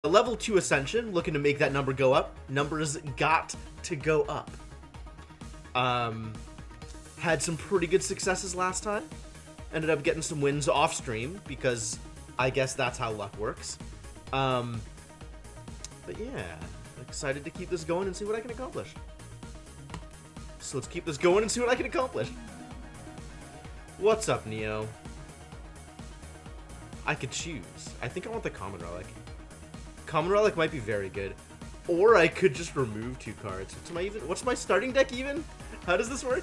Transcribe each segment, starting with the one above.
A level 2 Ascension, looking to make that number go up. Numbers got to go up. Had some pretty good successes last time. Ended up getting some wins off stream, because I guess that's how luck works. But yeah, excited to keep this going and see what I can accomplish. So let's keep this going and see what I can accomplish. What's up, Neo? I could choose. I think I want the Common Relic. Common Relic might be very good. Or I could just remove 2 cards. What's my starting deck even? How does this work?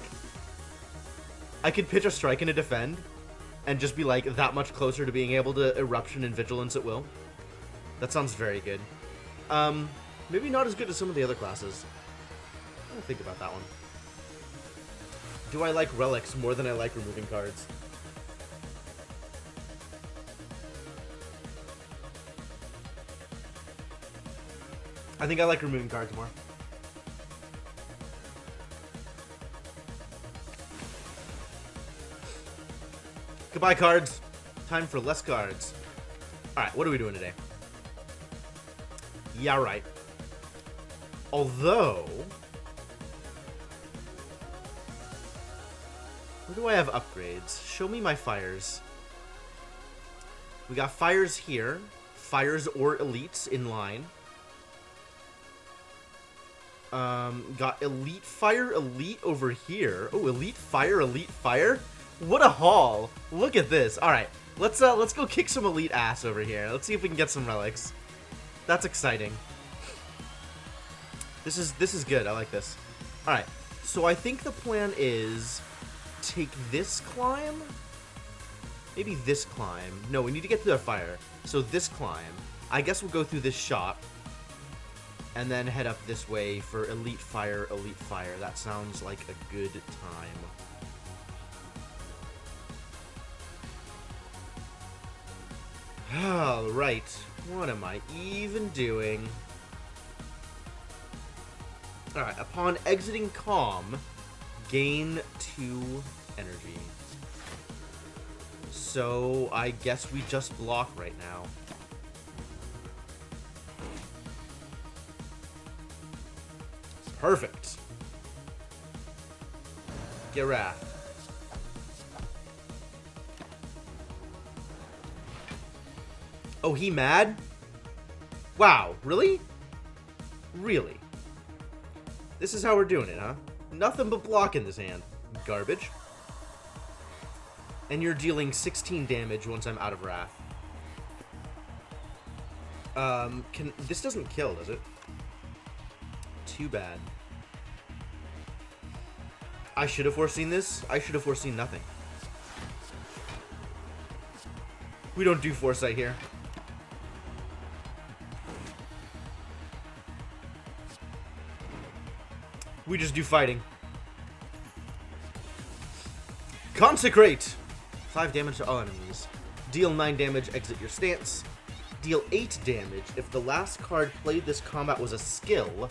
I could pitch a Strike and a Defend, and just be like that much closer to being able to Eruption and Vigilance at will. That sounds very good. Maybe not as good as some of the other classes. I'm gonna think about that one. Do I like relics more than I like removing cards? I think I like removing cards more. Goodbye, cards. Time for less cards. Alright, what are we doing today? Yeah, right. Although... where do I have upgrades? Show me my fires. We got fires here. Fires or elites in line. Got elite fire, elite over here. Oh, elite fire, elite fire. What a haul! Look at this. All right, let's go kick some elite ass over here. Let's see if we can get some relics. That's exciting. This is good. I like this. All right, so I think the plan is take this climb. Maybe this climb. No, we need to get to the fire. So this climb. I guess we'll go through this shop. And then head up this way for elite fire, elite fire. That sounds like a good time. Alright. What am I even doing? Alright, upon exiting Calm, gain 2 energy. So, I guess we just block right now. Perfect. Get Wrath. Oh, he mad? Wow, really? Really? This is how we're doing it, huh? Nothing but block in this hand. Garbage. And you're dealing 16 damage once I'm out of Wrath. This doesn't kill, does it? Too bad. I should have foreseen this. I should have foreseen nothing. We don't do foresight here. We just do fighting. Consecrate! 5 damage to all enemies. Deal 9 damage, exit your stance. Deal 8 damage if the last card played this combat was a skill.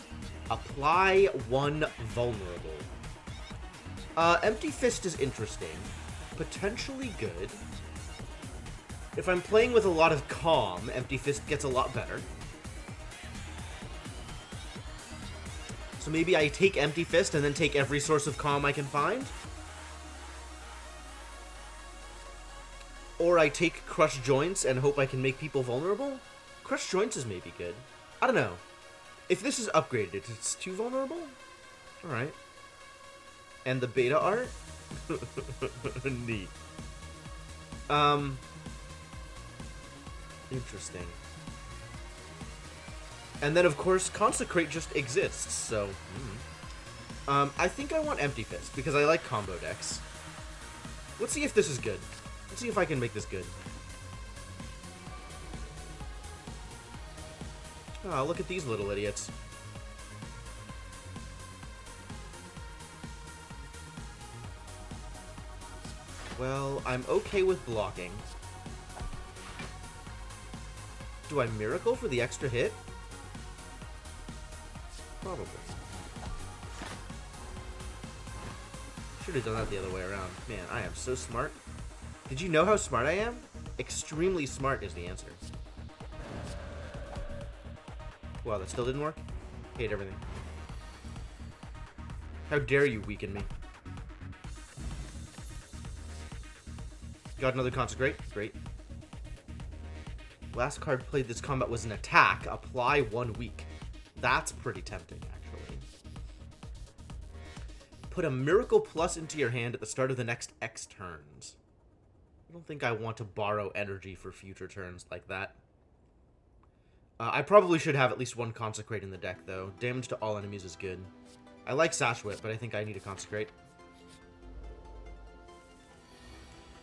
Apply 1 vulnerable. Empty Fist is interesting. Potentially good. If I'm playing with a lot of Calm, Empty Fist gets a lot better. So maybe I take Empty Fist and then take every source of Calm I can find? Or I take Crush Joints and hope I can make people vulnerable? Crush Joints is maybe good. I don't know. If this is upgraded, it's too vulnerable? Alright. And the beta art? Neat. Interesting. And then, of course, Consecrate just exists, so... I think I want Empty Fist, because I like combo decks. Let's see if this is good. Let's see if I can make this good. Oh, look at these little idiots. Well, I'm okay with blocking. Do I Miracle for the extra hit? Probably. Should have done that the other way around. Man, I am so smart. Did you know how smart I am? Extremely smart is the answer. Wow, that still didn't work? Hate everything. How dare you weaken me? Got another Consecrate. Great. Last card played this combat was an attack. Apply 1 week. That's pretty tempting, actually. Put a Miracle Plus into your hand at the start of the next X turns. I don't think I want to borrow energy for future turns like that. I probably should have at least 1 Consecrate in the deck, though. Damage to all enemies is good. I like Sash Whip, but I think I need a Consecrate.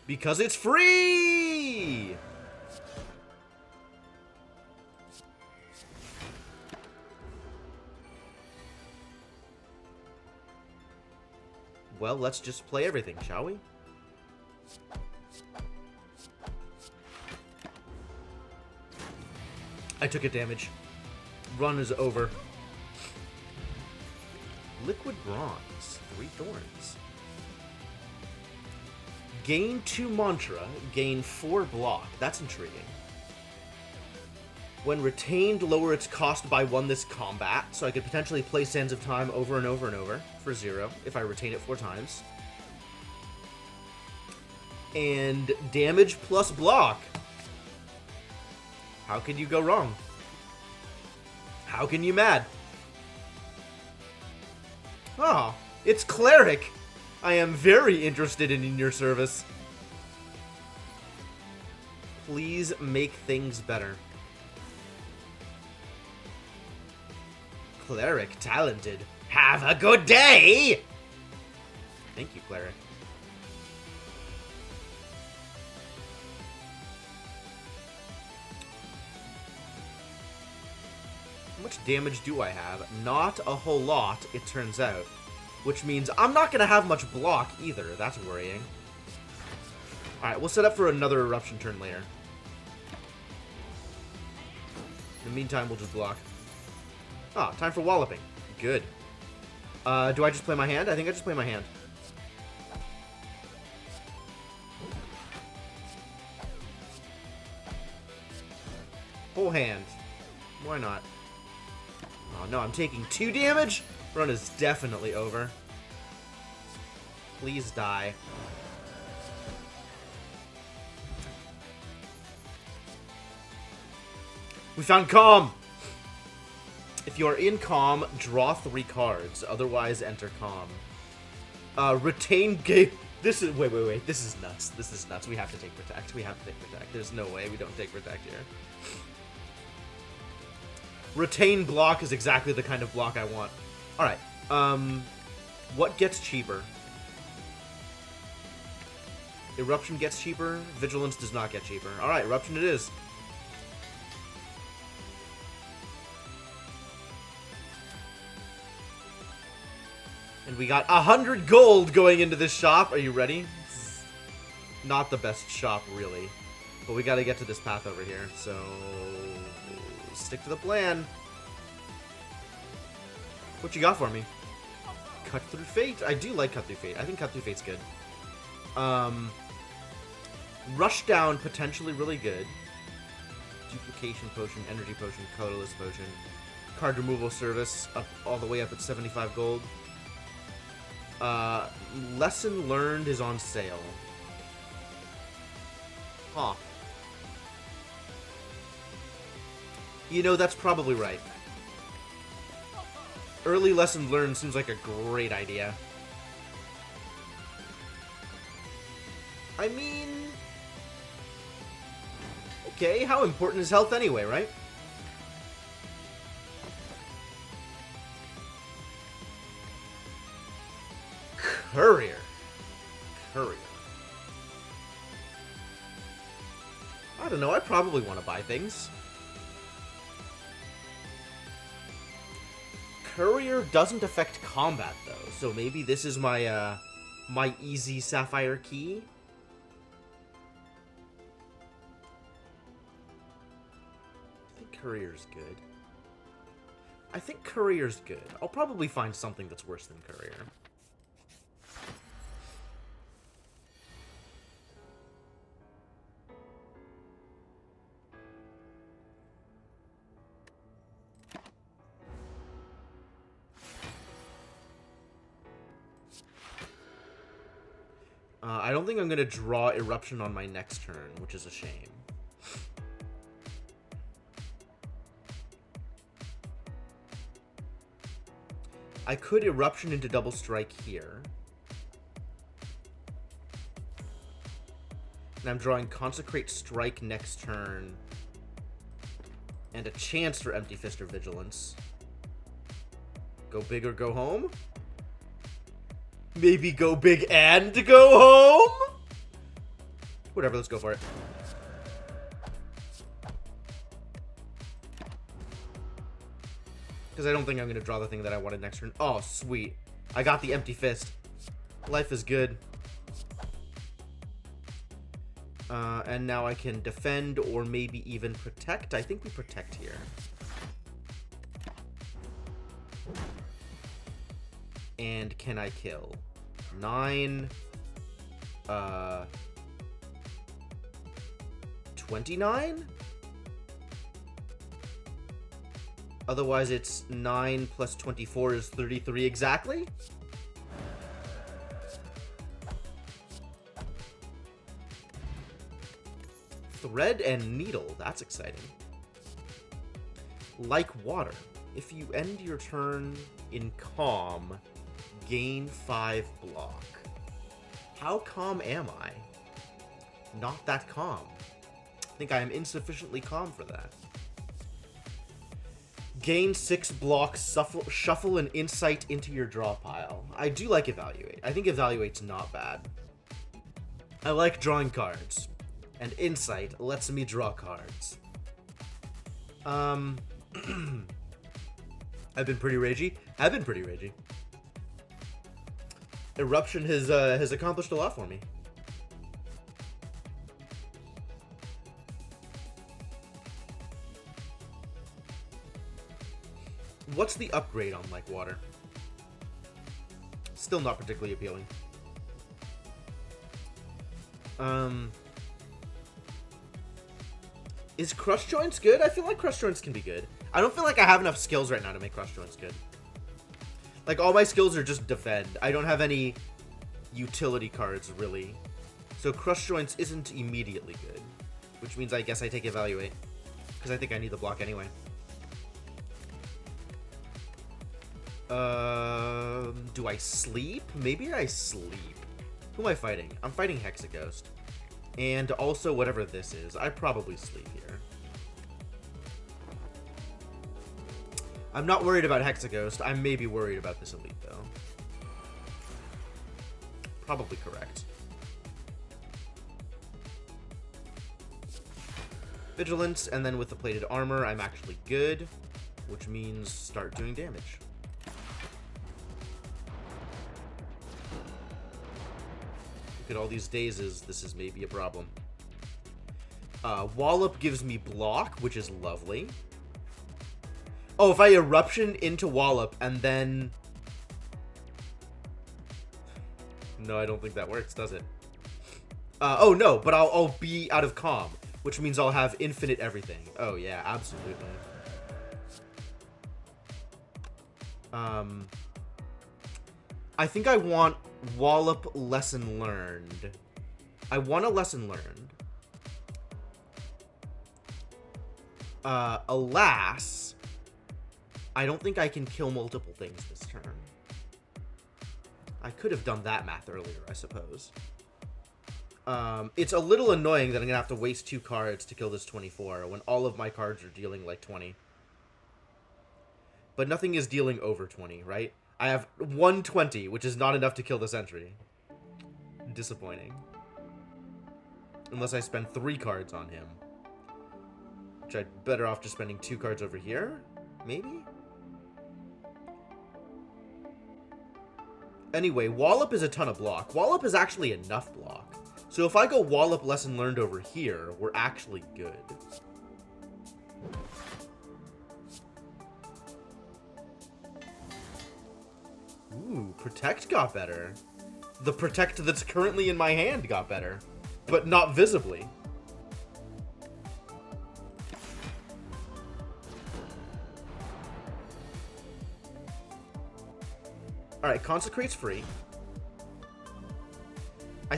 Because it's free! Well, let's just play everything, shall we? I took a damage. Run is over. Liquid Bronze. 3 Thorns. Gain 2 Mantra. Gain 4 Block. That's intriguing. When retained, lower its cost by 1 this combat. So I could potentially play Sands of Time over and over and over for 0 if I retain it 4 times. And damage plus block. How can you go wrong? How can you mad? Oh, it's Cleric. I am very interested in your service. Please make things better. Cleric talented. Have a good day! Thank you, Cleric. How much damage do I have? Not a whole lot, it turns out. Which means I'm not going to have much block either. That's worrying. Alright, we'll set up for another Eruption turn later. In the meantime, we'll just block. Ah, time for Walloping. Good. Do I just play my hand? I think I just play my hand. Whole hand. Why not? Oh no, I'm taking 2 damage? Run is definitely over. Please die. We found Calm! If you are in Calm, draw 3 cards. Otherwise, enter Calm. Retain game. This is... Wait. This is nuts. This is nuts. We have to take Protect. We have to take Protect. There's no way we don't take Protect here. Retain block is exactly the kind of block I want. Alright. What gets cheaper? Eruption gets cheaper. Vigilance does not get cheaper. Alright, Eruption it is. And we got 100 gold going into this shop. Are you ready? Not the best shop, really. But we gotta get to this path over here, so... stick to the plan. What you got for me? Cut Through Fate? I do like Cut Through Fate. I think Cut Through Fate's good. Rush Down, potentially really good. Duplication Potion, Energy Potion, Colorless Potion. Card Removal Service, up all the way up at 75 gold. Lesson Learned is on sale. Huh. You know, that's probably right. Early Lesson Learned seems like a great idea. I mean... okay, how important is health anyway, right? Courier. I don't know, I probably want to buy things. Courier doesn't affect combat, though, so maybe this is my, my easy Sapphire Key? I think Courier's good. I think Courier's good. I'll probably find something that's worse than Courier. I don't think I'm going to draw Eruption on my next turn, which is a shame. I could Eruption into Double Strike here. And I'm drawing Consecrate Strike next turn. And a chance for Empty Fist or Vigilance. Go big or go home? Maybe go big and go home? Whatever, let's go for it. Because I don't think I'm going to draw the thing that I wanted next turn. Oh, sweet. I got the Empty Fist. Life is good. And now I can defend or maybe even protect. I think we protect here. And can I kill? 9. 29? Otherwise, it's 9 plus 24 is 33 exactly? Thread and Needle. That's exciting. Like Water. If you end your turn in Calm, gain 5 block. How calm am I? Not that calm. I think I am insufficiently calm for that. Gain 6 blocks, shuffle an Insight into your draw pile. I do like Evaluate. I think Evaluate's not bad. I like drawing cards. And Insight lets me draw cards. I've been pretty ragey. I've been pretty ragey. Eruption has accomplished a lot for me. What's the upgrade on Like Water? Still not particularly appealing. Is Crush Joints good? I feel like Crush Joints can be good. I don't feel like I have enough skills right now to make Crush Joints good. Like, all my skills are just defend. I don't have any utility cards, really. So Crush Joints isn't immediately good. Which means I guess I take Evaluate. Because I think I need the block anyway. Do I sleep? Maybe I sleep. Who am I fighting? I'm fighting Hexaghost. And also whatever this is. I probably sleep here. I'm not worried about Hexaghost. I may be worried about this elite, though. Probably correct. Vigilance, and then with the plated armor, I'm actually good. Which means start doing damage. Look at all these dazes. This is maybe a problem. Wallop gives me block, which is lovely. Oh, if I Eruption into Wallop and then... No, I don't think that works, does it? Oh, no, but I'll be out of Calm, which means I'll have infinite everything. Oh, yeah, absolutely. I think I want Wallop Lesson Learned. I want a Lesson Learned. Alas, I don't think I can kill multiple things this turn. I could have done that math earlier, I suppose. It's a little annoying that I'm gonna have to waste 2 cards to kill this 24 when all of my cards are dealing like 20. But nothing is dealing over 20, right? I have 120, which is not enough to kill the sentry. Disappointing. Unless I spend 3 cards on him. Which I'd better off just spending 2 cards over here? Maybe? Anyway, Wallop is a ton of block. Wallop is actually enough block. So if I go Wallop Lesson Learned over here, we're actually good. Ooh, Protect got better. The Protect that's currently in my hand got better. But not visibly. Alright, Consecrate's free.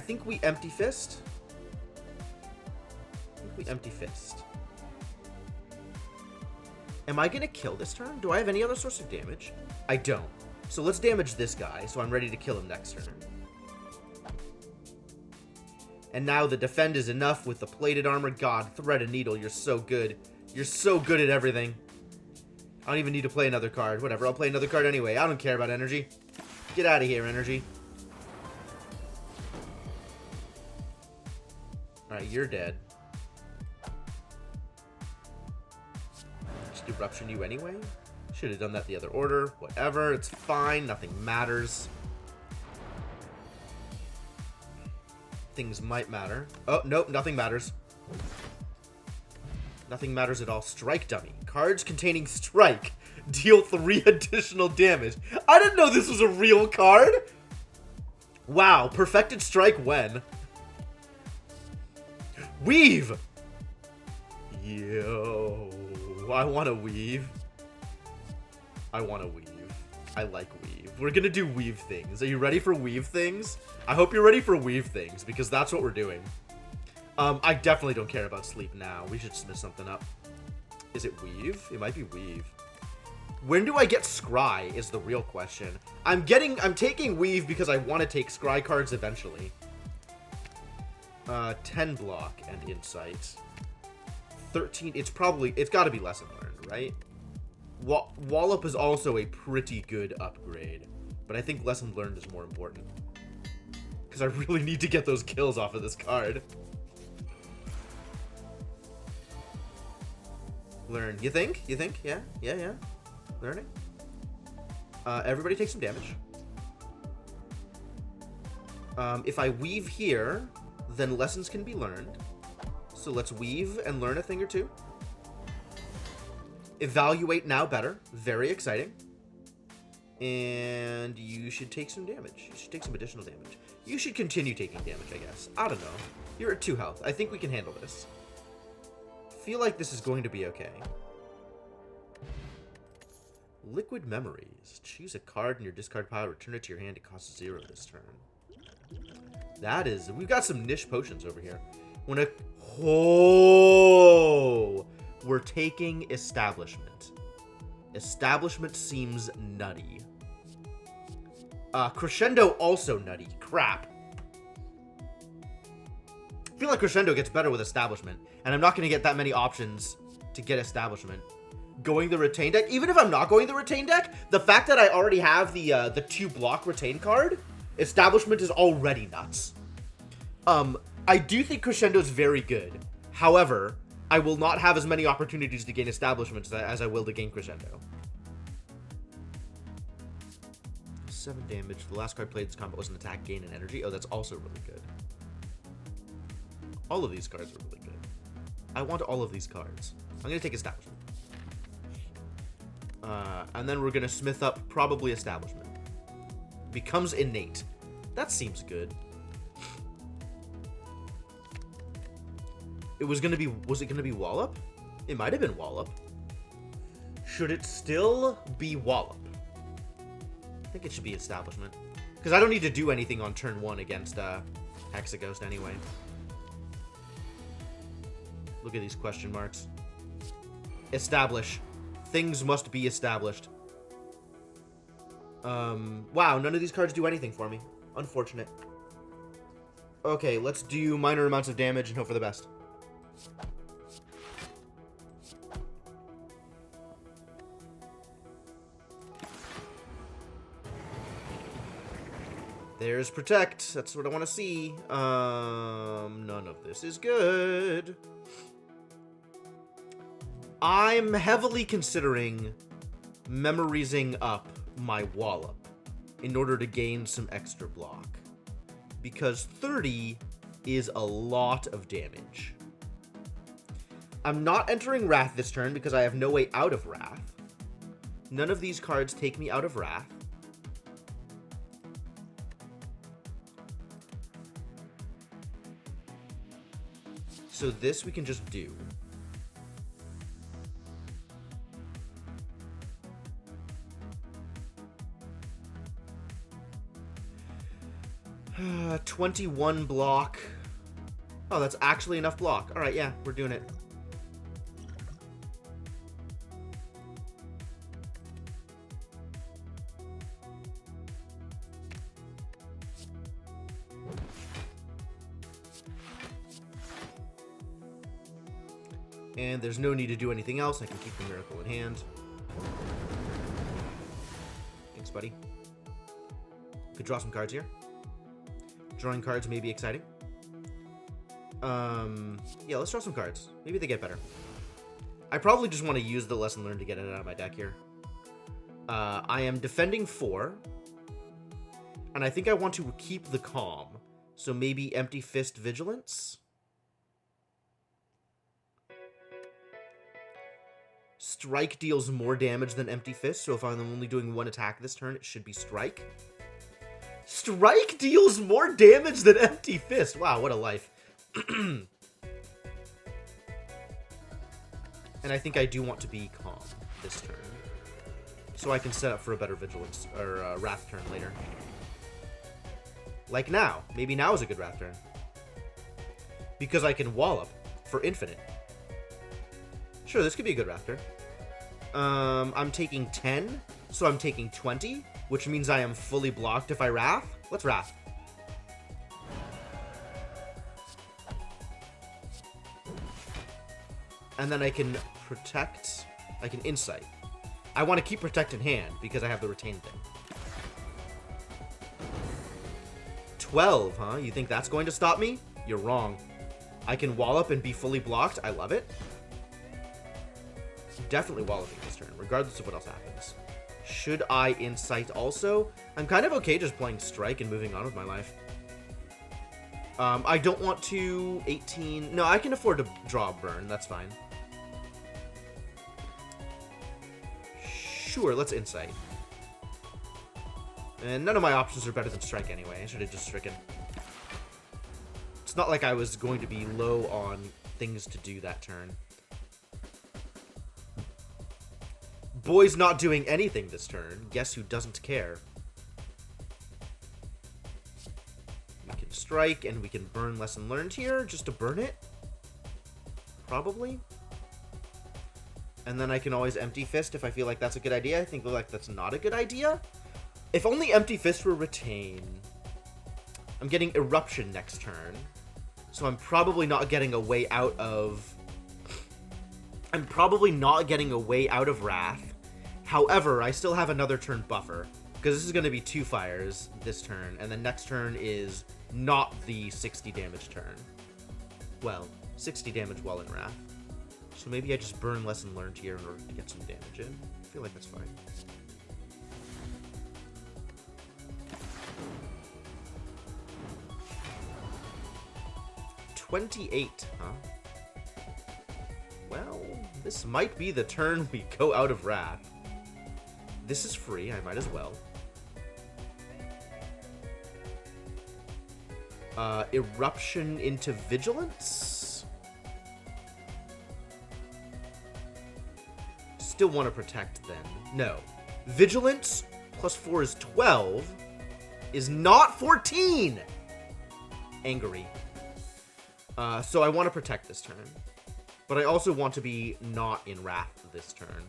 think we Empty Fist. Empty Fist. Am I gonna kill this turn? Do I have any other source of damage? I don't. So let's damage this guy, so I'm ready to kill him next turn. And now the defend is enough with the plated armor. God, Thread and Needle, you're so good. You're so good at everything. I don't even need to play another card. Whatever, I'll play another card anyway. I don't care about energy. Get out of here, energy. Alright, you're dead. Just eruption you anyway? Should have done that the other order. Whatever, it's fine. Nothing matters. Things might matter. Oh, nope, nothing matters. Nothing matters at all. Strike Dummy. Cards containing Strike deal 3 additional damage. I didn't know this was a real card. Wow, Perfected Strike when? Weave! Yo, I want to weave. I want to weave. I like weave. We're gonna do weave things. Are you ready for weave things? I hope you're ready for weave things, because that's what we're doing. I definitely don't care about sleep now. We should smith something up. Is it weave? It might be weave. When do I get scry is the real question. I'm taking weave because I want to take scry cards eventually. 10 block and insight. 13, it's got to be lesson learned, right? Wallop is also a pretty good upgrade, but I think lesson learned is more important. Because I really need to get those kills off of this card. Learn. You think? You think? Yeah? Yeah, yeah. Learning. Everybody take some damage. If I weave here, then lessons can be learned. So let's weave and learn a thing or two. Evaluate now better. Very exciting. And you should take some damage. You should take some additional damage. You should continue taking damage, I guess. I don't know. You're at 2 health. I think we can handle this. Feel like this is going to be okay. Liquid Memories. Choose a card in your discard pile. Return it to your hand. It costs 0 this turn. That is... We've got some niche potions over here. Oh! We're taking Establishment. Establishment seems nutty. Crescendo also nutty. Crap. I feel like Crescendo gets better with Establishment, and I'm not going to get that many options to get Establishment. Going the Retain deck, even if I'm not going the Retain deck, the fact that I already have the 2-block Retain card, Establishment is already nuts. I do think Crescendo is very good. However, I will not have as many opportunities to gain Establishment as I will to gain Crescendo. 7 damage. The last card played this combat was an attack, gain, and energy. Oh, that's also really good. All of these cards are really good. I want all of these cards. I'm going to take Establishment. And then we're going to smith up probably Establishment. Becomes Innate. That seems good. Was it going to be Wallop? It might have been Wallop. Should it still be Wallop? I think it should be Establishment. Because I don't need to do anything on turn 1 against Hexaghost anyway. Look at these question marks. Establish. Things must be established. Wow, none of these cards do anything for me. Unfortunate. Okay, let's do minor amounts of damage and hope for the best. There's Protect. That's what I want to see. None of this is good. I'm heavily considering memorizing up my Wallop in order to gain some extra block. Because 30 is a lot of damage. I'm not entering Wrath this turn because I have no way out of Wrath. None of these cards take me out of Wrath. So this we can just do. 21 block. Oh, that's actually enough block. Alright, yeah, we're doing it. And there's no need to do anything else. I can keep the miracle in hand. Thanks, buddy. Could draw some cards here. Drawing cards may be exciting. Yeah, let's draw some cards. Maybe they get better. I probably just want to use the lesson learned to get it out of my deck here. I am defending 4. And I think I want to keep the calm. So maybe Empty Fist Vigilance? Strike deals more damage than Empty Fist, so if I'm only doing 1 attack this turn, it should be Strike. Strike deals more damage than Empty Fist! Wow, what a life. And I think I do want to be calm this turn. So I can set up for a better Vigilance, or Wrath turn later. Like now. Maybe now is a good Wrath turn. Because I can Wallop for infinite. Sure, this could be a good Wrath turn. I'm taking 10, so I'm taking 20, which means I am fully blocked if I Wrath. Let's Wrath. And then I can Protect. I can Insight. I want to keep Protect in hand because I have the Retain thing. 12, huh? You think that's going to stop me? You're wrong. I can Wallop and be fully blocked. I love it. Definitely Walloping this turn, regardless of what else happens. Should I Insight also? I'm kind of okay just playing Strike and moving on with my life. I don't want to 18... No, I can afford to draw a burn. That's fine. Sure, let's Insight. And none of my options are better than Strike anyway. I should have just stricken. It's not like I was going to be low on things to do that turn. Boy's not doing anything this turn. Guess who doesn't care? We can Strike, and we can burn Lesson Learned here, just to burn it. Probably. And then I can always Empty Fist if I feel like that's a good idea. I think like that's not a good idea. If only Empty Fist were Retain. I'm getting Eruption next turn. So I'm probably not getting a way out of... I'm probably not getting a way out of Wrath. However, I still have another turn buffer, because this is going to be 2 fires this turn, and the next turn is not the 60 damage turn. Well, 60 damage while in Wrath. So maybe I just burn Lesson Learned here in order to get some damage in. I feel like that's fine. $28, huh? Well, this might be the turn we go out of Wrath. This is free, I might as well. Eruption into Vigilance? Still want to Protect then. No. Vigilance plus 4 is 12. Is not 14! Angry. So I want to Protect this turn. But I also want to be not in Wrath this turn.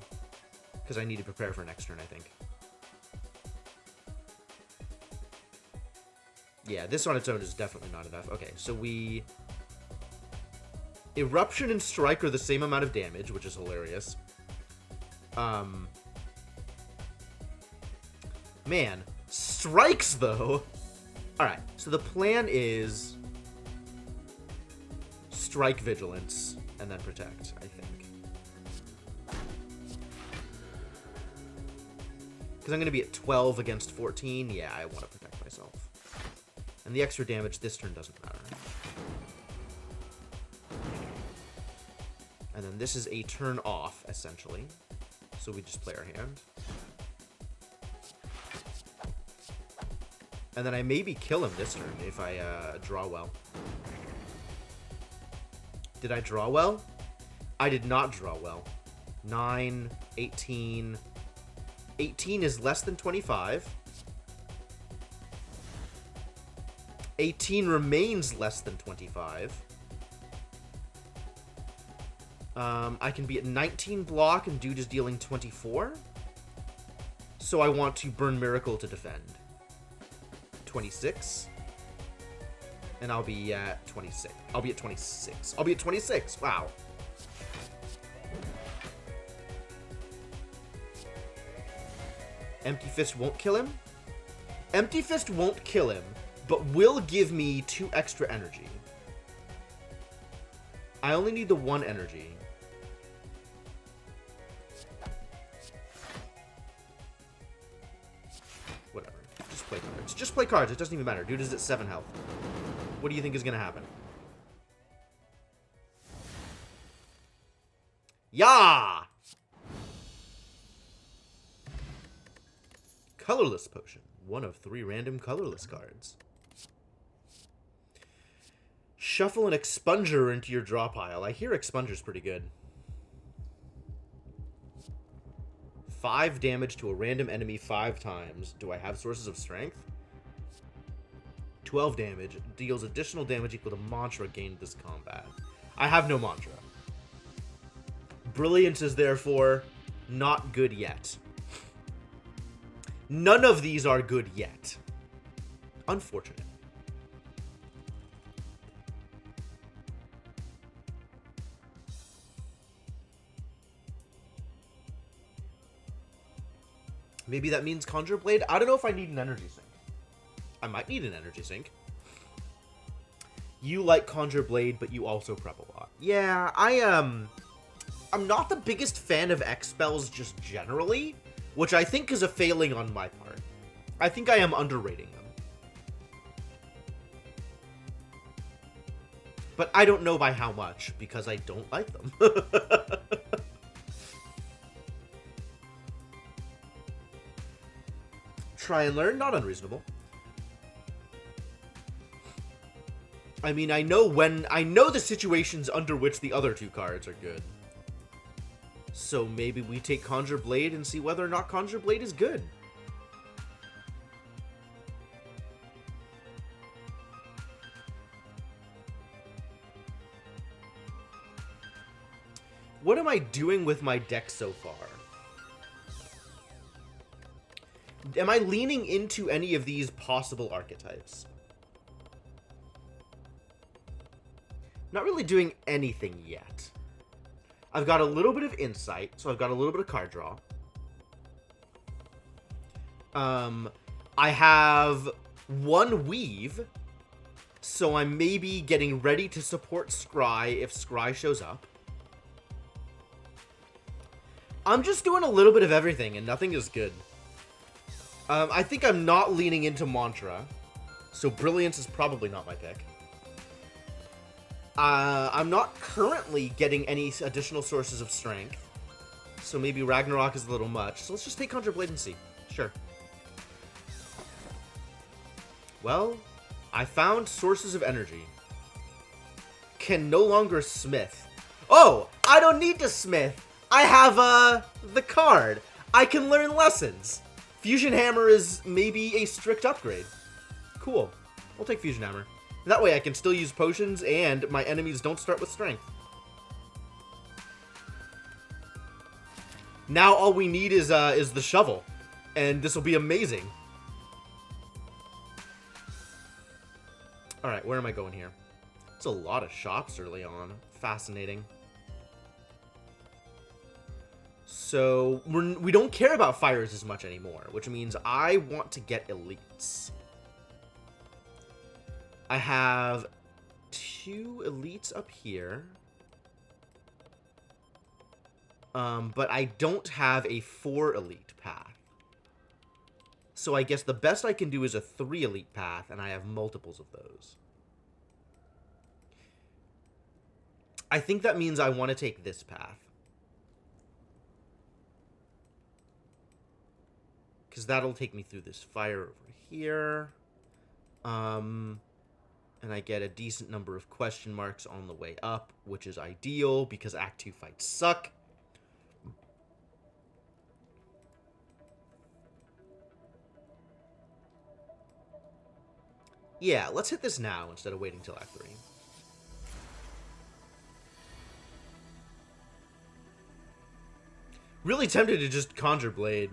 Because I need to prepare for next turn, I think. Yeah, this on its own is definitely not enough. Okay, so we... Eruption and Strike are the same amount of damage, which is hilarious. Man, Strikes, though! Alright, so the plan is... Strike Vigilance, and then Protect, I think. Because I'm going to be at 12 against 14. Yeah, I want to protect myself. And the extra damage this turn doesn't matter. And then this is a turn off, essentially. So we just play our hand. And then I maybe kill him this turn if I draw well. Did I draw well? I did not draw well. 9, 18... 18 is less than 25. 18 remains less than 25. I can be at 19 block and dude is dealing 24. So I want to burn Miracle to defend. 26. And I'll be at 26. I'll be at 26. I'll be at 26. Wow. Empty Fist won't kill him. Empty Fist won't kill him, but will give me 2 extra energy. I only need the 1 energy. Whatever. Just play cards. Just play cards. It doesn't even matter. Dude is at 7 health. What do you think is going to happen? Yeah! Colorless Potion. 1 of 3 random colorless cards. Shuffle an Expunger into your draw pile. I hear Expunger's pretty good. 5 damage to a random enemy 5 times. Do I have Sources of Strength? 12 damage. Deals additional damage equal to Mantra gained this combat. I have no Mantra. Brilliance is therefore not good yet. None of these are good yet. Unfortunate. Maybe that means Conjure Blade? I don't know if I need an energy sink. I might need an energy sink. You like Conjure Blade, but you also prep a lot. Yeah, I'm not the biggest fan of X spells just generally, which I think is a failing on my part. I think I am underrating them. But I don't know by how much, because I don't like them. Try and learn, not unreasonable. I mean, I know the situations under which the other 2 cards are good. So maybe we take Conjure Blade and see whether or not Conjure Blade is good. What am I doing with my deck so far? Am I leaning into any of these possible archetypes? Not really doing anything yet. I've got a little bit of insight, so I've got a little bit of card draw. I have 1 weave, so I'm maybe getting ready to support Scry if Scry shows up. I'm just doing a little bit of everything, and nothing is good. I think I'm not leaning into Mantra, so Brilliance is probably not my pick. I'm not currently getting any additional sources of strength, so maybe Ragnarok is a little much. So let's just take Conjure Blade and see. Sure. Well, I found sources of energy. Can no longer smith. Oh, I don't need to smith. I have, the card. I can learn lessons. Fusion Hammer is maybe a strict upgrade. Cool. We'll take Fusion Hammer. That way I can still use potions and my enemies don't start with strength. Now all we need is the shovel. And this will be amazing. Alright, where am I going here? It's a lot of shops early on. Fascinating. So, we don't care about fires as much anymore, which means I want to get elites. I have 2 elites up here. But I don't have a 4 elite path. So I guess the best I can do is a 3 elite path, and I have multiples of those. I think that means I want to take this path. Because that'll take me through this fire over here. And I get a decent number of question marks on the way up, which is ideal because Act 2 fights suck. Yeah, let's hit this now instead of waiting till Act 3. Really tempted to just Conjure Blade.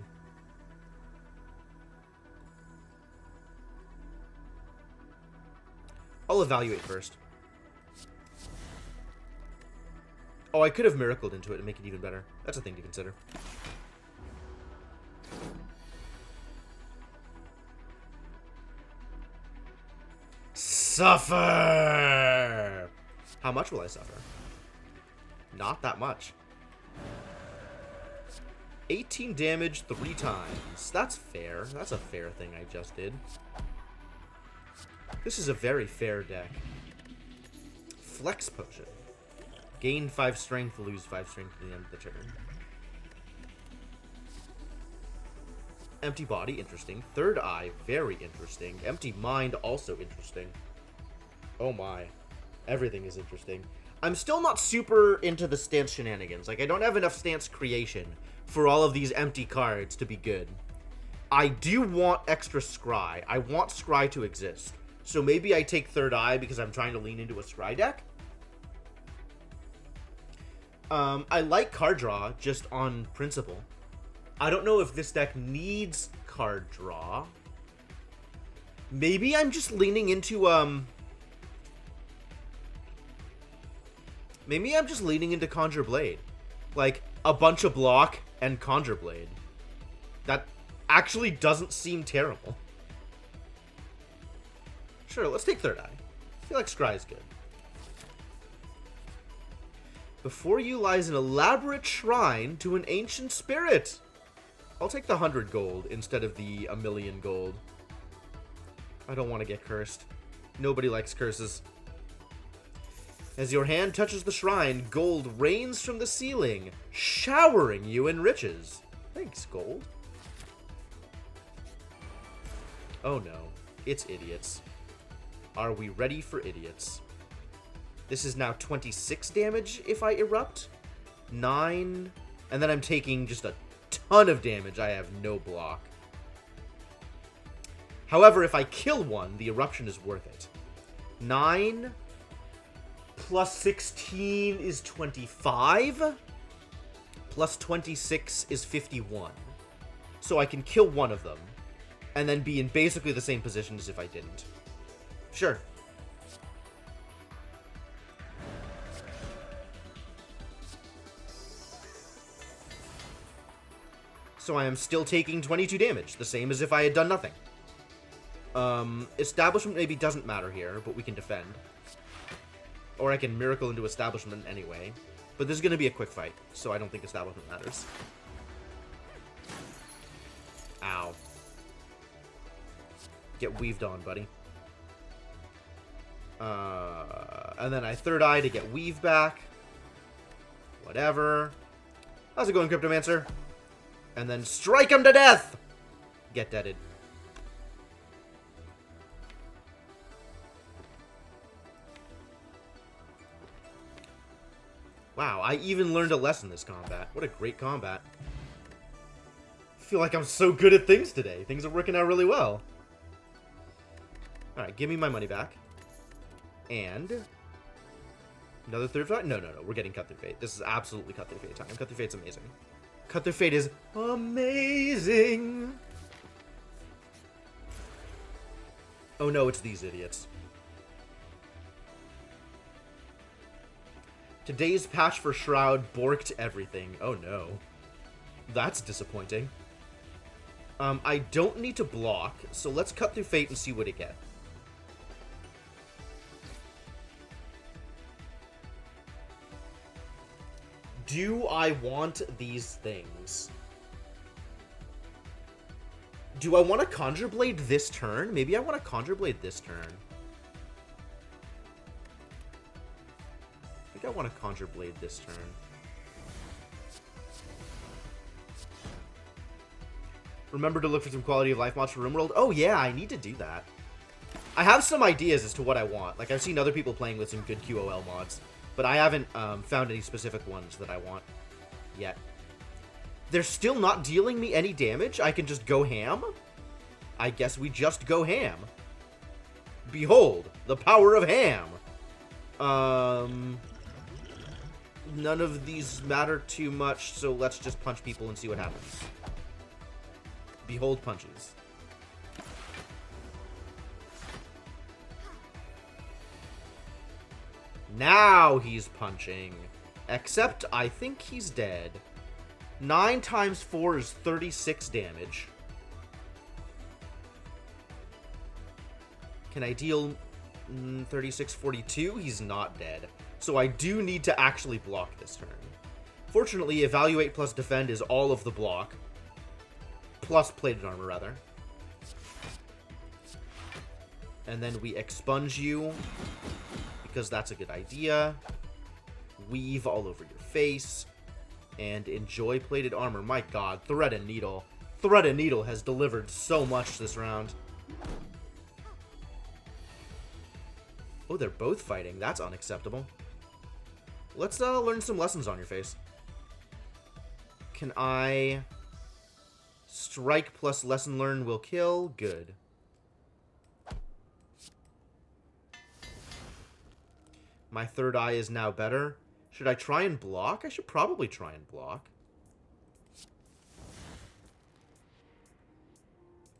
I'll evaluate first. Oh, I could have miracled into it and make it even better. That's a thing to consider. Suffer! How much will I suffer? Not that much. 18 damage 3 times. That's fair. That's a fair thing I just did. This is a very fair deck. Flex Potion. Gain 5 strength, lose 5 strength at the end of the turn. Empty Body, interesting. Third Eye, very interesting. Empty Mind, also interesting. Oh my. Everything is interesting. I'm still not super into the stance shenanigans. Like, I don't have enough stance creation for all of these empty cards to be good. I do want extra Scry. I want Scry to exist. So maybe I take Third Eye because I'm trying to lean into a Scry deck. I like card draw just on principle. I don't know if this deck needs card draw. Maybe I'm just leaning into, maybe I'm just leaning into Conjure Blade. Like, a bunch of block and Conjure Blade. That actually doesn't seem terrible. Sure, let's take Third Eye. I feel like Scry is good. Before you lies an elaborate shrine to an ancient spirit. I'll take the 100 gold instead of the 1,000,000 gold. I don't want to get cursed. Nobody likes curses. As your hand touches the shrine, gold rains from the ceiling, showering you in riches. Thanks, gold. Oh no, it's idiots. Are we ready for idiots? This is now 26 damage if I erupt. 9. And then I'm taking just a ton of damage. I have no block. However, if I kill one, the eruption is worth it. 9 plus 16 is 25. Plus 26 is 51. So I can kill one of them. And then be in basically the same position as if I didn't. Sure. So I am still taking 22 damage, the same as if I had done nothing. Establishment maybe doesn't matter here, but we can defend. Or I can miracle into Establishment anyway. But this is going to be a quick fight, so I don't think Establishment matters. Ow. Get weaved on, buddy. And then I Third Eye to get weave back. Whatever. How's it going, Cryptomancer? And then strike him to death! Get deaded. Wow, I even learned a lesson this combat. What a great combat. I feel like I'm so good at things today. Things are working out really well. Alright, give me my money back. And another Third Fight? No. We're getting Cut Through Fate. This is absolutely Cut Through Fate time. Cut Through Fate's amazing. Cut Through Fate is amazing. Oh no, it's these idiots. Today's patch for Shroud borked everything. Oh no. That's disappointing. I don't need to block, so let's Cut Through Fate and see what it gets. Do I want these things? Do I want to Conjure Blade this turn? Maybe I want to Conjure Blade this turn. I think I want to Conjure Blade this turn. Remember to look for some quality of life mods for RimWorld? Oh yeah, I need to do that. I have some ideas as to what I want. Like, I've seen other people playing with some good QOL mods. But I haven't found any specific ones that I want yet. They're still not dealing me any damage? I can just go ham? I guess we just go ham. Behold, the power of ham. None of these matter too much, so let's just punch people and see what happens. Behold punches. Now he's punching. Except I think he's dead. 9 times 4 is 36 damage. Can I deal 36, 42? He's not dead. So I do need to actually block this turn. Fortunately, evaluate plus defend is all of the block. Plus plated armor, rather. And then we expunge you, because that's a good idea. Weave all over your face. And enjoy plated armor. My god, Thread and Needle. Thread and Needle has delivered so much this round. Oh, they're both fighting. That's unacceptable. Let's learn some lessons on your face. Can I... Strike plus lesson learn will kill? Good. My third eye is now better. Should I try and block? I should probably try and block.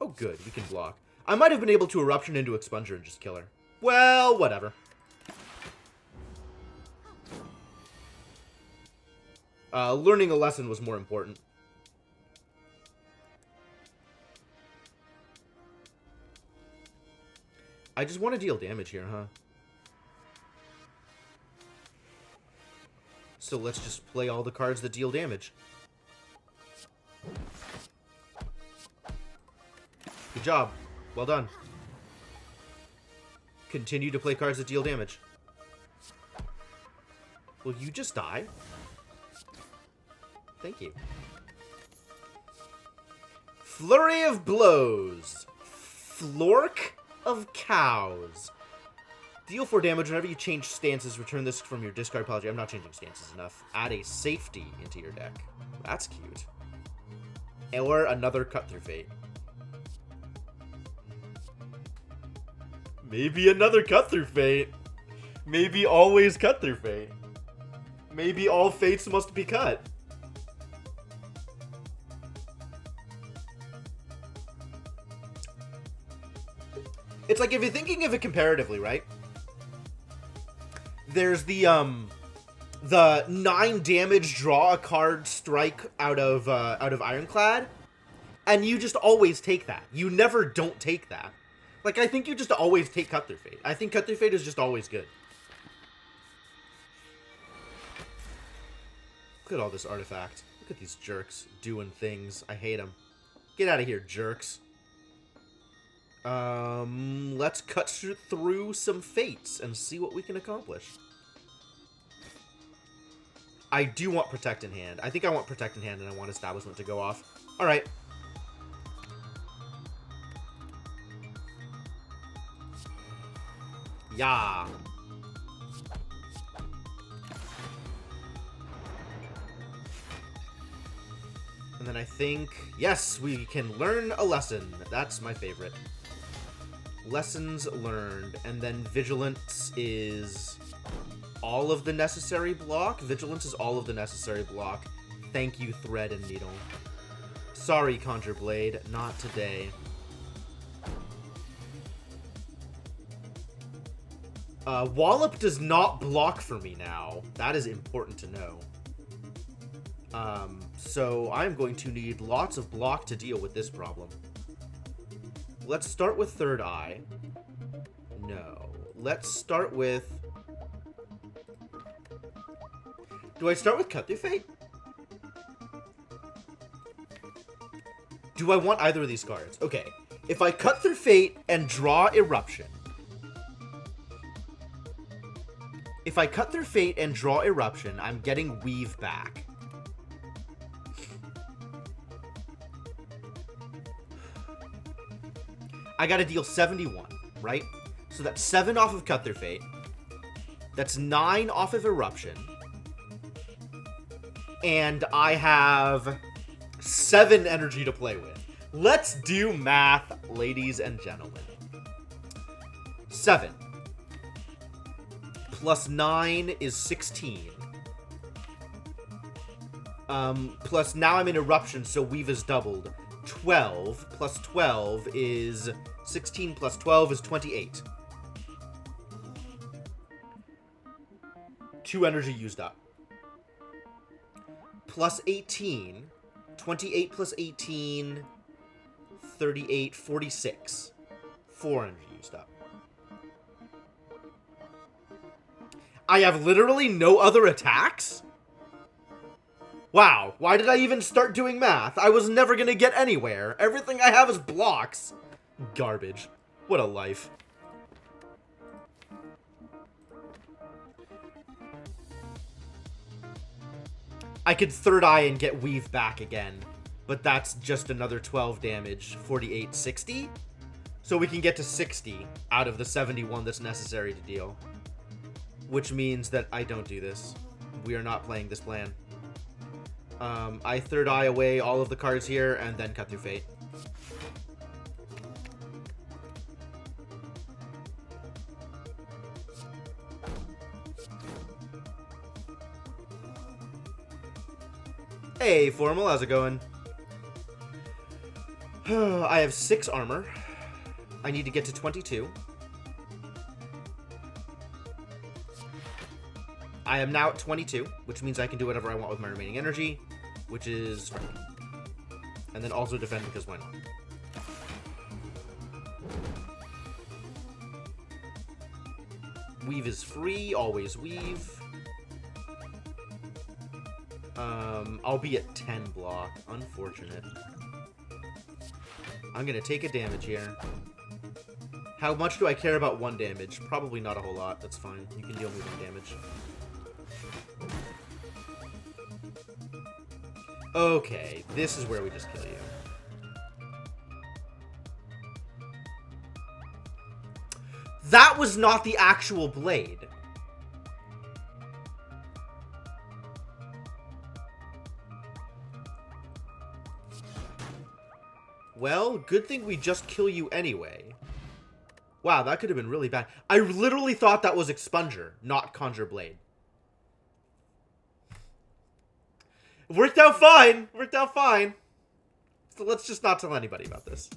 Oh, good. We can block. I might have been able to eruption into Expunger and just kill her. Well, whatever. Learning a lesson was more important. I just want to deal damage here, huh? So let's just play all the cards that deal damage. Good job. Well done. Continue to play cards that deal damage. Will you just die? Thank you. Flurry of Blows. Flork of Cows. Deal 4 damage whenever you change stances. Return this from your discard pile. I'm not changing stances enough. Add a safety into your deck. That's cute. Or another Cut Through Fate. Maybe another Cut Through Fate. Maybe always Cut Through Fate. Maybe all fates must be cut. It's like if you're thinking of it comparatively, right? There's the 9 damage draw a card strike out of Ironclad, and you just always take that. You never don't take that. Like, I think you just always take Cut Through Fate. I think Cut Through Fate is just always good. Look at all this artifact. Look at these jerks doing things. I hate them. Get out of here, jerks. Let's cut through some fates and see what we can accomplish. I do want Protect in hand. I think I want Protect in hand and I want Establishment to go off. Alright. Yeah. And then I think, yes, we can learn a lesson. That's my favorite. Lessons learned. And then Vigilance is all of the necessary block. Vigilance is all of the necessary block. Thank you, Thread and Needle. Sorry, Conjure Blade. Not today. Wallop does not block for me now. That is important to know. So I'm going to need lots of block to deal with this problem. Let's start with Third Eye. No. Let's start with... Do I start with Cut Through Fate? Do I want either of these cards? Okay. If I Cut Through Fate and draw Eruption... If I Cut Through Fate and draw Eruption, I'm getting Weave back. I gotta deal 71, right? So that's 7 off of Cut Through Fate. That's 9 off of Eruption. And I have 7 energy to play with. Let's do math, ladies and gentlemen. 7. Plus 9 is 16. Plus now I'm in eruption, so weave is doubled. 12 plus 12 is 16 plus 12 is 28. 2 energy used up. Plus 18. 28 plus 18. 38, 46. 4 energy used up. I have literally no other attacks? Wow, why did I even start doing math? I was never gonna get anywhere. Everything I have is blocks. Garbage. What a life. I could third eye and get weave back again, but that's just another 12 damage. 48, 60? So we can get to 60 out of the 71 that's necessary to deal. Which means that I don't do this. We are not playing this plan. I third eye away all of the cards here and then cut through fate. Hey, Formal, how's it going? I have 6 armor. I need to get to 22. I am now at 22, which means I can do whatever I want with my remaining energy, which is strike. And then also defend, because why not? Weave is free, always weave. I'll be at 10 block. Unfortunate. I'm gonna take a damage here. How much do I care about 1 damage? Probably not a whole lot. That's fine. You can deal me 1 damage. Okay, this is where we just kill you. That was not the actual blade. Well, good thing we just kill you anyway. Wow, that could have been really bad. I literally thought that was Expunger, not Conjure Blade. Worked out fine. Worked out fine. So let's just not tell anybody about this.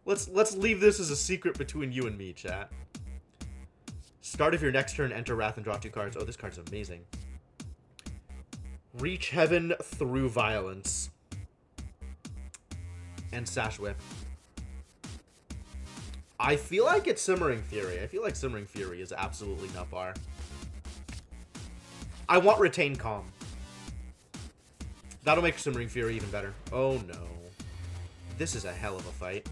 Let's leave this as a secret between you and me, chat. Start of your next turn, enter Wrath and draw 2 cards. Oh, this card's amazing. Reach Heaven through Violence. And Sash Whip. I feel like it's Simmering Fury. I feel like Simmering Fury is absolutely not bar. I want Retain Calm. That'll make Simmering Fury even better. Oh no. This is a hell of a fight.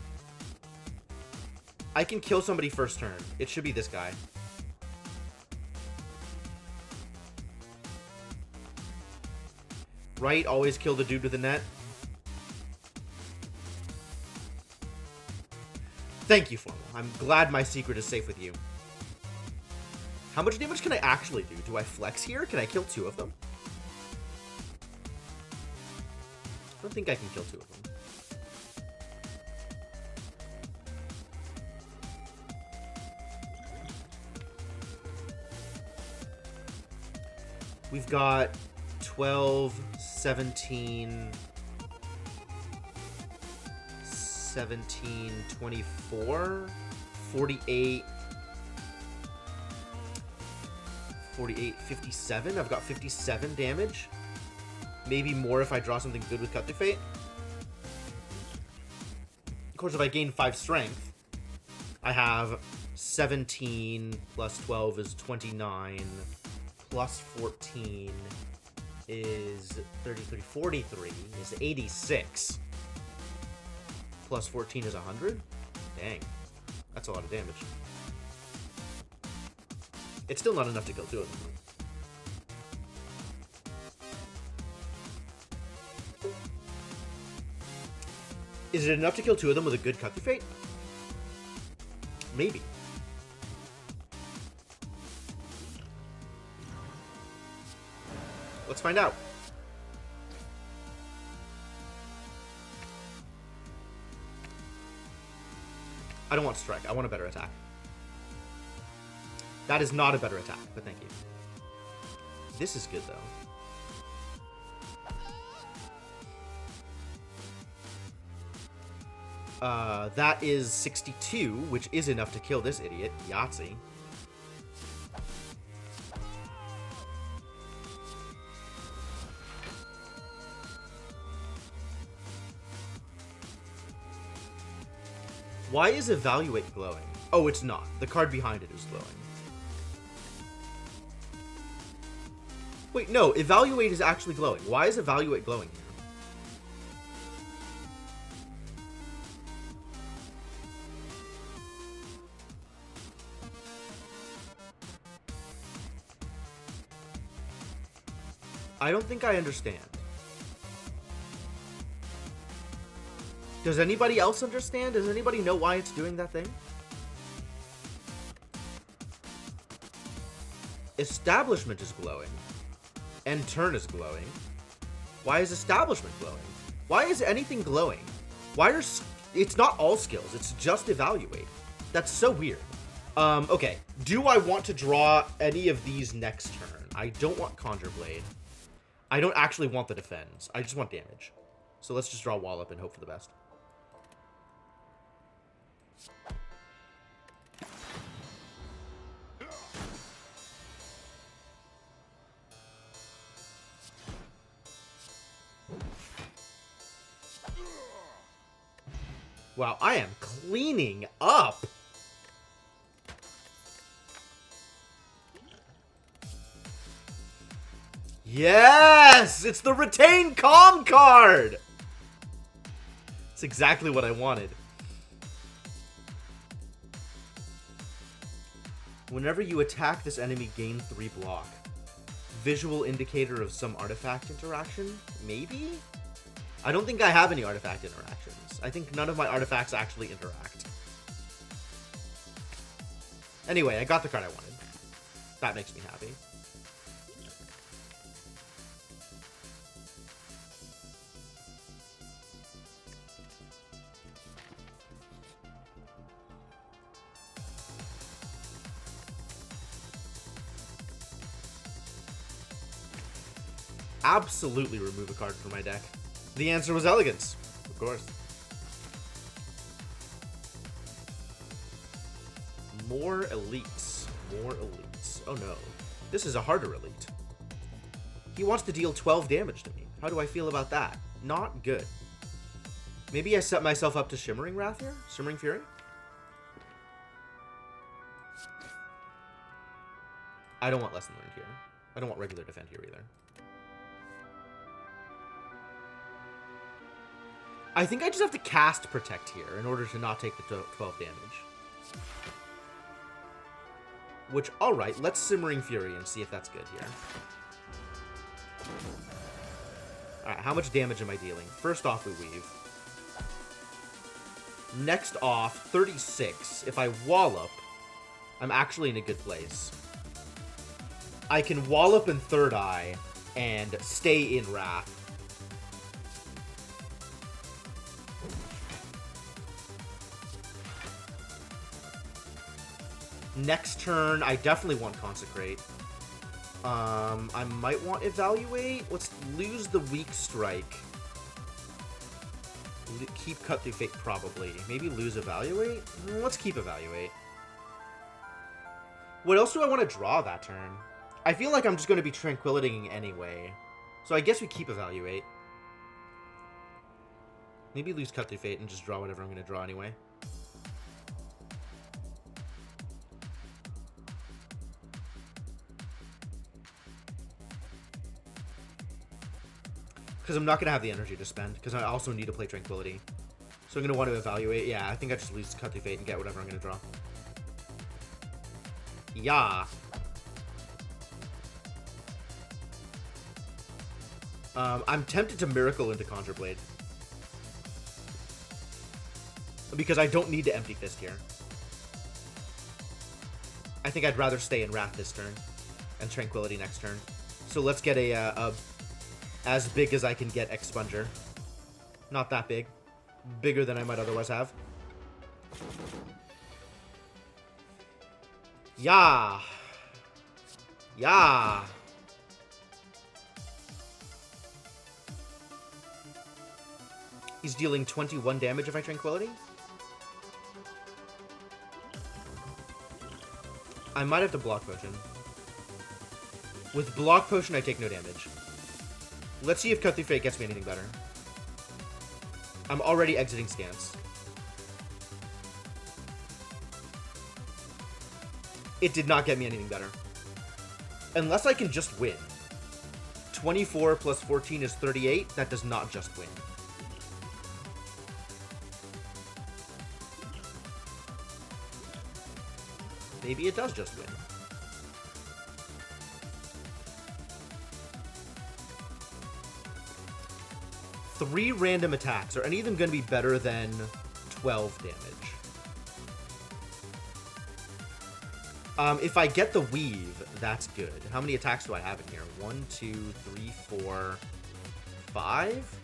I can kill somebody first turn. It should be this guy. Right? Always kill the dude with the net. Thank you, Formal. I'm glad my secret is safe with you. How much damage can I actually do? Do I flex here? Can I kill 2 of them? I don't think I can kill 2 of them. We've got 12, 17... 17, 24, 48, 48, 57. I've got 57 damage. Maybe more if I draw something good with Cut Through Fate. Of course, if I gain 5 strength, I have 17 plus 12 is 29, plus 14 is 33, 43 is 86. Plus 14 is 100? Dang. That's a lot of damage. It's still not enough to kill 2 of them. Is it enough to kill 2 of them with a good Cut Through Fate? Maybe. Let's find out. I don't want strike. I want a better attack. That is not a better attack, but thank you. This is good, though. That is 62, which is enough to kill this idiot. Yahtzee. Why is Evaluate glowing? Oh, it's not. The card behind it is glowing. Wait, no. Evaluate is actually glowing. Why is Evaluate glowing here? I don't think I understand. Does anybody else understand? Does anybody know why it's doing that thing? Establishment is glowing. And turn is glowing. Why is establishment glowing? Why is anything glowing? Why are... It's not all skills. It's just evaluate. That's so weird. Okay. Do I want to draw any of these next turn? I don't want Conjure Blade. I don't actually want the defense. I just want damage. So let's just draw Wallop and hope for the best. Wow, I am cleaning up. Yes! It's the Retain Calm card! It's exactly what I wanted. Whenever you attack this enemy, gain 3 block. Visual indicator of some artifact interaction? Maybe? I don't think I have any artifact interactions. I think none of my artifacts actually interact. Anyway, I got the card I wanted. That makes me happy. Absolutely remove a card from my deck. The answer was Elegance, of course. More elites. More elites. Oh no. This is a harder elite. He wants to deal 12 damage to me. How do I feel about that? Not good. Maybe I set myself up to Shimmering Wrath here? Shimmering Fury? I don't want Lesson Learned here. I don't want regular Defend here either. I think I just have to cast Protect here in order to not take the 12 damage. Which, alright, let's Simmering Fury and see if that's good here. Alright, how much damage am I dealing? First off, we weave. Next off, 36. If I Wallop, I'm actually in a good place. I can Wallop in Third Eye and stay in Wrath. Next turn, I definitely want Consecrate. I might want Evaluate. Let's lose the Weak Strike. Keep Cut Through Fate, probably. Maybe lose Evaluate? Let's keep Evaluate. What else do I want to draw that turn? I feel like I'm just going to be Tranquilitying anyway. So I guess we keep Evaluate. Maybe lose Cut Through Fate and just draw whatever I'm going to draw anyway. Because I'm not going to have the energy to spend, because I also need to play Tranquility. So I'm going to want to Evaluate. Yeah, I think I just lose Cut Through Fate and get whatever I'm going to draw. Yeah. I'm tempted to Miracle into Conjure Blade. Because I don't need to Empty Fist here. I think I'd rather stay in Wrath this turn. And Tranquility next turn. So let's get a as big as I can get Expunger. Not that big. Bigger than I might otherwise have. Yeah. Yeah. He's dealing 21 damage if I Tranquility. I might have to Block Potion. With Block Potion, I take no damage. Let's see if Cut Through Fate gets me anything better. I'm already exiting stance. It did not get me anything better. Unless I can just win. 24 plus 14 is 38. That does not just win. Maybe it does just win. Three random attacks. Are any of them going to be better than 12 damage? If I get the weave, that's good. How many attacks do I have in here? 1, 2, 3, 4, 5?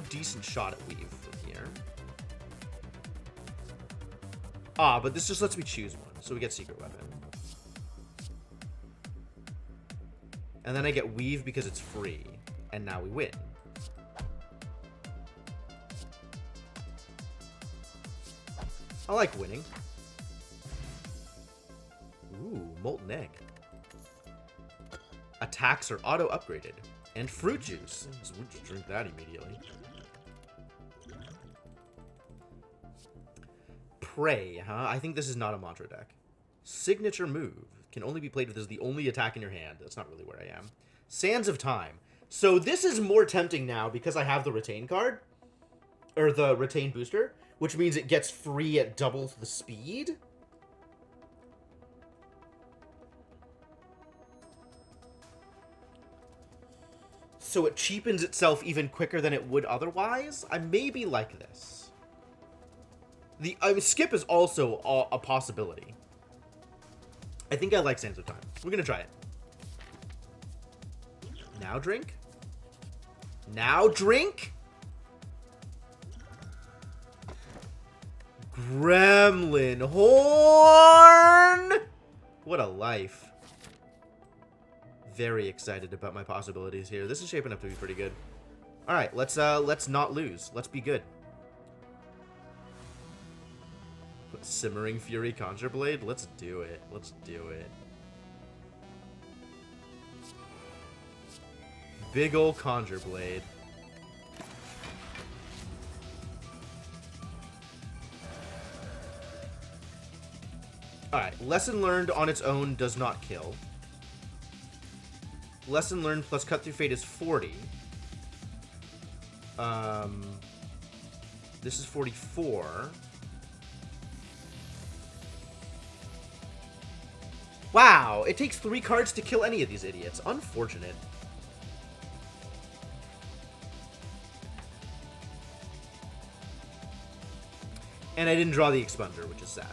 Decent shot at weave from here. Ah, but this just lets me choose one. So we get Secret Weapon. And then I get weave because it's free. And now we win. I like winning. Ooh, Molten Egg. Attacks are auto-upgraded. And Fruit Juice. So we'll just drink that immediately. Prey, huh? I think this is not a mantra deck. Signature move. Can only be played if this is the only attack in your hand. That's not really where I am. Sands of Time. So this is more tempting now because I have the Retain card. Or the Retain booster. Which means it gets free at double the speed. So it cheapens itself even quicker than it would otherwise. I maybe like this. The skip is also a possibility. I think I like Sands of Time. We're going to try it. Now drink? Now drink? Gremlin Horn! What a life. Very excited about my possibilities here. This is shaping up to be pretty good. All right, let's not lose. Let's be good. Simmering Fury Conjure Blade. Let's do it. Let's do it. Big ol' Conjure Blade. All right, Lesson Learned on its own does not kill. Lesson Learned plus Cut Through Fate is 40. This is 44. Wow, it takes 3 cards to kill any of these idiots. Unfortunate. And I didn't draw the Expunger, which is sad.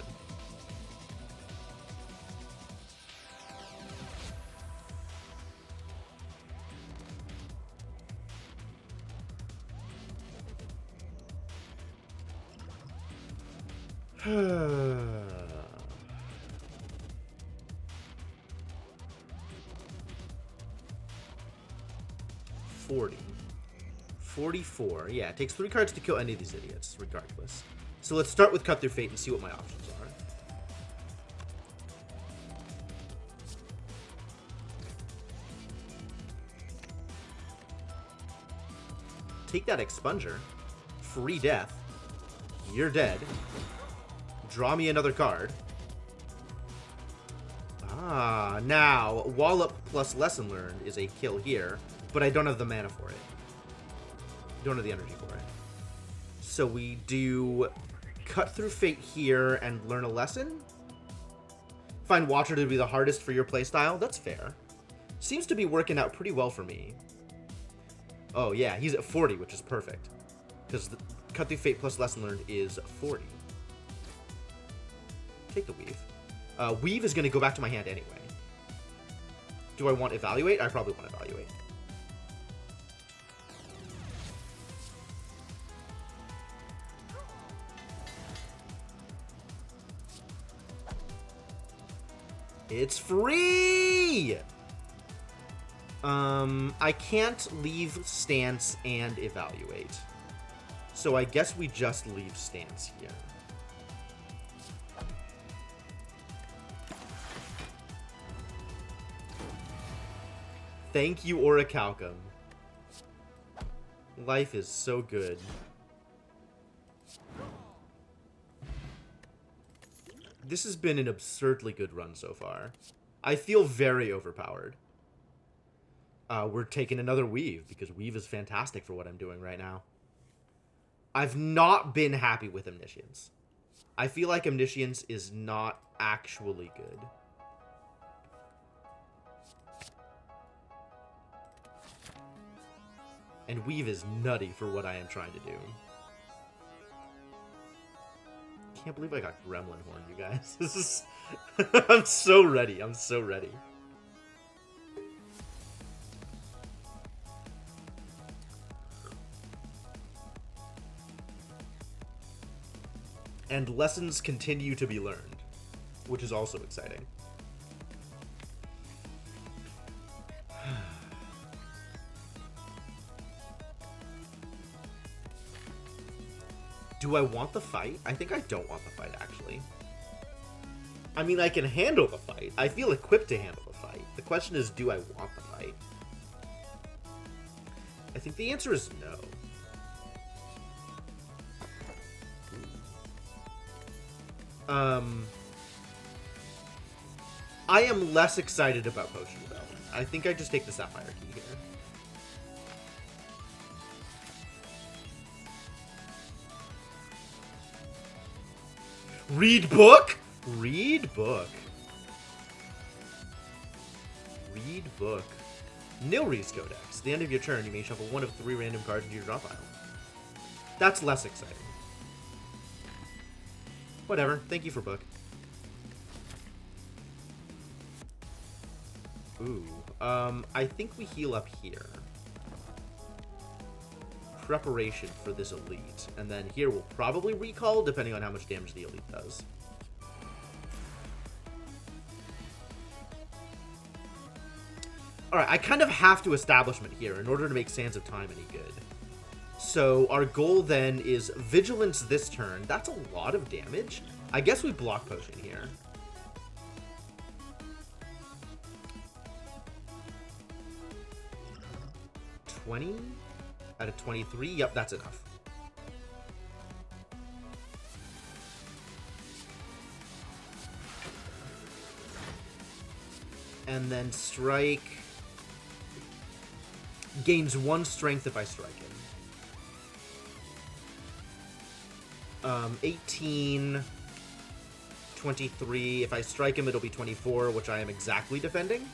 $40. $44. Yeah, it takes 3 cards to kill any of these idiots, regardless. So let's start with Cut Through Fate and see what my options are. Take that Expunger. Free death. You're dead. Draw me another card. Ah, now, Wallop plus Lesson Learned is a kill here, but I don't have the mana for it. Don't have the energy for it. So we do Cut Through Fate here and learn a lesson? Find Watcher to be the hardest for your playstyle? That's fair. Seems to be working out pretty well for me. Oh yeah, he's at 40, which is perfect. Because Cut Through Fate plus Lesson Learned is 40. Take the Weave. Weave is going to go back to my hand anyway. Do I want Evaluate? I probably want Evaluate. It's free! I can't leave stance and evaluate. So I guess we just leave stance here. Thank you, Orichalcum. Life is so good. This has been an absurdly good run so far. I feel very overpowered. We're taking another Weave, because Weave is fantastic for what I'm doing right now. I've not been happy with Omniscience. I feel like Omniscience is not actually good. And Weave is nutty for what I am trying to do. Can't believe I got Gremlin Horn, you guys. This is... I'm so ready. I'm so ready. And lessons continue to be learned, which is also exciting. Do I want the fight? I think I don't want the fight, actually. I mean, I can handle the fight. I feel equipped to handle the fight. The question is, do I want the fight? I think the answer is no. I am less excited about potion development. I think I just take the Sapphire Key here. Read book? Read book. Read book. Nilri's Codex. At the end of your turn, you may shuffle one of 3 random cards into your draw pile. That's less exciting. Whatever. Thank you for book. Ooh. I think we heal up here. Preparation for this elite. And then here we'll probably recall, depending on how much damage the elite does. Alright, I kind of have to establishment here in order to make Sands of Time any good. So our goal then is Vigilance this turn. That's a lot of damage. I guess we block Potion here. $20 out of 23. Yep, that's enough. And then strike. Gains 1 strength if I strike him. 18, 23. If I strike him, it'll be 24, which I am exactly defending.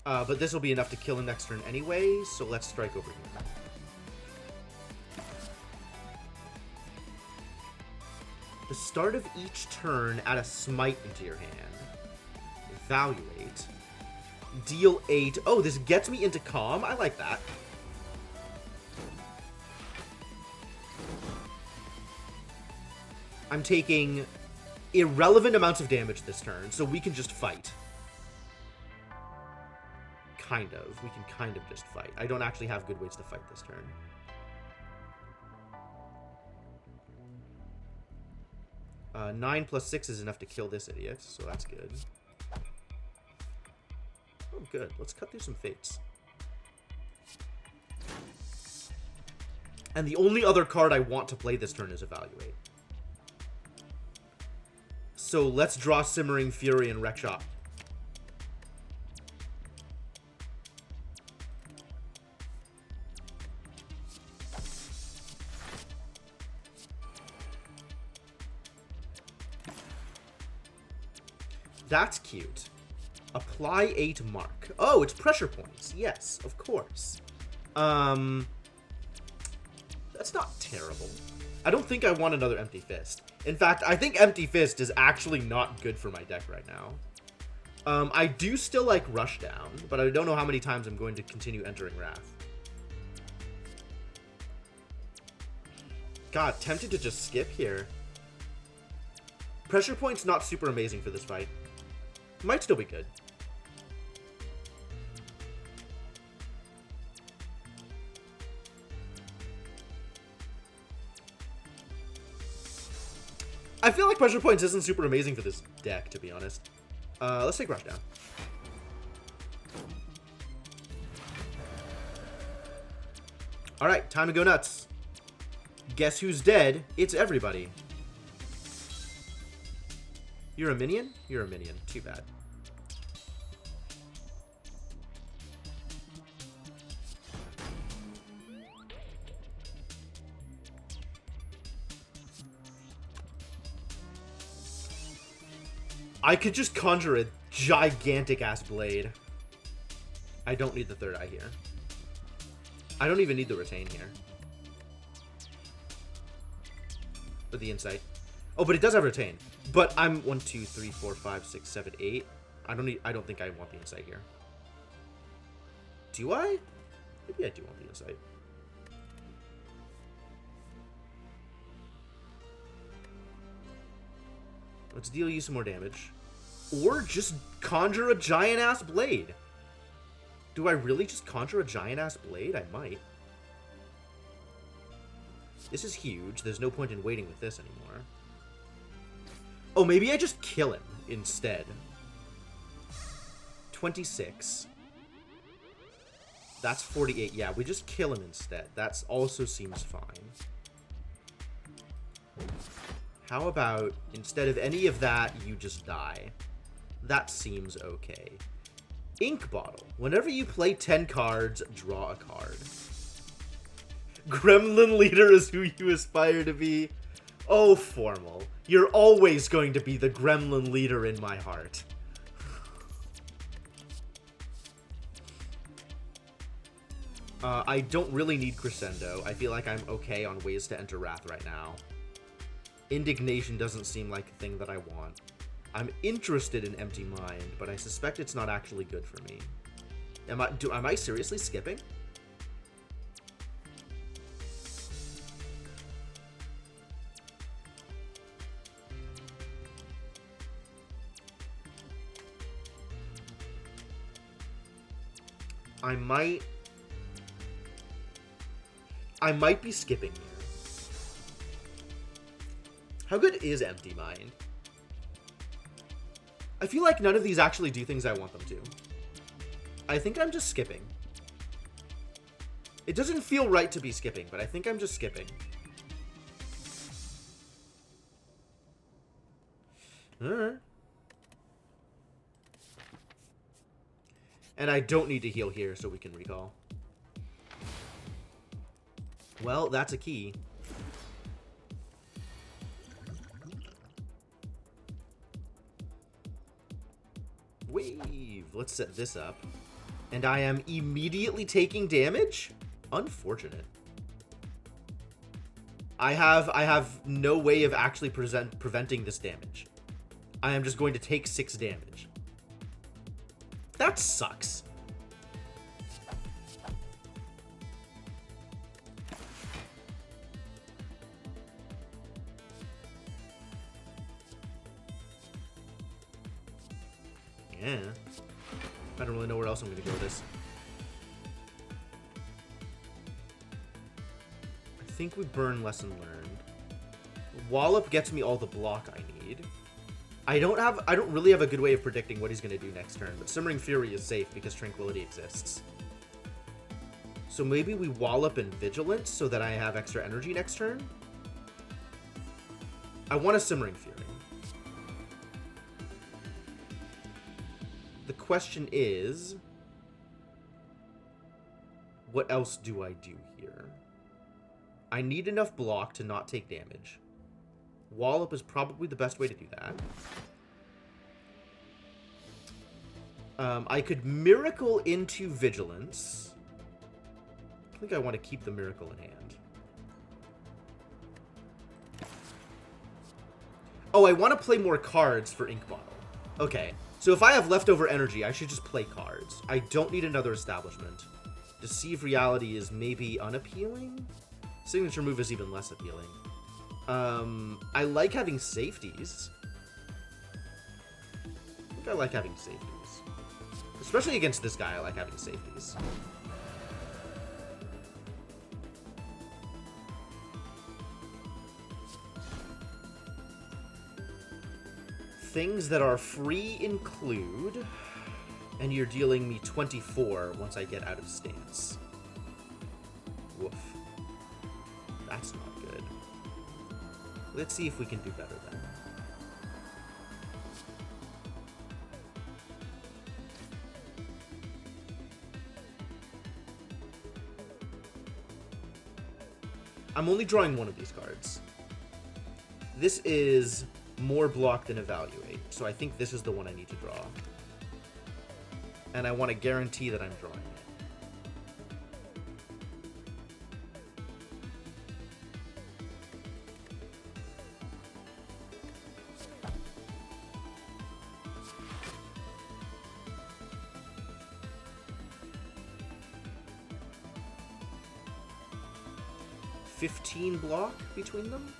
But this will be enough to kill him next turn anyway, so let's strike over here. The start of each turn, add a smite into your hand. Evaluate. Deal 8. Oh, this gets me into calm? I like that. I'm taking irrelevant amounts of damage this turn, so we can just fight. Kind of. We can kind of just fight. I don't actually have good ways to fight this turn. Uh, 9 plus 6 is enough to kill this idiot, so that's good. Oh, good. Let's cut through some fates. And the only other card I want to play this turn is Evaluate. So let's draw Simmering Fury and Wreck Shop. That's cute. Apply 8 mark. Oh, it's pressure points. Yes, of course. That's not terrible. I don't think I want another Empty Fist. In fact, I think Empty Fist is actually not good for my deck right now. I do still like Rushdown, but I don't know how many times I'm going to continue entering Wrath. God, tempted to just skip here. Pressure Point's not super amazing for this fight. Might still be good. I feel like Pressure Points isn't super amazing for this deck, to be honest. Let's take Rush down. Alright, time to go nuts. Guess who's dead? It's everybody. You're a minion? You're a minion. Too bad. I could just conjure a gigantic-ass blade. I don't need the third eye here. I don't even need the retain here. Or the insight. Oh, but it does have retain. But I'm 1, 2, 3, 4, 5, 6, 7, 8. I don't think I want the insight here. Do I? Maybe I do want the insight. Let's deal you some more damage. Or just conjure a giant-ass blade. Do I really just conjure a giant-ass blade? I might. This is huge. There's no point in waiting with this anymore. Oh, maybe I just kill him instead. 26. That's 48. Yeah, we just kill him instead. That also seems fine. How about, instead of any of that, you just die? That seems okay. Ink Bottle. Whenever you play 10 cards, draw a card. Gremlin Leader is who you aspire to be. Oh, Formal. You're always going to be the Gremlin Leader in my heart. I don't really need Crescendo. I feel like I'm okay on ways to enter Wrath right now. Indignation doesn't seem like a thing that I want. I'm interested in Empty Mind, but I suspect it's not actually good for me. Am I seriously skipping? I might be skipping here. How good is Empty Mind? I feel like none of these actually do things I want them to. I think I'm just skipping. It doesn't feel right to be skipping, but I think I'm just skipping. Alright. And I don't need to heal here, so we can recall. Well, that's a key. Wave. Let's set this up. And I am immediately taking damage? Unfortunate. I have no way of actually preventing this damage. I am just going to take 6 damage. That sucks. Yeah. I don't really know where else I'm going to go with this. I think we burn Lesson Learned. Wallop gets me all the block I need. I don't really have a good way of predicting what he's going to do next turn, but Simmering Fury is safe because Tranquility exists. So maybe we Wallop and Vigilance so that I have extra energy next turn? I want a Simmering Fury. The question is, what else do I do here? I need enough block to not take damage. Wallop is probably the best way to do that. I could Miracle into Vigilance. I think I want to keep the Miracle in hand. Oh, I want to play more cards for Ink Bottle. Okay, so if I have leftover energy, I should just play cards. I don't need another establishment. Deceive Reality is maybe unappealing? Signature move is even less appealing. I like having safeties. think I like having safeties. Especially against this guy, I like having safeties. Things that are free include, and you're dealing me 24 once I get out of stance. Woof. That's not good. Let's see if we can do better then. I'm only drawing one of these cards. This is more block than evaluate, so I think this is the one I need to draw. And I want to guarantee that I'm drawing it. $15 block between them.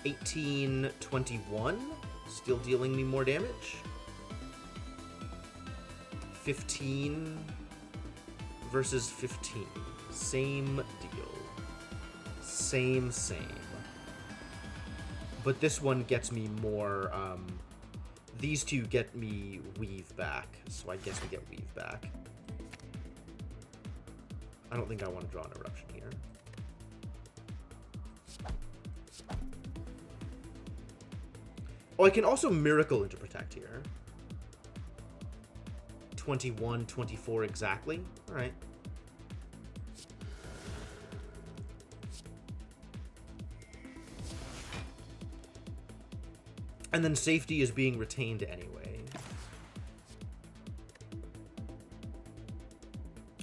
18, 21, still dealing me more damage. 15 versus 15. Same deal. Same. But this one gets me more, these two get me weave back, so I guess we get weave back. I don't think I want to draw an eruption here. Oh, I can also Miracle into Protect here. 21, 24 exactly. Alright. And then safety is being retained anyway.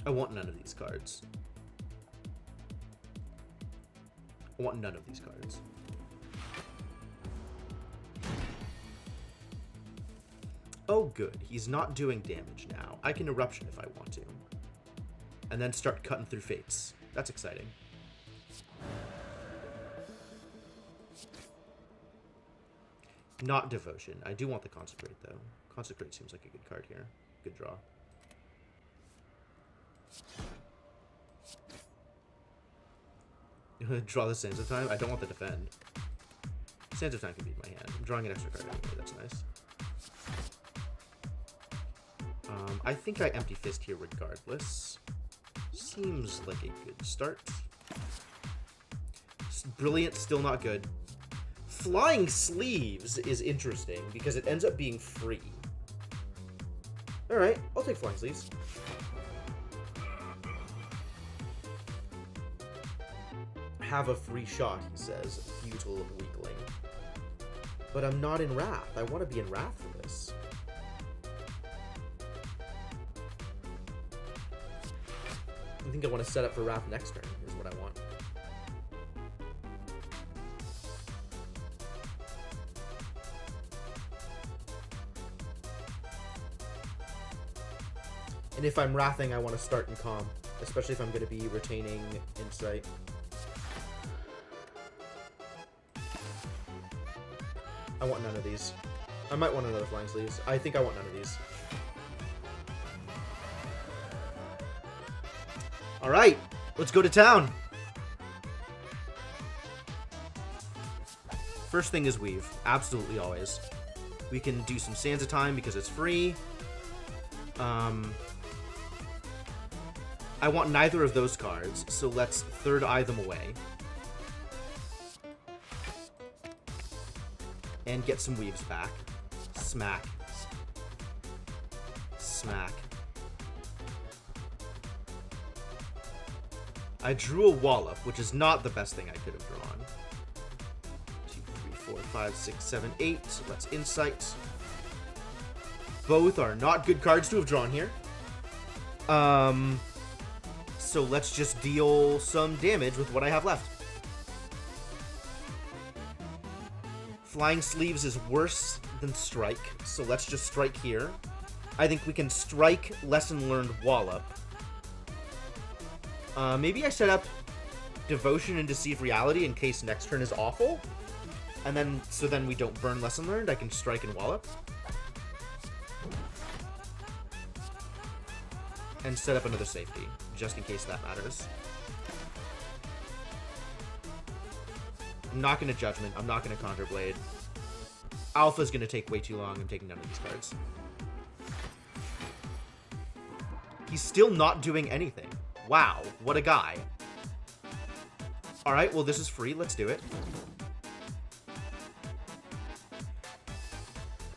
I want none of these cards. I want none of these cards. Oh, good. He's not doing damage now. I can Eruption if I want to. And then start cutting through Fates. That's exciting. Not Devotion. I do want the Consecrate, though. Consecrate seems like a good card here. Good draw. Draw the Sands of Time? I don't want the Defend. Sands of Time can beat my hand. I'm drawing an extra card anyway. That's nice. I think I Empty Fist here regardless. Seems like a good start. Brilliant, still not good. Flying Sleeves is interesting because it ends up being free. Alright, I'll take Flying Sleeves. Have a free shot, he says. Futile weakling. But I'm not in Wrath. I want to be in Wrath for this. I think I want to set up for Wrath next turn, is what I want. And if I'm Wrathing, I want to start in Calm, especially if I'm going to be retaining Insight. I want none of these. I might want another Flying Sleeves. I think I want none of these. Alright, let's go to town. First thing is Weave. Absolutely always. We can do some Sands of Time because it's free. I want neither of those cards, so let's third eye them away. And get some Weaves back. Smack. Smack. I drew a Wallop, which is not the best thing I could have drawn. 2, 3, 4, 5, 6, 7, 8. Let's Insight. Both are not good cards to have drawn here. So let's just deal some damage with what I have left. Flying Sleeves is worse than Strike, so let's just Strike here. I think we can Strike, Lesson Learned, Wallop. Maybe I set up Devotion and Deceive Reality in case next turn is awful. And then, so then we don't burn Lesson Learned. I can Strike and Wallop. and set up another safety, just in case that matters. I'm not going to Judgment. I'm not going to Counterblade. Alpha's going to take way too long. I'm taking none of these cards. He's still not doing anything. Wow, what a guy. Alright, well, this is free. Let's do it.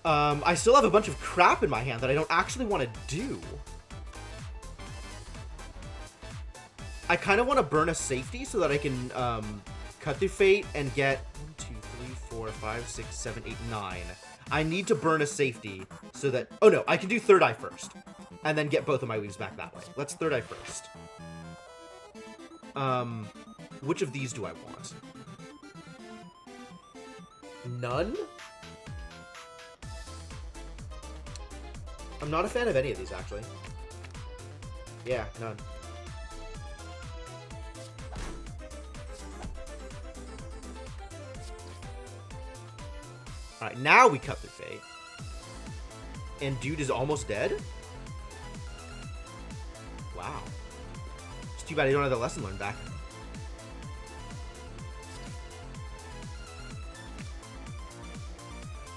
I still have a bunch of crap in my hand that I don't actually want to do. I kind of want to burn a safety so that I can cut through Fate and get 1, 2, 3, 4, 5, 6, 7, 8, 9. I need to burn a safety so that... Oh, no, I can do Third Eye first. And then get both of my weaves back that way. Let's Third Eye first. Which of these do I want? None? I'm not a fan of any of these, actually. Yeah, none. Alright, now we cut through Fate. And dude is almost dead? Wow. It's too bad I don't have the lesson learned back.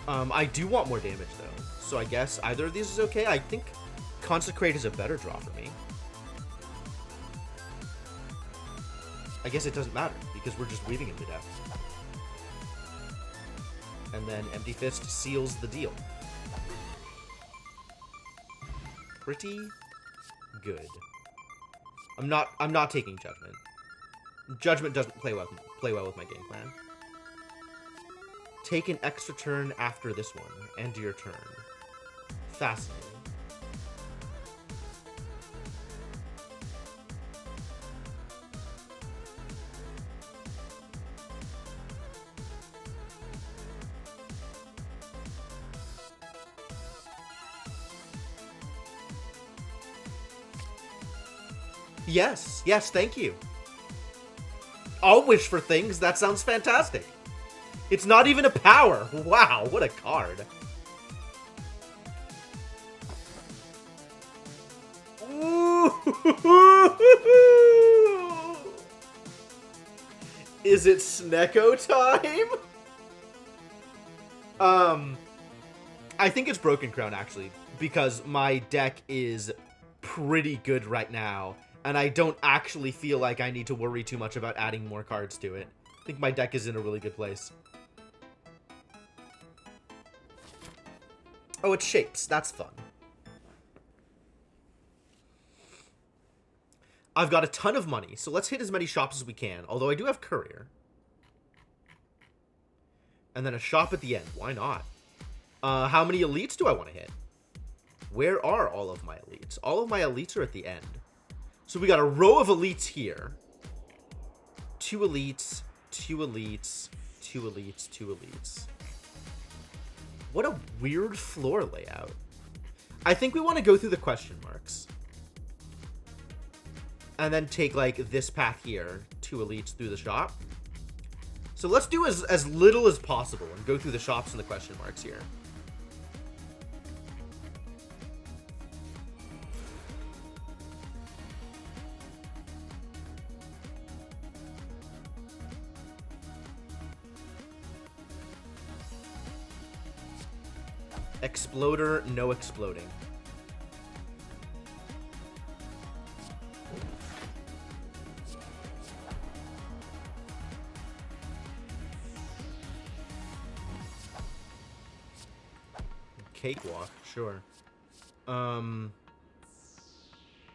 I do want more damage, though. So I guess either of these is okay. I think Consecrate is a better draw for me. I guess it doesn't matter, because we're just weaving him to death. And then Empty Fist seals the deal. Pretty good. I'm not taking Judgment. Judgment doesn't play well with my game plan. Take an extra turn after this one. End your turn. Fascinating. Yes, yes, thank you. I'll wish for things. That sounds fantastic. It's not even a power. Wow, what a card. Ooh. Is it Snecko time? I think it's Broken Crown, actually, because my deck is pretty good right now, and I don't actually feel like I need to worry too much about adding more cards to it. I think my deck is in a really good place. Oh, it's Shapes. That's fun. I've got a ton of money, so let's hit as many shops as we can, although I do have Courier. And then a shop at the end. Why not? How many elites do I want to hit? Where are all of my elites? All of my elites are at the end. So we got a row of elites here. 2 elites, 2 elites, 2 elites, 2 elites. What a weird floor layout. I think we want to go through the question marks. And then take, like, this path here. 2 elites through the shop. So let's do as little as possible and go through the shops and the question marks here. Exploder, no exploding. Cakewalk, sure.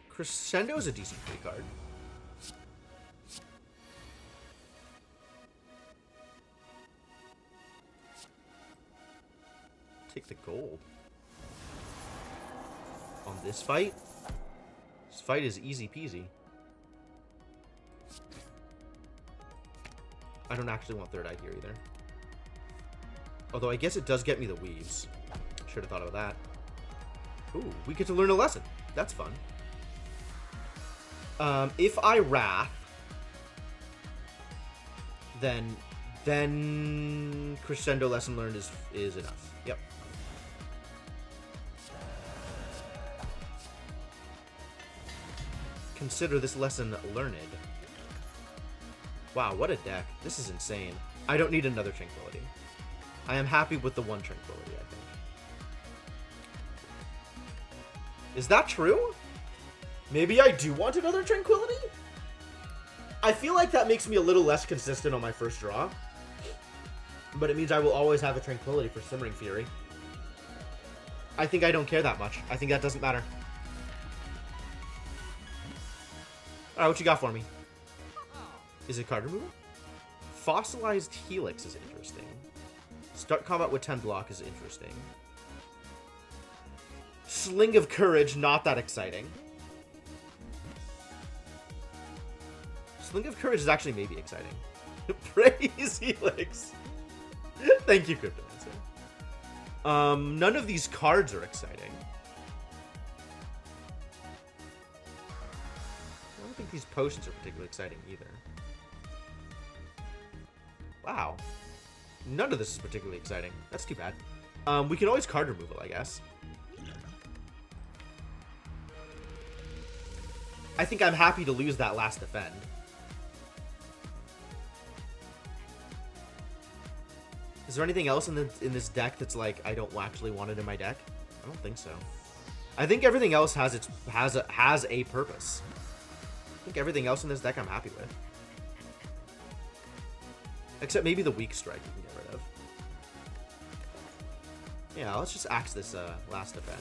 Crescendo is a decent free card. Take the gold. On this fight? This fight is easy peasy. I don't actually want Third Eye here either. Although I guess it does get me the weaves. Should have thought of that. Ooh, we get to learn a lesson. That's fun. If I Wrath, then Crescendo lesson learned is enough. Yep. Consider this lesson learned. Wow, what a deck. This is insane. I don't need another Tranquility. I am happy with the one Tranquility, I think. Is that true? Maybe I do want another Tranquility? I feel like that makes me a little less consistent on my first draw. But it means I will always have a Tranquility for Simmering Fury. I think I don't care that much. I think that doesn't matter. Alright, what you got for me? Is it card removal? Fossilized Helix is interesting. Start combat with 10 block is interesting. Sling of Courage, not that exciting. Sling of Courage is actually maybe exciting. Praise Helix. Thank you, Cryptomancer. None of these cards are exciting. I don't think these potions are particularly exciting either. Wow. None of this is particularly exciting. That's too bad. We can always card removal, I guess. I think I'm happy to lose that last defend. Is there anything else in this deck that's like I don't actually want it in my deck? I don't think so. I think everything else has a purpose. I think everything else in this deck I'm happy with. Except maybe the Weak Strike we can get rid of. Yeah, let's just axe this last defend.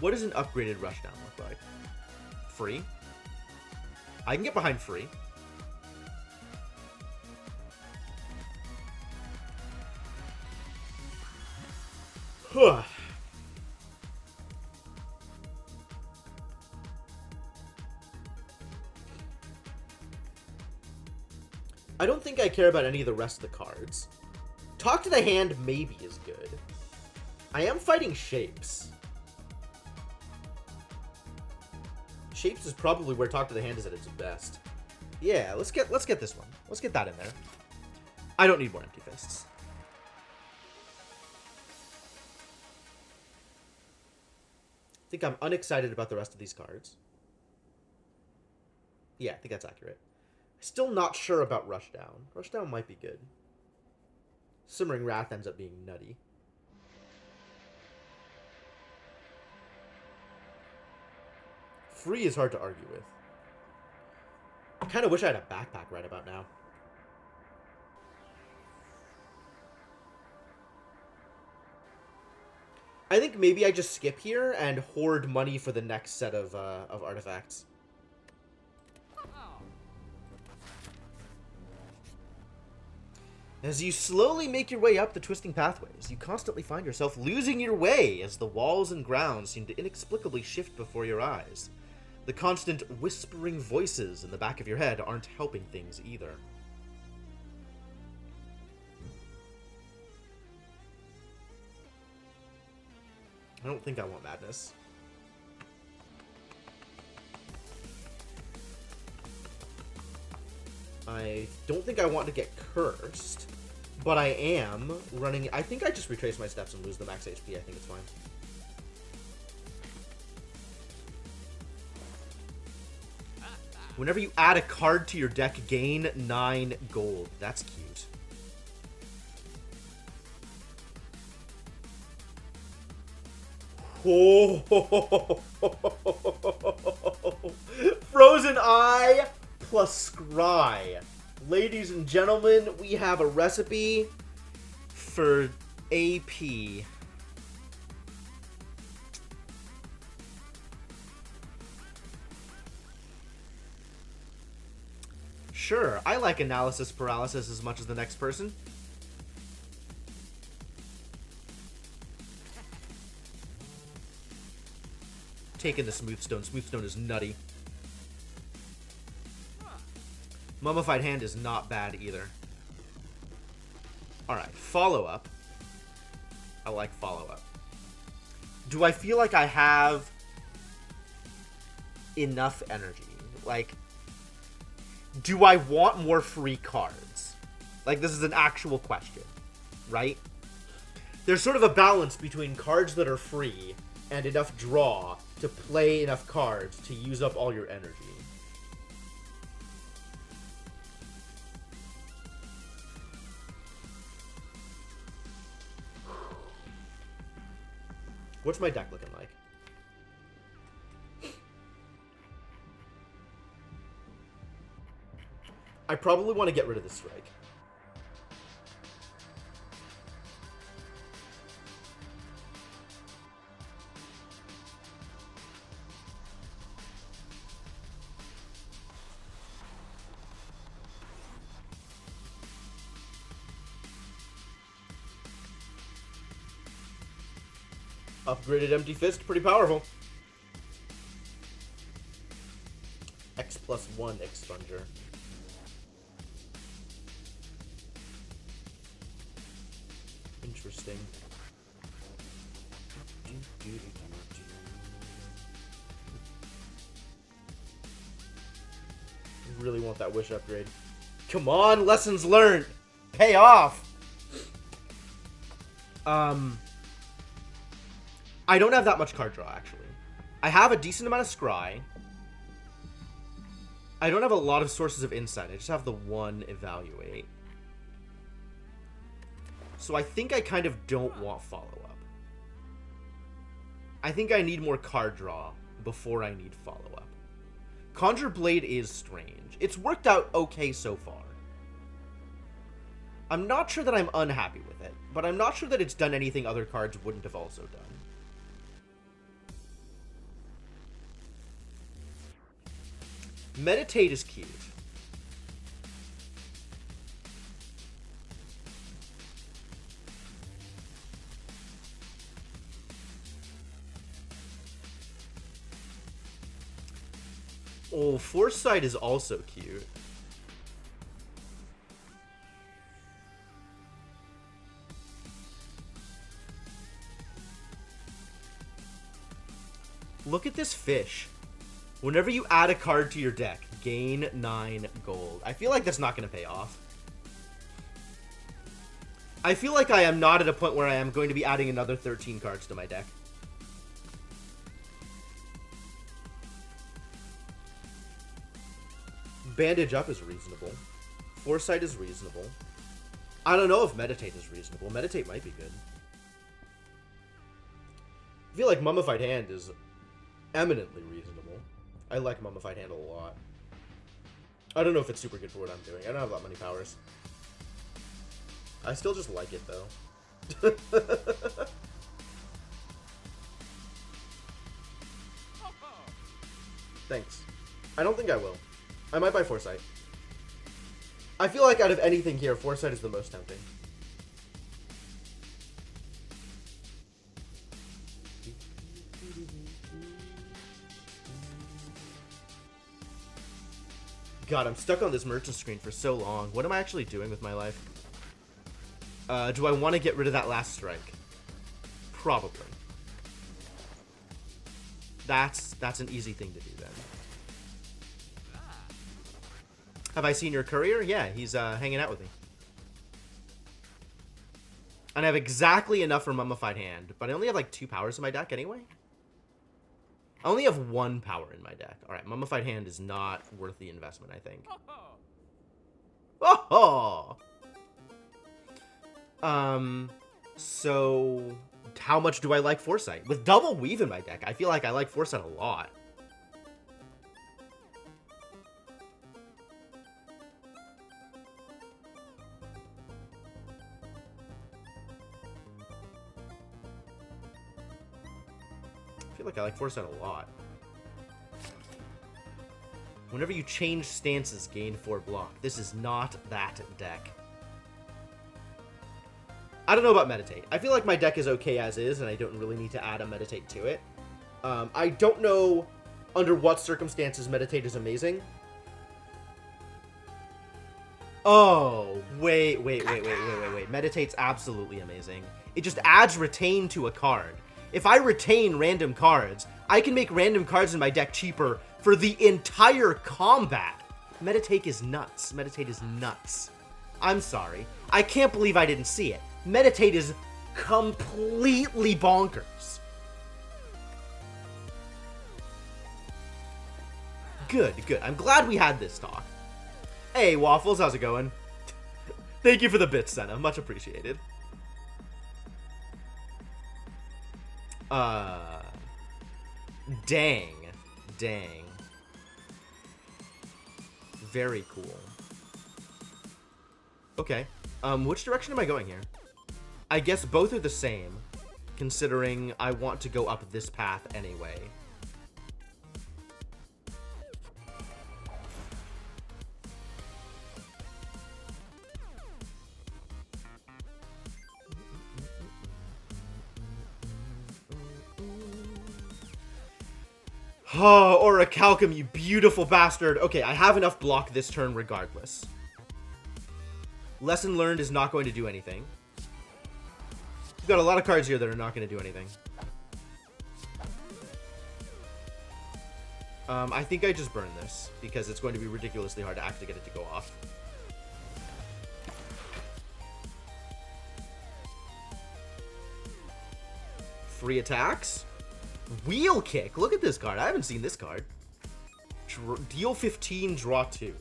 What does an upgraded Rushdown look like? Free? I can get behind free. Huh. I don't think I care about any of the rest of the cards. Talk to the Hand maybe is good. I am fighting Shapes. Shapes is probably where Talk to the Hand is at its best. Yeah, let's get this one. Let's get that in there. I don't need more Empty Fists. I think I'm unexcited about the rest of these cards. Yeah, I think that's accurate. Still not sure about Rushdown. Rushdown might be good. Simmering Wrath ends up being nutty. Free is hard to argue with. I kind of wish I had a backpack right about now. I think maybe I just skip here and hoard money for the next set of artifacts. As you slowly make your way up the twisting pathways, you constantly find yourself losing your way as the walls and grounds seem to inexplicably shift before your eyes. The constant whispering voices in the back of your head aren't helping things either. I don't think I want Madness. I don't think I want to get cursed, but I am running... I think I just retrace my steps and lose the max HP. I think it's fine. Whenever you add a card to your deck, gain 9 gold. That's cute. Oh, Frozen Eye plus Scry. Ladies and gentlemen, we have a recipe for AP. Sure, I like analysis paralysis as much as the next person. Taking the Smoothstone. Smoothstone is nutty. Mummified Hand is not bad either. Alright, follow-up. I like follow-up. Do I feel like I have enough energy? Like, do I want more free cards? Like, this is an actual question, right? There's sort of a balance between cards that are free and enough draw to play enough cards to use up all your energy. What's my deck looking like? I probably want to get rid of this strike. Upgraded Empty Fist, pretty powerful. X+1 Expunger. Interesting. I really want that wish upgrade. Come on, lessons learned! Pay off! I don't have that much card draw, actually. I have a decent amount of scry. I don't have a lot of sources of insight. I just have the one evaluate. So I think I kind of don't want follow-up. I think I need more card draw before I need follow-up. Conjure Blade is strange. It's worked out okay so far. I'm not sure that I'm unhappy with it, but I'm not sure that it's done anything other cards wouldn't have also done. Meditate is cute. Oh, Foresight is also cute. Look at this fish. Whenever you add a card to your deck, gain 9 gold. I feel like that's not going to pay off. I feel like I am not at a point where I am going to be adding another 13 cards to my deck. Bandage Up is reasonable. Foresight is reasonable. I don't know if Meditate is reasonable. Meditate might be good. I feel like Mummified Hand is eminently reasonable. I like Mummified Hand a lot. I don't know if it's super good for what I'm doing. I don't have that many powers. I still just like it, though. Thanks. I don't think I will. I might buy Foresight. I feel like out of anything here, Foresight is the most tempting. God, I'm stuck on this merchant screen for so long. What am I actually doing with my life? Do I want to get rid of that last strike? Probably. That's an easy thing to do then. Have I seen your courier? Yeah, he's hanging out with me. And I have exactly enough for Mummified Hand, but I only have like 2 powers in my deck anyway. I only have 1 power in my deck. Alright, Mummified Hand is not worth the investment, I think. Oh! So how much do I like Foresight? With Double Weave in my deck, I feel like I like Foresight a lot. I feel like I like Foresight a lot. Whenever you change stances, gain 4 block. This is not that deck. I don't know about Meditate. I feel like my deck is okay as is, and I don't really need to add a Meditate to it. I don't know under what circumstances Meditate is amazing. Oh, wait. Meditate's absolutely amazing. It just adds Retain to a card. If I retain random cards, I can make random cards in my deck cheaper for the entire combat. Meditate is nuts. Meditate is nuts. I'm sorry. I can't believe I didn't see it. Meditate is completely bonkers. Good, good. I'm glad we had this talk. Hey, Waffles, how's it going? Thank you for the bits, Senna. Much appreciated. Dang. Dang. Very cool. Okay. Which direction am I going here? I guess both are the same, considering I want to go up this path anyway. Oh, Orichalcum, you beautiful bastard. Okay, I have enough block this turn regardless. Lesson learned is not going to do anything. We've got a lot of cards here that are not going to do anything. I think I just burn this, because it's going to be ridiculously hard to actually get it to go off. Free attacks? Wheel Kick. Look at this card. I haven't seen this card. Deal 15, draw 2.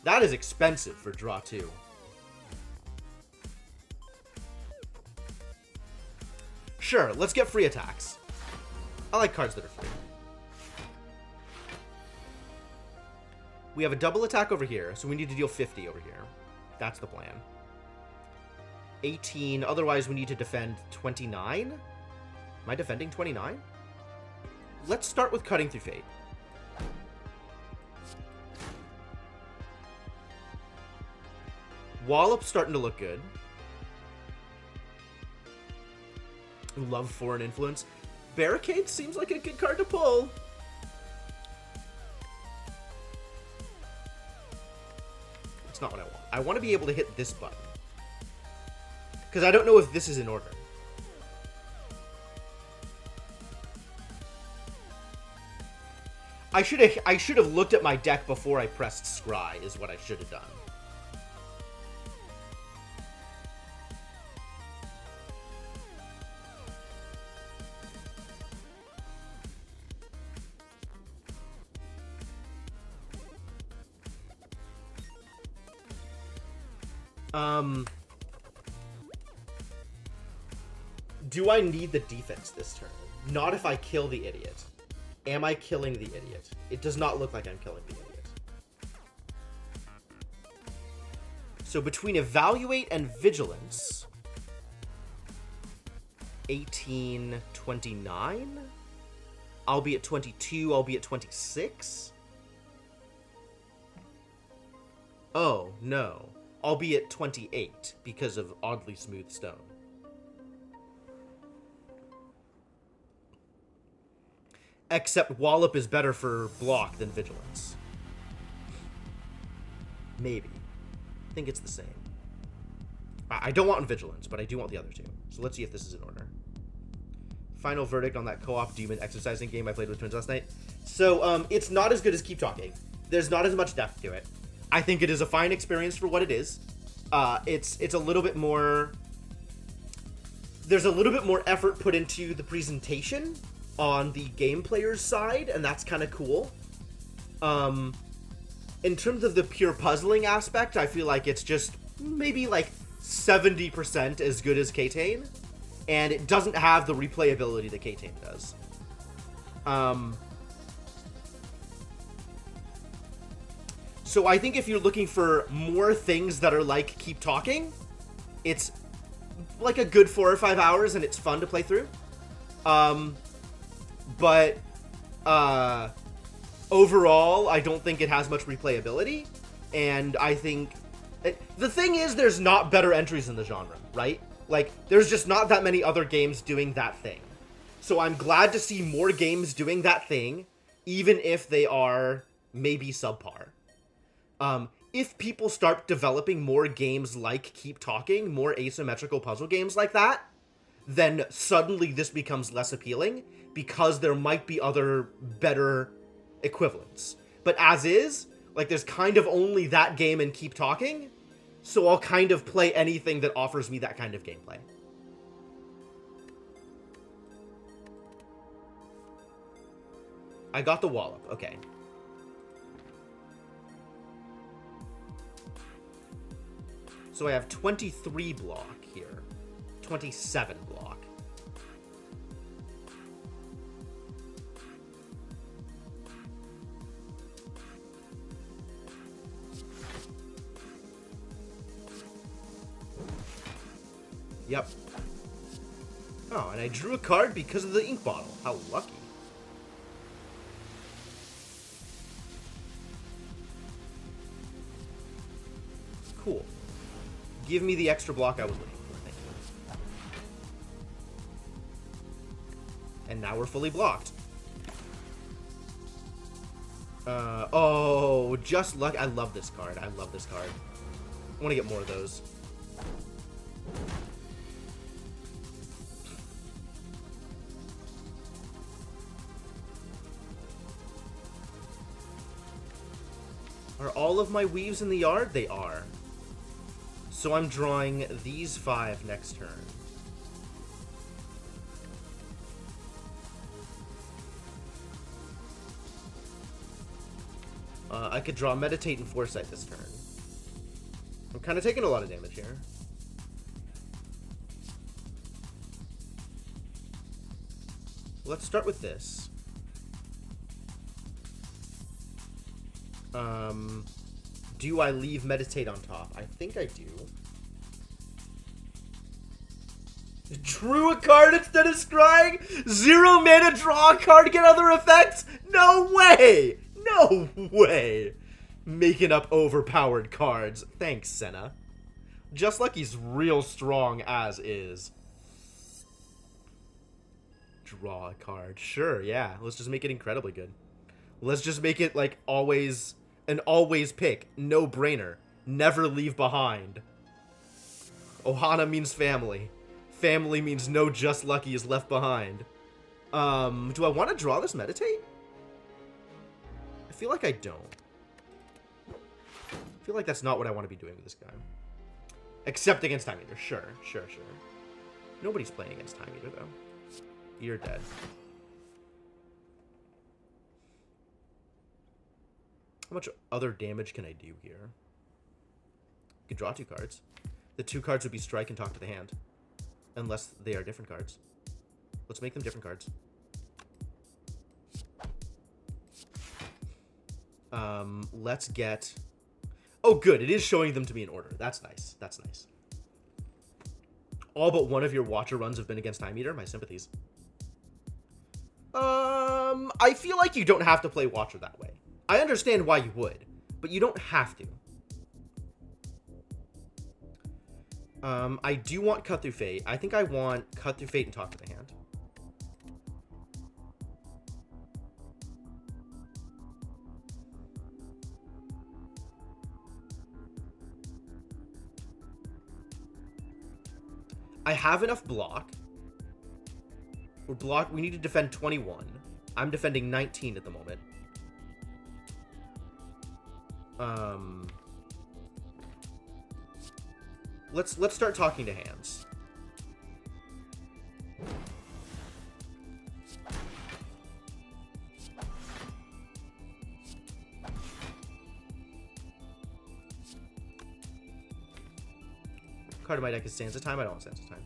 That is expensive for draw 2. Sure, let's get free attacks. I like cards that are free. We have a double attack over here, so we need to deal 50 over here. That's the plan. 18. Otherwise, we need to defend 29. Am I defending 29? Let's start with Cutting Through Fate. Wallop's starting to look good. Love Foreign Influence. Barricade seems like a good card to pull. That's not what I want. I want to be able to hit this button, because I don't know if this is in order. I should have looked at my deck before I pressed Scry, is what I should have done. Do I need the defense this turn? Not if I kill the idiot. Am I killing the idiot? It does not look like I'm killing the idiot. So between Evaluate and Vigilance, 18, 29? I'll be at 22, I'll be at 26? Oh, no. I'll be at 28 because of Oddly Smooth Stone. Except Wallop is better for block than Vigilance. Maybe. I think it's the same. I don't want Vigilance, but I do want the other two. So let's see if this is in order. Final verdict on that co-op demon exercising game I played with Twins last night. So, it's not as good as Keep Talking. There's not as much depth to it. I think it is a fine experience for what it is. It's a little bit more... There's a little bit more effort put into the presentation on the game player's side, and that's kind of cool. In terms of the pure puzzling aspect, I feel like it's just maybe like 70% as good as K-Tane, and it doesn't have the replayability that K-Tane does. So I think if you're looking for more things that are like Keep Talking, it's like a good 4 or 5 hours, and it's fun to play through. But overall, I don't think it has much replayability, and I think... the thing is, there's not better entries in the genre, right? Like, there's just not that many other games doing that thing. So I'm glad to see more games doing that thing, even if they are maybe subpar. If people start developing more games like Keep Talking, more asymmetrical puzzle games like that, then suddenly this becomes less appealing, because there might be other better equivalents. But as is, like, there's kind of only that game and Keep Talking, so I'll kind of play anything that offers me that kind of gameplay. I got the wallop. Okay. So I have 23 block here. 27 block. Yep. Oh, and I drew a card because of the ink bottle. How lucky. Cool. Give me the extra block I was looking for. Thank you. And now we're fully blocked. Oh, just luck. I love this card. I love this card. I want to get more of those. Are all of my weaves in the yard? They are. So I'm drawing these 5 next turn. I could draw Meditate and Foresight this turn. I'm kind of taking a lot of damage here. Let's start with this. Do I leave Meditate on top? I think I do. Drew a card instead of scrying? 0 mana, draw a card, get other effects? No way! No way! Making up overpowered cards. Thanks, Senna. Just Lucky's real strong as is. Draw a card. Sure, yeah. Let's just make it incredibly good. Let's just make it, like, always... an always pick. No brainer. Never leave behind. Ohana means family. Family means no Just Lucky is left behind. Do I want to draw this Meditate? I feel like I don't. I feel like that's not what I want to be doing with this guy. Except against Time Eater. Sure. Nobody's playing against Time Eater, though. You're dead. How much other damage can I do here? You can draw 2 cards. The 2 cards would be Strike and Talk to the Hand. Unless they are different cards. Let's make them different cards. Let's get... Oh, good. It is showing them to me in order. That's nice. That's nice. All but one of your Watcher runs have been against Time Eater. My sympathies. I feel like you don't have to play Watcher that way. I understand why you would, but you don't have to. I do want Cut Through Fate. I think I want Cut Through Fate and Talk to the Hand. I have enough block. We need to defend 21. I'm defending 19 at the moment. Let's start talking to hands. Card in my deck is Sands of Time. I don't want Sands of Time.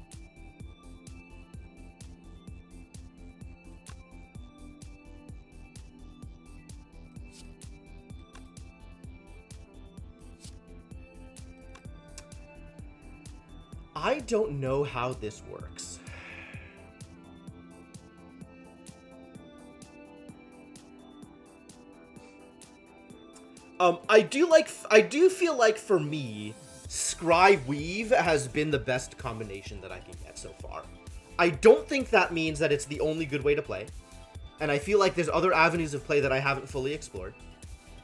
I don't know how this works. I do feel like for me, Scry Weave has been the best combination that I can get so far. I don't think that means that it's the only good way to play. And I feel like there's other avenues of play that I haven't fully explored.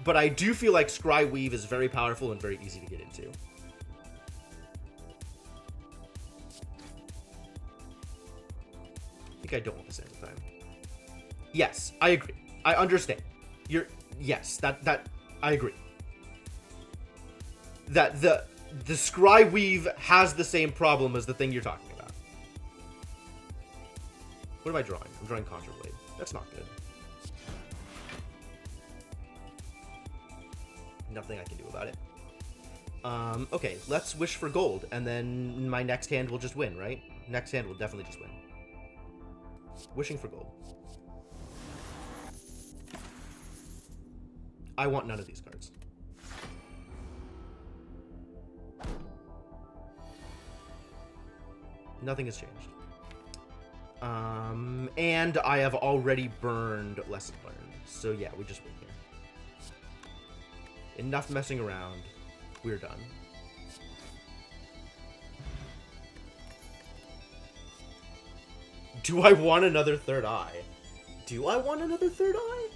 But I do feel like Scry Weave is very powerful and very easy to get into. I don't want the Sands of Time. Yes, I agree. I understand. Yes, that I agree. That the Scry Weave has the same problem as the thing you're talking about. What am I drawing? I'm drawing Contra Blade. That's not good. Nothing I can do about it. Okay, let's wish for gold, and then my next hand will just win, right? Next hand will definitely just win. Wishing for gold. I want none of these cards. Nothing has changed. And I have already burned Lesson Learned. So yeah, we just win here. Enough messing around. We're done. Do I want another third eye? Do I want another third eye?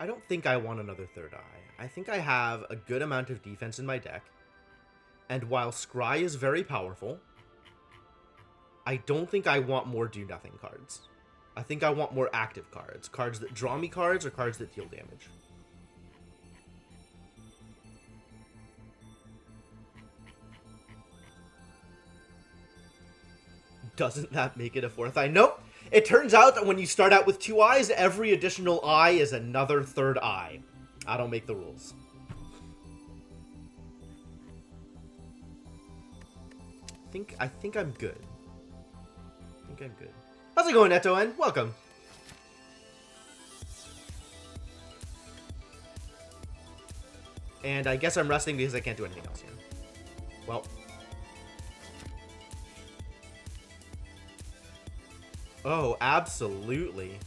I don't think I want another third eye. I think I have a good amount of defense in my deck. And while Scry is very powerful, I don't think I want more do-nothing cards. I think I want more active cards. Cards that draw me cards or cards that deal damage. Doesn't that make it a fourth eye? Nope. It turns out that when you start out with 2 eyes, every additional eye is another third eye. I don't make the rules. I think I'm good. How's it going, Neto-N? Welcome. And I guess I'm resting because I can't do anything else here. Well. Oh, absolutely.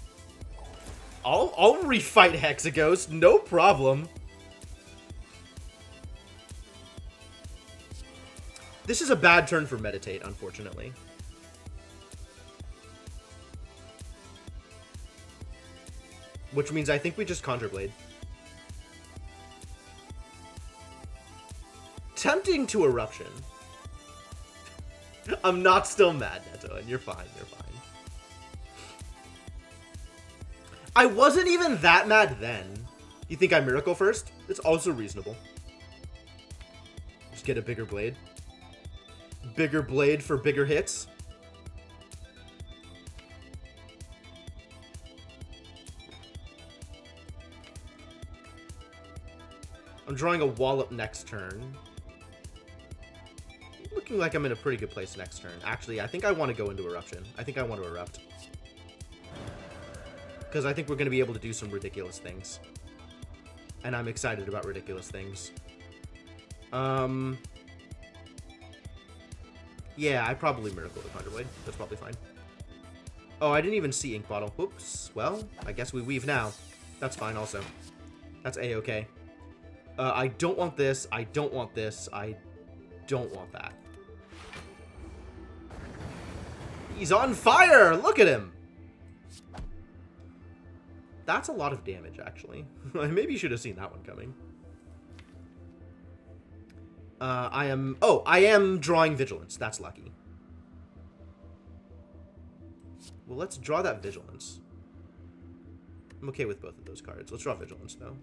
I'll refight Hexaghost, no problem. This is a bad turn for Meditate, unfortunately. Which means I think we just Conjure-Blade. Tempting to Eruption. I'm not still mad, Neto, and you're fine, you're fine. I wasn't even that mad then. You think I Miracle first? It's also reasonable. Just get a bigger blade. Bigger blade for bigger hits. I'm drawing a Wallop next turn. Looking like I'm in a pretty good place next turn. Actually, I think I want to go into Eruption. I think I want to Erupt. Because I think we're going to be able to do some ridiculous things. And I'm excited about ridiculous things. Yeah, I probably Miracle the Conjure-Blade. That's probably fine. Oh, I didn't even see Ink Bottle. Whoops. Well, I guess we weave now. That's fine also. That's A-okay. I don't want this. I don't want this. I don't want that. He's on fire! Look at him! That's a lot of damage, actually. Maybe you should have seen that one coming. I am drawing Vigilance. That's lucky. Well, let's draw that Vigilance. I'm okay with both of those cards. Let's draw Vigilance, though.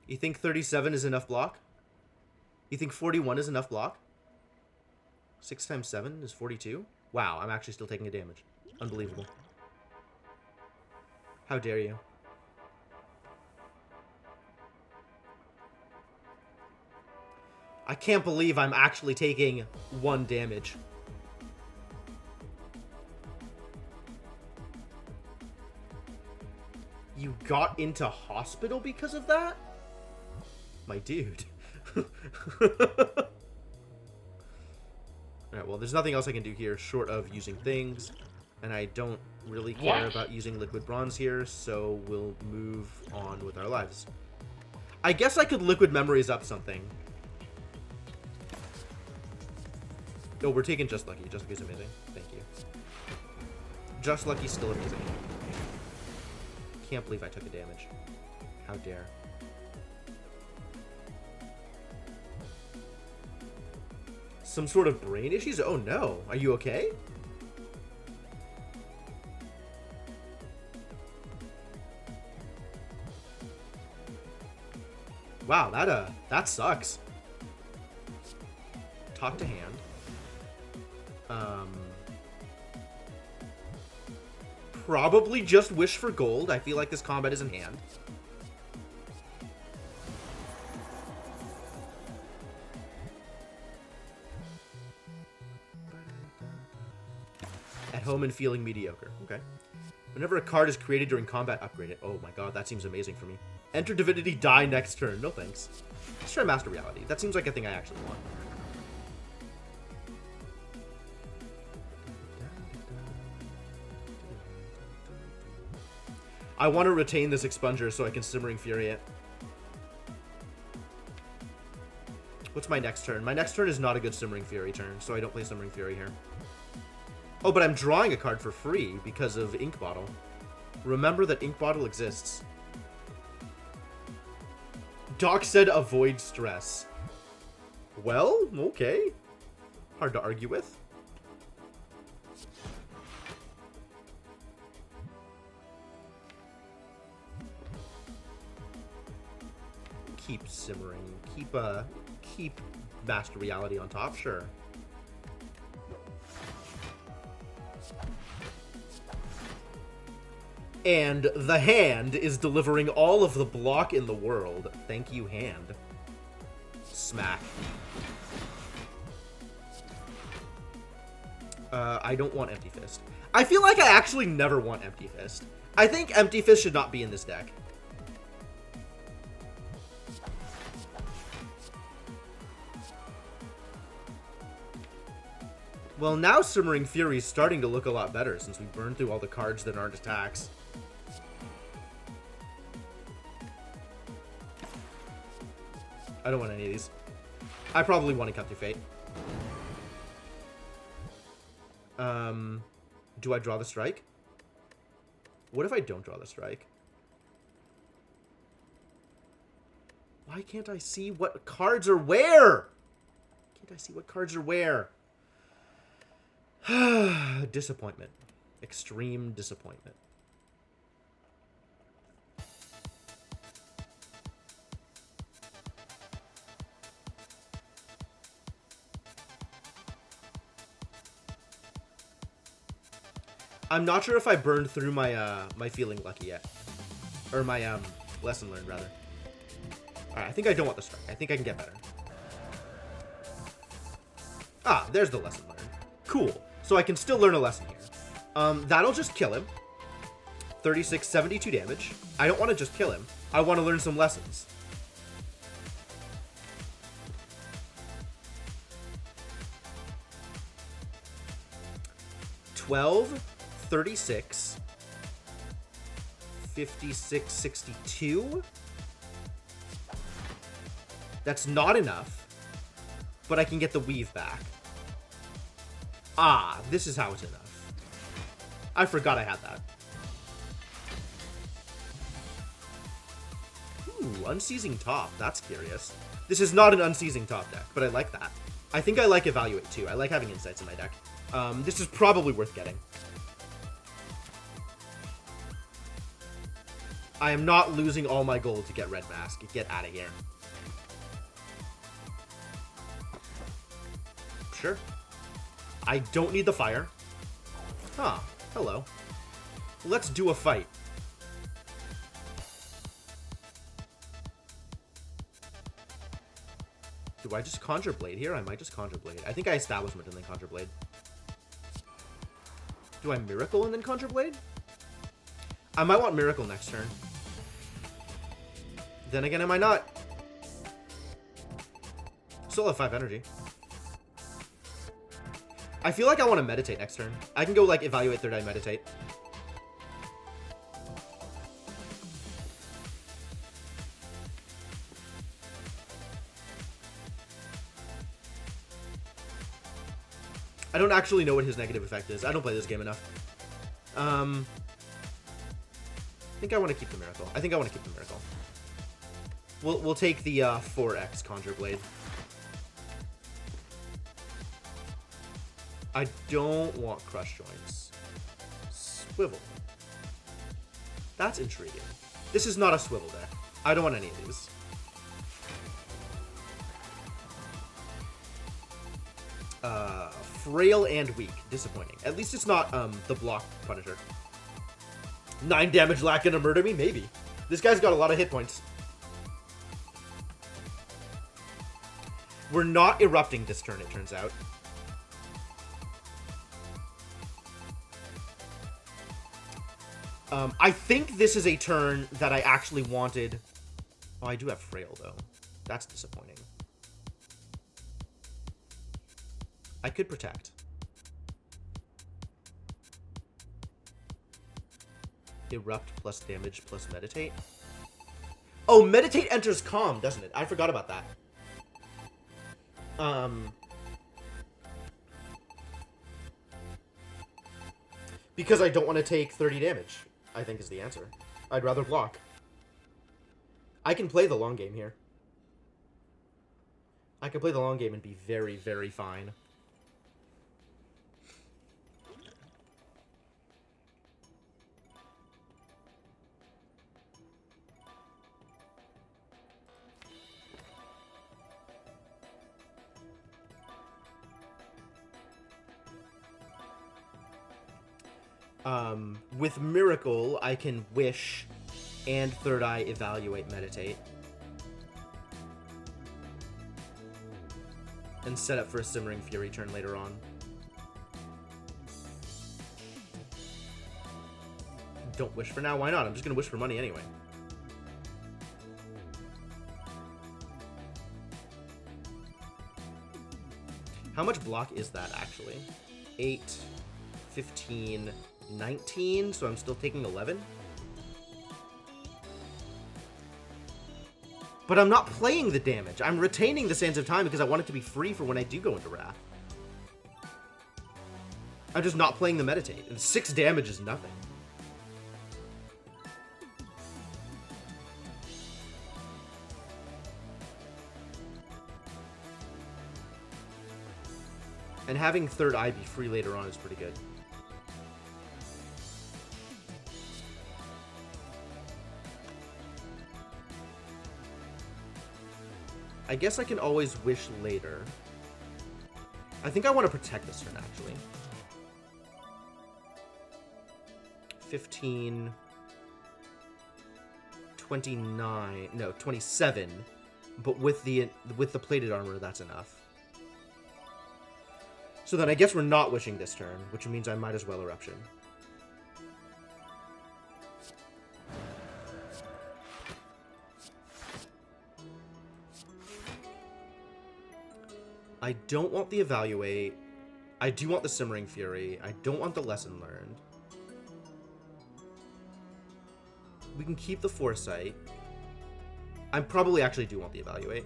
You think 37 is enough block? You think 41 is enough block? 6 times 7 is 42? Wow, I'm actually still taking a damage. Unbelievable. How dare you? I can't believe I'm actually taking 1 damage. You got into hospital because of that? My dude. Alright, well, there's nothing else I can do here short of using things. And I don't really care about using Liquid Bronze here, so we'll move on with our lives. I guess I could Liquid Memories up something. Oh, we're taking Just Lucky. Just Lucky's amazing. Thank you. Just Lucky's still amazing. Can't believe I took a damage. How dare. Some sort of brain issues? Oh no. Are you okay? Wow, that sucks. Talk to hand. Probably just wish for gold. I feel like this combat is in hand. At home and feeling mediocre. Okay. Whenever a card is created during combat, upgrade it. Oh my god, that seems amazing for me. Enter Divinity, die next turn. No thanks. Let's try Master Reality. That seems like a thing I actually want. I want to retain this Expunger so I can Simmering Fury it. What's my next turn? My next turn is not a good Simmering Fury turn, so I don't play Simmering Fury here. Oh, but I'm drawing a card for free because of Ink Bottle. Remember that Ink Bottle exists. Doc said avoid stress. Well, okay. Hard to argue with. Keep simmering. Keep Master Reality on top, sure. And the hand is delivering all of the block in the world. Thank you, hand. Smack. I don't want Empty Fist. I feel like I actually never want Empty Fist. I think Empty Fist should not be in this deck. Well, now Simmering Fury is starting to look a lot better since we burned through all the cards that aren't attacks. I don't want any of these. I probably want to cut through Fate. Do I draw the strike? What if I don't draw the strike? Why can't I see what cards are where? Can't I see what cards are where? Disappointment. Extreme disappointment. I'm not sure if I burned through my my feeling lucky yet. Or my lesson learned rather. Alright, I think I don't want the strike. I think I can get better. Ah, there's the lesson learned. Cool. So I can still learn a lesson here. That'll just kill him. 36, 72 damage. I don't want to just kill him. I want to learn some lessons. $12, 36, 56, 62. That's not enough, but I can get the weave back. Ah, this is how it's enough. I forgot I had that. Ooh, Unseizing Top. That's curious. This is not an Unseizing Top deck, but I like that. I think I like Evaluate too. I like having insights in my deck. This is probably worth getting. I am not losing all my gold to get Red Mask. Get out of here. Sure. I don't need the fire. Huh. Hello. Let's do a fight. Do I just Conjure Blade here? I might just Conjure Blade. I think I Establishment and then Conjure Blade. Do I Miracle and then Conjure Blade? I might want Miracle next turn. Then again, I might not. Still have 5 energy. I feel like I want to Meditate next turn. I can go, like, Evaluate, Third Eye, Meditate. I don't actually know what his negative effect is. I don't play this game enough. I think I want to keep the Miracle. I think I want to keep the Miracle. We'll take the 4x Conjure Blade. I don't want crush joints. Swivel. That's intriguing. This is not a swivel deck. I don't want any of these. Frail and weak. Disappointing. At least it's not the block Punisher. 9 damage lack gonna murder me? Maybe. This guy's got a lot of hit points. We're not erupting this turn, it turns out. I think this is a turn that I actually wanted. Oh, I do have Frail, though. That's disappointing. I could protect. Erupt plus damage plus meditate. Oh, meditate enters calm, doesn't it? I forgot about that. Because I don't want to take 30 damage, I think is the answer. I'd rather block. I can play the long game here. I can play the long game and be very, very fine. With Miracle, I can Wish and Third Eye Evaluate Meditate. And set up for a Simmering Fury turn later on. Don't Wish for now, why not? I'm just gonna Wish for money anyway. How much block is that, actually? 8, 15... 19, so I'm still taking 11. But I'm not playing the damage. I'm retaining the Sands of Time because I want it to be free for when I do go into Wrath. I'm just not playing the Meditate. And 6 damage is nothing. And having Third Eye be free later on is pretty good. I guess I can always Wish later. I think I want to protect this turn, actually. 15... 29... No, 27. But with the plated armor, that's enough. So then I guess we're not Wishing this turn, which means I might as well Eruption. I don't want the Evaluate. I do want the Simmering Fury. I don't want the Lesson Learned. We can keep the Foresight. I probably actually do want the Evaluate.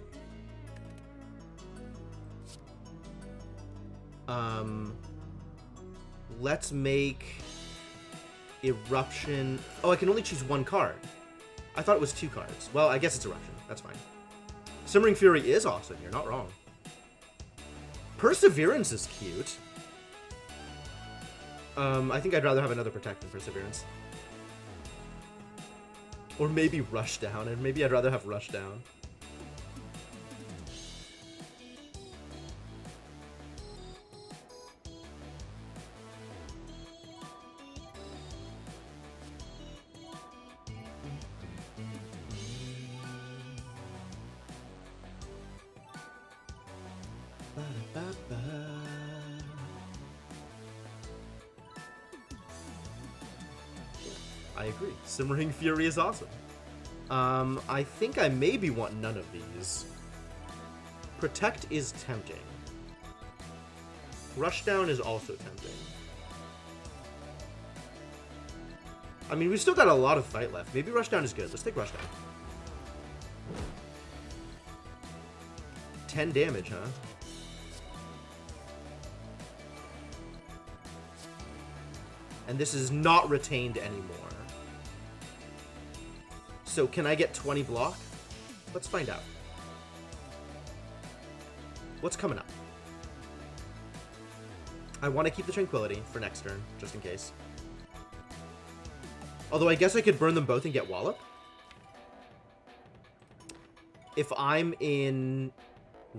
Let's make Eruption. Oh, I can only choose 1 card. I thought it was 2 cards. Well, I guess it's Eruption. That's fine. Simmering Fury is awesome. You're not wrong. Perseverance is cute. I think I'd rather have another Protect than Perseverance. Or maybe Rushdown, and maybe I'd rather have Rushdown. I agree. Simmering Fury is awesome. I think I maybe want none of these. Protect is tempting. Rushdown is also tempting. I mean, we've still got a lot of fight left. Maybe Rushdown is good. Let's take Rushdown. 10 damage, huh? And this is not retained anymore. So can I get 20 block? Let's find out. What's coming up? I want to keep the Tranquility for next turn, just in case. Although I guess I could burn them both and get Wallop. If I'm in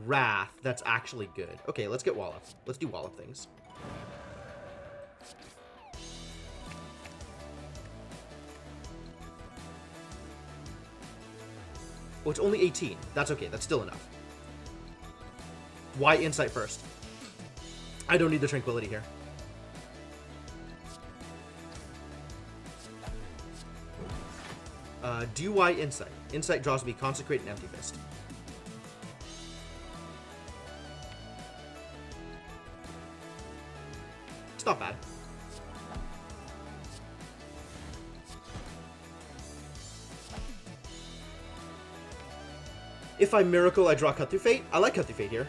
Wrath, that's actually good. Okay, let's get Wallop. Let's do Wallop things. Oh, it's only 18. That's okay. That's still enough. Why Insight first? I don't need the Tranquility here. Do I Insight? Insight draws me Consecrate and Empty Fist. It's not bad. If I Miracle, I draw Cut Through Fate. I like Cut Through Fate here.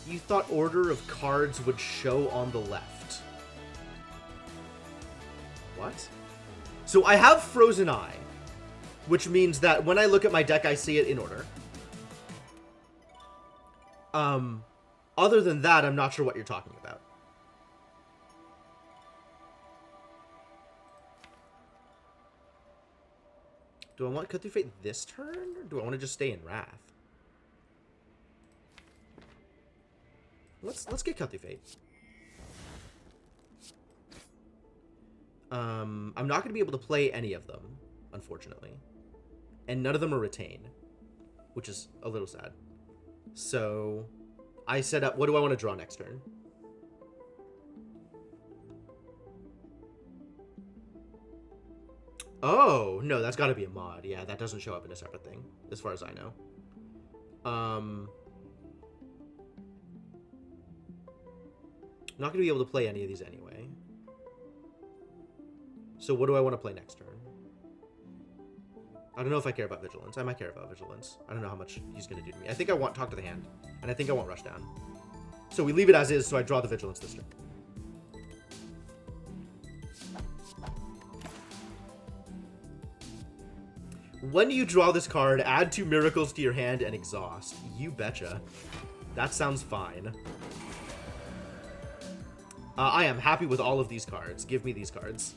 You thought order of cards would show on the left. What? So I have Frozen Eye, which means that when I look at my deck, I see it in order. Other than that, I'm not sure what you're talking about. Do I want Cut Through Fate this turn, or do I want to just stay in Wrath? Let's get Cut Through Fate. I'm not going to be able to play any of them, unfortunately. And none of them are Retain, which is a little sad. So, I set up... What do I want to draw next turn? Oh, no, that's got to be a mod. Yeah, that doesn't show up in a separate thing, as far as I know. I'm not going to be able to play any of these anyway. So what do I want to play next turn? I don't know if I care about Vigilance. I might care about Vigilance. I don't know how much he's going to do to me. I think I want Talk to the Hand. And I think I want Rush Down. So we leave it as is, so I draw the Vigilance this turn. When you draw this card, add 2 Miracles to your hand and exhaust. You betcha. That sounds fine. I am happy with all of these cards. Give me these cards.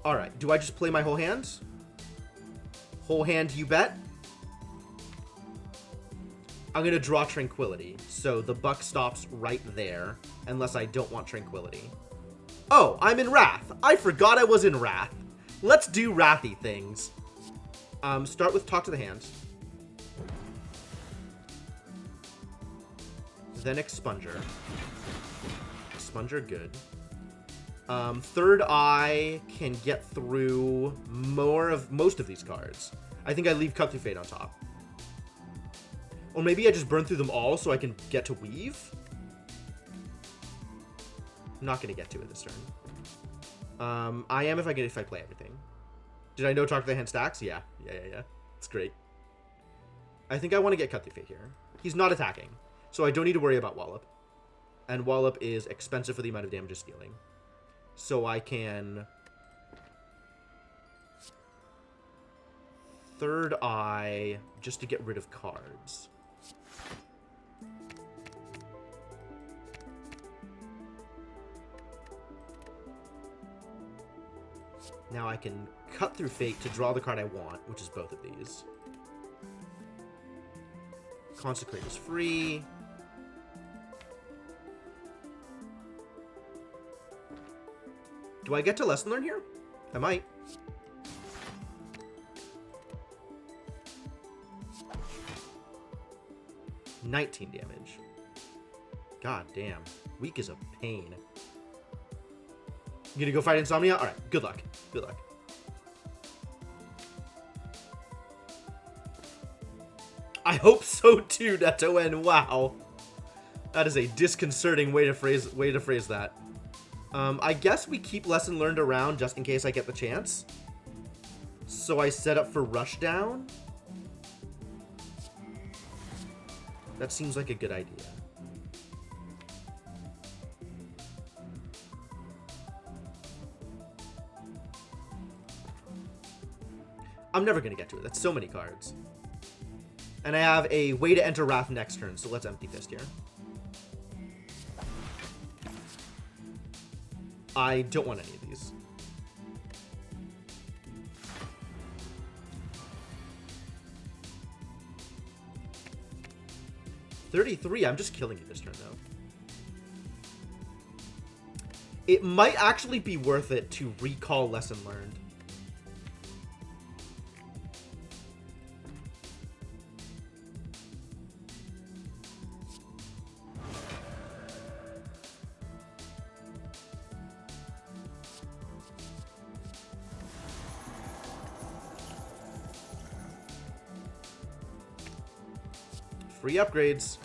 Alright, do I just play my whole hand? Whole hand, you bet. I'm going to draw Tranquility, so the buck stops right there, unless I don't want Tranquility. Oh, I'm in Wrath. I forgot I was in Wrath. Let's do Wrathy things. Start with Talk to the Hand. Then Expunger. Expunger, good. Third Eye can get through most of these cards. I think I leave Cut Through Fate on top. Or maybe I just burn through them all so I can get to Weave? I'm not going to get to it this turn. I am if I play everything. Did I know Talk to the Hand stacks? Yeah. It's great. I think I want to get Cut Through Fate here. He's not attacking, so I don't need to worry about Wallop. And Wallop is expensive for the amount of damage it's dealing. So I can... Third Eye, just to get rid of cards. Now I can Cut Through Fate to draw the card I want, which is both of these. Consecrate is free. Do I get to Lesson Learn here? I might. $19 damage. God damn. Weak is a pain. You gonna go fight Insomnia? Alright, good luck. Good luck. I hope so too, Neto-N. Wow. That is a disconcerting way to phrase that. I guess we keep Lesson Learned around just in case I get the chance. So I set up for Rushdown. That seems like a good idea. I'm never going to get to it. That's so many cards. And I have a way to enter Wrath next turn, so let's Empty Fist here. I don't want any of these. $33. I'm just killing you this turn, though. It might actually be worth it to recall Lesson Learned. Free upgrades.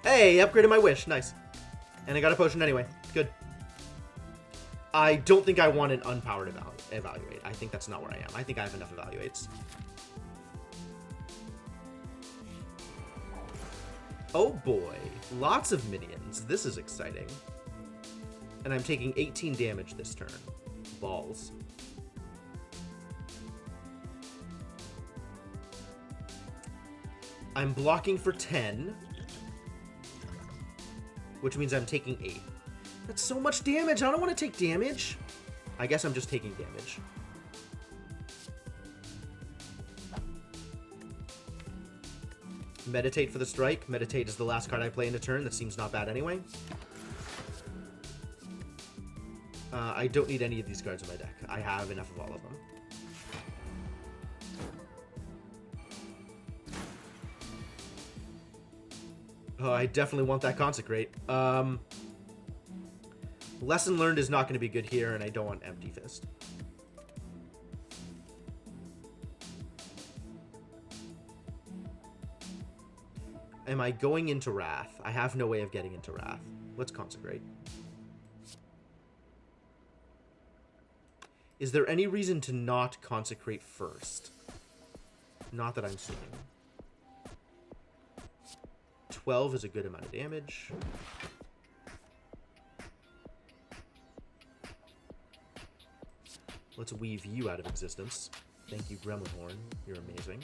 Hey, upgraded my wish. Nice. And I got a potion anyway. Good. I don't think I want an unpowered evaluate. I think that's not where I am. I think I have enough evaluates. Oh boy. Lots of minions. This is exciting. And I'm taking 18 damage this turn. Balls. I'm blocking for 10, which means I'm taking 8. That's so much damage. I don't want to take damage. I guess I'm just taking damage. Meditate for the strike. Meditate is the last card I play in a turn. That seems not bad anyway. I don't need any of these cards in my deck. I have enough of all of them. Oh, I definitely want that Consecrate. Lesson Learned is not going to be good here, and I don't want Empty Fist. Am I going into Wrath? I have no way of getting into Wrath. Let's Consecrate. Is there any reason to not Consecrate first? Not that I'm seeing. 12 is a good amount of damage. Let's weave you out of existence. Thank you, Gremlin Horn. You're amazing.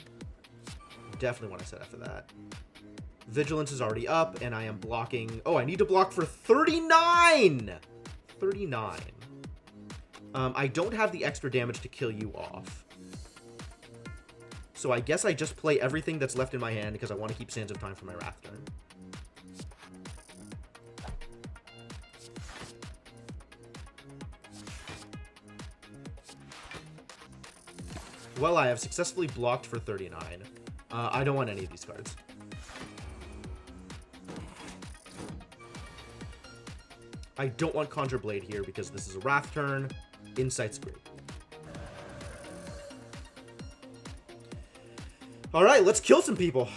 Definitely want to set after that. Vigilance is already up, and I am blocking... Oh, I need to block for 39! 39. I don't have the extra damage to kill you off. So I guess I just play everything that's left in my hand because I want to keep Sands of Time for my Wrath turn. Well, I have successfully blocked for 39. I don't want any of these cards. I don't want Conjure Blade here because this is a Wrath turn. Insight's great. All right, let's kill some people.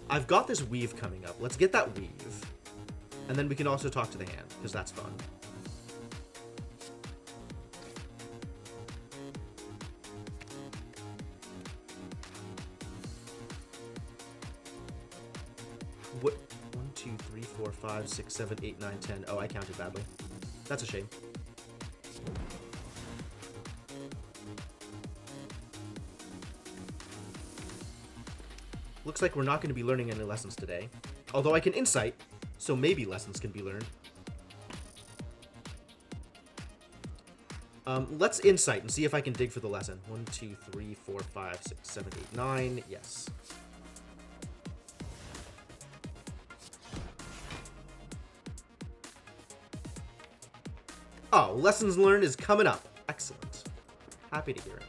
I've got this weave coming up. Let's get that weave. And then we can also talk to the hand, because that's fun. What? 1, 2, 3, 4, 5, 6, 7, 8, 9, 10. Oh, I counted badly. That's a shame. Looks like we're not going to be learning any lessons today. Although I can insight, so maybe lessons can be learned. Let's insight and see if I can dig for the lesson. 1, 2, 3, 4, 5, 6, 7, 8, 9. Yes. Oh, lessons learned is coming up. Excellent. Happy to hear it.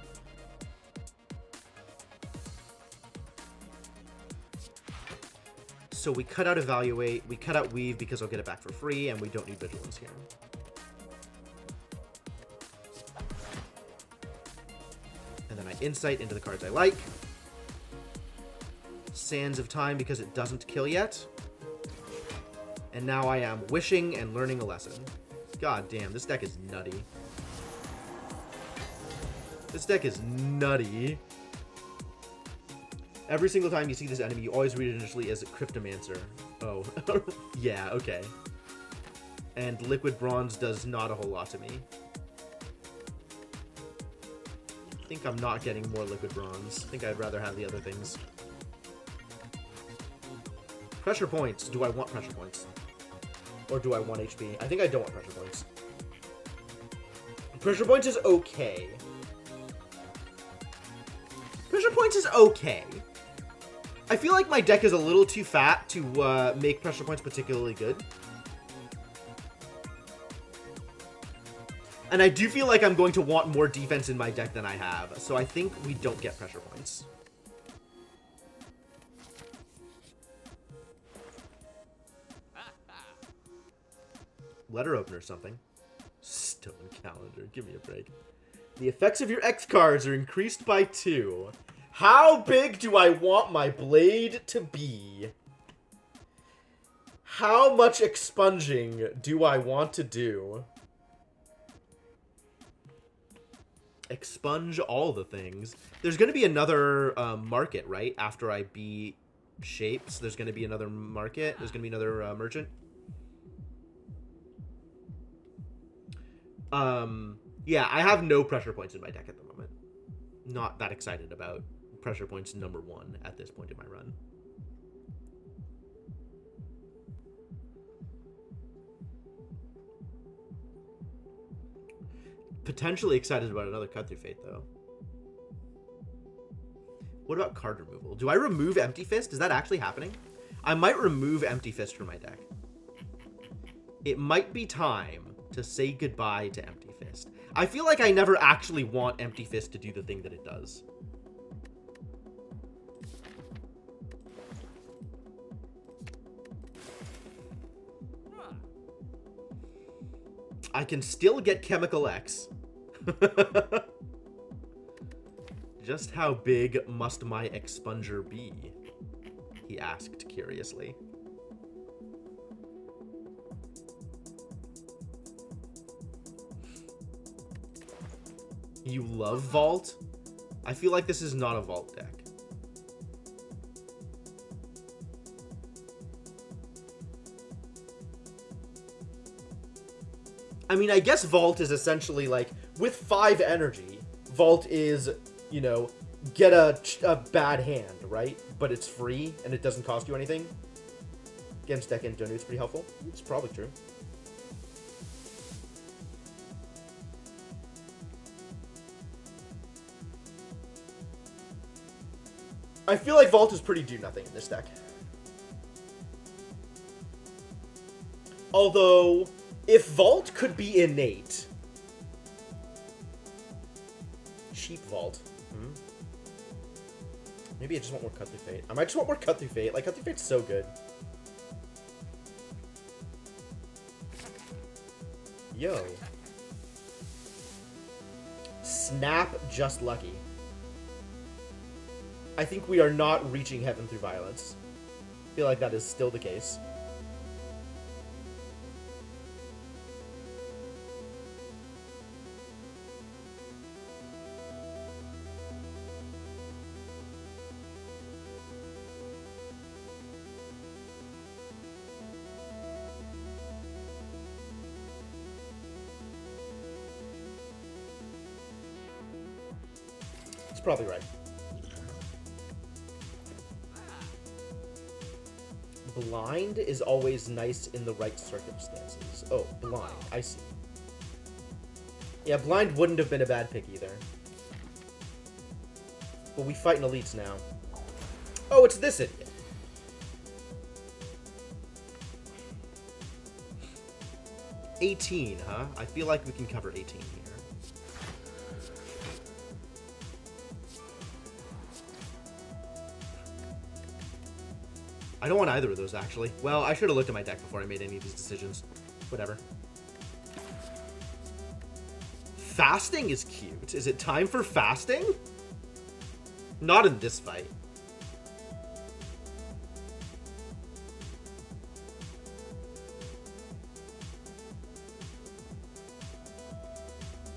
So we cut out Evaluate, we cut out Weave because I'll get it back for free, and we don't need Vigilance here. And then I Insight into the cards I like. Sands of Time because it doesn't kill yet. And now I am wishing and learning a lesson. God damn, this deck is nutty. This deck is nutty. Every single time you see this enemy, you always read it initially as a Cryptomancer. Oh, yeah, okay. And Liquid Bronze does not a whole lot to me. I think I'm not getting more Liquid Bronze. I think I'd rather have the other things. Pressure points. Do I want pressure points? Or do I want HP? I think I don't want pressure points. Pressure points is okay. Pressure points is okay. I feel like my deck is a little too fat to make pressure points particularly good. And I do feel like I'm going to want more defense in my deck than I have. So I think we don't get pressure points. Letter opener or something. Stone calendar. Give me a break. The effects of your X cards are increased by 2. How big do I want my blade to be? How much expunging do I want to do? Expunge all the things. There's going to be another market, right? After I beat Shapes, there's going to be another market. There's going to be another merchant. Yeah, I have no pressure points in my deck at the moment. Not that excited about pressure points number 1 at this point in my run. Potentially excited about another Cut Through Fate, though. What about card removal? Do I remove Empty Fist? Is that actually happening? I might remove Empty Fist from my deck. It might be time to say goodbye to Empty Fist. I feel like I never actually want Empty Fist to do the thing that it does. I can still get Chemical X. Just how big must my expunger be? He asked curiously. You love Vault? I feel like this is not a Vault deck. I mean, I guess Vault is essentially like, with 5 energy, Vault is, you know, get a bad hand, right? But it's free, and it doesn't cost you anything. Against deck and Donu, it's pretty helpful. It's probably true. I feel like Vault is pretty do-nothing in this deck. Although, if Vault could be innate... Cheap Vault. Maybe I just want more Cut Through Fate. I might just want more Cut Through Fate. Like, Cut Through Fate's so good. Yo. Snap Just Lucky. I think we are not reaching heaven through violence. I feel like that is still the case. It's probably right. Blind is always nice in the right circumstances. Oh, blind. I see. Yeah, blind wouldn't have been a bad pick either. But we fight in elites now. Oh, it's this idiot. $18, huh? I feel like we can cover 18 here. I don't want either of those, actually. Well, I should have looked at my deck before I made any of these decisions. Whatever. Fasting is cute. Is it time for fasting? Not in this fight.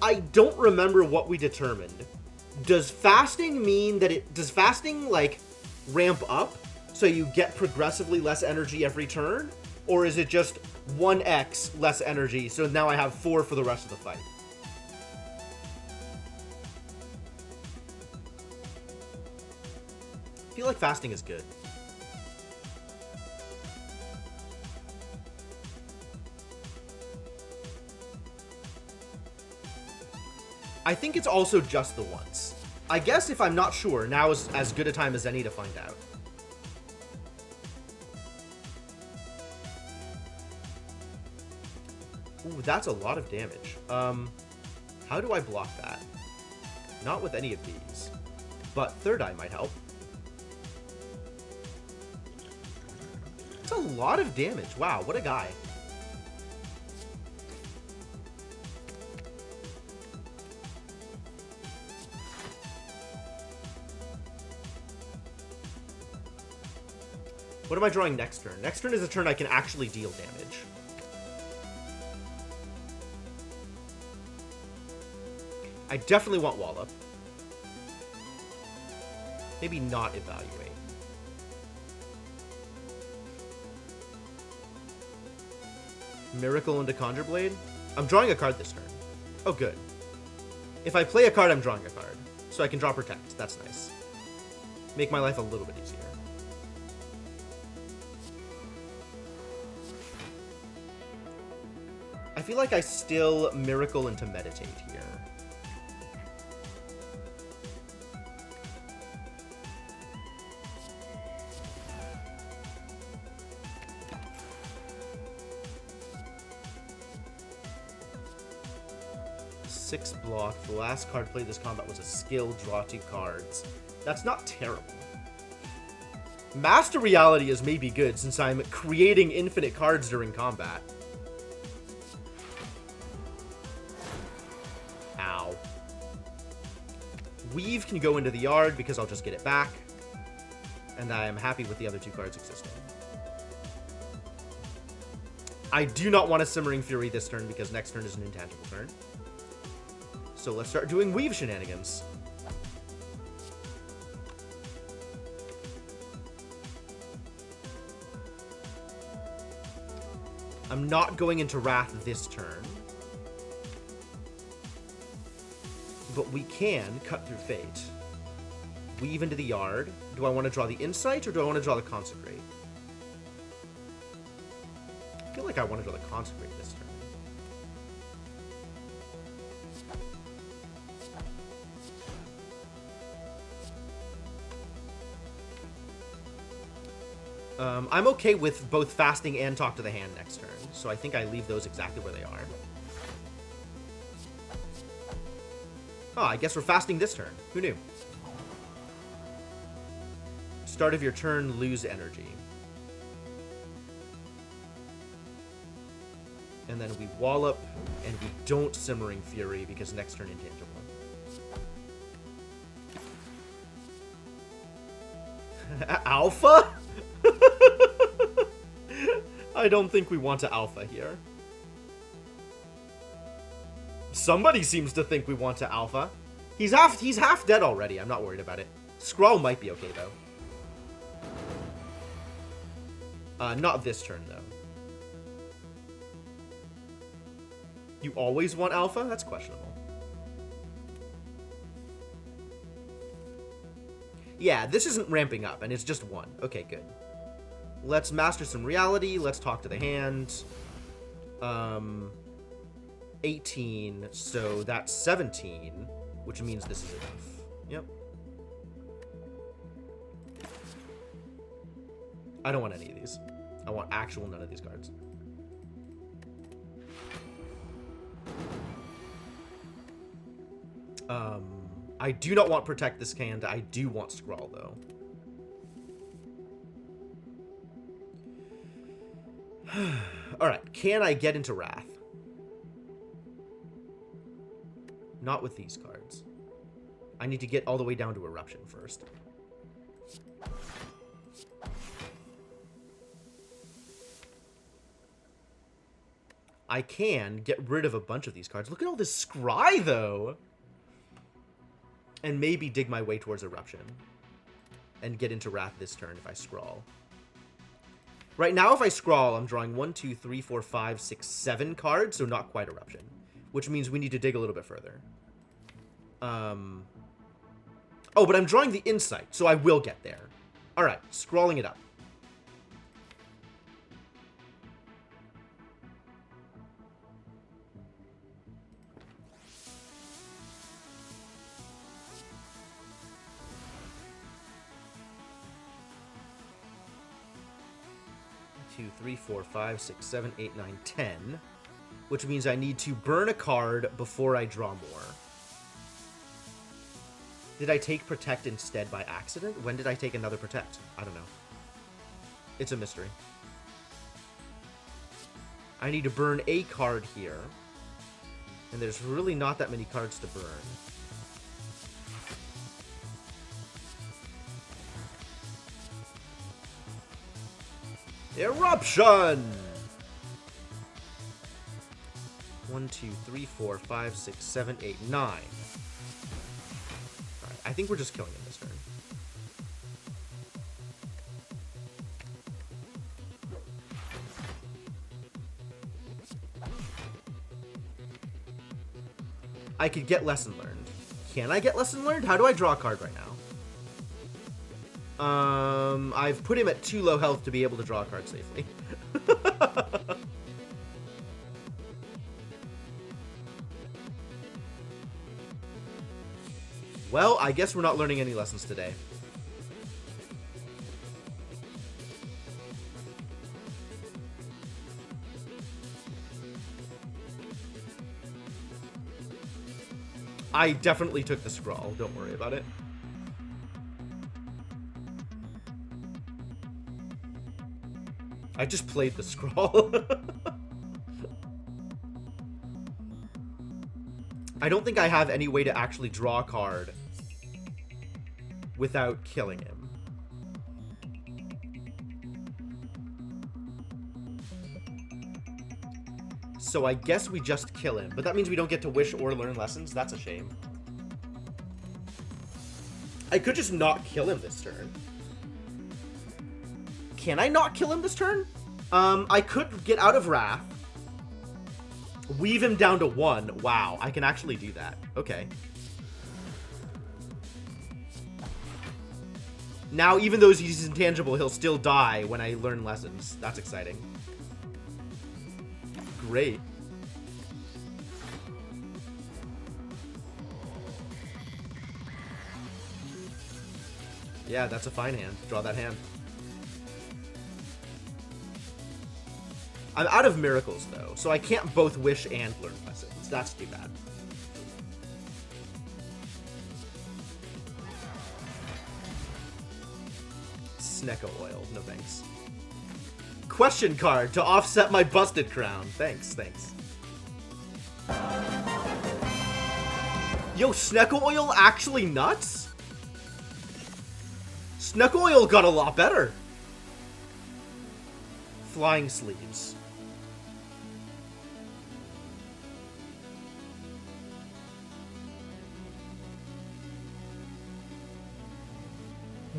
I don't remember what we determined. Does fasting mean that does fasting, like, ramp up so you get progressively less energy every turn? Or is it just 1x less energy, so now I have 4 for the rest of the fight? I feel like fasting is good. I think it's also just the once. I guess if I'm not sure, now is as good a time as any to find out. Ooh, that's a lot of damage. How do I block that? Not with any of these. But Third Eye might help. That's a lot of damage. Wow, what a guy. What am I drawing next turn? Next turn is a turn I can actually deal damage. I definitely want Wallop. Maybe not Evaluate. Miracle into Conjure Blade? I'm drawing a card this turn. Oh, good. If I play a card, I'm drawing a card. So I can draw Protect. That's nice. Make my life a little bit easier. I feel like I still Miracle into Meditate here. Six block. The last card played this combat was a skill, draw 2 cards. That's not terrible. Master Reality is maybe good since I'm creating infinite cards during combat. Ow. Weave can go into the yard because I'll just get it back. And I am happy with the other 2 cards existing. I do not want a Simmering Fury this turn because next turn is an intangible turn. So let's start doing Weave shenanigans. I'm not going into Wrath this turn. But we can cut through Fate. Weave into the yard. Do I want to draw the Insight or do I want to draw the Consecrate? I feel like I want to draw the Consecrate this turn. I'm okay with both fasting and talk to the hand next turn, so I think I leave those exactly where they are. Oh, I guess we're fasting this turn. Who knew? Start of your turn, lose energy. And then we Wallop, and we don't Simmering Fury because next turn intangible. Alpha? I don't think we want to Alpha here. Somebody seems to think we want to Alpha. He's half dead already. I'm not worried about it. Scrawl might be okay, though. Not this turn, though. You always want Alpha? That's questionable. Yeah, this isn't ramping up, and it's just 1. Okay, good. Let's master some reality. Let's talk to the hand. 18, so that's 17, which means this is enough. Yep. I don't want any of these. I want actual none of these cards. I do not want Protect this hand. I do want Scrawl, though. Alright, can I get into Wrath? Not with these cards. I need to get all the way down to Eruption first. I can get rid of a bunch of these cards. Look at all this scry, though. And maybe dig my way towards Eruption. And get into Wrath this turn if I scrawl. Right now, if I scrawl, I'm drawing 1, 2, 3, 4, 5, 6, 7 cards, so not quite Eruption. Which means we need to dig a little bit further. Oh, but I'm drawing the Insight, so I will get there. Alright, scrawling it up. Two, 3, 4, 5, 6, 7, 8, 9, 10. Which means I need to burn a card before I draw more. Did I take Protect instead by accident? When did I take another Protect? I don't know. It's a mystery. I need to burn a card here. And there's really not that many cards to burn. Eruption! 1, 2, 3, 4, 5, 6, 7, 8, 9. Alright, I think we're just killing him this turn. I could get Lesson Learned. Can I get Lesson Learned? How do I draw a card right now? I've put him at too low health to be able to draw a card safely. Well, I guess we're not learning any lessons today. I definitely took the scrawl. Don't worry about it. I just played the scrawl. I don't think I have any way to actually draw a card without killing him. So I guess we just kill him. But that means we don't get to wish or learn lessons. That's a shame. I could just not kill him this turn. Can I not kill him this turn? I could get out of Wrath. Weave him down to 1. Wow, I can actually do that. Okay. Now, even though he's intangible, he'll still die when I learn lessons. That's exciting. Great. Yeah, that's a fine hand. Draw that hand. I'm out of miracles, though, so I can't both wish and learn lessons. That's too bad. Snecko oil. No thanks. Question card to offset my busted crown. Thanks, thanks. Yo, Snecko oil actually nuts? Snecko oil got a lot better. Flying sleeves.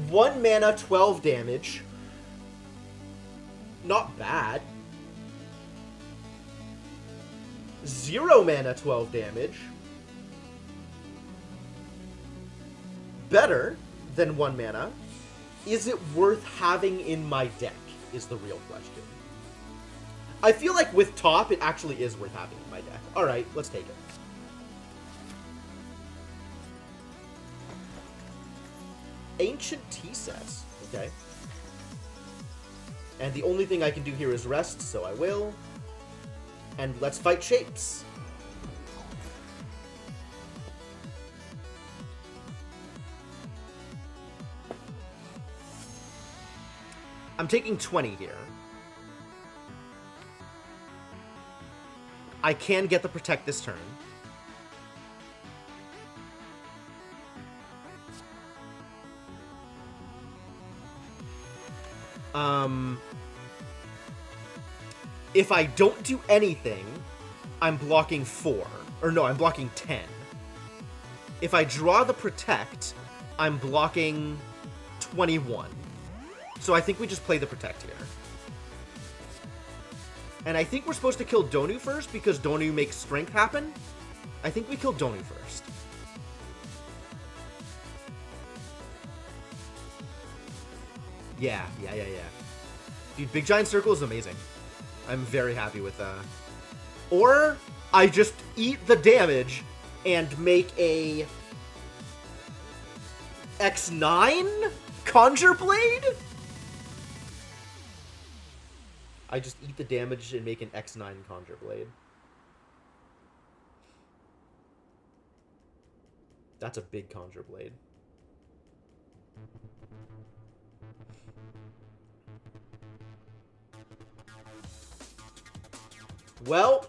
One mana, 12 damage. Not bad. 0 mana, 12 damage. Better than 1 mana. Is it worth having in my deck, is the real question. I feel like with top, it actually is worth having in my deck. Alright, let's take it. Ancient tea sets. Okay. And the only thing I can do here is rest, so I will. And let's fight shapes. I'm taking 20 here. I can get the Protect this turn. If I don't do anything, I'm blocking 4. Or no, I'm blocking 10. If I draw the Protect, I'm blocking 21. So I think we just play the Protect here. And I think we're supposed to kill Donu first because Donu makes Strength happen. I think we kill Donu first. Yeah. Dude, Big Giant Circle is amazing. I'm very happy with that. Or I just eat the damage and make a X9 Conjure Blade? I just eat the damage and make an X9 Conjure Blade. That's a big Conjure Blade. Well,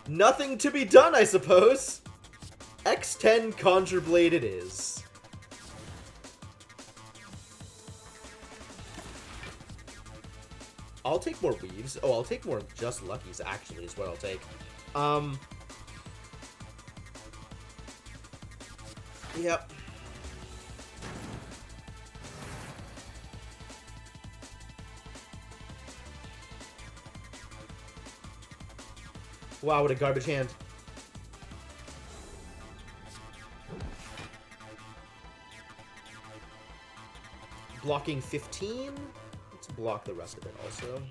nothing to be done, I suppose. X10 Conjure Blade it is. I'll take more Weaves. Oh, I'll take more Just Luckies, actually, is what I'll take. Yep. Wow, what a garbage hand. Blocking 15. Let's block the rest of it also.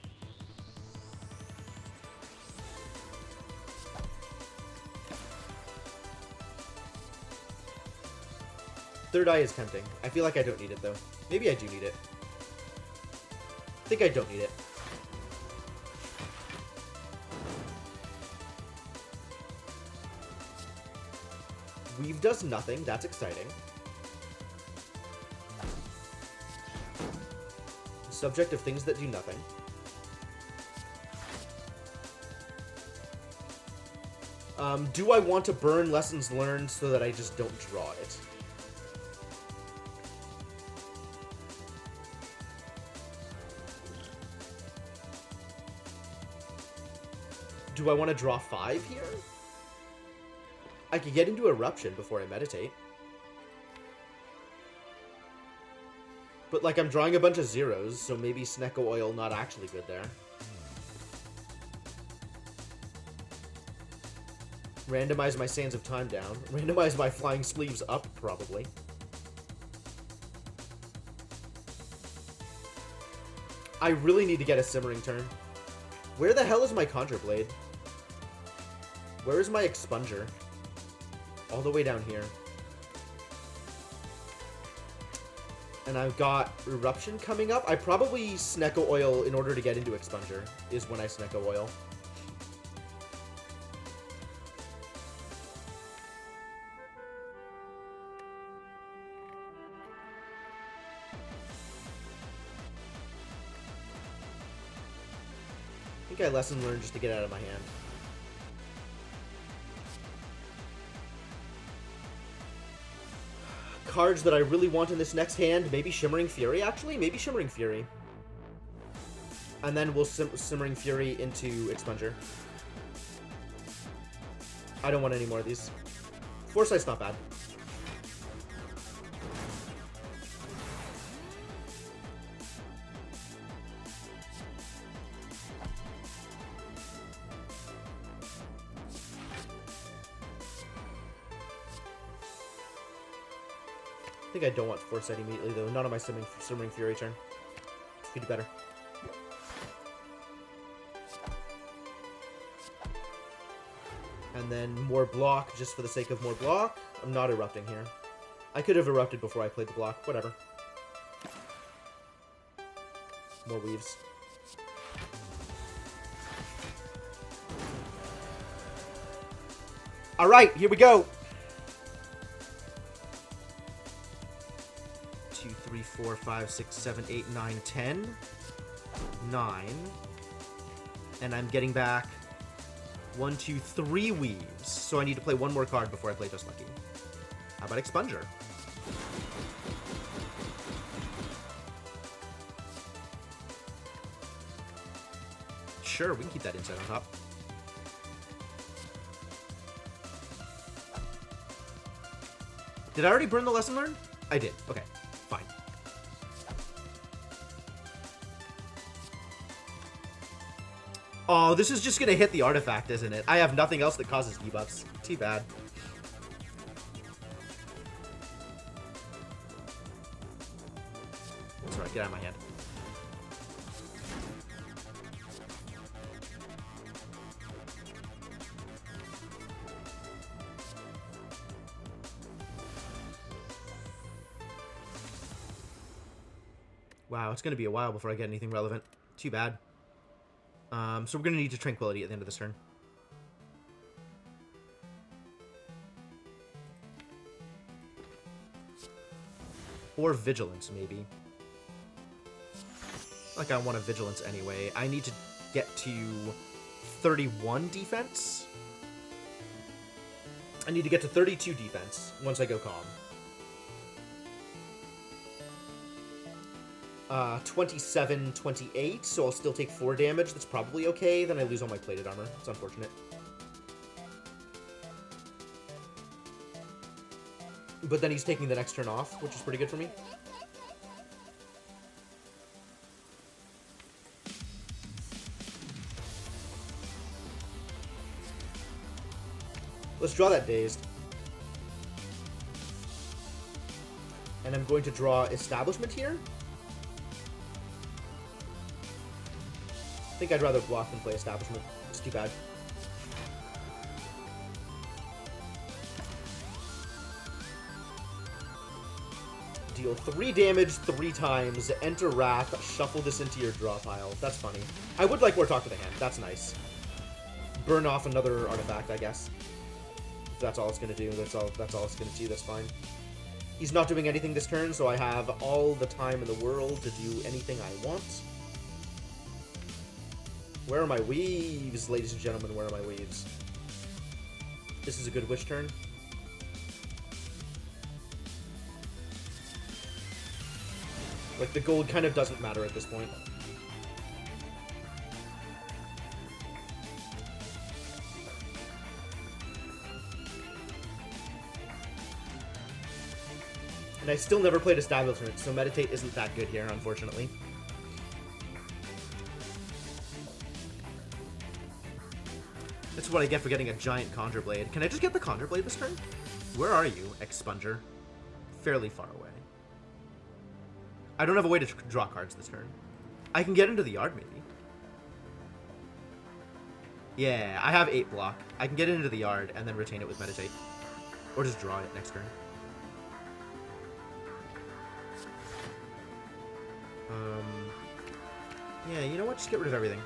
Third Eye is tempting. I feel like I don't need it, though. Maybe I do need it. I think I don't need it. Weave does nothing. That's exciting. Subject of things that do nothing. Do I want to burn Lessons Learned so that I just don't draw it? Do I want to draw 5 here? I could get into Eruption before I meditate. But, like, I'm drawing a bunch of zeros, so maybe Snecko Oil not actually good there. Randomize my Sands of Time down. Randomize my Flying Sleeves up, probably. I really need to get a Simmering turn. Where the hell is my Conjure Blade? Where is my Expunger? All the way down here. And I've got Eruption coming up. I probably Snecko Oil in order to get into Expunger, is when I Snecko Oil. I think I Lesson Learned just to get out of my hand. Cards that I really want in this next hand. Maybe Shimmering Fury, actually. Maybe Shimmering Fury. And then we'll Simmering Fury into Expunger. I don't want any more of these. Foresight's not bad. I think I don't want Foresight immediately, though. Not on my Simmering Fury turn. Could do better. And then more block, just for the sake of more block. I'm not erupting here. I could have erupted before I played the block. Whatever. More Weaves. Alright, here we go! 2, 3, 4, 5, 6, 7, 8, 9, 10. 9. And I'm getting back 1, 2, 3 Weaves. So I need to play one more card before I play Just Lucky. How about Expunger? Sure, we can keep that insight on top. Did I already burn the lesson learned? I did. Okay, fine. Oh, this is just gonna hit the artifact, isn't it? I have nothing else that causes debuffs. Too bad. That's alright, get out of my hand. Wow, it's gonna be a while before I get anything relevant. Too bad. So we're gonna need to Tranquility at the end of this turn. Or Vigilance, maybe. Like, I want a Vigilance anyway. I need to get to 31 defense. I need to get to 32 defense once I go Calm. 27, 28, so I'll still take 4 damage. That's probably okay. Then I lose all my plated armor. It's unfortunate. But then he's taking the next turn off, which is pretty good for me. Let's draw that Dazed. And I'm going to draw Establishment here. I think I'd rather block than play Establishment. It's too bad. Deal 3 damage 3 times, enter Wrath, shuffle this into your draw pile. That's funny. I would like more Talk to the Hand. That's nice. Burn off another artifact, I guess. If that's all it's going to do. That's all it's going to do. That's fine. He's not doing anything this turn, so I have all the time in the world to do anything I want. Where are my weaves, ladies and gentlemen? Where are my weaves? This is a good wish turn. Like, the gold kind of doesn't matter at this point. And I still never played Establishment, so Meditate isn't that good here, unfortunately. That's what I get for getting a giant Conjure Blade. Can I just get the Conjure Blade this turn? Where are you, Expunger? Fairly far away. I don't have a way to draw cards this turn. I can get into the yard, maybe. Yeah, I have 8 block. I can get into the yard and then retain it with Meditate. Or just draw it next turn. Yeah, you know what? Just get rid of everything.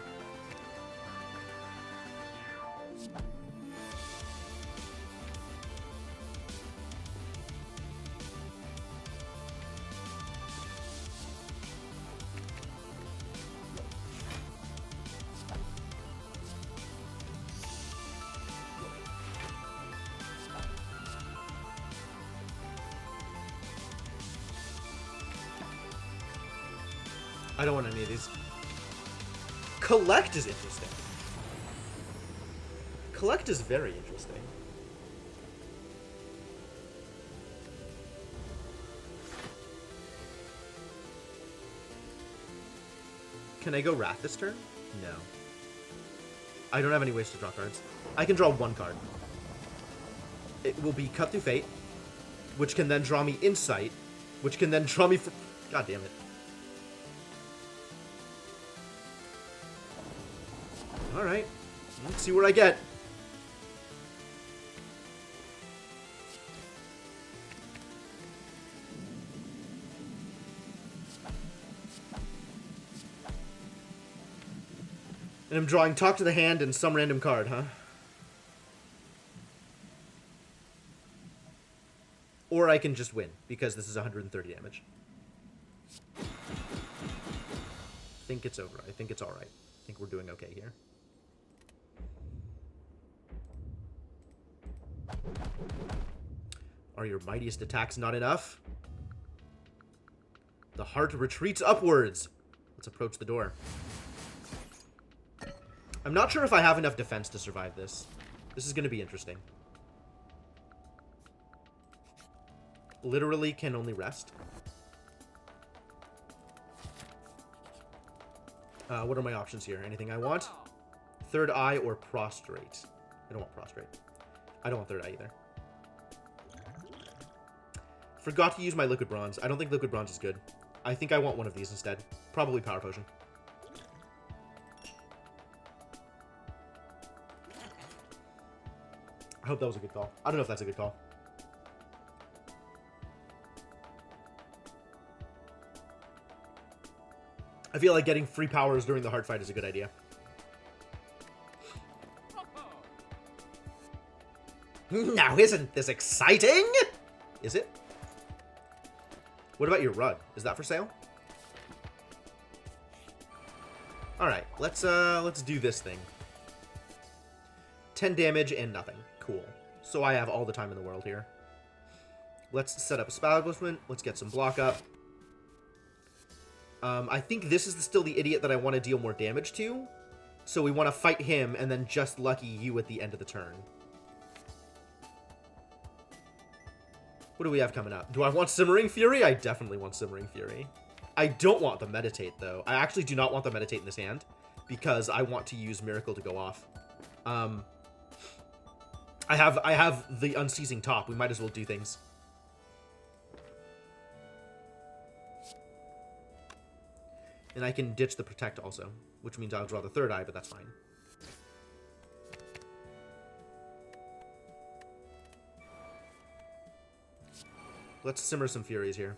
I don't want any of these. Collect is interesting. Collect is very interesting. Can I go Wrath this turn? No. I don't have any ways to draw cards. I can draw 1 card. It will be Cut Through Fate, which can then draw me Insight, which can then draw me for... God damn it. Alright. Let's see what I get. And I'm drawing Talk to the Hand and some random card, huh? Or I can just win, because this is 130 damage. I think it's over. I think it's alright. I think we're doing okay here. Are your mightiest attacks not enough? The heart retreats upwards. Let's approach the door. I'm not sure if I have enough defense to survive this. This is going to be interesting. Literally can only rest. What are my options here? Anything I want? Third eye or prostrate? I don't want prostrate. I don't want third eye either. Forgot to use my liquid bronze. I don't think liquid bronze is good. I think I want one of these instead. Probably power potion. I hope that was a good call. I don't know if that's a good call. I feel like getting free powers during the hard fight is a good idea. Now, isn't this exciting? Is it? What about your rug? Is that for sale? All right, let's do this thing. 10 damage and nothing. Cool. So I have all the time in the world here. Let's set up a spell establishment. Let's get some block up. I think this is still the idiot that I want to deal more damage to. So we want to fight him and then just lucky you at the end of the turn. What do we have coming up? Do I want Simmering Fury? I definitely want Simmering Fury. I don't want the Meditate, though. I actually do not want the Meditate in this hand because I want to use Miracle to go off. I have the Unceasing Top. We might as well do things. And I can ditch the Protect also, which means I'll draw the third eye, but that's fine. Let's simmer some Furies here.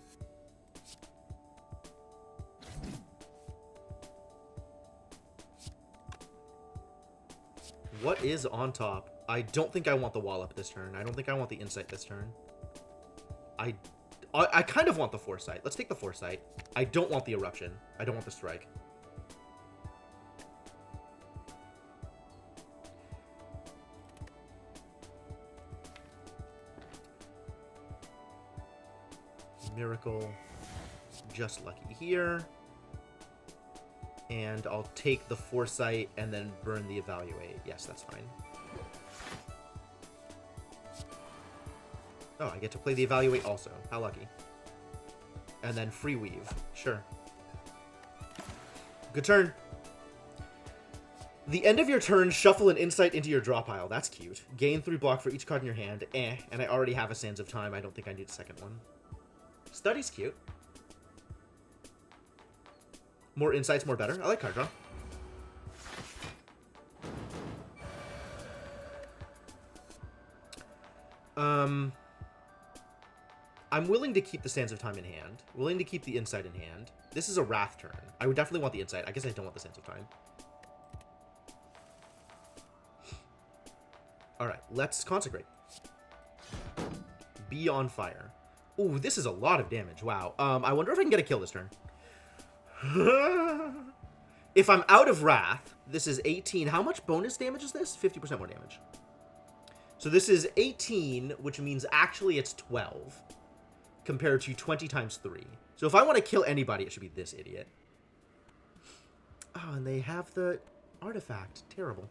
What is on top? I don't think I want the Wallop this turn. I don't think I want the Insight this turn. I kind of want the Foresight. Let's take the Foresight. I don't want the Eruption. I don't want the Strike. Miracle. Just lucky here. And I'll take the Foresight and then burn the Evaluate. Yes, that's fine. Oh, I get to play the Evaluate also. How lucky. And then Free Weave. Sure. Good turn. The end of your turn, shuffle an Insight into your draw pile. That's cute. Gain 3 block for each card in your hand. And I already have a Sands of Time. I don't think I need a second one. Study's cute. More Insights, more better. I like card draw. I'm willing to keep the Sands of Time in hand. Willing to keep the Insight in hand. This is a Wrath turn. I would definitely want the Insight. I guess I don't want the Sands of Time. Alright, let's Consecrate. Be on fire. Ooh, this is a lot of damage. Wow. I wonder if I can get a kill this turn. If I'm out of Wrath, this is 18. How much bonus damage is this? 50% more damage. So this is 18, which means actually it's 12. Compared to 20 times 3. So if I want to kill anybody, it should be this idiot. Oh, and they have the artifact. Terrible.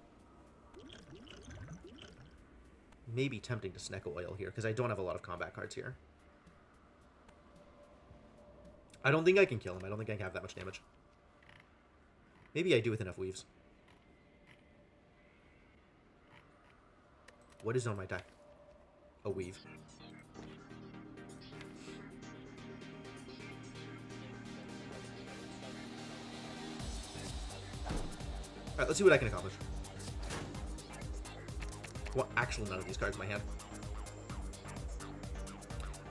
Maybe tempting to Snecko Oil here, because I don't have a lot of combat cards here. I don't think I can kill him. I don't think I can have that much damage. Maybe I do with enough weaves. What is on my deck? A weave. Alright, let's see what I can accomplish. Well, actually, none of these cards in my hand.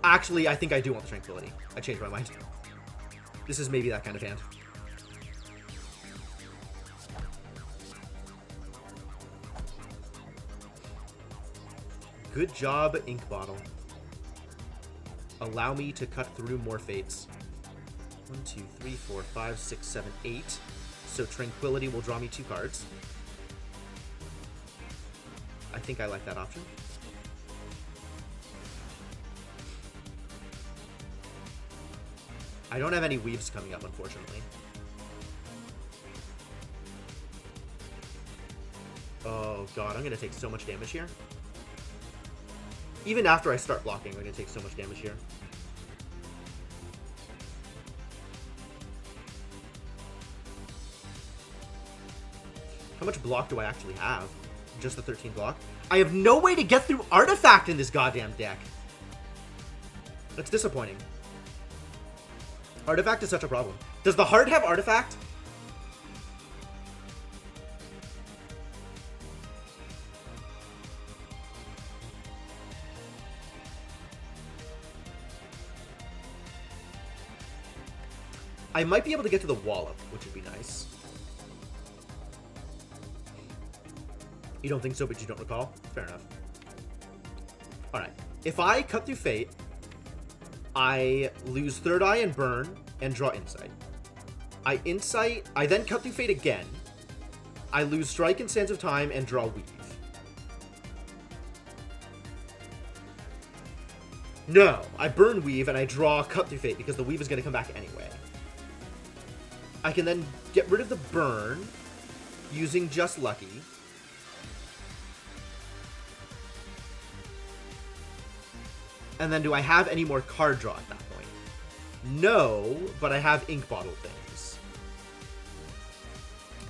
Actually, I think I do want the Tranquility. I changed my mind. This is maybe that kind of hand. Good job, Ink Bottle. Allow me to cut through more fates. 1, 2, 3, 4, 5, 6, 7, 8. So Tranquility will draw me 2 cards. I think I like that option. I don't have any weaves coming up, unfortunately. Oh god, I'm gonna take so much damage here. Even after I start blocking, I'm gonna take so much damage here. How much block do I actually have? Just the 13 block? I have no way to get through Artifact in this goddamn deck. That's disappointing. Artifact is such a problem. Does the Heart have Artifact? I might be able to get to the Wallop, which would be nice. You don't think so, but you don't recall? Fair enough. Alright. If I cut through Fate, I lose Third Eye and Burn, and draw Insight. I then cut through Fate again. I lose Strike and Sands of Time, and draw Weave. No, I burn Weave, and I draw Cut through Fate, because the Weave is going to come back anyway. I can then get rid of the Burn, using Just Lucky. And then do I have any more card draw at that point? No, but I have Ink Bottle things.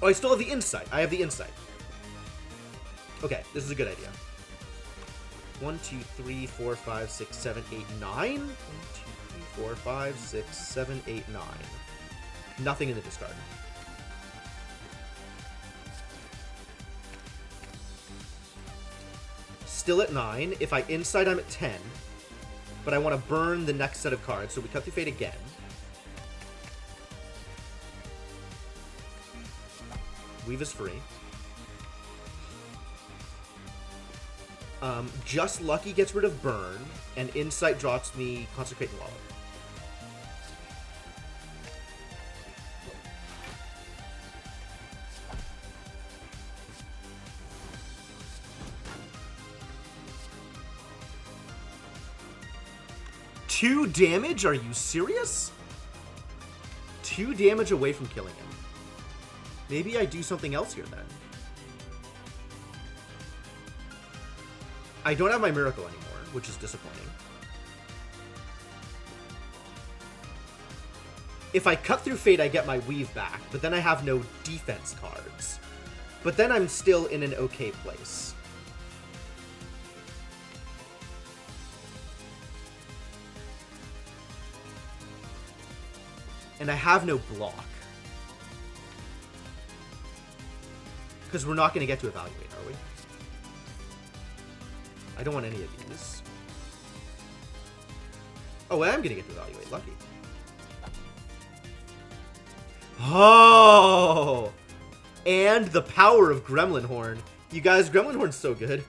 Oh, I still have the Insight. I have the Insight. Okay, this is a good idea. 1, 2, 3, 4, 5, 6, 7, 8, 9. 1, 2, 3, 4, 5, 6, 7, 8, 9. Nothing in the discard. Still at 9. If I Insight, I'm at 10. But I want to burn the next set of cards, so we cut through Fate again. Weave is free. Just Lucky gets rid of Burn, and Insight drops me Consecrate and Wallet. Two damage? Are you serious? 2 damage away from killing him. Maybe I do something else here then. I don't have my Miracle anymore, which is disappointing. If I cut through Fate, I get my Weave back, but then I have no defense cards. But then I'm still in an okay place. And I have no block. Because we're not going to get to Evaluate, are we? I don't want any of these. Oh, I am going to get to Evaluate. Lucky. Oh! And the power of Gremlin Horn. You guys, Gremlin Horn's so good.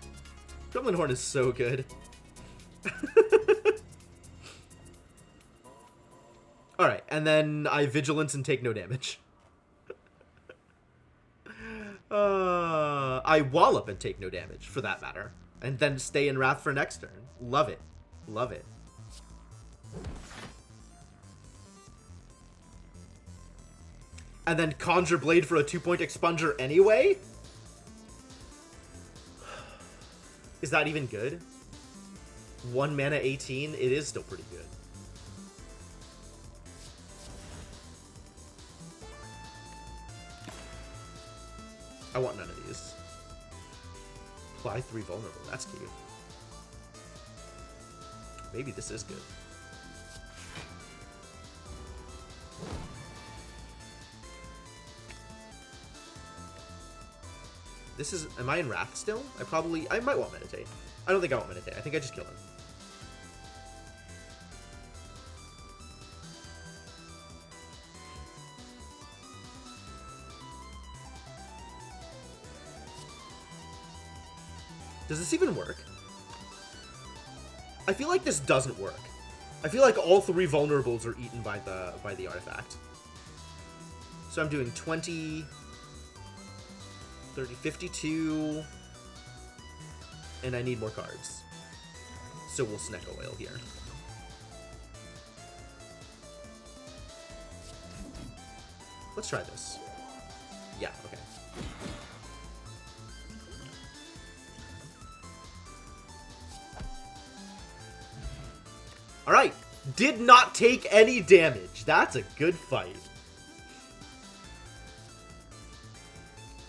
Gremlin Horn is so good. Alright, and then I Vigilance and take no damage. I Wallop and take no damage, for that matter. And then stay in Wrath for next turn. Love it. Love it. And then Conjure Blade for a 2-point Expunger anyway? Is that even good? 1 mana 18? It is still pretty good. I want none of these. Apply 3 vulnerable. That's cute. Maybe this is good. This is... Am I in Wrath still? I might want Meditate. I don't think I want Meditate. I think I just kill him. Does this even work? I feel like this doesn't work. I feel like all 3 vulnerables are eaten by the artifact. So I'm doing 20, 30, 52, and I need more cards. So we'll Snecko Oil here. Let's try this. Yeah, okay. Alright. Did not take any damage. That's a good fight.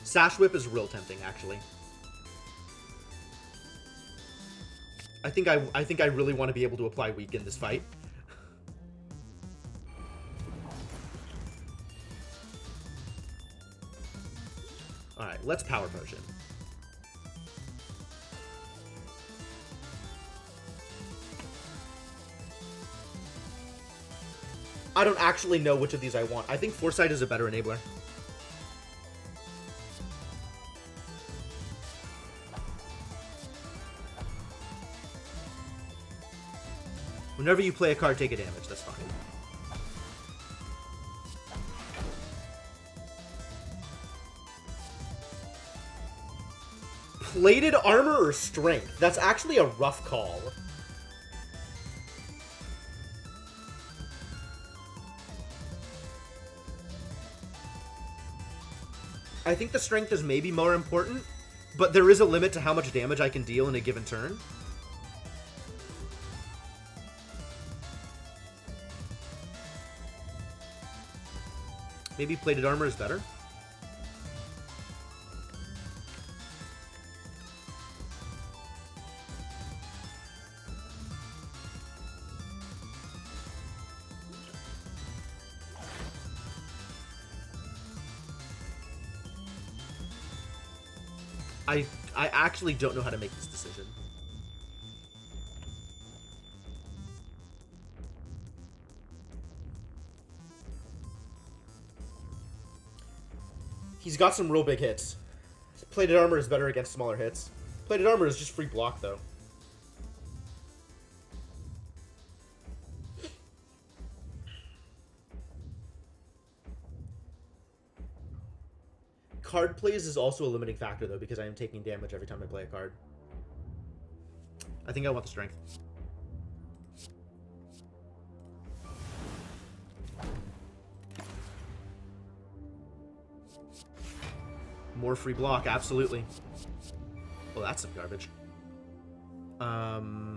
Sash Whip is real tempting, actually. I think I really want to be able to apply Weak in this fight. Alright, let's Power Potion. I don't actually know which of these I want. I think Foresight is a better enabler. Whenever you play a card, take a damage. That's fine. Plated armor or strength? That's actually a rough call. I think the strength is maybe more important, but there is a limit to how much damage I can deal in a given turn. Maybe plated armor is better. I actually don't know how to make this decision. He's got some real big hits. Plated armor is better against smaller hits. Plated armor is just free block, though. Card plays is also a limiting factor, though, because I am taking damage every time I play a card. I think I want the strength. More free block, absolutely. Well, that's some garbage. I'll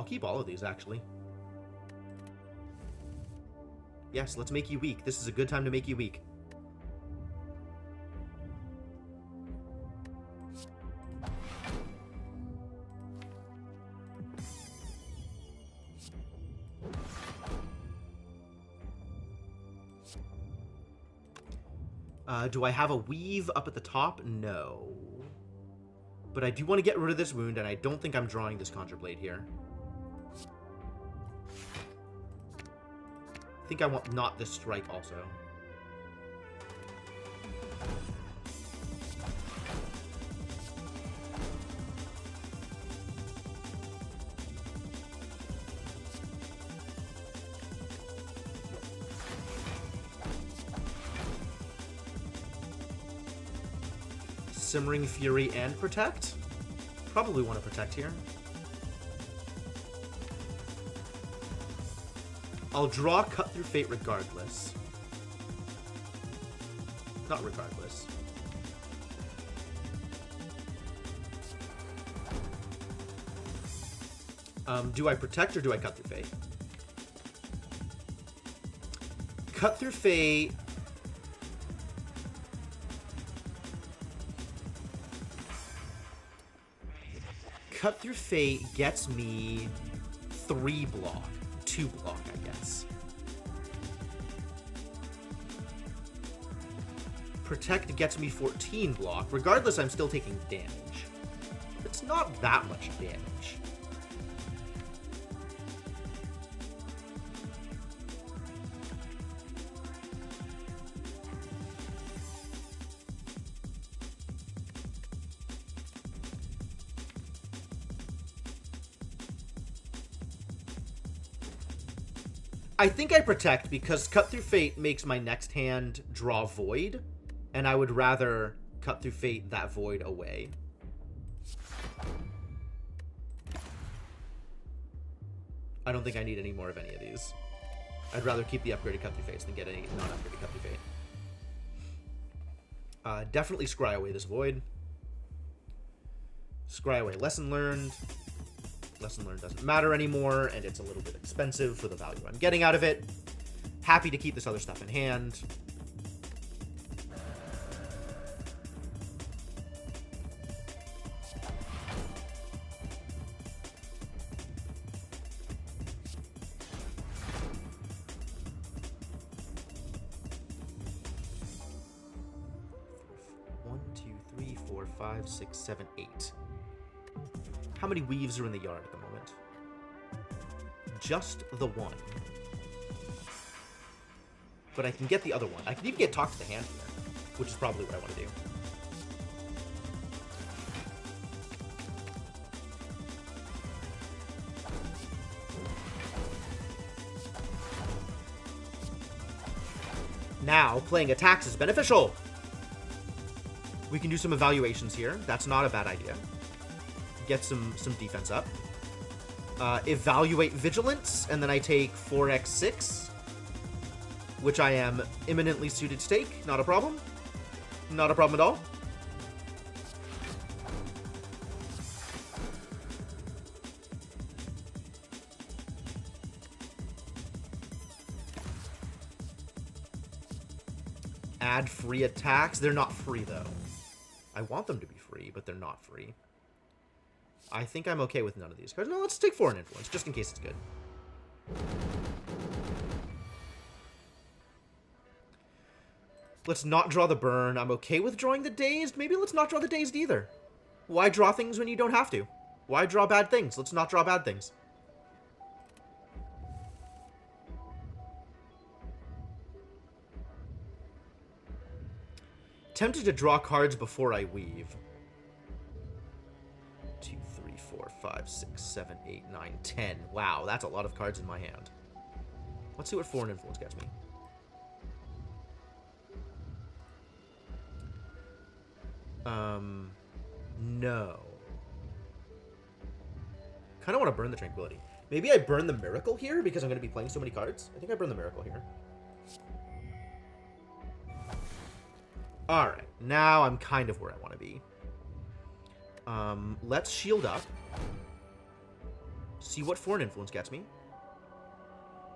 keep all of these, actually. Yes, let's make you weak. This is a good time to make you weak. Do I have a weave up at the top? No. But I do want to get rid of this wound, and I don't think I'm drawing this Conjure Blade here. I think I want not this strike also. Simmering Fury and Protect? Probably want to Protect here. I'll draw Cut Through Fate regardless. Not regardless. Do I Protect or do I Cut Through Fate? Cut Through Fate... Cut Through Fate gets me 3 block. 2 block, I guess. Protect gets me 14 block. Regardless, I'm still taking damage. It's not that much damage. I think I Protect because Cut Through Fate makes my next hand draw Void, and I would rather Cut Through Fate that Void away. I don't think I need any more of any of these. I'd rather keep the upgraded Cut Through Fates than get any non-upgraded Cut Through Fate. Definitely scry away this Void. Scry away Lesson Learned. Lesson learned doesn't matter anymore, and it's a little bit expensive for the value I'm getting out of it. Happy to keep this other stuff in hand. One, two, three, four, five, six, seven, 8. How many weaves are in the yard at the moment? Just the one. But I can get the other one. I can even get Talk to the Hand here, which is probably what I want to do. Now, playing attacks is beneficial. We can do some evaluations here. That's not a bad idea. Get some defense up. Evaluate Vigilance, and then I take 4x6, which I am imminently suited to take. Not a problem. Not a problem at all. Add free attacks. They're not free, though. I want them to be free, but they're not free. I think I'm okay with none of these cards. No, let's take Foreign Influence, just in case it's good. Let's not draw the Burn. I'm okay with drawing the Dazed. Maybe let's not draw the Dazed either. Why draw things when you don't have to? Why draw bad things? Let's not draw bad things. Tempted to draw cards before I weave. 2, 3, 4, 5, 6, 7, 8, 9, 10. Wow, that's a lot of cards in my hand. Let's see what Foreign Influence gets me. No. Kind of want to burn the Tranquility. Maybe I burn the Miracle here because I'm going to be playing so many cards. I think I burn the Miracle here. Alright, now I'm kind of where I want to be. Let's shield up. See what Foreign Influence gets me.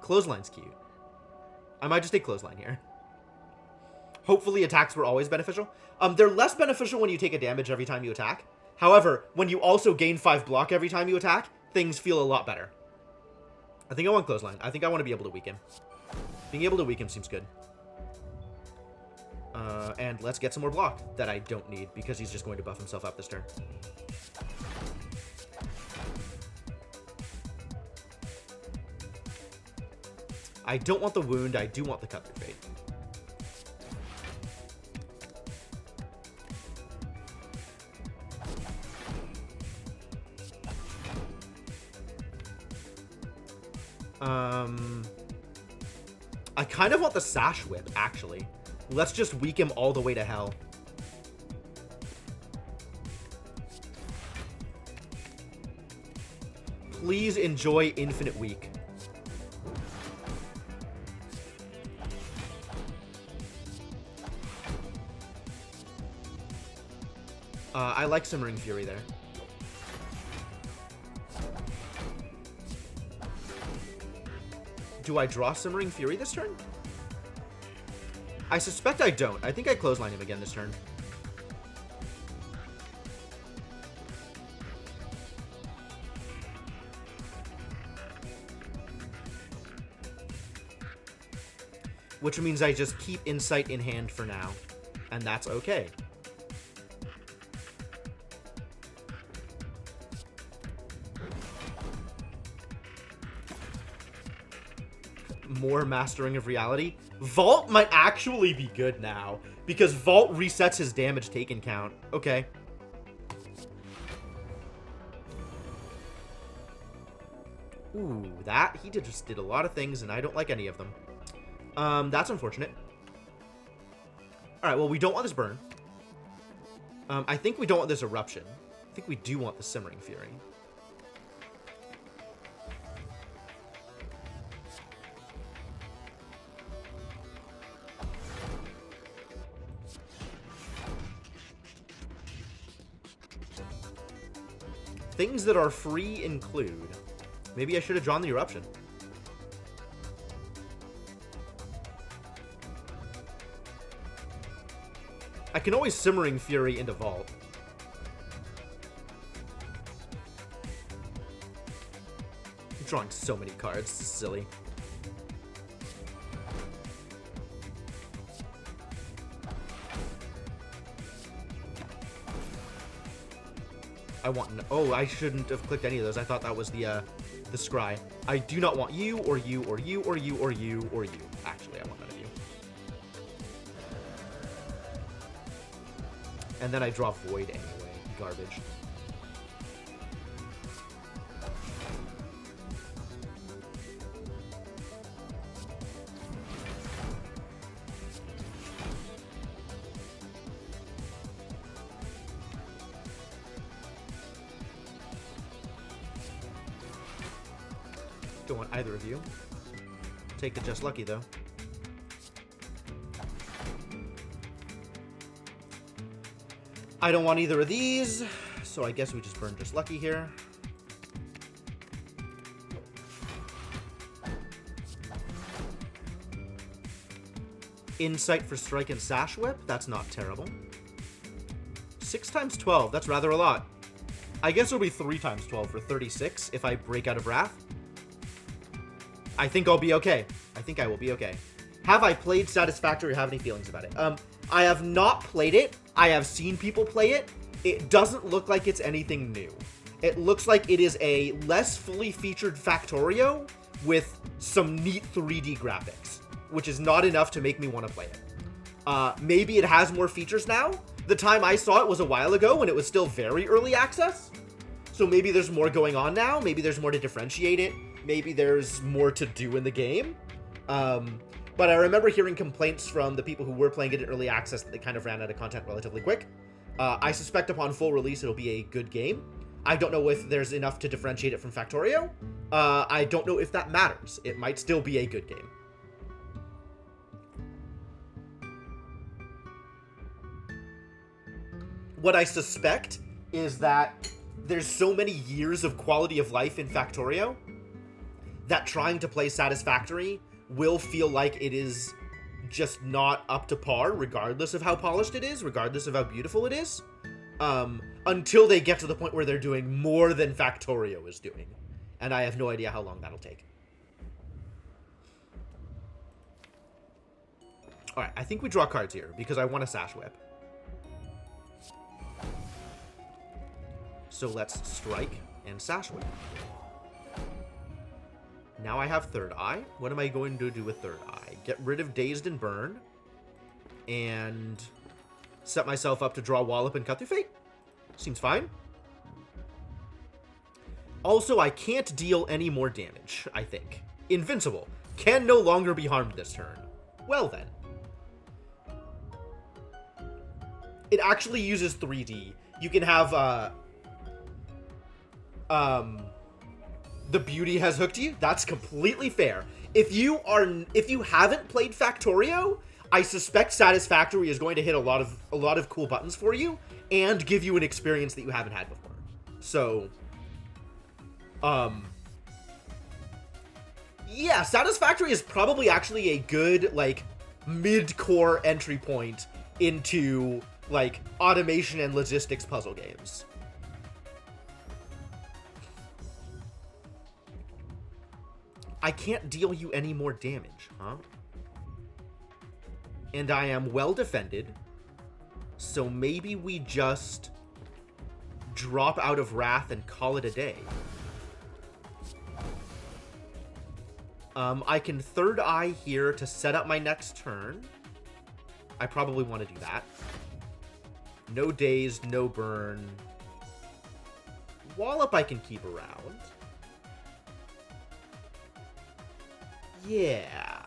Clothesline's cute. I might just take Clothesline here. Hopefully attacks were always beneficial. They're less beneficial when you take a damage every time you attack. However, when you also gain 5 block every time you attack, things feel a lot better. I think I want Clothesline. I think I want to be able to weaken. Being able to weaken seems good. And let's get some more block that I don't need because he's just going to buff himself up this turn. I don't want the wound. I do want the cut through fate. I kind of want the Sash Whip, actually. Let's just weak him all the way to hell. Please enjoy Infinite Weak. I like Simmering Fury there. Do I draw Simmering Fury this turn? I suspect I don't. I think I Clothesline him again this turn. Which means I just keep Insight in hand for now. And that's okay. More Mastering of Reality. Vault might actually be good now, because Vault resets his damage taken count. Okay. Ooh, he just did a lot of things, and I don't like any of them. That's unfortunate. Alright, well, we don't want this Burn. I think we don't want this Eruption. I think we do want the Simmering Fury. Things that are free include... Maybe I should have drawn the Eruption. I can always Simmering Fury into Vault. I'm drawing so many cards. This is silly. I want... Oh, I shouldn't have clicked any of those. I thought that was the scry. I do not want you, or you, or you, or you, or you, or you. Actually, I want none of you. And then I draw Void anyway. Garbage. Don't want either of you. Take the Just Lucky, though. I don't want either of these, so I guess we just burn Just Lucky here. Insight for Strike and Sash Whip? That's not terrible. 6 times 12, that's rather a lot. I guess it'll be 3 times 12 for 36 if I break out of Wrath. I think I'll be okay. I think I will be okay. Have I played Satisfactory or have any feelings about it? I have not played it. I have seen people play it. It doesn't look like it's anything new. It looks like it is a less fully featured Factorio with some neat 3D graphics, which is not enough to make me want to play it. Maybe it has more features now. The time I saw it was a while ago when it was still very early access. So maybe there's more going on now. Maybe there's more to differentiate it. Maybe there's more to do in the game. But I remember hearing complaints from the people who were playing it in early access that they kind of ran out of content relatively quick. I suspect upon full release it'll be a good game. I don't know if there's enough to differentiate it from Factorio. I don't know if that matters. It might still be a good game. What I suspect is that there's so many years of quality of life in Factorio that trying to play Satisfactory will feel like it is just not up to par, regardless of how polished it is, regardless of how beautiful it is, until they get to the point where they're doing more than Factorio is doing. And I have no idea how long that'll take. Alright, I think we draw cards here, because I want a Sash Whip. So let's strike and Sash Whip. Now I have Third Eye. What am I going to do with Third Eye? Get rid of Dazed and Burn. And set myself up to draw Wallop and Cut Through Fate. Seems fine. Also, I can't deal any more damage, I think. Invincible. Can no longer be harmed this turn. Well then. It actually uses 3D. You can have, the beauty has hooked you. That's completely fair. If you haven't played Factorio, I suspect Satisfactory is going to hit a lot of cool buttons for you and give you an experience that you haven't had before. So, yeah, Satisfactory is probably actually a good, like, mid-core entry point into, like, automation and logistics puzzle games. I can't deal you any more damage, huh? And I am well defended, so maybe we just drop out of Wrath and call it a day. I can Third Eye here to set up my next turn. I probably want to do that. No Dazed, no Burn. Wallop I can keep around. Yeah.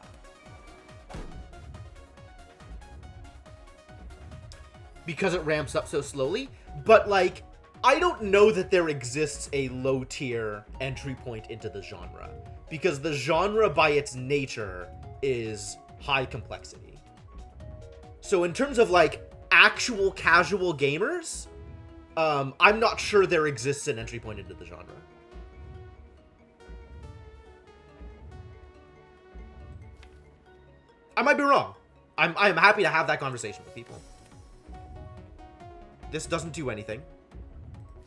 Because it ramps up so slowly. But, like, I don't know that there exists a low-tier entry point into the genre. Because the genre, by its nature, is high complexity. So in terms of, like, actual casual gamers, I'm not sure there exists an entry point into the genre. I might be wrong. I'm happy to have that conversation with people. This doesn't do anything.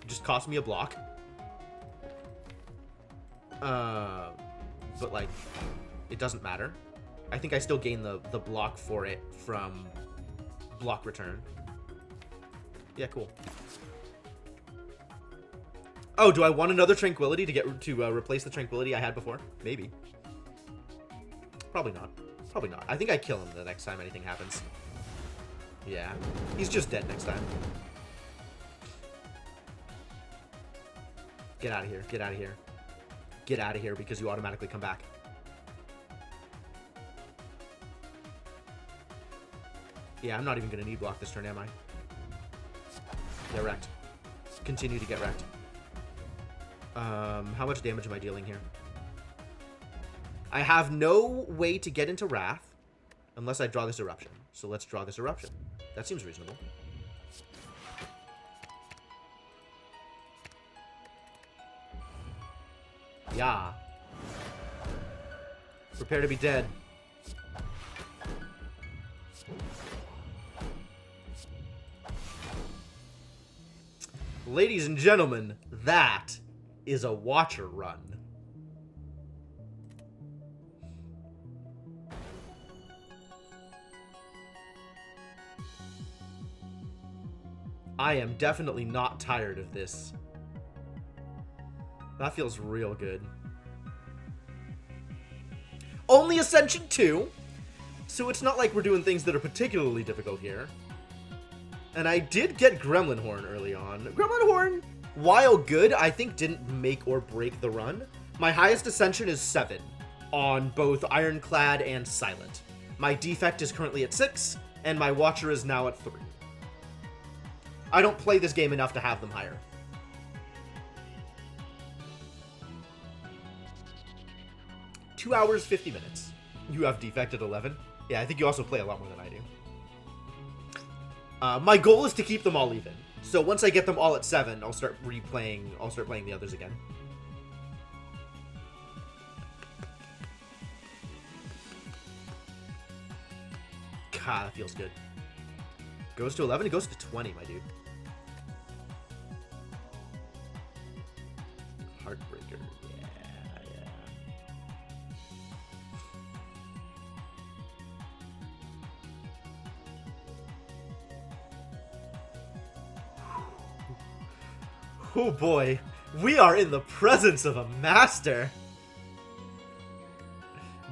It just cost me a block. But like, it doesn't matter. I think I still gain the block for it from block return. Yeah, cool. Oh, do I want another Tranquility to replace the Tranquility I had before? Maybe. Probably not. Probably not. I think I kill him the next time anything happens. Yeah. He's just dead next time. Get out of here. Get out of here. Get out of here because you automatically come back. Yeah, I'm not even going to need block this turn, am I? Get wrecked. Continue to get wrecked. How much damage am I dealing here? I have no way to get into Wrath unless I draw this Eruption. So let's draw this Eruption. That seems reasonable. Yeah. Prepare to be dead. Ladies and gentlemen, that is a Watcher run. I am definitely not tired of this. That feels real good. Only Ascension 2, so it's not like we're doing things that are particularly difficult here. And I did get Gremlin Horn early on. Gremlin Horn, while good, I think didn't make or break the run. My highest Ascension is 7 on both Ironclad and Silent. My defect is currently at 6, and my Watcher is now at 3. I don't play this game enough to have them higher. Two hours, 50 minutes. You have defect at 11? Yeah, I think you also play a lot more than I do. My goal is to keep them all even. So once I get them all at 7, I'll start playing the others again. God, that feels good. Goes to 11, it goes to 20, my dude. Heartbreaker, yeah. Oh boy, we are in the presence of a master.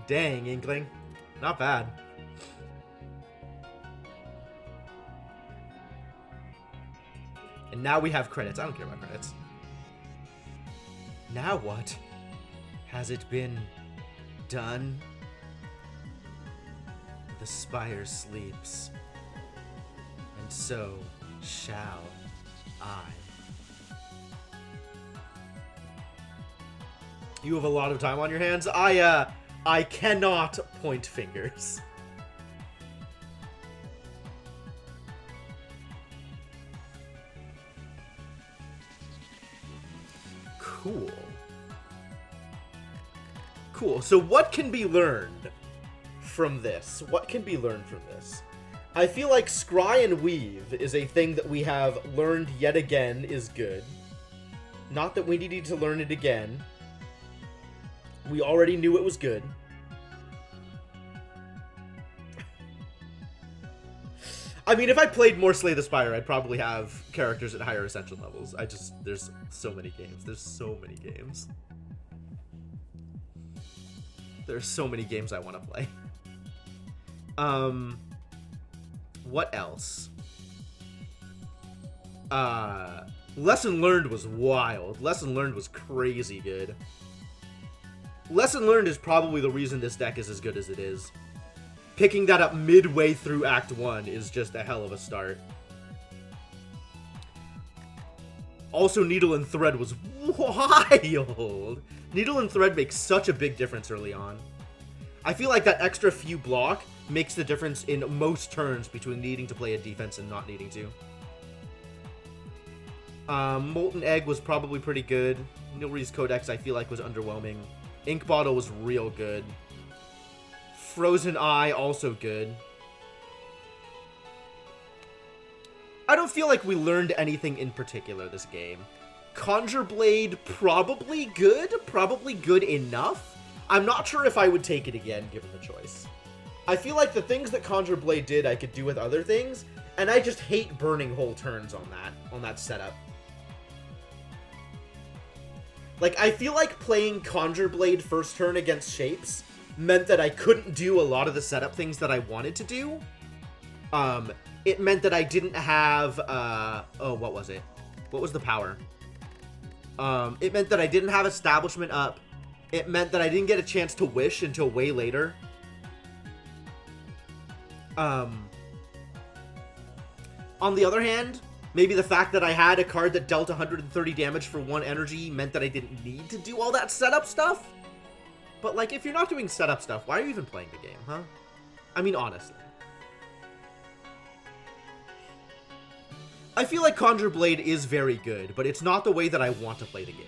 Dang, Inkling. Not bad. And now we have credits. I don't care about credits. Now what? Has it been done? The spire sleeps, and so shall I. You have a lot of time on your hands. I cannot point fingers. Cool. Cool. So what can be learned from this? What can be learned from this? I feel like Scry and Weave is a thing that we have learned yet again is good. Not that we needed to learn it again. We already knew it was good. I mean, if I played more Slay the Spire, I'd probably have characters at higher Ascension levels. There's so many games. There's so many games. There's so many games I want to play. What else? Lesson Learned was wild. Lesson Learned was crazy good. Lesson Learned is probably the reason this deck is as good as it is. Picking that up midway through Act 1 is just a hell of a start. Also, Needle and Thread was wild. Needle and Thread makes such a big difference early on. I feel like that extra few block makes the difference in most turns between needing to play a defense and not needing to. Molten Egg was probably pretty good. Nilri's Codex, I feel like, was underwhelming. Ink Bottle was real good. Frozen Eye, also good. I don't feel like we learned anything in particular this game. Conjure Blade, probably good enough. I'm not sure if I would take it again, given the choice. I feel like the things that Conjure Blade did, I could do with other things, and I just hate burning whole turns on that setup. Like, I feel like playing Conjure Blade first turn against Shapes meant that I couldn't do a lot of the setup things that I wanted to do. It meant that I didn't have, oh, what was it? What was the power? It meant that I didn't have Establishment up. It meant that I didn't get a chance to wish until way later. On the other hand, maybe the fact that I had a card that dealt 130 damage for 1 energy meant that I didn't need to do all that setup stuff. But, like, if you're not doing setup stuff, why are you even playing the game, huh? I mean, honestly. I feel like Conjure Blade is very good, but it's not the way that I want to play the game.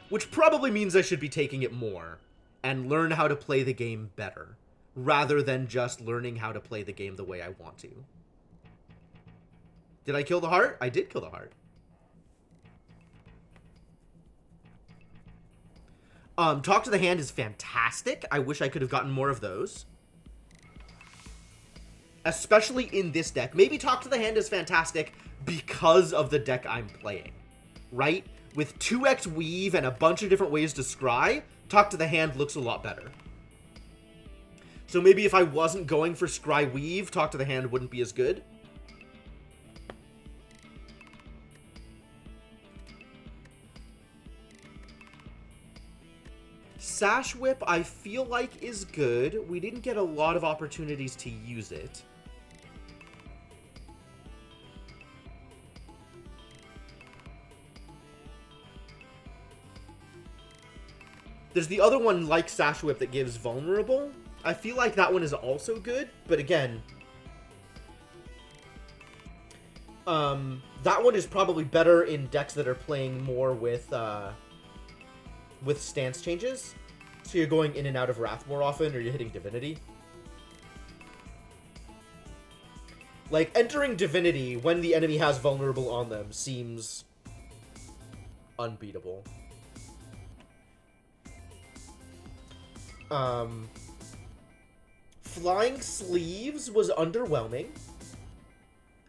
Which probably means I should be taking it more and learn how to play the game better, rather than just learning how to play the game the way I want to. Did I kill the heart? I did kill the heart. Talk to the Hand is fantastic. I wish I could have gotten more of those. Especially in this deck. Maybe Talk to the Hand is fantastic because of the deck I'm playing, right? With 2x Weave and a bunch of different ways to scry, Talk to the Hand looks a lot better. So maybe if I wasn't going for Scry Weave, Talk to the Hand wouldn't be as good. Sash Whip, I feel like, is good. We didn't get a lot of opportunities to use it. There's the other one like Sash Whip that gives Vulnerable. I feel like that one is also good, but again, that one is probably better in decks that are playing more with stance changes. So you're going in and out of Wrath more often, or you're hitting Divinity. Like, entering Divinity when the enemy has Vulnerable on them seems unbeatable. Flying Sleeves was underwhelming.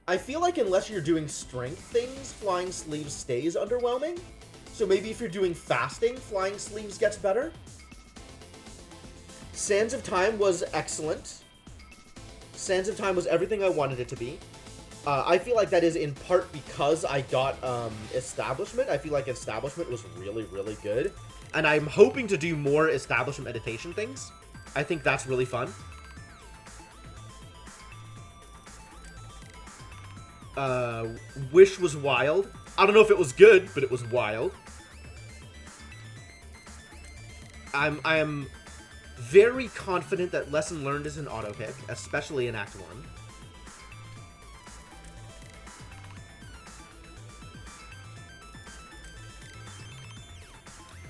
I feel like unless you're doing strength things, Flying Sleeves stays underwhelming. So maybe if you're doing fasting, Flying Sleeves gets better. Sands of Time was excellent. Sands of Time was everything I wanted it to be. I feel like that is in part because I got Establishment. I feel like Establishment was really, really good. And I'm hoping to do more Establishment meditation things. I think that's really fun. Wish was wild. I don't know if it was good, but it was wild. I am very confident that Lesson Learned is an auto pick, especially in Act 1.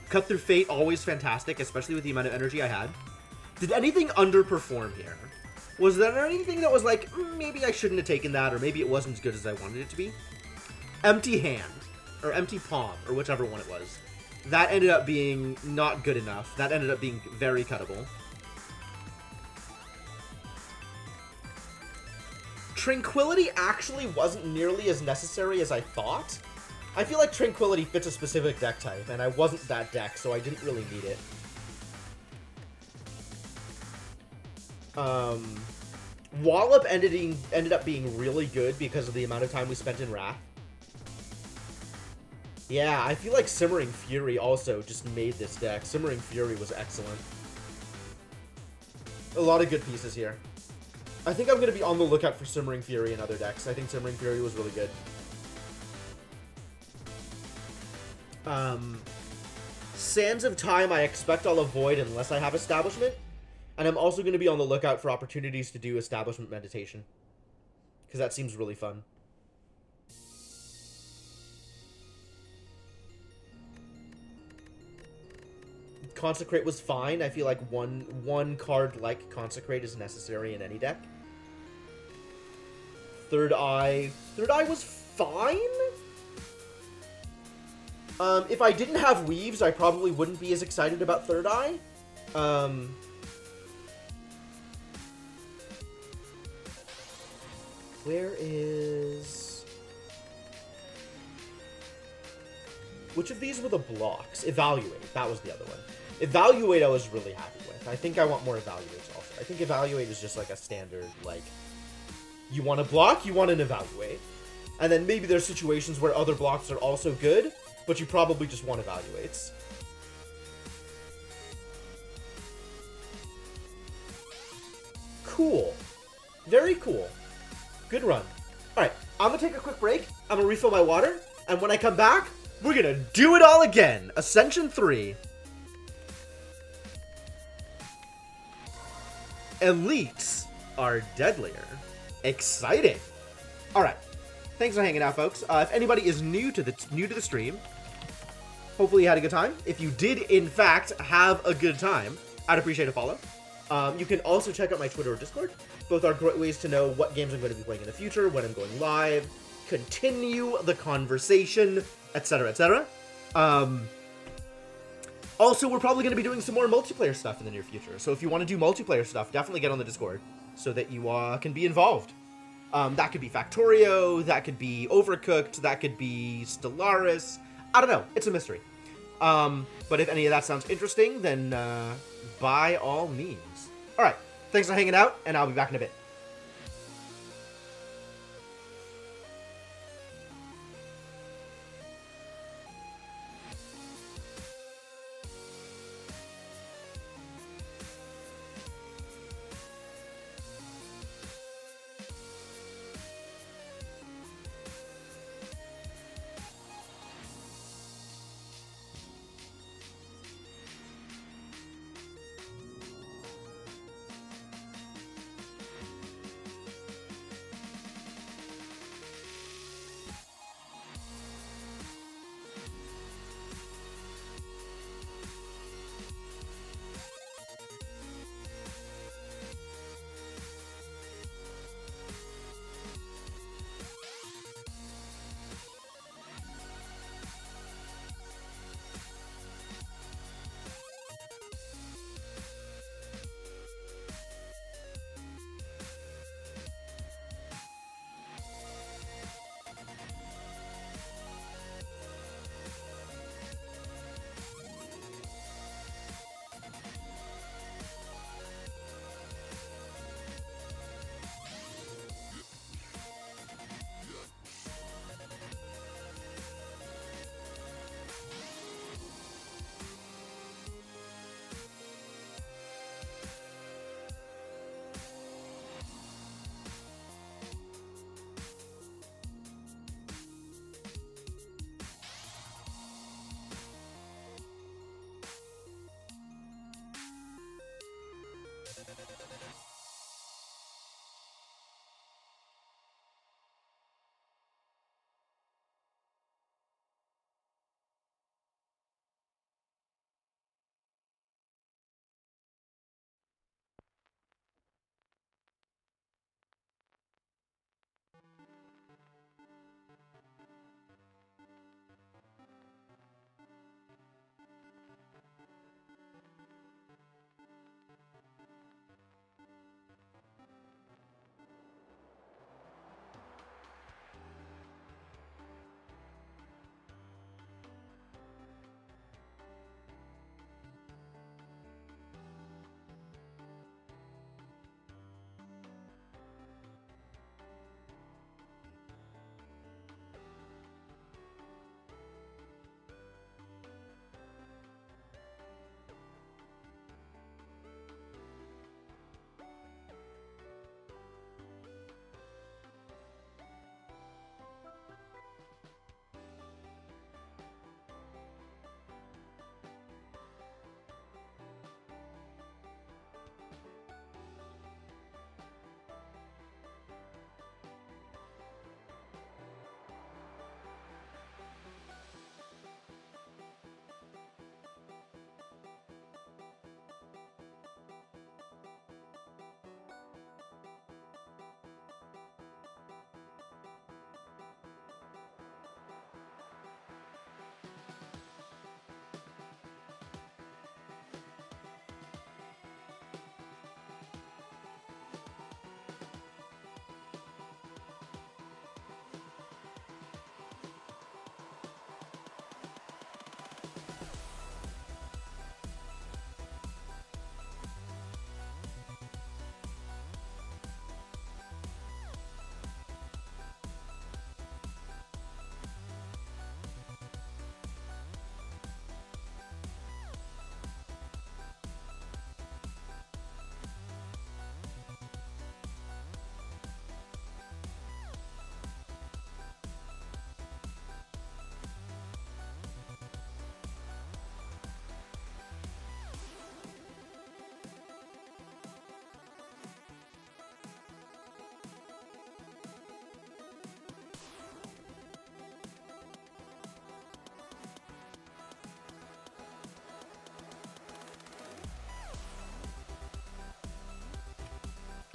Cut Through Fate, always fantastic, especially with the amount of energy I had. Did anything underperform here? Was there anything that was like, maybe I shouldn't have taken that, or maybe it wasn't as good as I wanted it to be? Empty Hand, or Empty Palm, or whichever one it was. That ended up being not good enough. That ended up being very cuttable. Tranquility actually wasn't nearly as necessary as I thought. I feel like Tranquility fits a specific deck type, and I wasn't that deck, so I didn't really need it. Wallop ended up being really good because of the amount of time we spent in Wrath. Yeah, I feel like Simmering Fury also just made this deck. Simmering Fury was excellent. A lot of good pieces here. I think I'm going to be on the lookout for Simmering Fury in other decks. I think Simmering Fury was really good. Sands of Time I expect I'll avoid unless I have Establishment. And I'm also going to be on the lookout for opportunities to do Establishment meditation. because that seems really fun. Consecrate was fine. I feel like one card like Consecrate is necessary in any deck. Third Eye was fine. If I didn't have Weaves, I probably wouldn't be as excited about Third Eye. Where is... Which of these were the blocks? Evaluate. That was the other one. Evaluate I was really happy with. I think I want more Evaluates also. I think Evaluate is just like a standard, like... You want to block, you want an Evaluate. And then maybe there's situations where other blocks are also good, but you probably just want Evaluates. Cool. Very cool. Good run. Alright, I'm gonna take a quick break. I'm gonna refill my water. And when I come back, we're gonna do it all again. Ascension 3. Elites are deadlier. Exciting. Alright. Thanks for hanging out, folks. If anybody is new to the stream, hopefully you had a good time. If you did, in fact, have a good time, I'd appreciate a follow. You can also check out my Twitter or Discord. Both are great ways to know what games I'm going to be playing in the future, when I'm going live, continue the conversation, etc., etc. Also, we're probably going to be doing some more multiplayer stuff in the near future. So if you want to do multiplayer stuff, definitely get on the Discord so that you can be involved. That could be Factorio, that could be Overcooked, that could be Stellaris. I don't know. It's a mystery. But if any of that sounds interesting, then by all means. All right. Thanks for hanging out, and I'll be back in a bit.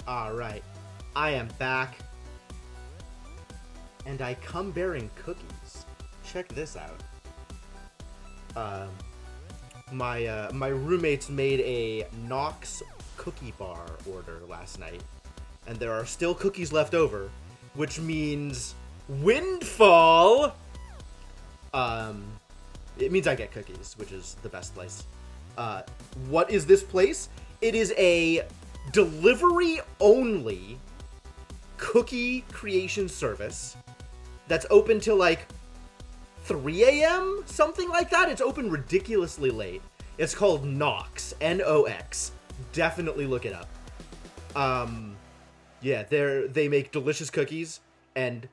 Alright. I am back. And I come bearing cookies. Check this out. My roommates made a Knox cookie bar order last night. And there are still cookies left over. Which means... windfall! It means I get cookies, which is the best place. What is this place? It is a delivery-only cookie creation service that's open till like 3 a.m., something like that. It's open ridiculously late. It's called Knox, N-O-X. Definitely look it up. Yeah, they make delicious cookies, and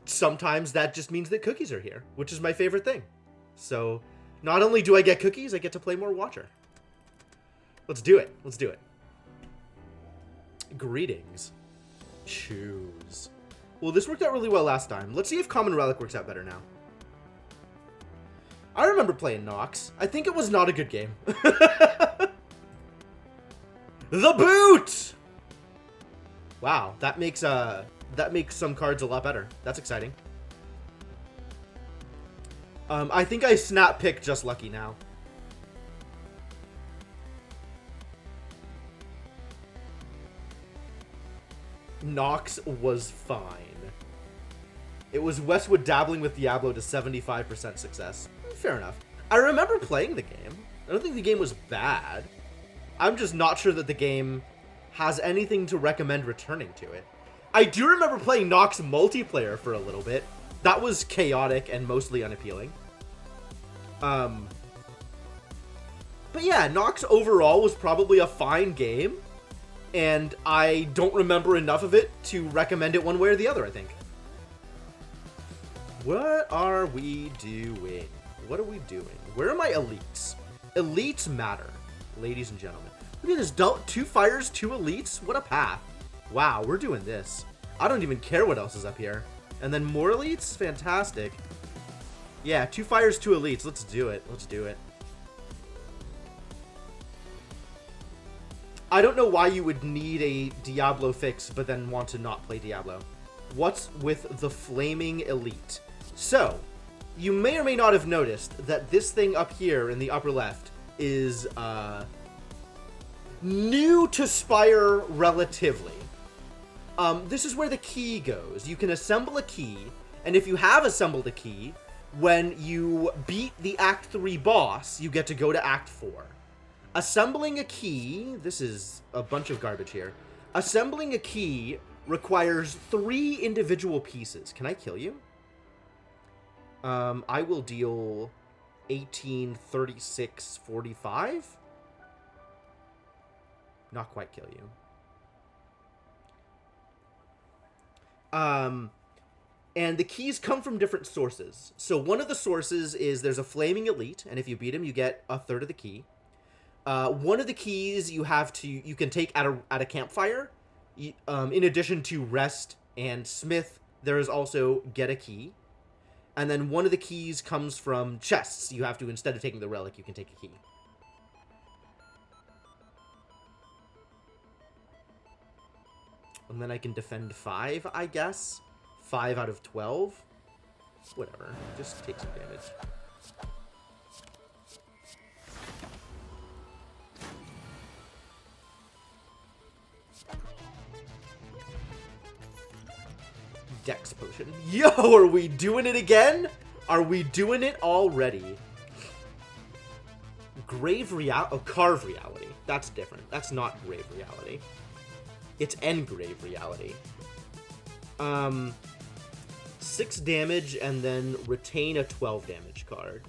sometimes that just means that cookies are here, which is my favorite thing. So, not only do I get cookies, I get to play more Watcher. Let's do it. Let's do it. Greetings. Choose. Well, this worked out really well last time. Let's see if Common Relic works out better now. I remember playing Nox. I think it was not a good game. The boot! Wow, that makes some cards a lot better. That's exciting. I think I snap pick just lucky now. Nox was fine. It was Westwood dabbling with Diablo to 75% success. Fair enough. I remember playing the game. I don't think the game was bad. I'm just not sure that the game has anything to recommend returning to it. I do remember playing Nox multiplayer for a little bit. That was chaotic and mostly unappealing. But yeah, Nox overall was probably a fine game. And I don't remember enough of it to recommend it one way or the other, I think. What are we doing? What are we doing? Where are my elites? Elites matter, ladies and gentlemen. Look at this, 2 fires, 2 elites. What a path. Wow, we're doing this. I don't even care what else is up here. And then more elites? Fantastic. Yeah, 2 fires, 2 elites. Let's do it. Let's do it. I don't know why you would need a Diablo fix, but then want to not play Diablo. What's with the flaming elite? So, you may or may not have noticed that this thing up here in the upper left is new to Spire relatively. This is where the key goes. You can assemble a key, and if you have assembled a key, when you beat the Act 3 boss, you get to go to Act 4. Assembling a key, this is a bunch of garbage here. Assembling a key requires 3 individual pieces. Can I kill you? I will deal 18, 36, 45. Not quite kill you. And the keys come from different sources. So one of the sources is there's a flaming elite, and if you beat him, you get a third of the key. One of the keys you can take at a campfire. In addition to rest and smith, there is also get a key. And then one of the keys comes from chests. You have to, instead of taking the relic, you can take a key. And then I can defend 5, I guess. 5 out of 12. Whatever. Just take some damage. Dex potion. Yo, are we doing it again? Are we doing it already? Grave reality. Oh, carve reality. That's different. That's not grave reality. It's engrave reality. 6 damage and then retain a 12 damage card.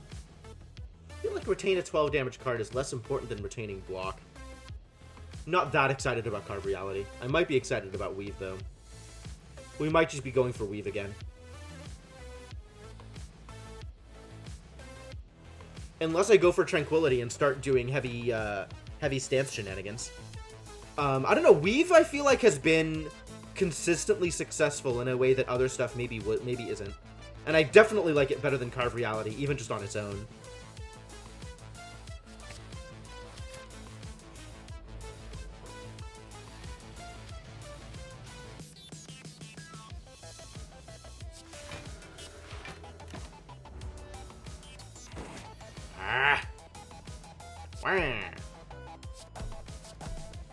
I feel like retain a 12 damage card is less important than retaining block. Not that excited about carve reality. I might be excited about weave though. We might just be going for weave again. Unless I go for tranquility and start doing heavy stance shenanigans. I don't know. Weave, I feel like, has been consistently successful in a way that other stuff maybe isn't. And I definitely like it better than Carve Reality, even just on its own.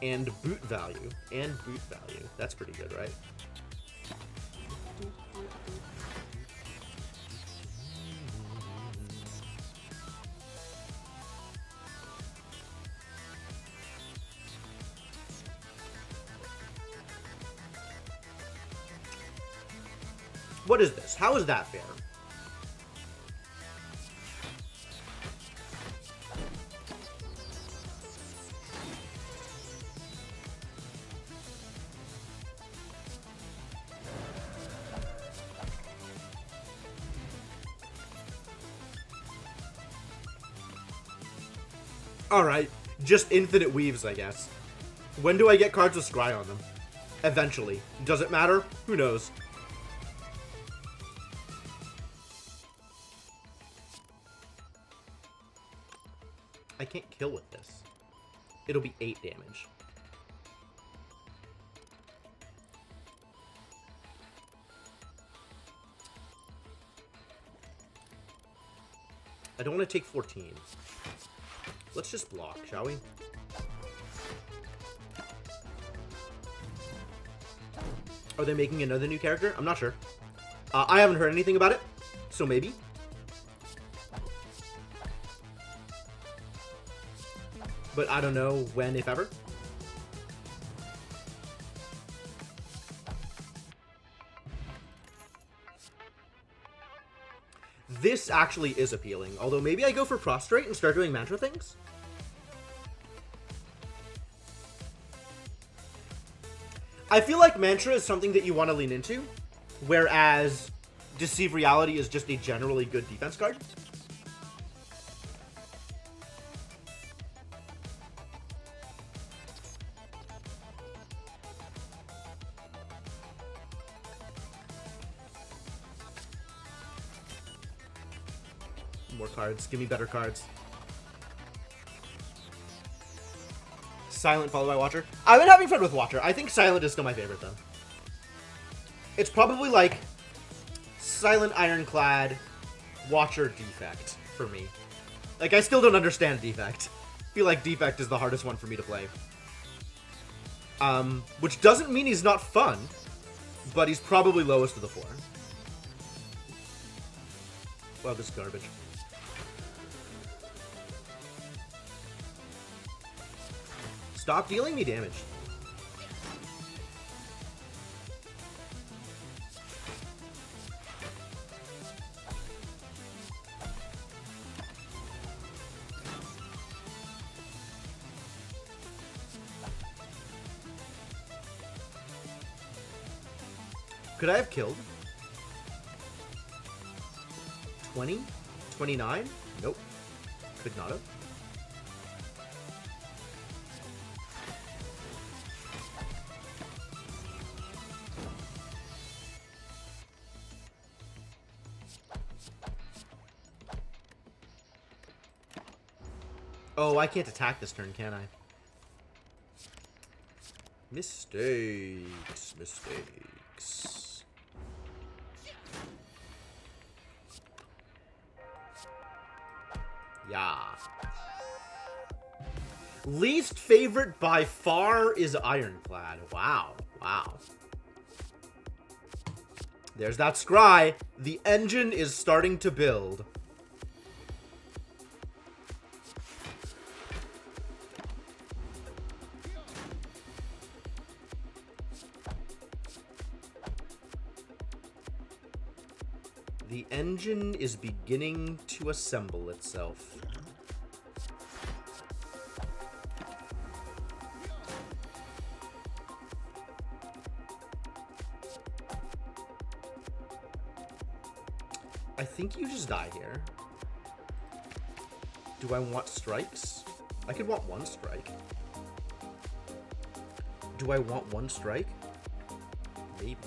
And boot value. And boot value. That's pretty good, right? What is this? How is that fair? Alright, just infinite weaves, I guess. When do I get cards with Scry on them? Eventually. Does it matter? Who knows? I can't kill with this. It'll be 8 damage. I don't want to take 14. Let's just block, shall we? Are they making another new character? I'm not sure. I haven't heard anything about it, so maybe. But I don't know when, if ever. This actually is appealing, although maybe I go for Prostrate and start doing mantra things? I feel like Mantra is something that you want to lean into, whereas Deceive Reality is just a generally good defense card. More cards. Give me better cards. Silent followed by Watcher. I've been having fun with Watcher. I think Silent is still my favorite, though. It's probably like Silent Ironclad Watcher Defect for me. Like, I still don't understand Defect. I feel like Defect is the hardest one for me to play. Which doesn't mean he's not fun, but he's probably lowest of the 4. Wow, this is garbage. Stop dealing me damage. Could I have killed? 20? 29? Nope. Could not have. Oh, I can't attack this turn, can I? Mistakes. Mistakes. Yeah. Least favorite by far is Ironclad. Wow. Wow. There's that scry. The engine is starting to build. The engine is beginning to assemble itself. I think you just die here. Do I want strikes? I could want 1 strike. Do I want 1 strike? Maybe.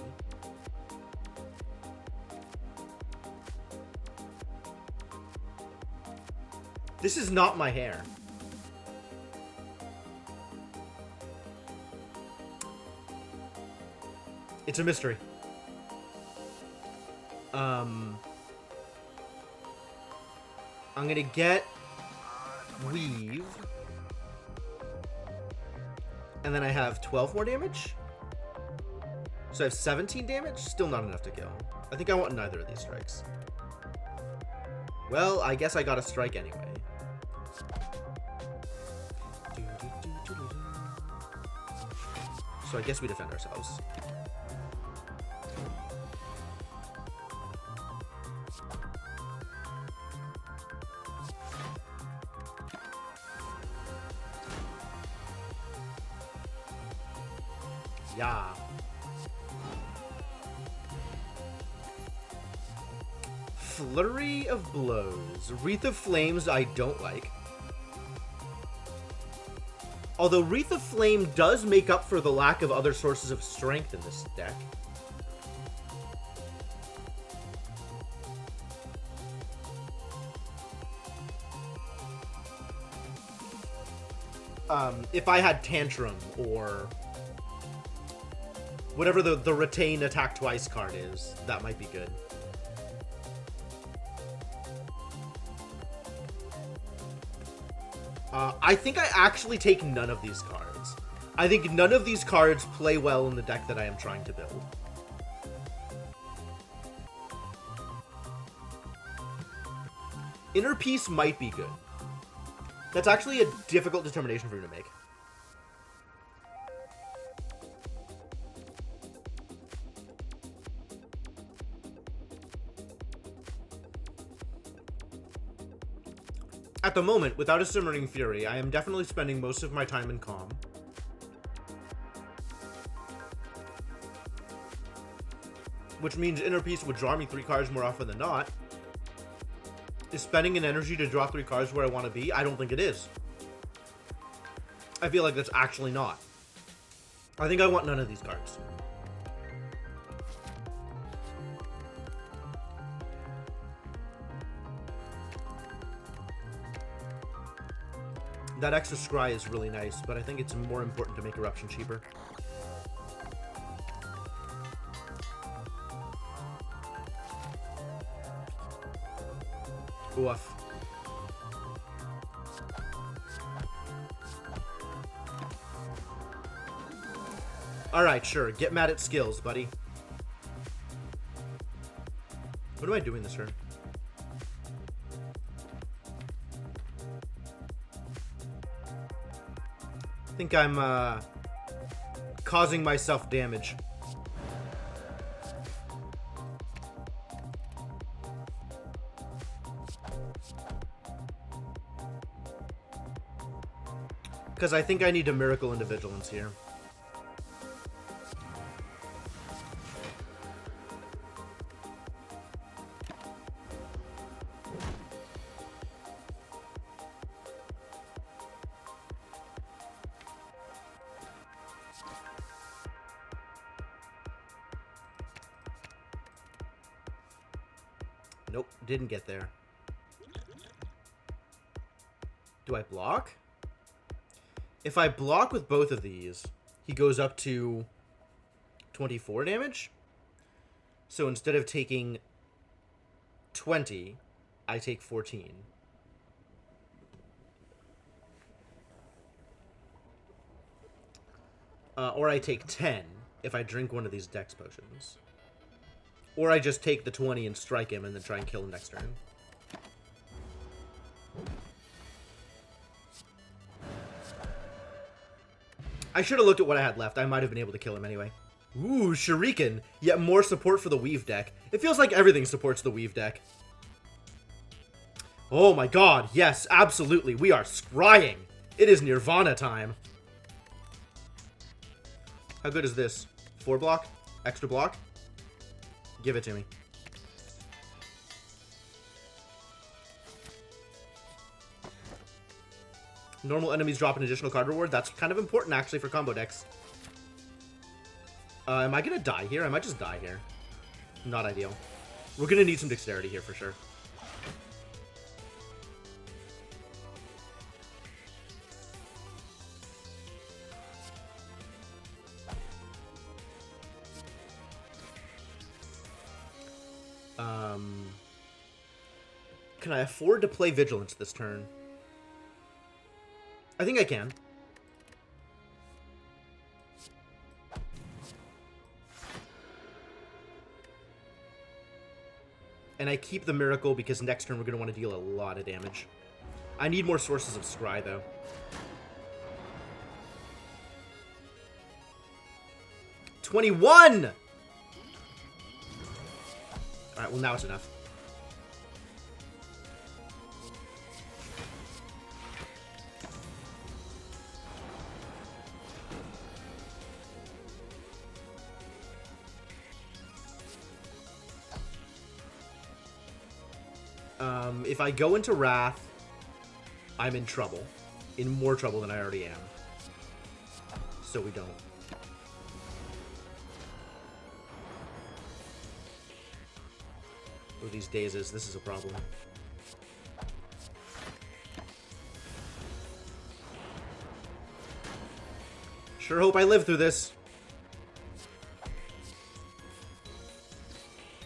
This is not my hair. It's a mystery. I'm gonna get Weave. And then I have 12 more damage. So I have 17 damage. Still not enough to kill. I think I want neither of these strikes. Well, I guess I got a strike anyway. So I guess we defend ourselves. Yeah. Flurry of Blows. Wreath of Flames I don't like. Although Wreath of Flame does make up for the lack of other sources of strength in this deck. If I had Tantrum or whatever the Retain Attack Twice card is, that might be good. I think I actually take none of these cards. I think none of these cards play well in the deck that I am trying to build. Inner Peace might be good. That's actually a difficult determination for me to make. At the moment, without a Simmering Fury, I am definitely spending most of my time in Calm. Which means Inner Peace would draw me 3 cards more often than not. Is spending an energy to draw 3 cards where I want to be? I don't think it is. I feel like that's actually not. I think I want none of these cards. That extra scry is really nice, but I think it's more important to make Eruption cheaper. Oof. Alright, sure. Get mad at skills, buddy. What am I doing this turn? I think I'm, causing myself damage. Because I think I need a Miracle into Vigilance here. Nope, didn't get there. Do I block? If I block with both of these, he goes up to 24 damage. So instead of taking 20, I take 14. Or I take 10 if I drink one of these Dex potions. Or I just take the 20 and strike him and then try and kill him next turn. I should have looked at what I had left. I might have been able to kill him anyway. Ooh, Shuriken. Yet more support for the Weave deck. It feels like everything supports the Weave deck. Oh my god. Yes, absolutely. We are scrying. It is Nirvana time. How good is this? 4 block? Extra block? Give it to me. Normal enemies drop an additional card reward. That's kind of important, actually, for combo decks. Am I going to die here? I might just die here. Not ideal. We're going to need some dexterity here for sure. Can I afford to play Vigilance this turn? I think I can. And I keep the Miracle because next turn we're going to want to deal a lot of damage. I need more sources of Scry, though. $21! Alright, well now it's enough. If I go into Wrath, I'm in trouble. In more trouble than I already am. So we don't. Oh, these dazes. This is a problem. Sure hope I live through this.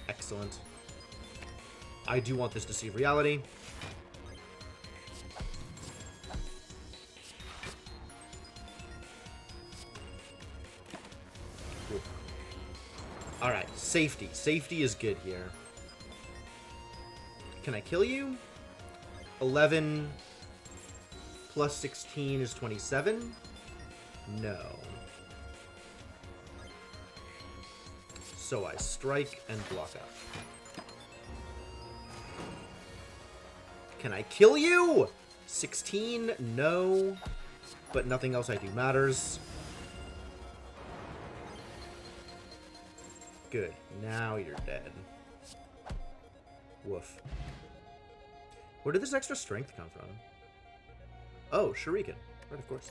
Excellent. I do want this to see reality. Cool. Alright, safety. Safety is good here. Can I kill you? 11 plus 16 is 27? No. So I strike and block up. Can I kill you? 16? No. But nothing else I do matters. Good. Now you're dead. Woof. Where did this extra strength come from? Oh, Shuriken. Right, of course.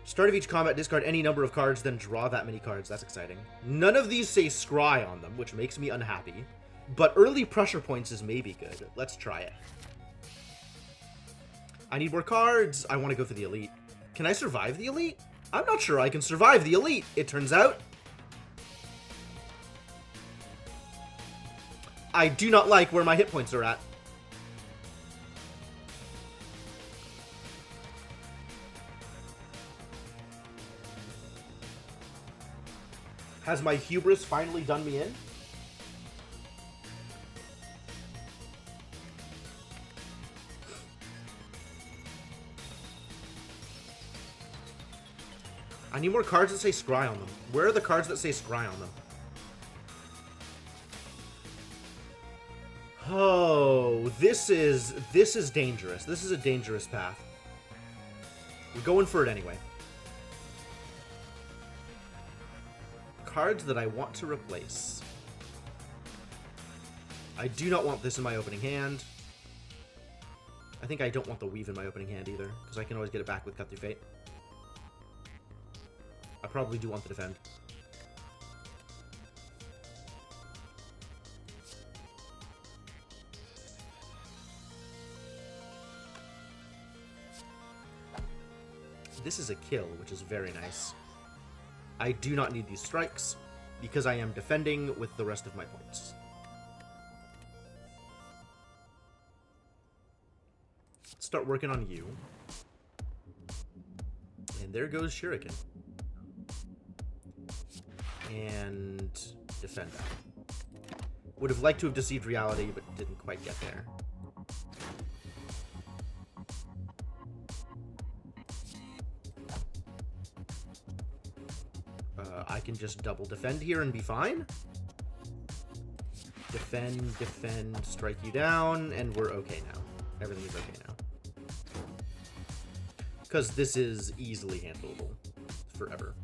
Start of each combat, discard any number of cards, then draw that many cards. That's exciting. None of these say Scry on them, which makes me unhappy. But early pressure points is maybe good. Let's try it. I need more cards. I want to go for the Elite. Can I survive the Elite? I'm not sure I can survive the Elite, it turns out. I do not like where my hit points are at. Has my hubris finally done me in? I need more cards that say Scry on them. Where are the cards that say Scry on them? Oh, this is dangerous. This is a dangerous path. We're going for it anyway. Cards that I want to replace. I do not want this in my opening hand. I think I don't want the Weave in my opening hand either, because I can always get it back with Cut Through Fate. I probably do want to defend. This is a kill, which is very nice. I do not need these strikes, because I am defending with the rest of my points. Let's start working on you. And there goes Shuriken. And defend that. Would have liked to have deceived reality, but didn't quite get there. I can just double defend here and be fine. Defend, defend, strike you down, and we're okay now. Everything is okay now. Because this is easily handleable. Forever.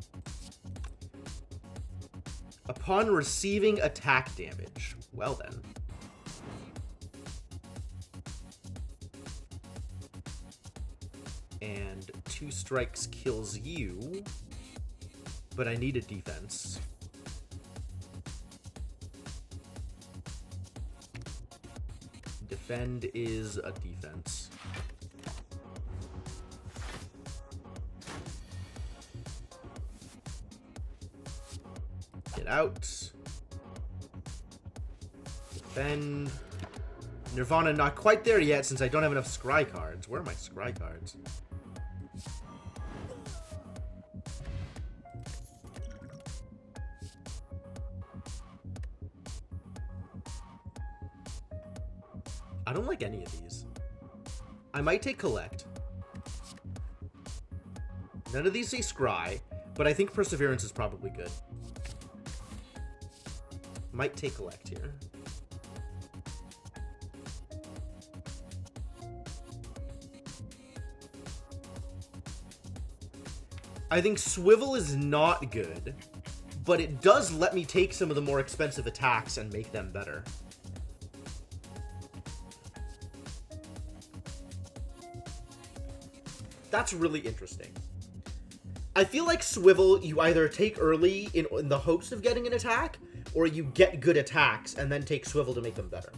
Upon receiving attack damage. Well then. And 2 strikes kills you. But I need a defense. Defend is a defense. Get out. Defend. Nirvana not quite there yet since I don't have enough scry cards. Where are my scry cards? I don't like any of these. I might take Collect. None of these say Scry, but I think Perseverance is probably good. Might take Collect here. I think Swivel is not good, but it does let me take some of the more expensive attacks and make them better. That's really interesting. I feel like Swivel, you either take early in the hopes of getting an attack, or you get good attacks and then take Swivel to make them better.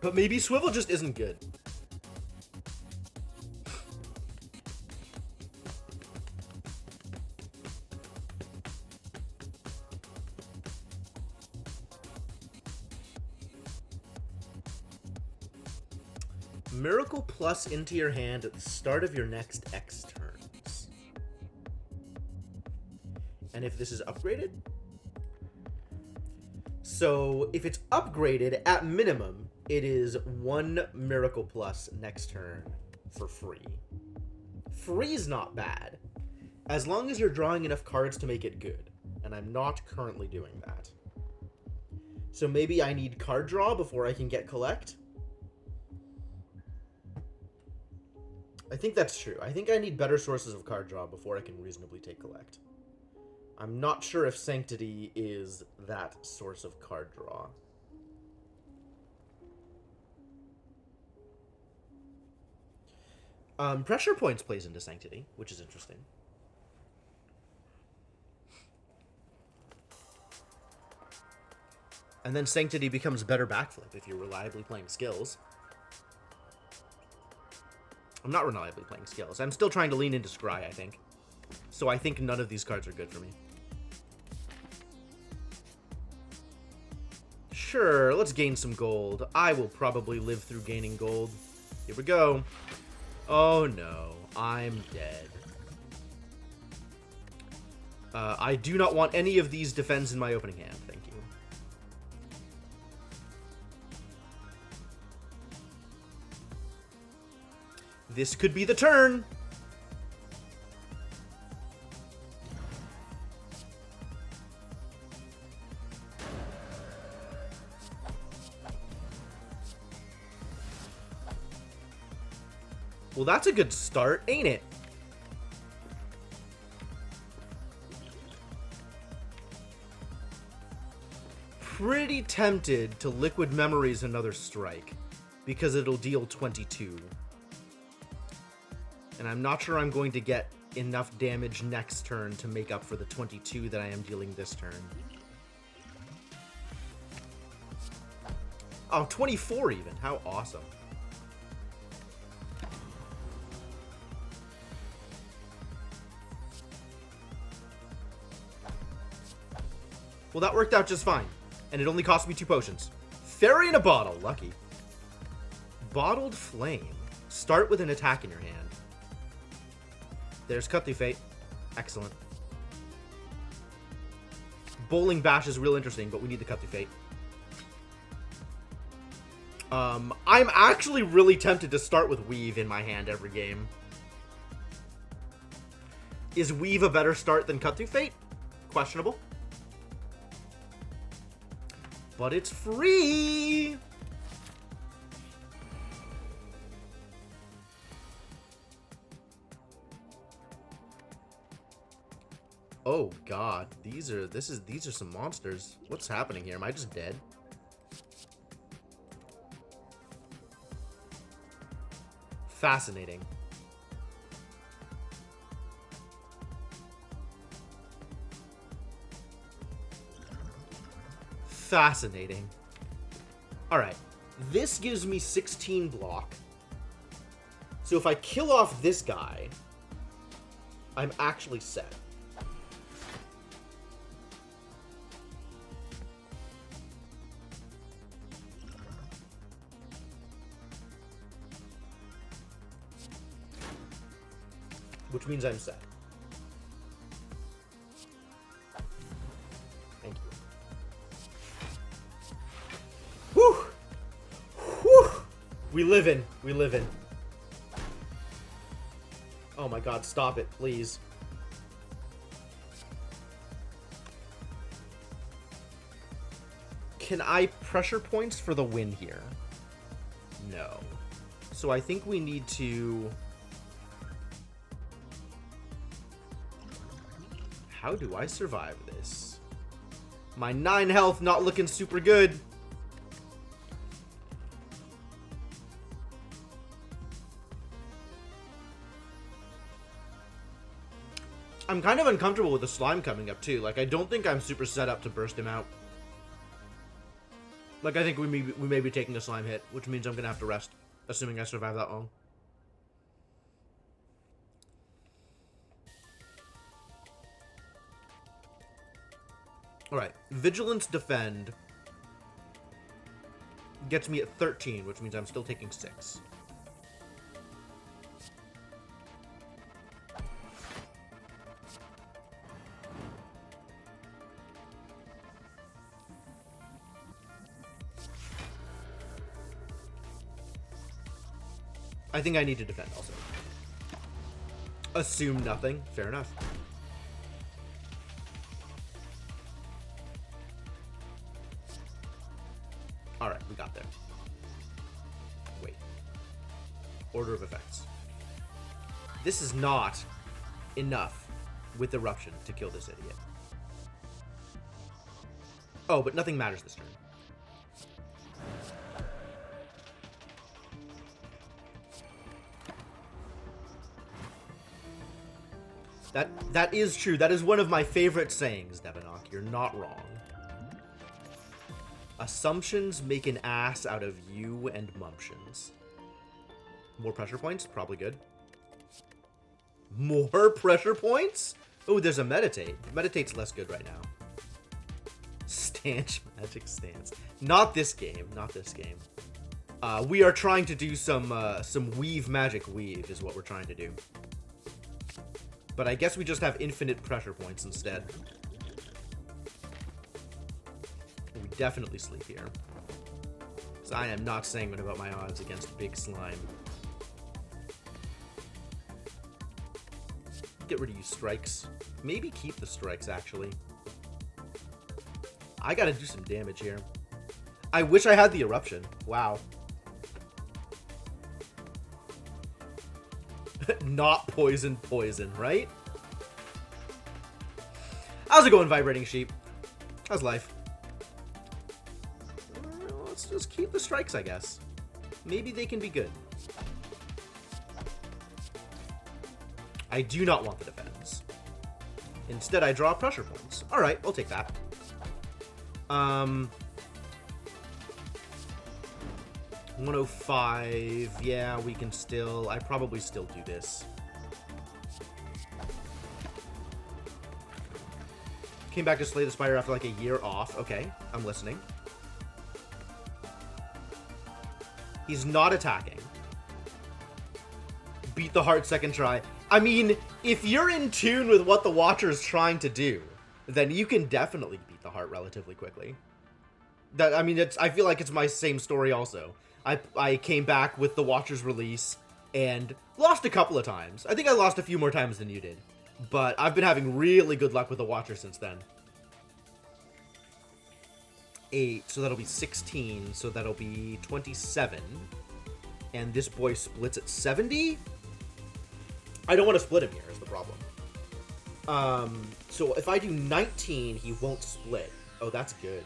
But maybe Swivel just isn't good. Miracle Plus into your hand at the start of your next X turns. And if this is upgraded? So if it's upgraded, at minimum, it is 1 Miracle Plus next turn for free. Free is not bad, as long as you're drawing enough cards to make it good, and I'm not currently doing that. So maybe I need card draw before I can get Collect? I think that's true. I think I need better sources of card draw before I can reasonably take Collect. I'm not sure if Sanctity is that source of card draw. Pressure Points plays into Sanctity, which is interesting. And then Sanctity becomes better backflip if you're reliably playing skills. I'm not reliably playing skills. I'm still trying to lean into Scry, I think. So I think none of these cards are good for me. Sure, let's gain some gold. I will probably live through gaining gold. Here we go. Oh no, I'm dead. I do not want any of these defends in my opening hand, thank you. This could be the turn. Well, that's a good start, ain't it? Pretty tempted to Liquid Memories another strike, because it'll deal 22. And I'm not sure I'm going to get enough damage next turn to make up for the 22 that I am dealing this turn. Oh, 24 even. How awesome. Well, that worked out just fine. And it only cost me 2 potions. Fairy in a bottle. Lucky. Bottled Flame. Start with an attack in your hand. There's Cut Through Fate. Excellent. Bowling Bash is real interesting, but we need the Cut Through Fate. I'm actually really tempted to start with Weave in my hand every game. Is Weave a better start than Cut Through Fate? Questionable. But it's free! Oh god, these are some monsters. What's happening here? Am I just dead? Fascinating. Fascinating. Alright. This gives me 16 block. So if I kill off this guy, I'm actually set. Which means I'm set. We live in. We live in. Oh my god, stop it, please. Can I pressure points for the win here? No. So I think we need to... How do I survive this? My 9 health not looking super good. I'm kind of uncomfortable with the slime coming up too. Like, I don't think I'm super set up to burst him out. Like, I think we may be taking a slime hit, which means I'm going to have to rest, assuming I survive that long. Alright, Vigilance Defend gets me at 13, which means I'm still taking 6. I think I need to defend also. Assume nothing. Fair enough. Alright, we got there. Wait. Order of effects. This is not enough with Eruption to kill this idiot. Oh, but nothing matters this turn. That is true. That is one of my favorite sayings, Devanok. You're not wrong. Assumptions make an ass out of you and mumptions. More pressure points? Probably good. More pressure points? Oh, there's a meditate. Meditate's less good right now. Stanch magic stance. Not this game. Not this game. We are trying to do some weave magic weave is what we're trying to do. But I guess we just have infinite pressure points instead. We definitely sleep here. So I am not sanguine about my odds against Big Slime. Get rid of you strikes. Maybe keep the strikes, actually. I gotta do some damage here. I wish I had the eruption. Wow. Not poison, right? How's it going, Vibrating Sheep? How's life? Let's just keep the strikes, I guess. Maybe they can be good. I do not want the defense. Instead, I draw pressure points. Alright, we'll take that. 105. Yeah, we can still... I probably still do this. Came back to slay the Spire after like a year off. Okay, I'm listening. He's not attacking. Beat the heart second try. I mean, if you're in tune with what the Watcher is trying to do, then you can definitely beat the heart relatively quickly. I mean, I feel like it's my same story also. I came back with the Watcher's release and lost a couple of times. I think I lost a few more times than you did. But I've been having really good luck with the Watcher since then. 8, so that'll be 16, so that'll be 27. And this boy splits at 70? I don't want to split him here, is the problem. So if I do 19, he won't split. Oh, that's good.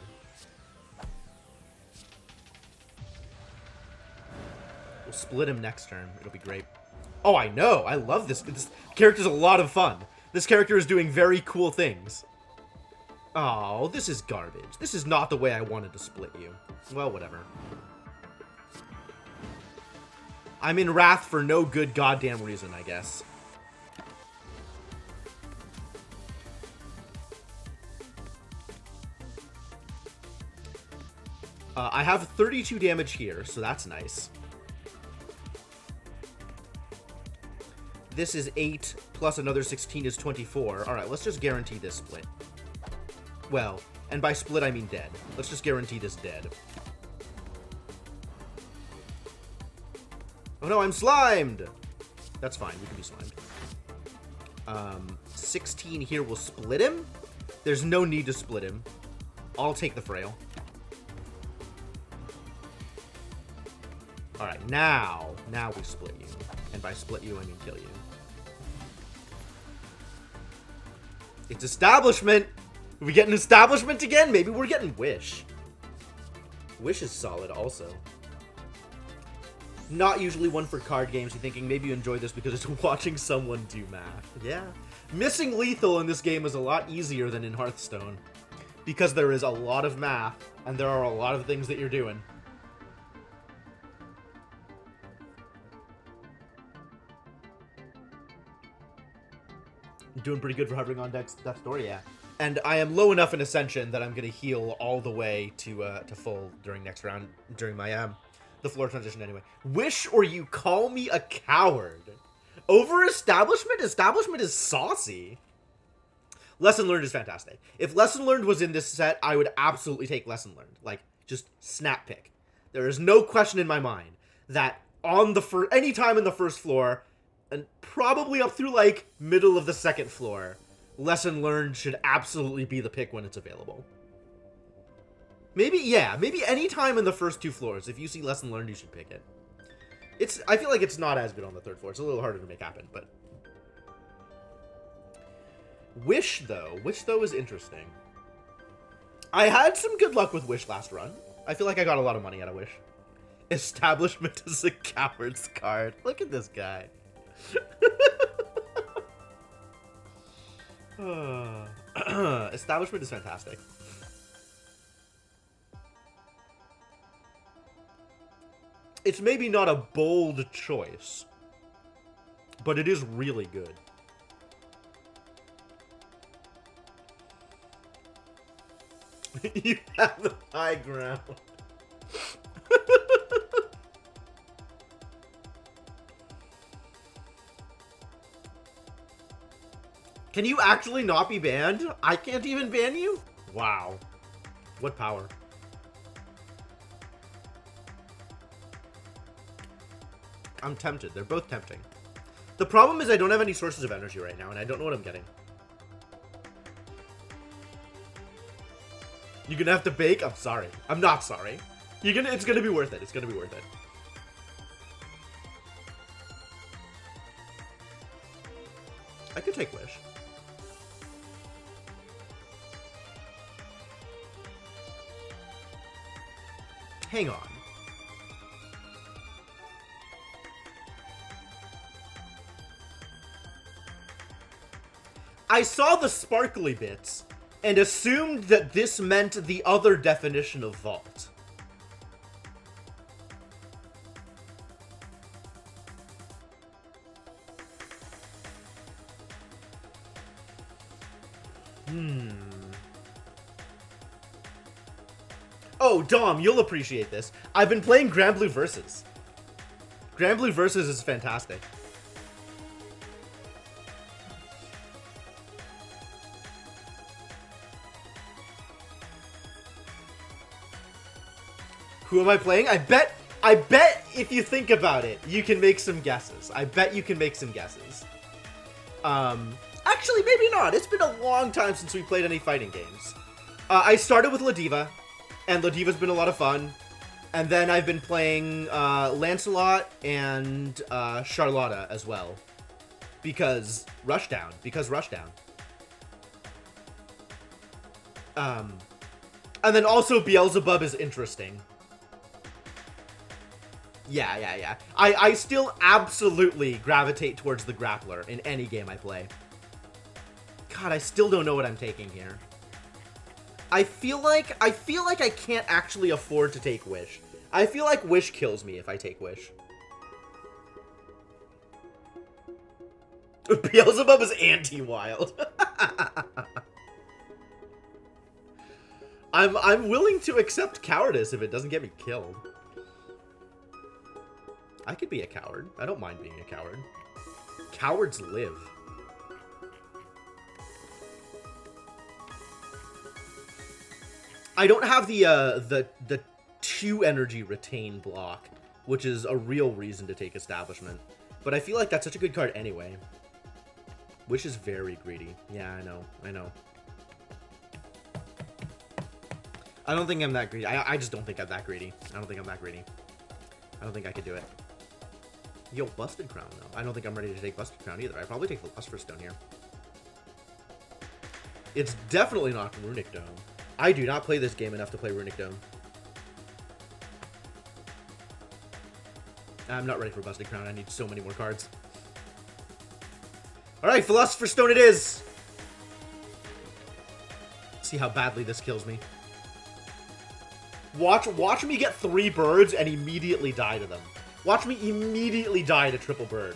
We'll split him next turn. It'll be great. Oh, I know. I love this. This character's a lot of fun. This character is doing very cool things. Oh, this is garbage. This is not the way I wanted to split you. Well, whatever. I'm in wrath for no good goddamn reason, I guess. I have 32 damage here, so that's nice. This is 8, plus another 16 is 24. Alright, let's just guarantee this split. Well, and by split I mean dead. Let's just guarantee this dead. Oh no, I'm slimed! That's fine, we can be slimed. 16 here will split him? There's no need to split him. I'll take the frail. Alright, now we split you. And by split you, I mean kill you. It's establishment! Are we getting establishment again? Maybe we're getting wish. Wish is solid also. Not usually one for card games. You're thinking maybe you enjoy this because it's watching someone do math. Yeah. Missing lethal in this game is a lot easier than in Hearthstone. Because there is a lot of math, and there are a lot of things that you're doing. Doing pretty good for hovering on Death's Door, yeah. And I am low enough in Ascension that I'm going to heal all the way to full during next round, during my, the floor transition anyway. Wish or you call me a coward. Over Establishment? Establishment is saucy. Lesson Learned is fantastic. If Lesson Learned was in this set, I would absolutely take Lesson Learned. Like, just snap pick. There is no question in my mind that on the any time in the first floor, and probably up through, like, middle of the second floor, Lesson Learned should absolutely be the pick when it's available. Maybe, yeah, maybe any time in the first two floors, if you see Lesson Learned, you should pick it. I feel like it's not as good on the third floor. It's a little harder to make happen, but... Wish, though. Wish, though, is interesting. I had some good luck with Wish last run. I feel like I got a lot of money out of Wish. Establishment is a coward's card. Look at this guy. Establishment is fantastic. It's maybe not a bold choice, but it is really good. You have the high ground. Can you actually not be banned? I can't even ban you? Wow. What power? I'm tempted. They're both tempting. The problem is I don't have any sources of energy right now, and I don't know what I'm getting. You're gonna have to bake? I'm sorry. I'm not sorry. It's gonna be worth it. It's gonna be worth it. I could take Wish. Hang on. I saw the sparkly bits and assumed that this meant the other definition of vault. Oh, Dom, you'll appreciate this. I've been playing Grand Blue Versus. Grand Blue Versus is fantastic. Who am I playing? I bet if you think about it, you can make some guesses. I bet you can make some guesses. Actually, maybe not. It's been a long time since we played any fighting games. I started with Ladiva, and Ladiva's been a lot of fun. And then I've been playing Lancelot and Charlotta as well. Because Rushdown. And then also Beelzebub is interesting. Yeah. I still absolutely gravitate towards the grappler in any game I play. God, I still don't know what I'm taking here. I feel like I can't actually afford to take Wish. I feel like Wish kills me if I take Wish. Beelzebub is anti-wild. I'm willing to accept cowardice if it doesn't get me killed. I could be a coward. I don't mind being a coward. Cowards live. I don't have the 2 energy retain block which is a real reason to take Establishment. But I feel like that's such a good card anyway. Wish is very greedy. Yeah, I know. I know. I don't think I'm that greedy. I just don't think I'm that greedy. I don't think I'm that greedy. I don't think I could do it. Yo, Busted Crown, though. I don't think I'm ready to take Busted Crown either. I'd probably take the Lustrous Stone here. It's definitely not Runic Dome. I do not play this game enough to play Runic Dome. I'm not ready for Busted Crown. I need so many more cards. Alright, Philosopher's Stone it is! See how badly this kills me. Watch me get 3 birds and immediately die to them. Watch me immediately die to triple bird.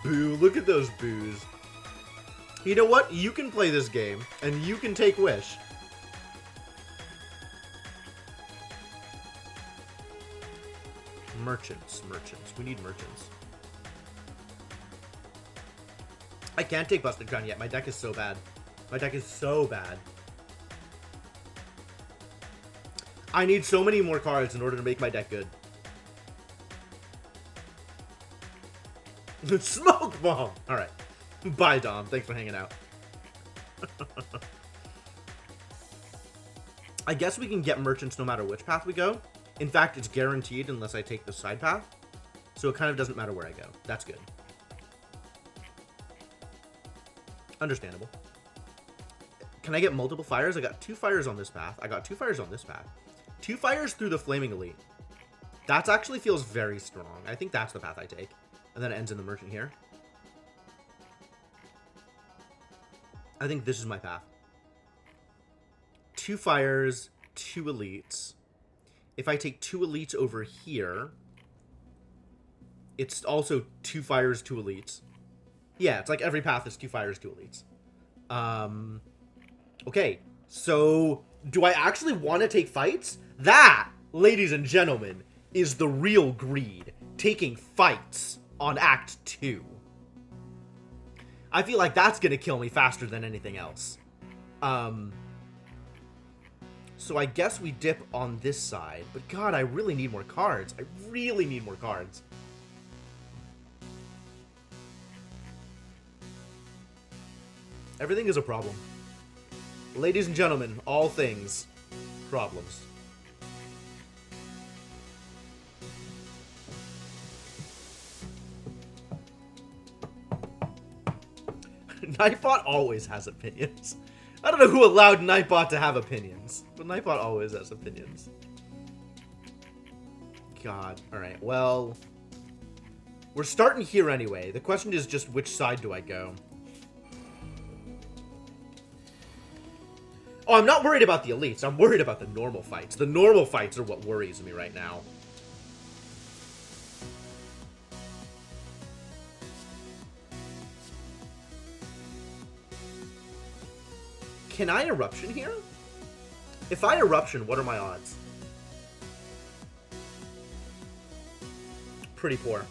Boo, look at those boos. You know what? You can play this game, and you can take Wish. Merchants. We need merchants. I can't take Busted Crown yet. My deck is so bad. My deck is so bad. I need so many more cards in order to make my deck good. Smoke Bomb! Alright. Bye, Dom. Thanks for hanging out. I guess we can get merchants no matter which path we go. In fact, it's guaranteed unless I take the side path. So it kind of doesn't matter where I go. That's good. Understandable. Can I get multiple fires? I got 2 fires on this path. I got 2 fires on this path. 2 fires through the Flaming Elite. That actually feels very strong. I think that's the path I take. And then it ends in the merchant here. I think this is my path. 2 fires, 2 elites. If I take 2 elites over here, it's also 2 fires, 2 elites. Yeah, it's like every path is 2 fires, 2 elites. Okay, so do I actually want to take fights? That, ladies and gentlemen, is the real greed. Taking fights on Act 2. I feel like that's going to kill me faster than anything else. So I guess we dip on this side. But God, I really need more cards. I really need more cards. Everything is a problem. Ladies and gentlemen, all things, problems. Nightbot always has opinions. I don't know who allowed Nightbot to have opinions, but Nightbot always has opinions. God. Alright, well, we're starting here anyway. The question is just which side do I go? Oh, I'm not worried about the elites. I'm worried about the normal fights. The normal fights are what worries me right now. Can I Eruption here? If I Eruption, what are my odds? Pretty poor.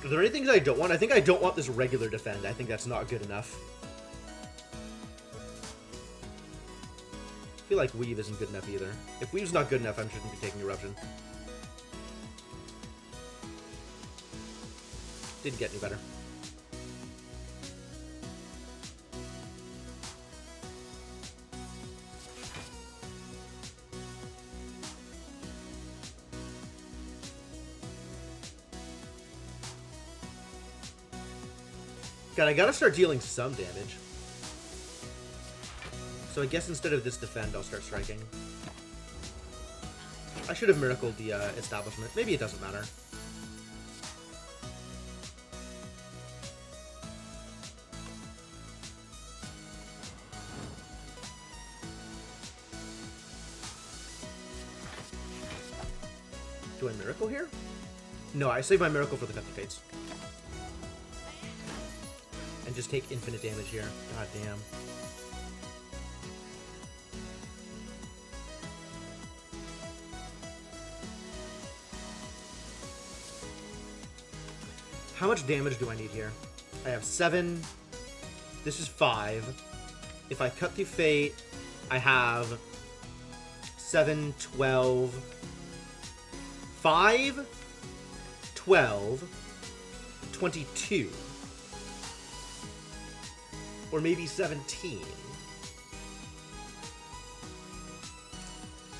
Are there any things I don't want? I think I don't want this regular defend. I think that's not good enough. I feel like Weave isn't good enough either. If Weave's not good enough, I shouldn't be taking Eruption. Didn't get any better. God, I gotta start dealing some damage. So I guess instead of this defend, I'll start striking. I should have miracled the establishment. Maybe it doesn't matter. Do I miracle here? No, I save my miracle for the Cut the Fates. And just take infinite damage here. God damn. How much damage do I need here? I have 7. This is 5. If I cut through Fate, I have 7, 12, 5, 12, 22. Or maybe 17.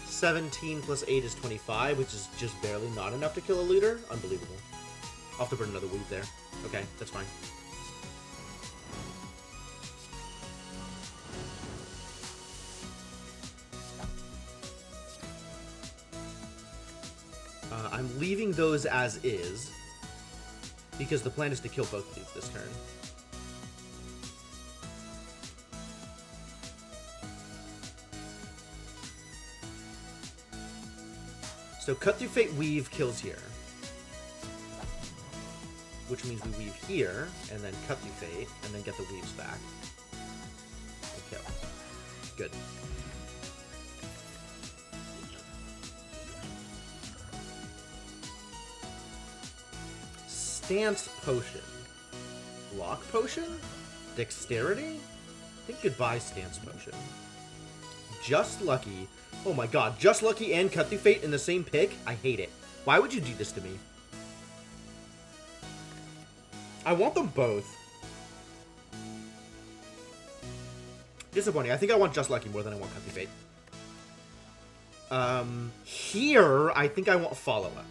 17 plus 8 is 25, which is just barely not enough to kill a looter. Unbelievable. I'll have to burn another weed there. Okay, that's fine. I'm leaving those as is, because the plan is to kill both of these this turn. So Cut Through Fate Weave kills here. Which means we weave here, and then Cut Through Fate, and then get the weaves back. And kill. Good. Stance Potion. Block Potion? Dexterity? I think goodbye Stance Potion. Just Lucky. Oh my god, Just Lucky and Cut Through Fate in the same pick? I hate it. Why would you do this to me? I want them both. Disappointing. I think I want Just Lucky more than I want Cut Through Fate. Here, I think I want Follow Up.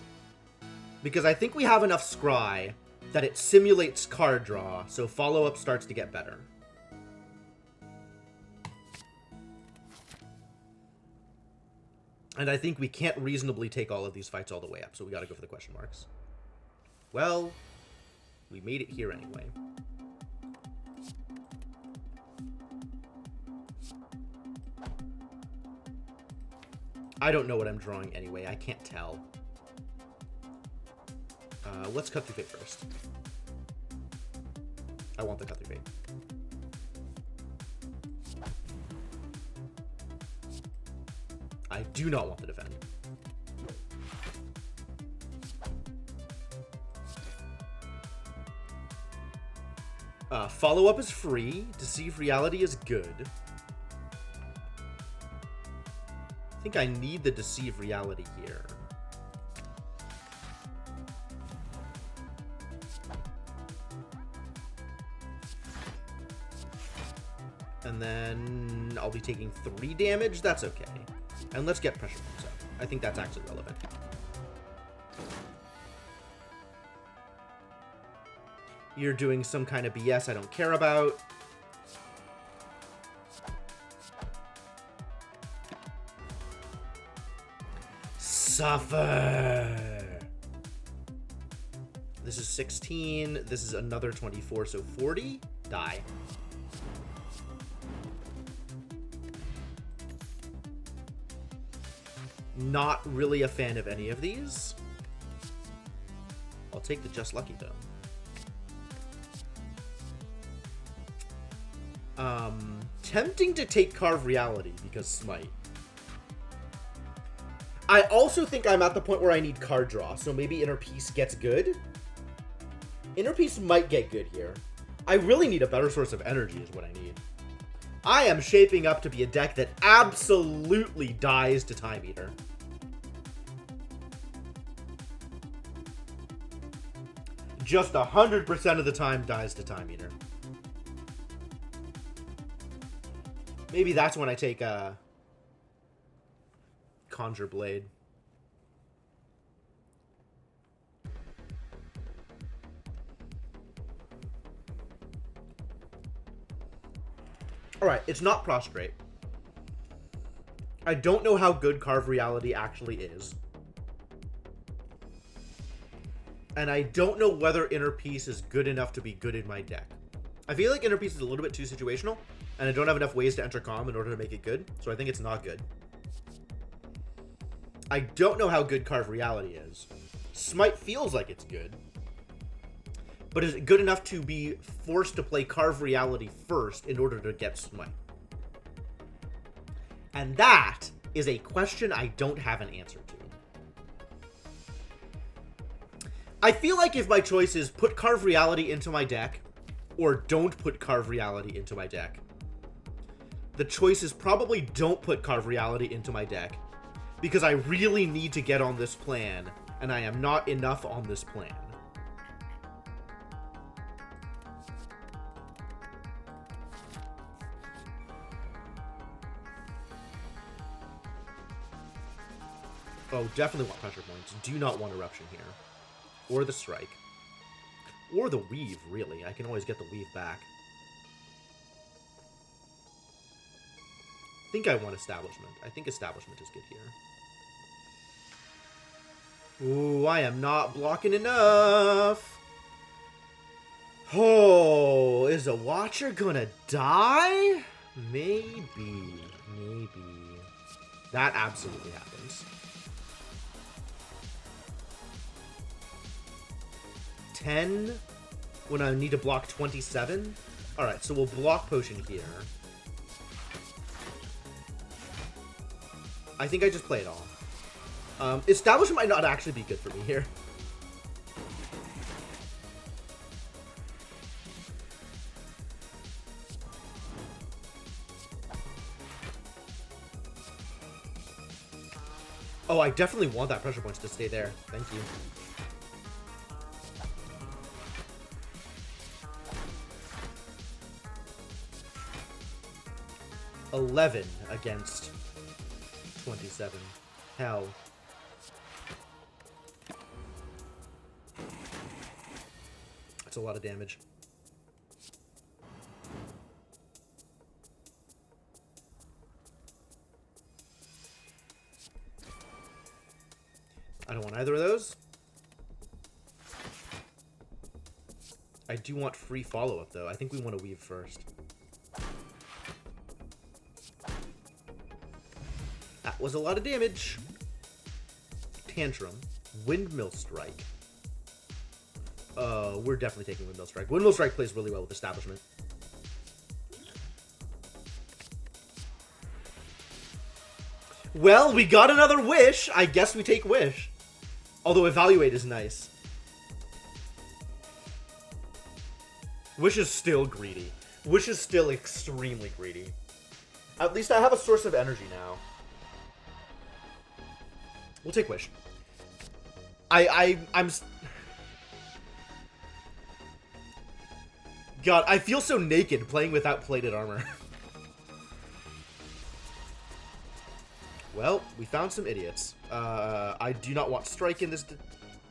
Because I think we have enough Scry that it simulates card draw, so Follow Up starts to get better. And I think we can't reasonably take all of these fights all the way up, so we gotta go for the question marks. Well, we made it here anyway. I don't know what I'm drawing anyway, I can't tell. Let's Cut Through Fate first. I want the Cut Through Fate. I do not want to defend. Follow Up is free. Deceive Reality is good. I think I need the Deceive Reality here. And then I'll be taking 3 damage. That's okay. And let's get pressure points up. I think that's actually relevant. You're doing some kind of BS I don't care about. Suffer! This is 16. This is another 24, so 40. Die. Not really a fan of any of these. I'll take the Just Lucky, though. Tempting to take Carve Reality because Smite. I also think I'm at the point where I need card draw, so maybe Inner Peace gets good. Inner Peace might get good here. I really need a better source of energy is what I need. I am shaping up to be a deck that absolutely dies to Time Eater. Just 100% of the time dies to Time Eater. Maybe that's when I take a Conjure Blade. Alright, it's not Prostrate. I don't know how good Carve Reality actually is. And I don't know whether Inner Peace is good enough to be good in my deck. I feel like Inner Peace is a little bit too situational, and I don't have enough ways to enter Calm in order to make it good, so I think it's not good. I don't know how good Carve Reality is. Smite feels like it's good. But is it good enough to be forced to play Carve Reality first in order to get Smite? And that is a question I don't have an answer to. I feel like if my choice is put Carve Reality into my deck, or don't put Carve Reality into my deck, the choice is probably don't put Carve Reality into my deck, because I really need to get on this plan, and I am not enough on this plan. Oh, definitely want pressure points. Do not want Eruption here. Or the Strike. Or the Weave, really. I can always get the Weave back. I think I want Establishment. I think Establishment is good here. Ooh, I am not blocking enough. Oh, is a Watcher gonna die? Maybe. Maybe. That absolutely happens. 10 when I need to block 27. Alright, so we'll block Potion here. I think I just play it all. Establishment might not actually be good for me here. Oh, I definitely want that pressure points to stay there. Thank you. $11 against 27. Hell. That's a lot of damage. I don't want either of those. I do want free follow-up, though. I think we want to weave first. That was a lot of damage. Tantrum. Windmill Strike. We're definitely taking Windmill Strike. Windmill Strike plays really well with Establishment. Well, we got another Wish. I guess we take Wish. Although Evaluate is nice. Wish is still greedy. Wish is still extremely greedy. At least I have a source of energy now. We'll take Wish. I'm... God, I feel so naked playing without plated armor. Well, we found some idiots. I do not want Strike in this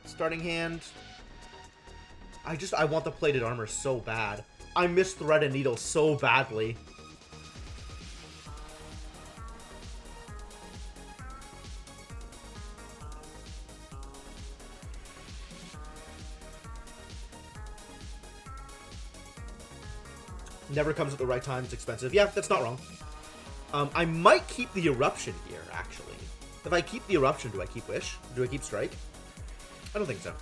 starting hand. I want the plated armor so bad. I miss Thread and Needle so badly. Never comes at the right time, it's expensive. Yeah, that's not wrong. I might keep the Eruption here, actually. If I keep the Eruption, do I keep Wish? Do I keep Strike? I don't think so.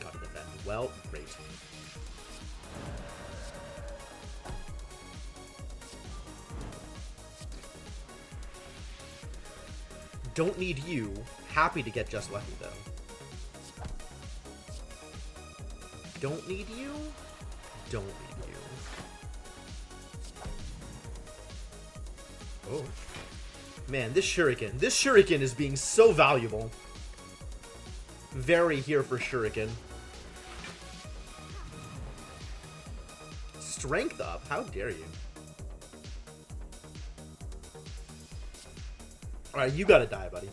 Gotta defend. Well, great. Don't need you. Happy to get just lucky, though. Don't need you. Don't need you. Oh. Man, this Shuriken is being so valuable. Very here for Shuriken. Strength up? How dare you? Alright, you gotta die, buddy.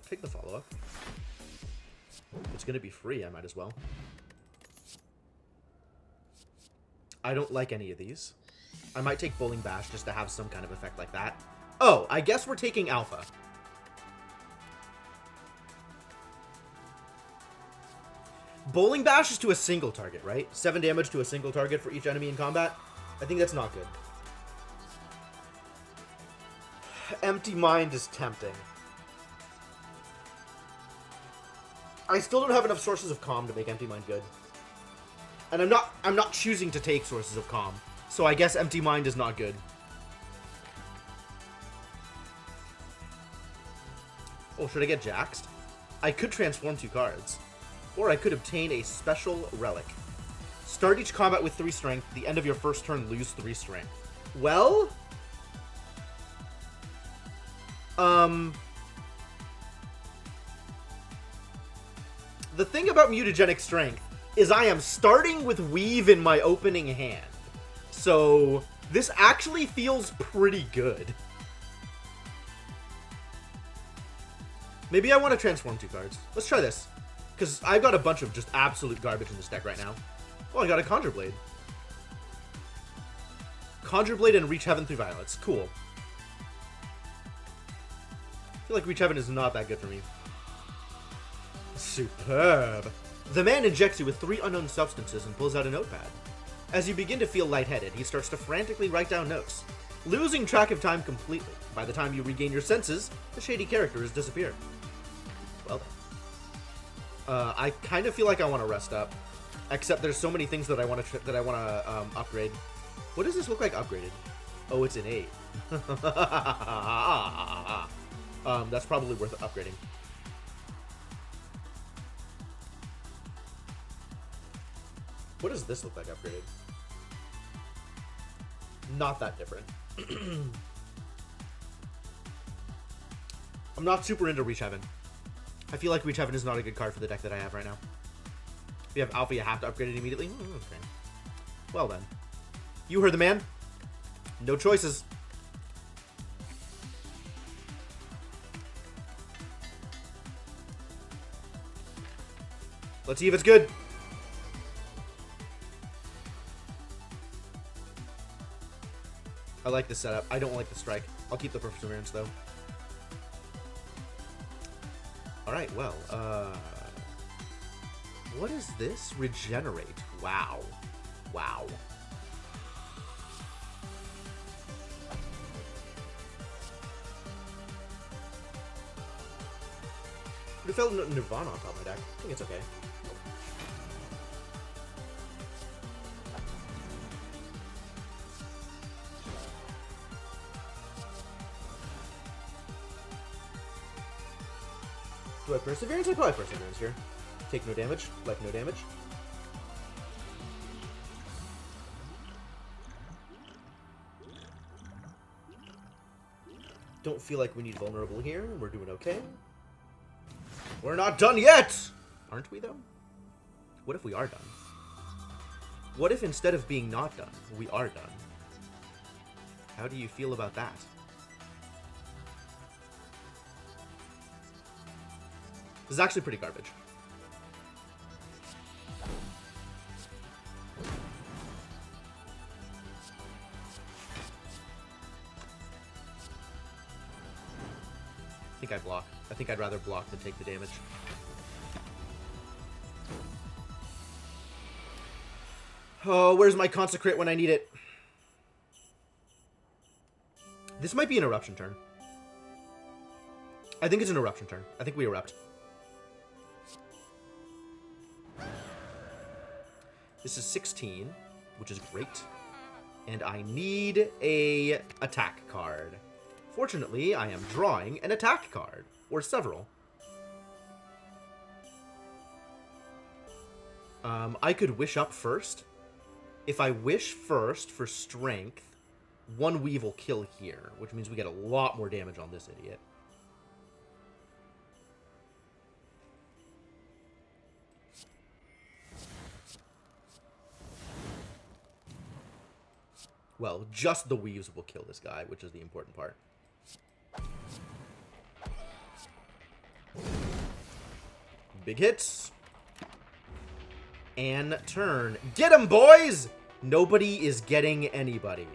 Take the follow-up. If it's gonna be free, I might as well. I don't like any of these. I might take Bowling Bash just to have some kind of effect like that. Oh, I guess we're taking Alpha. Bowling Bash is to a single target, right? 7 damage to a single target for each enemy in combat. I think that's not good. Empty Mind is tempting. I still don't have enough sources of calm to make Empty Mind good. And I'm not choosing to take sources of calm. So I guess Empty Mind is not good. Oh, should I get Jaxed? I could transform 2 cards. Or I could obtain a special relic. Start each combat with 3 strength. The end of your first turn, lose 3 strength. Well... The thing about mutagenic strength is I am starting with Weave in my opening hand. So, this actually feels pretty good. Maybe I want to transform 2 cards. Let's try this. Because I've got a bunch of just absolute garbage in this deck right now. Oh, I got a Conjure Blade. Conjure Blade and Reach Heaven through Violets. Cool. I feel like Reach Heaven is not that good for me. Superb. The man injects you with 3 unknown substances and pulls out a notepad. As you begin to feel lightheaded, he starts to frantically write down notes, losing track of time completely. By the time you regain your senses, the shady character has disappeared. Well then. I kind of feel like I want to rest up, except there's so many things that I want to upgrade. What does this look like upgraded? Oh, it's an 8. That's probably worth upgrading. What does this look like upgraded? Not that different. I'm not super into Reach Heaven. I feel like Reach Heaven is not a good card for the deck that I have right now. If you have Alpha, you have to upgrade it immediately? Okay. Well then. You heard the man. No choices. Let's see if it's good. I like this setup. I don't like the strike. I'll keep the Perseverance, though. Alright, well, what is this? Regenerate. Wow. Wow. Would have felt Nirvana on top of my deck. I think it's okay. Do I Perseverance? I probably Perseverance here. Take no damage. Like no damage. Don't feel like we need Vulnerable here. We're doing okay. We're not done yet! Aren't we, though? What if we are done? What if instead of being not done, we are done? How do you feel about that? This is actually pretty garbage. I think I block. I think I'd rather block than take the damage. Oh, where's my Consecrate when I need it? This might be an Eruption turn. I think it's an Eruption turn. I think we Erupt. This is 16, which is great. And I need a attack card. Fortunately, I am drawing an attack card. Or several. I could wish up first. If I wish first for strength, 1 Weave will kill here, which means we get a lot more damage on this idiot. Well, just the Weaves will kill this guy, which is the important part. Big hits. And turn. Get him, boys! Nobody is getting anybody.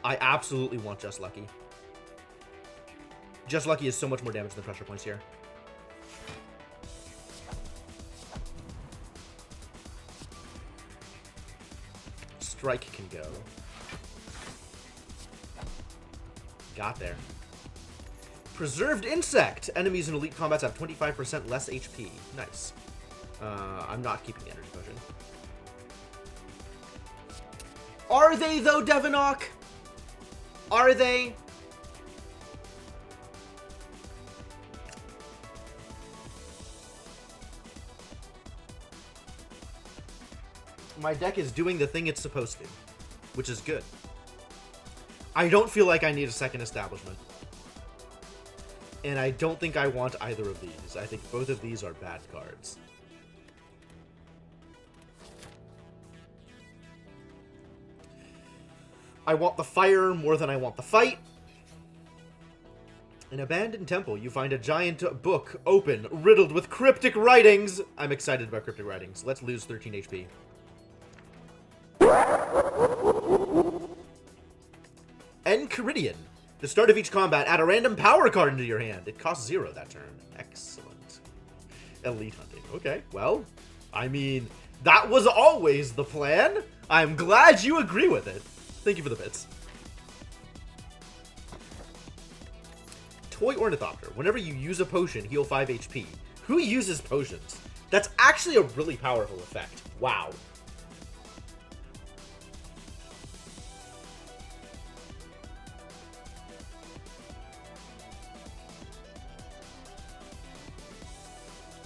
I absolutely want Just Lucky. Just Lucky is so much more damage than Pressure Points here. Strike can go. Got there. Preserved Insect. Enemies in elite combats have 25% less HP. Nice. I'm not keeping the energy potion. Are they, though, Devonok? Are they? My deck is doing the thing it's supposed to, which is good. I don't feel like I need a second establishment. And I don't think I want either of these. I think both of these are bad cards. I want the fire more than I want the fight. In Abandoned Temple, you find a giant book open, riddled with cryptic writings. I'm excited about cryptic writings. Let's lose 13 HP. Enchiridion. The start of each combat, add a random power card into your hand. It costs 0 that turn. Excellent. Elite hunting. Okay, well, I mean, that was always the plan. I'm glad you agree with it. Thank you for the bits. Toy Ornithopter. Whenever you use a potion, heal 5 HP. Who uses potions? That's actually a really powerful effect. Wow.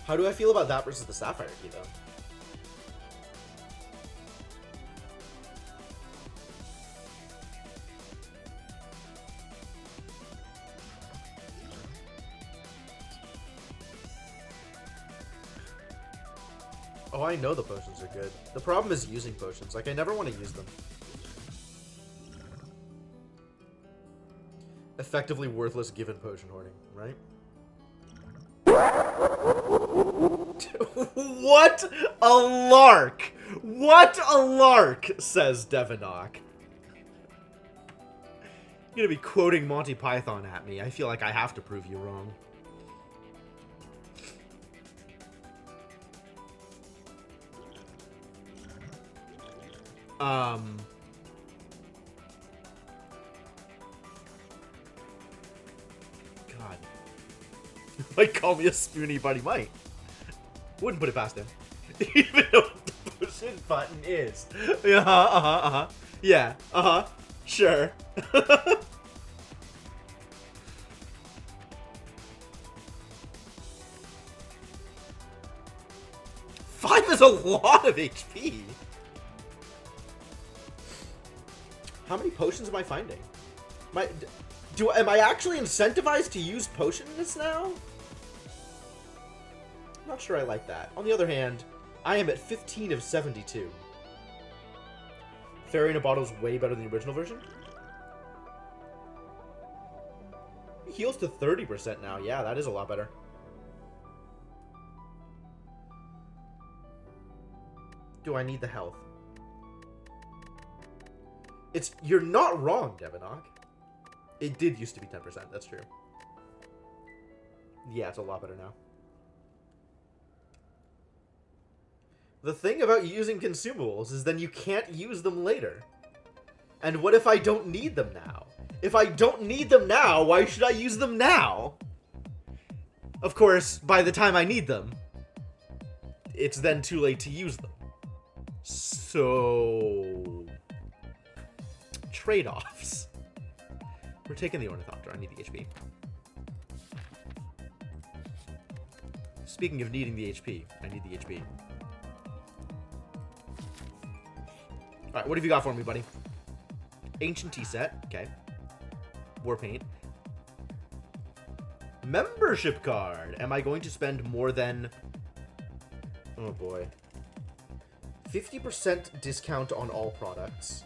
How do I feel about that versus the Sapphire Key, though? Oh, I know the potions are good. The problem is using potions. Like, I never want to use them. Effectively worthless given potion hoarding, right? What a lark! What a lark, says Devonok. You're gonna be quoting Monty Python at me. I feel like I have to prove you wrong. God. Might call me a spoony, but he might. Wouldn't put it past him. Even though what the potion button is. Yeah, sure. 5 is a lot of HP. How many potions am I finding? Am I actually incentivized to use potions now? I'm not sure I like that. On the other hand, I am at 15 of 72. Fairy in a Bottle is way better than the original version. It heals to 30% now. Yeah, that is a lot better. Do I need the health? You're not wrong, Devonok. It did used to be 10%, that's true. Yeah, it's a lot better now. The thing about using consumables is then you can't use them later. And what if I don't need them now? If I don't need them now, why should I use them now? Of course, by the time I need them, it's then too late to use them. So... trade-offs. We're taking the Ornithopter. I need the HP. Speaking of needing the HP, I need the HP. Alright, what have you got for me, buddy? Ancient Tea Set. Okay. War Paint. Membership card. Am I going to spend more than... oh, boy. 50% discount on all products.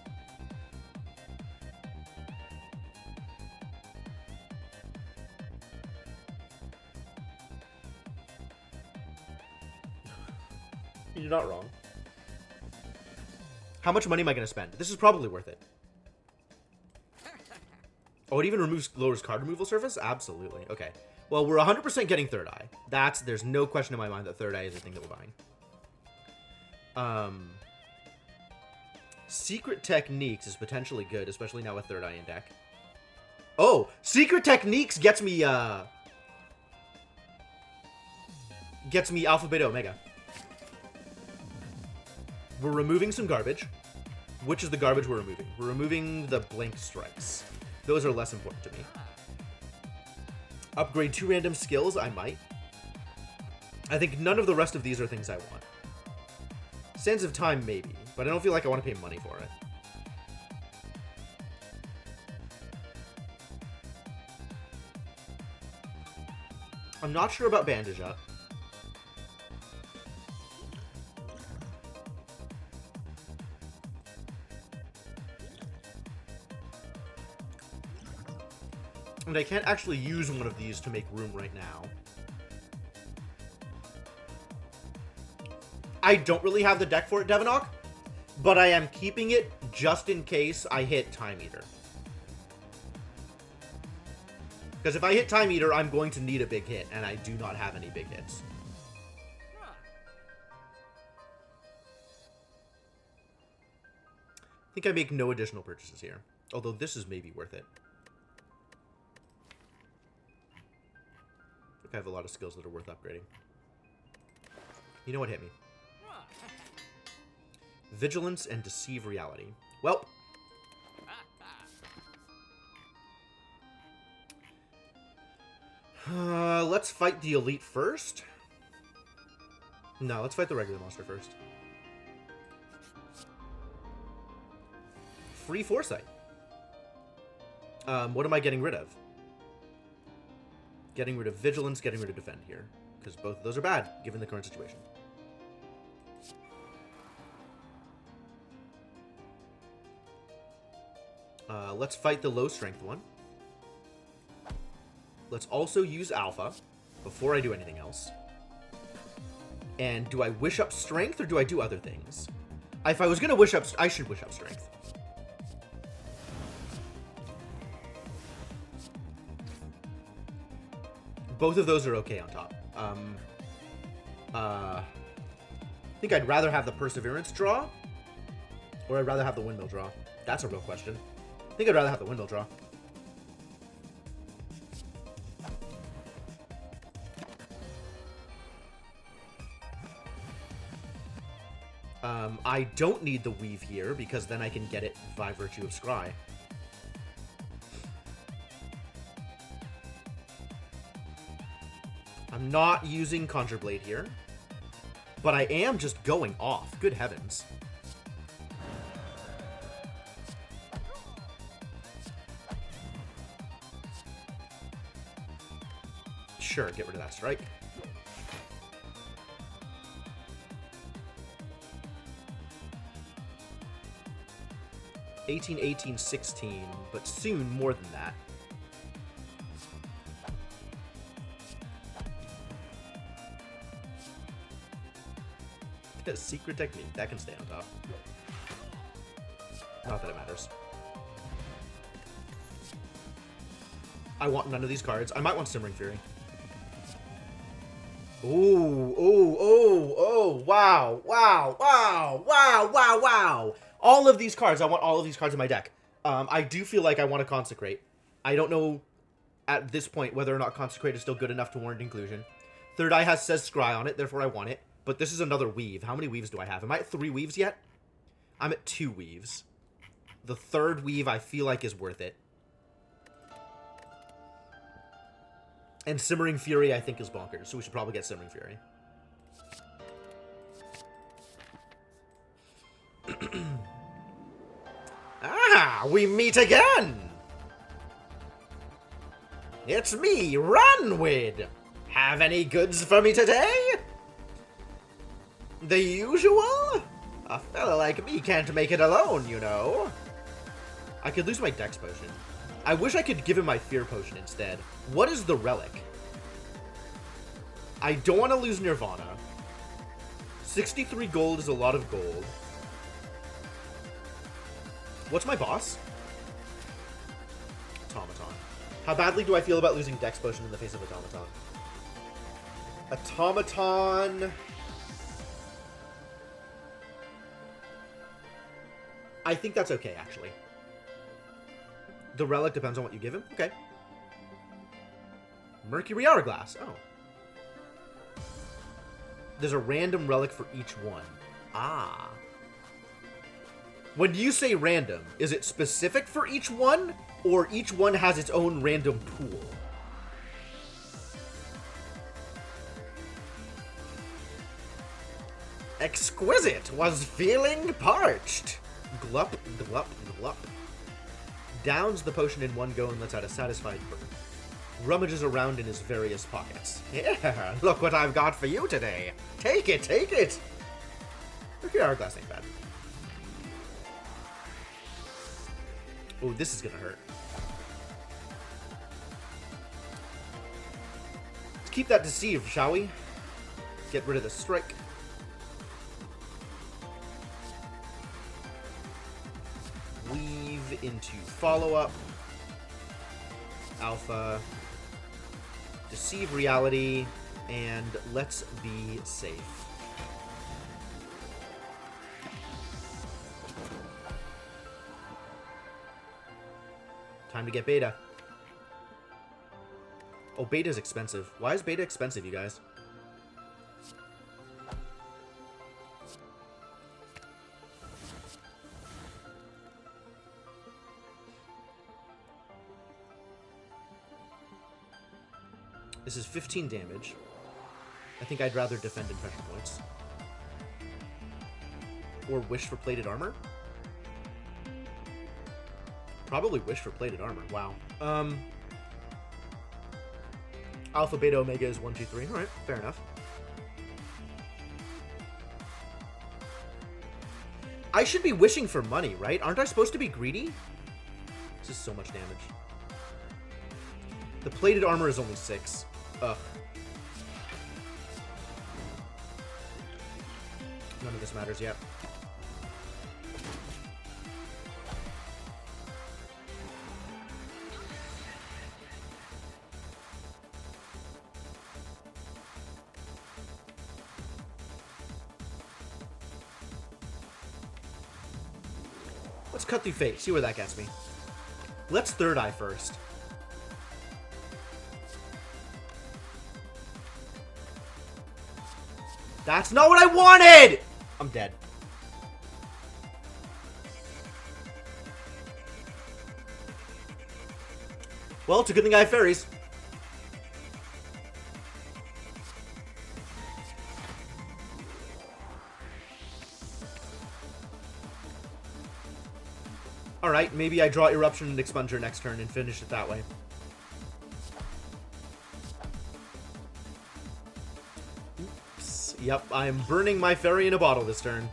You're not wrong. How much money am I going to spend? This is probably worth it. Oh, it even lowers card removal surface? Absolutely. Okay. Well, we're 100% getting Third Eye. There's no question in my mind that Third Eye is the thing that we're buying. Secret Techniques is potentially good, especially now with Third Eye in deck. Oh, Secret Techniques gets me Alpha, Beta, Omega. We're removing some garbage. Which is the garbage we're removing? We're removing the Blink Strikes. Those are less important to me. Upgrade 2 random skills, I might. I think none of the rest of these are things I want. Sands of Time, maybe. But I don't feel like I want to pay money for it. I'm not sure about Bandage Up. And I can't actually use one of these to make room right now. I don't really have the deck for it, Devonok, but I am keeping it just in case I hit Time Eater. Because if I hit Time Eater, I'm going to need a big hit, and I do not have any big hits. I think I make no additional purchases here, although this is maybe worth it. I have a lot of skills that are worth upgrading. You know what hit me? Vigilance and Deceive Reality. Well. Let's fight the Elite first. No, let's fight the regular monster first. Free Foresight. What am I getting rid of? Getting rid of Vigilance, getting rid of Defend here. Because both of those are bad, given the current situation. Let's fight the low strength one. Let's also use Alpha before I do anything else. And do I wish up strength or do I do other things? If I was going to wish up, I should wish up strength. Both of those are okay on top. I think I'd rather have the Perseverance draw, or I'd rather have the Windmill draw. That's a real question. I think I'd rather have the Windmill draw. I don't need the Weave here, because then I can get it by virtue of Scry. I'm not using Conjure Blade here, but I am just going off. Good heavens. Sure, get rid of that strike. $18, $18, $16, but soon more than that. A secret technique that can stay on top. Not that it matters. I want none of these cards. I might want Simmering Fury. Ooh, oh, oh, oh, wow, wow, wow, wow, wow, wow. All of these cards, I want all of these cards in my deck. I do feel like I want to Consecrate. I don't know at this point whether or not Consecrate is still good enough to warrant inclusion. Third Eye says Scry on it, therefore I want it. But this is another Weave. How many Weaves do I have? Am I at 3 Weaves yet? I'm at 2 Weaves. The third Weave I feel like is worth it. And Simmering Fury I think is bonkers, so we should probably get Simmering Fury. Ah, we meet again! It's me, Ranwid! Have any goods for me today? The usual? A fella like me can't make it alone, you know. I could lose my Dex Potion. I wish I could give him my Fear Potion instead. What is the Relic? I don't want to lose Nirvana. 63 gold is a lot of gold. What's my boss? Automaton. How badly do I feel about losing Dex Potion in the face of Automaton? Automaton... I think that's okay, actually. The relic depends on what you give him? Okay. Mercury Hourglass. Oh. There's a random relic for each one. Ah. When you say random, is it specific for each one? Or each one has its own random pool? Exquisite was feeling parched. Glup, glup, glup. Downs the potion in one go and lets out a satisfied burp. Rummages around in his various pockets. Yeah, look what I've got for you today. Take it, take it. Mercury Hourglass ain't bad. Oh, this is gonna hurt. Let's keep that Deceive, shall we? Get rid of the Strike. Weave into Follow-Up. Alpha. Deceive Reality. And let's be safe. Time to get Beta. Oh, Beta's expensive. Why is Beta expensive, you guys? This is 15 damage. I think I'd rather defend in pressure points. Or wish for plated armor? Probably wish for plated armor. Wow. Alpha, Beta, Omega is 1, 2, 3. Alright, fair enough. I should be wishing for money, right? Aren't I supposed to be greedy? This is so much damage. The plated armor is only 6. Ugh. None of this matters yet. Let's cut through fate. See where that gets me. Let's third eye first. That's not what I wanted! I'm dead. Well, it's a good thing I have fairies. Alright, maybe I draw Eruption and Expunger next turn and finish it that way. Oops. Yep, I am burning my fairy in a bottle this turn.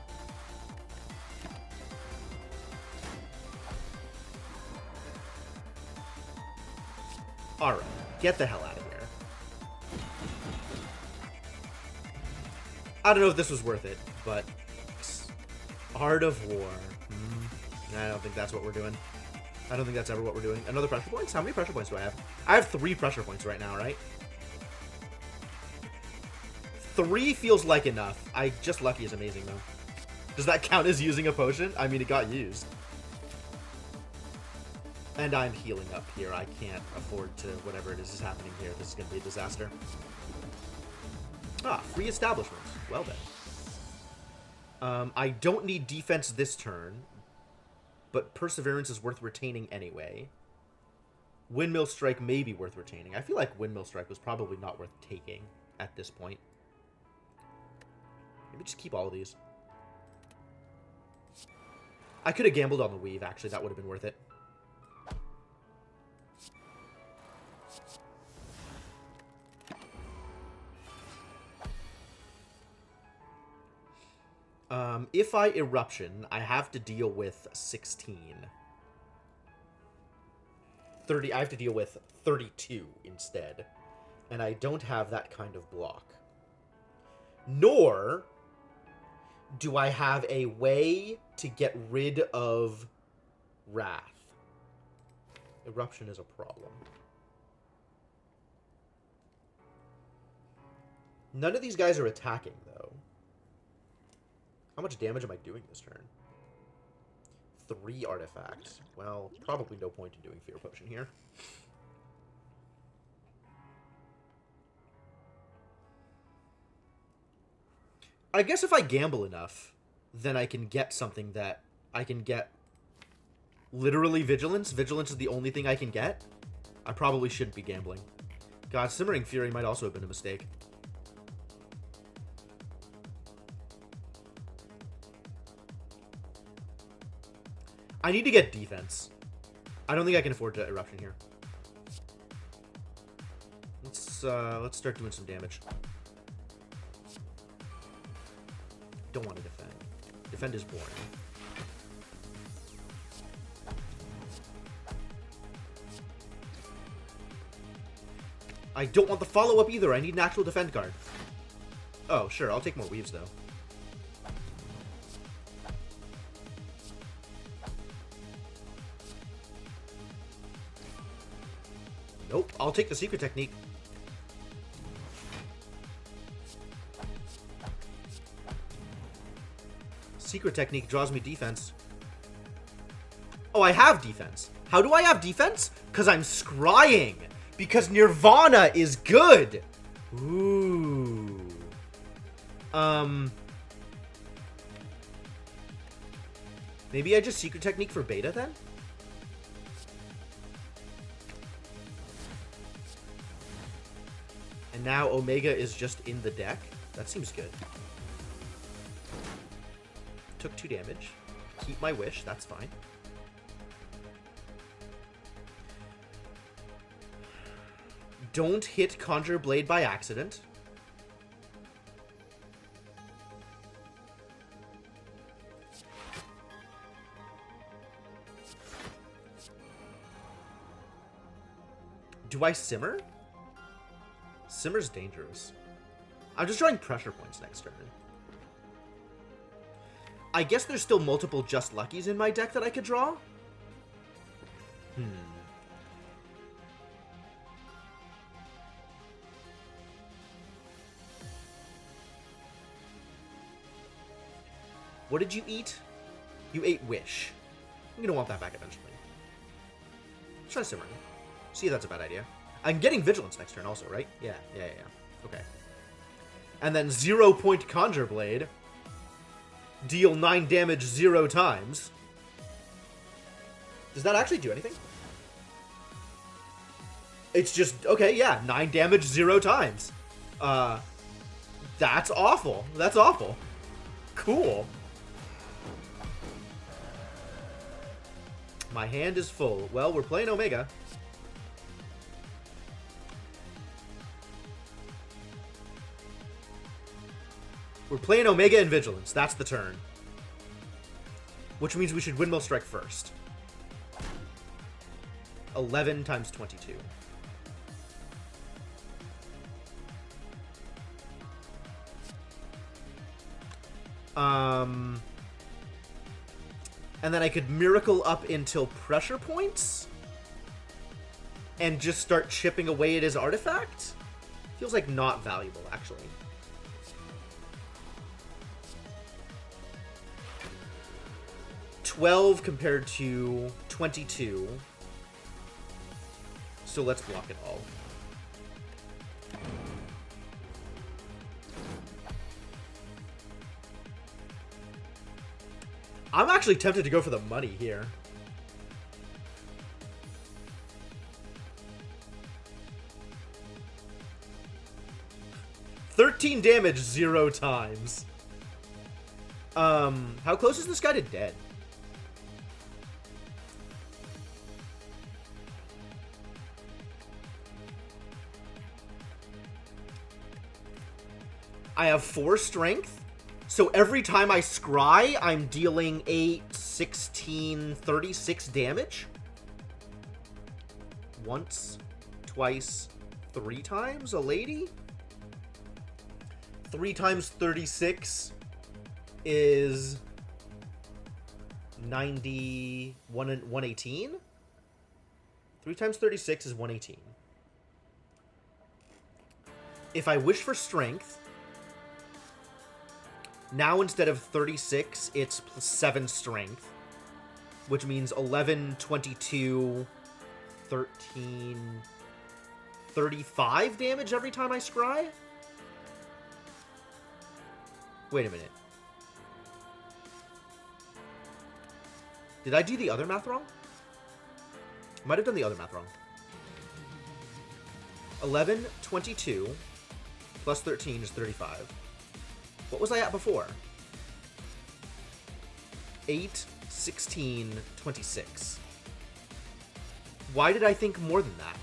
Alright, get the hell out of here. I don't know if this was worth it, but... Art of War. I don't think that's what we're doing. I don't think that's ever what we're doing. Another pressure points? How many pressure points do I have? I have 3 pressure points right now, right? 3 feels like enough. Just Lucky is amazing, though. Does that count as using a potion? I mean, it got used. And I'm healing up here. I can't afford to... Whatever it is happening here. This is going to be a disaster. Ah, free establishments. Well then. I don't need defense this turn. But Perseverance is worth retaining anyway. Windmill Strike may be worth retaining. I feel like Windmill Strike was probably not worth taking at this point. Maybe just keep all of these. I could have gambled on the Weave, actually. That would have been worth it. If I Eruption, I have to deal with 16. 30. I have to deal with 32 instead. And I don't have that kind of block. Nor do I have a way to get rid of Wrath. Eruption is a problem. None of these guys are attacking, though. How much damage am I doing this turn? 3 artifacts. Well, probably no point in doing Fear Potion here. I guess if I gamble enough, then I can get something that I can get. Literally Vigilance. Vigilance is the only thing I can get. I probably shouldn't be gambling. God, Simmering Fury might also have been a mistake. I need to get defense. I don't think I can afford to Eruption here. Let's start doing some damage. Don't want to defend. Defend is boring. I don't want the follow-up either. I need an actual defend card. Oh, sure. I'll take more weaves, though. Nope. I'll take the secret technique. Secret technique draws me defense. Oh, I have defense. How do I have defense? Because I'm scrying. Because Nirvana is good. Ooh. Maybe I just secret technique for beta then? And now Omega is just in the deck? That seems good. Took 2 damage. Keep my wish, that's fine. Don't hit Conjure Blade by accident. Do I Simmer? Simmer's dangerous. I'm just drawing pressure points next turn. I guess there's still multiple Just Luckies in my deck that I could draw. What did you eat? You ate Wish. I'm gonna want that back eventually. Let's try Simmering. See if that's a bad idea. I'm getting Vigilance next turn also, right? Yeah. Okay. And then 0-point Conjure Blade. Deal 9 damage 0 times. Does that actually do anything? It's just, okay, yeah, 9 damage 0 times. That's awful. That's awful. Cool. My hand is full. Well, we're playing Omega. We're playing Omega and Vigilance. That's the turn. Which means we should Windmill Strike first. 11 times 22. And then I could Miracle up until pressure points? And just start chipping away at his artifact? Feels like not valuable, actually. $12 compared to 22. So let's block it all. I'm actually tempted to go for the money here. $13 damage 0 times. How close is this guy to dead? I have 4 strength. So every time I scry, I'm dealing 8, 16, 36 damage. Once, twice, 3 times a lady? 3 times 36 is 90, 118? 3 times 36 is 118. If I wish for strength, now instead of 36, it's +7 strength. which means 11, 22, 13, 35 damage every time I scry? Wait a minute. Did I do the other math wrong? Might have done the other math wrong. 11, 22, plus 13 is 35. What was I at before? 8, 16, 26. Why did I think more than that?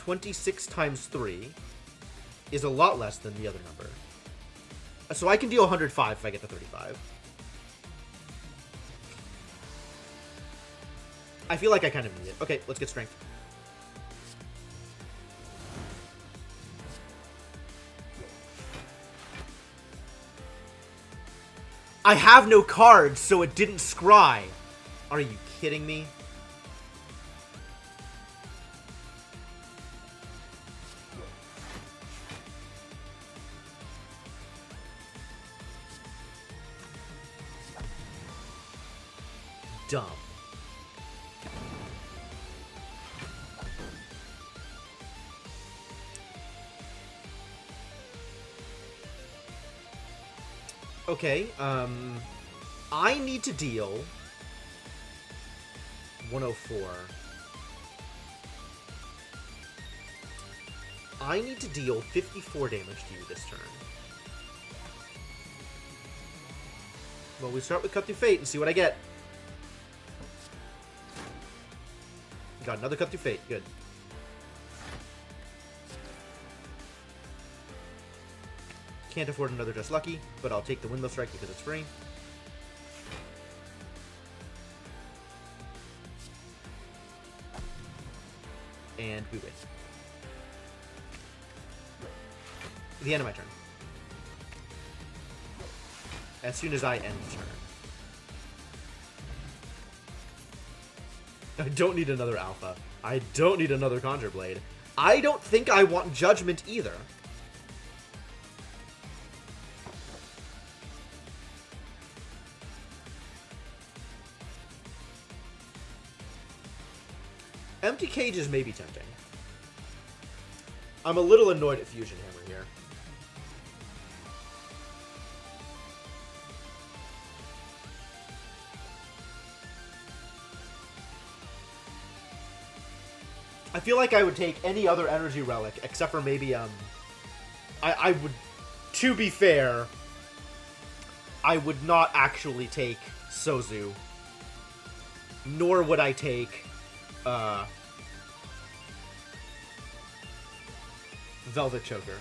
$26 times 3 is a lot less than the other number. So I can deal 105 if I get to 35. I feel like I kind of need it. Okay, let's get strength. I have no cards, so it didn't scry. Are you kidding me? Dumb. Okay, I need to deal 104. I need to deal 54 damage to you this turn. Well, we start with Cut Through Fate and see what I get. Got another Cut Through Fate. Good. Can't afford another Just Lucky, but I'll take the Windless Strike because it's free. And we win. The end of my turn. As soon as I end the turn. I don't need another Alpha. I don't need another Conjure Blade. I don't think I want Judgment either. Empty Cages may be tempting. I'm a little annoyed at Fusion Hammer here. I feel like I would take any other energy relic except for maybe I would, to be fair, I would not actually take Sozu, nor would I take Velvet Choker.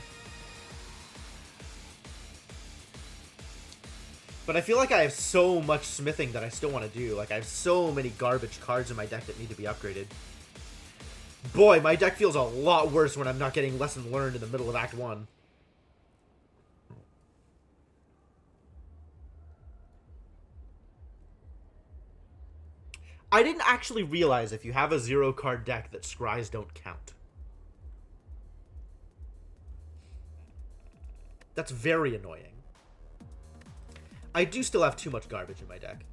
But I feel like I have so much smithing that I still want to do. Like, I have so many garbage cards in my deck that need to be upgraded. Boy, my deck feels a lot worse when I'm not getting Lesson Learned in the middle of Act 1. I didn't actually realize if you have a 0-card deck that scries don't count. That's very annoying. I do still have too much garbage in my deck.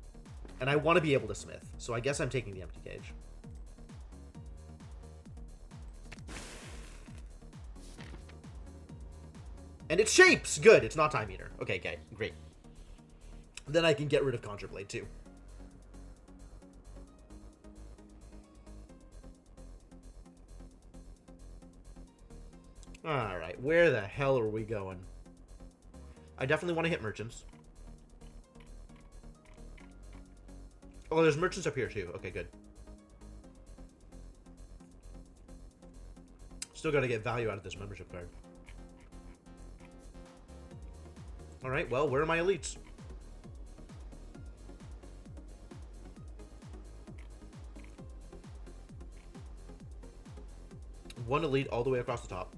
And I want to be able to smith, so I guess I'm taking the Empty Cage. And it shapes! Good, it's not Time Eater. Okay, great. Then I can get rid of Conjure Blade, too. Alright, where the hell are we going? I definitely want to hit Merchants. Oh, there's Merchants up here, too. Okay, good. Still gotta get value out of this membership card. Alright, well, where are my elites? One elite all the way across the top.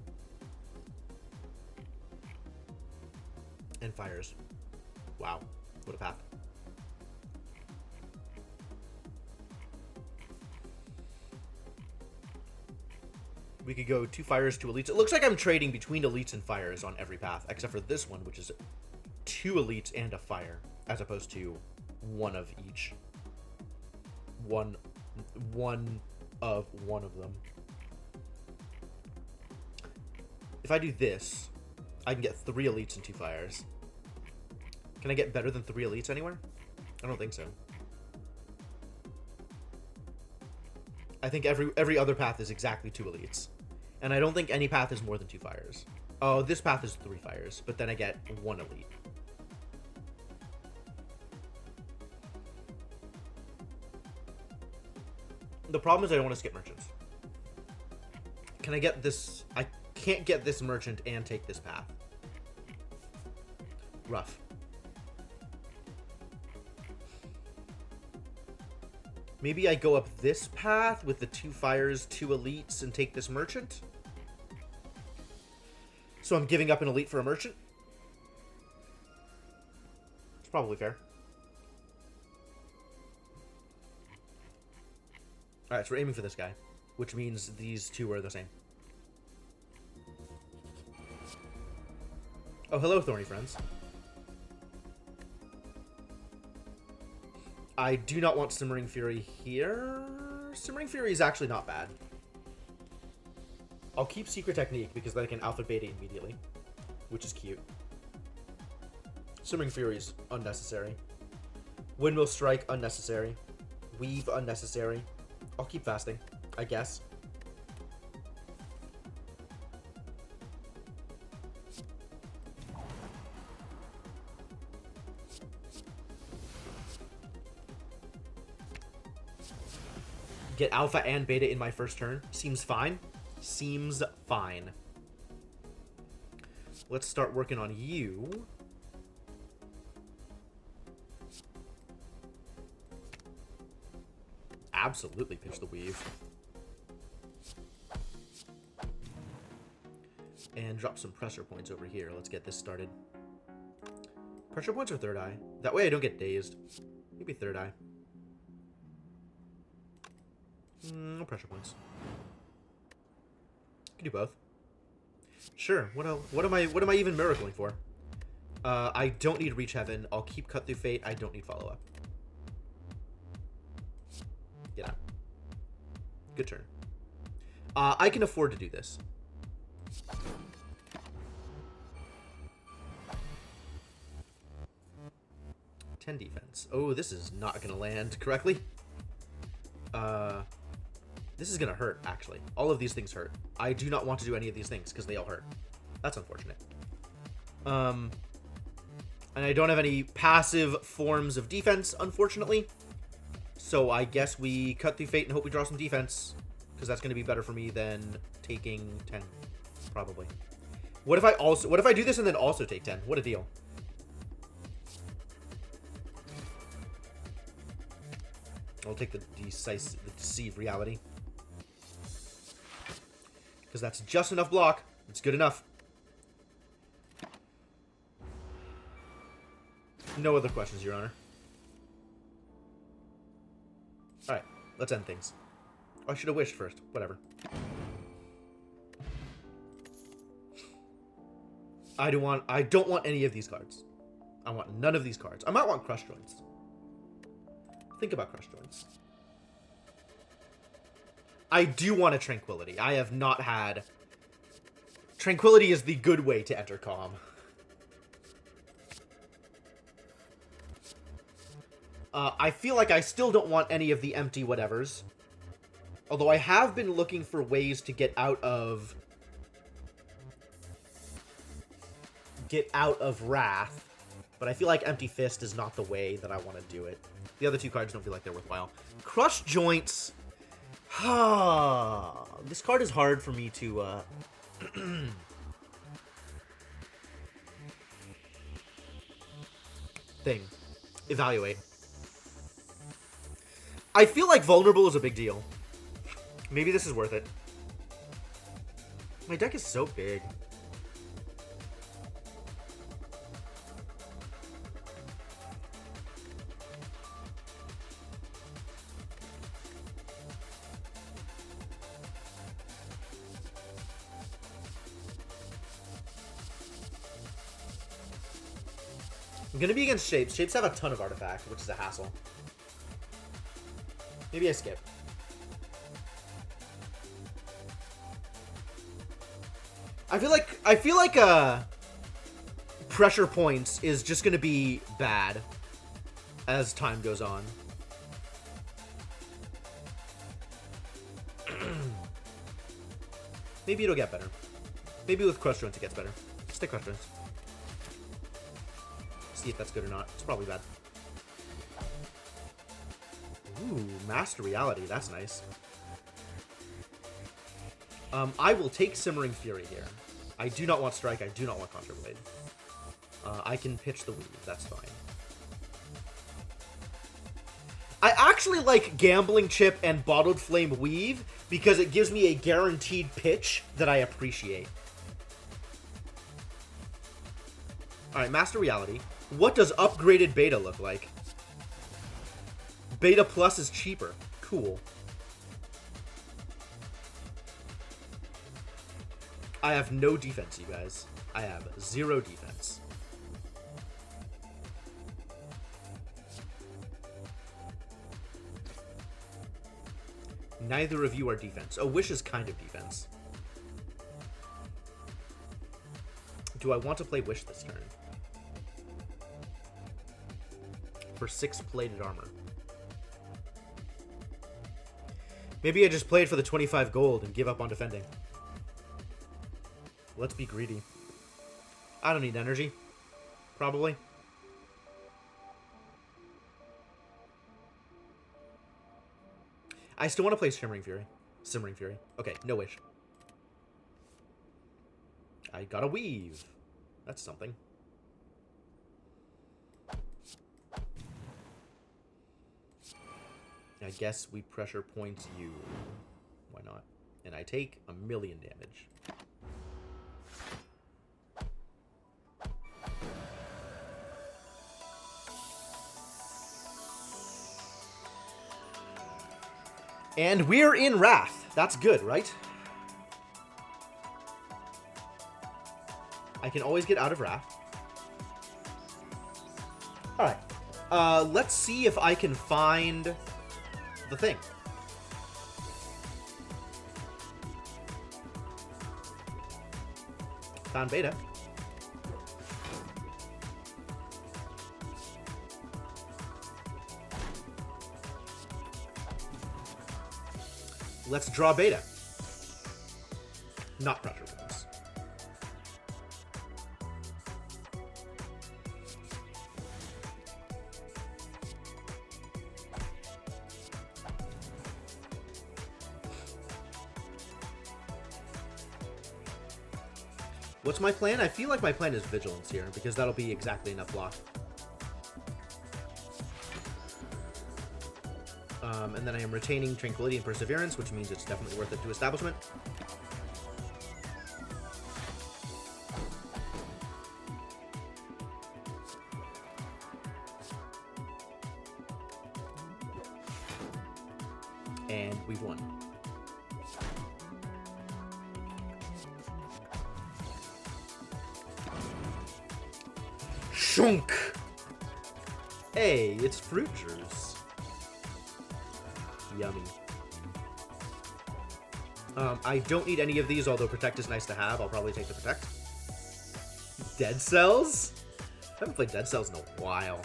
And fires. Wow. What a path. We could go 2 fires, 2 elites. It looks like I'm trading between elites and fires on every path, except for this one, which is 2 elites and a fire, as opposed to one of each. One of them. If I do this, I can get 3 elites and 2 fires. Can I get better than 3 elites anywhere? I don't think so. I think every other path is exactly 2 elites. And I don't think any path is more than 2 fires. Oh, this path is 3 fires, but then I get 1 elite. The problem is I don't want to skip merchants. Can I get this? I can't get this merchant and take this path. Rough. Maybe I go up this path with the 2 fires, 2 elites, and take this merchant. So I'm giving up an elite for a merchant. It's probably fair. Alright, so we're aiming for this guy, which means these 2 are the same. Oh, hello, thorny friends. I do not want Simmering Fury here. Simmering Fury is actually not bad. I'll keep Secret Technique because then I can Alpha Beta immediately, which is cute. Simmering Fury is unnecessary. Windmill Strike, unnecessary. Weave, unnecessary. I'll keep fasting, I guess. Get alpha and beta in my first turn. Seems fine. Seems fine. Let's start working on you. Absolutely pitch the weave. And drop some pressure points over here. Let's get this started. Pressure points or third eye? That way I don't get dazed. Maybe third eye. No pressure points. Can do both. Sure. What else? What am I even miracling for? I don't need Reach Heaven. I'll keep Cut Through Fate. I don't need Follow Up. Get out. Good turn. I can afford to do this. $10 defense. Oh, this is not gonna land correctly. This is gonna hurt, actually. All of these things hurt. I do not want to do any of these things because they all hurt. That's unfortunate. And I don't have any passive forms of defense, unfortunately. So I guess we Cut Through Fate and hope we draw some defense, because that's gonna be better for me than taking 10, probably. What if I do this and then also take 10? What a deal. I'll take the deceive reality. Because that's just enough block. It's good enough. No other questions, Your Honor. Alright, let's end things. Oh, I should have wished first. Whatever. I don't want any of these cards. I want none of these cards. I might want Crush Joints. Think about Crush Joints. I do want a Tranquility. I have not had... Tranquility is the good way to enter Calm. I feel like I still don't want any of the empty whatevers. Although I have been looking for ways to get out of Wrath. But I feel like Empty Fist is not the way that I want to do it. The other 2 cards don't feel like they're worthwhile. Crush Joints. This card is hard for me to... Evaluate. I feel like Vulnerable is a big deal. Maybe this is worth it. My deck is so big. I'm gonna be against Shapes. Shapes have a ton of artifacts, which is a hassle. Maybe I skip. I feel like pressure points is just gonna be bad as time goes on. Maybe it'll get better. Maybe with Crush Joints it gets better. Stick Crush Joints. See if that's good or not. It's probably bad. Ooh, Master Reality. That's nice. I will take Simmering Fury here. I do not want Strike. I do not want Contra Blade. I can pitch the Weave. That's fine. I actually like Gambling Chip and Bottled Flame Weave because it gives me a guaranteed pitch that I appreciate. Alright, Master Reality. What does upgraded Beta look like? Beta Plus is cheaper. Cool. I have no defense, you guys. I have 0 defense. Neither of you are defense. Oh, Wish is kind of defense. Do I want to play Wish this turn? For 6 plated armor. Maybe I just played for the 25 gold and give up on defending. Let's be greedy. I don't need energy. Probably. I still want to play Simmering Fury. Simmering Fury. Okay, no Wish. I got a Weave. That's something. I guess we pressure points you. Why not? And I take 1,000,000 damage. And we're in Wrath. That's good, right? I can always get out of Wrath. Alright. Let's see if I can find the thing. Found Beta. Let's draw Beta. Not pressure points. What's my plan? I feel like my plan is Vigilance here, because that'll be exactly enough block. And then I am retaining Tranquility and Perseverance, which means it's definitely worth it to Establishment. And we've won. Shunk! Hey, it's fruit juice. Yummy. I don't need any of these, although Protect is nice to have. I'll probably take the Protect. Dead Cells? I haven't played Dead Cells in a while.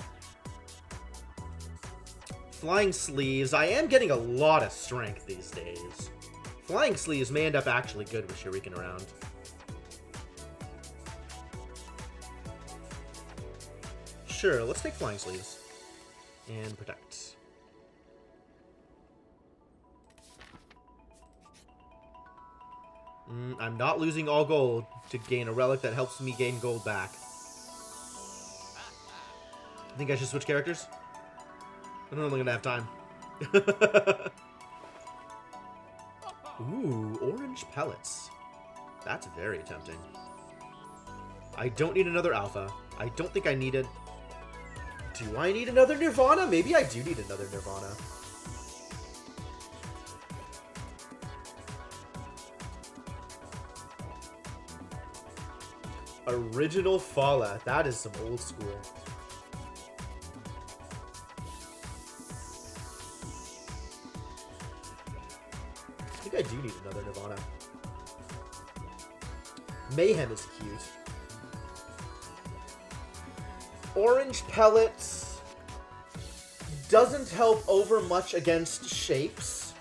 Flying Sleeves. I am getting a lot of strength these days. Flying Sleeves may end up actually good with Shuriken around. Sure, let's take Flying Sleeves. And Protect. I'm not losing all gold to gain a relic that helps me gain gold back. I think I should switch characters? I don't know if I'm gonna have time. Ooh, orange pellets. That's very tempting. I don't need another alpha. I don't think I need it. Do I need another Nirvana? Maybe I do need another Nirvana. Original Fallout. That is some old school. think I do need another Nirvana. Mayhem is cute. Orange Pellets doesn't help over much against shapes.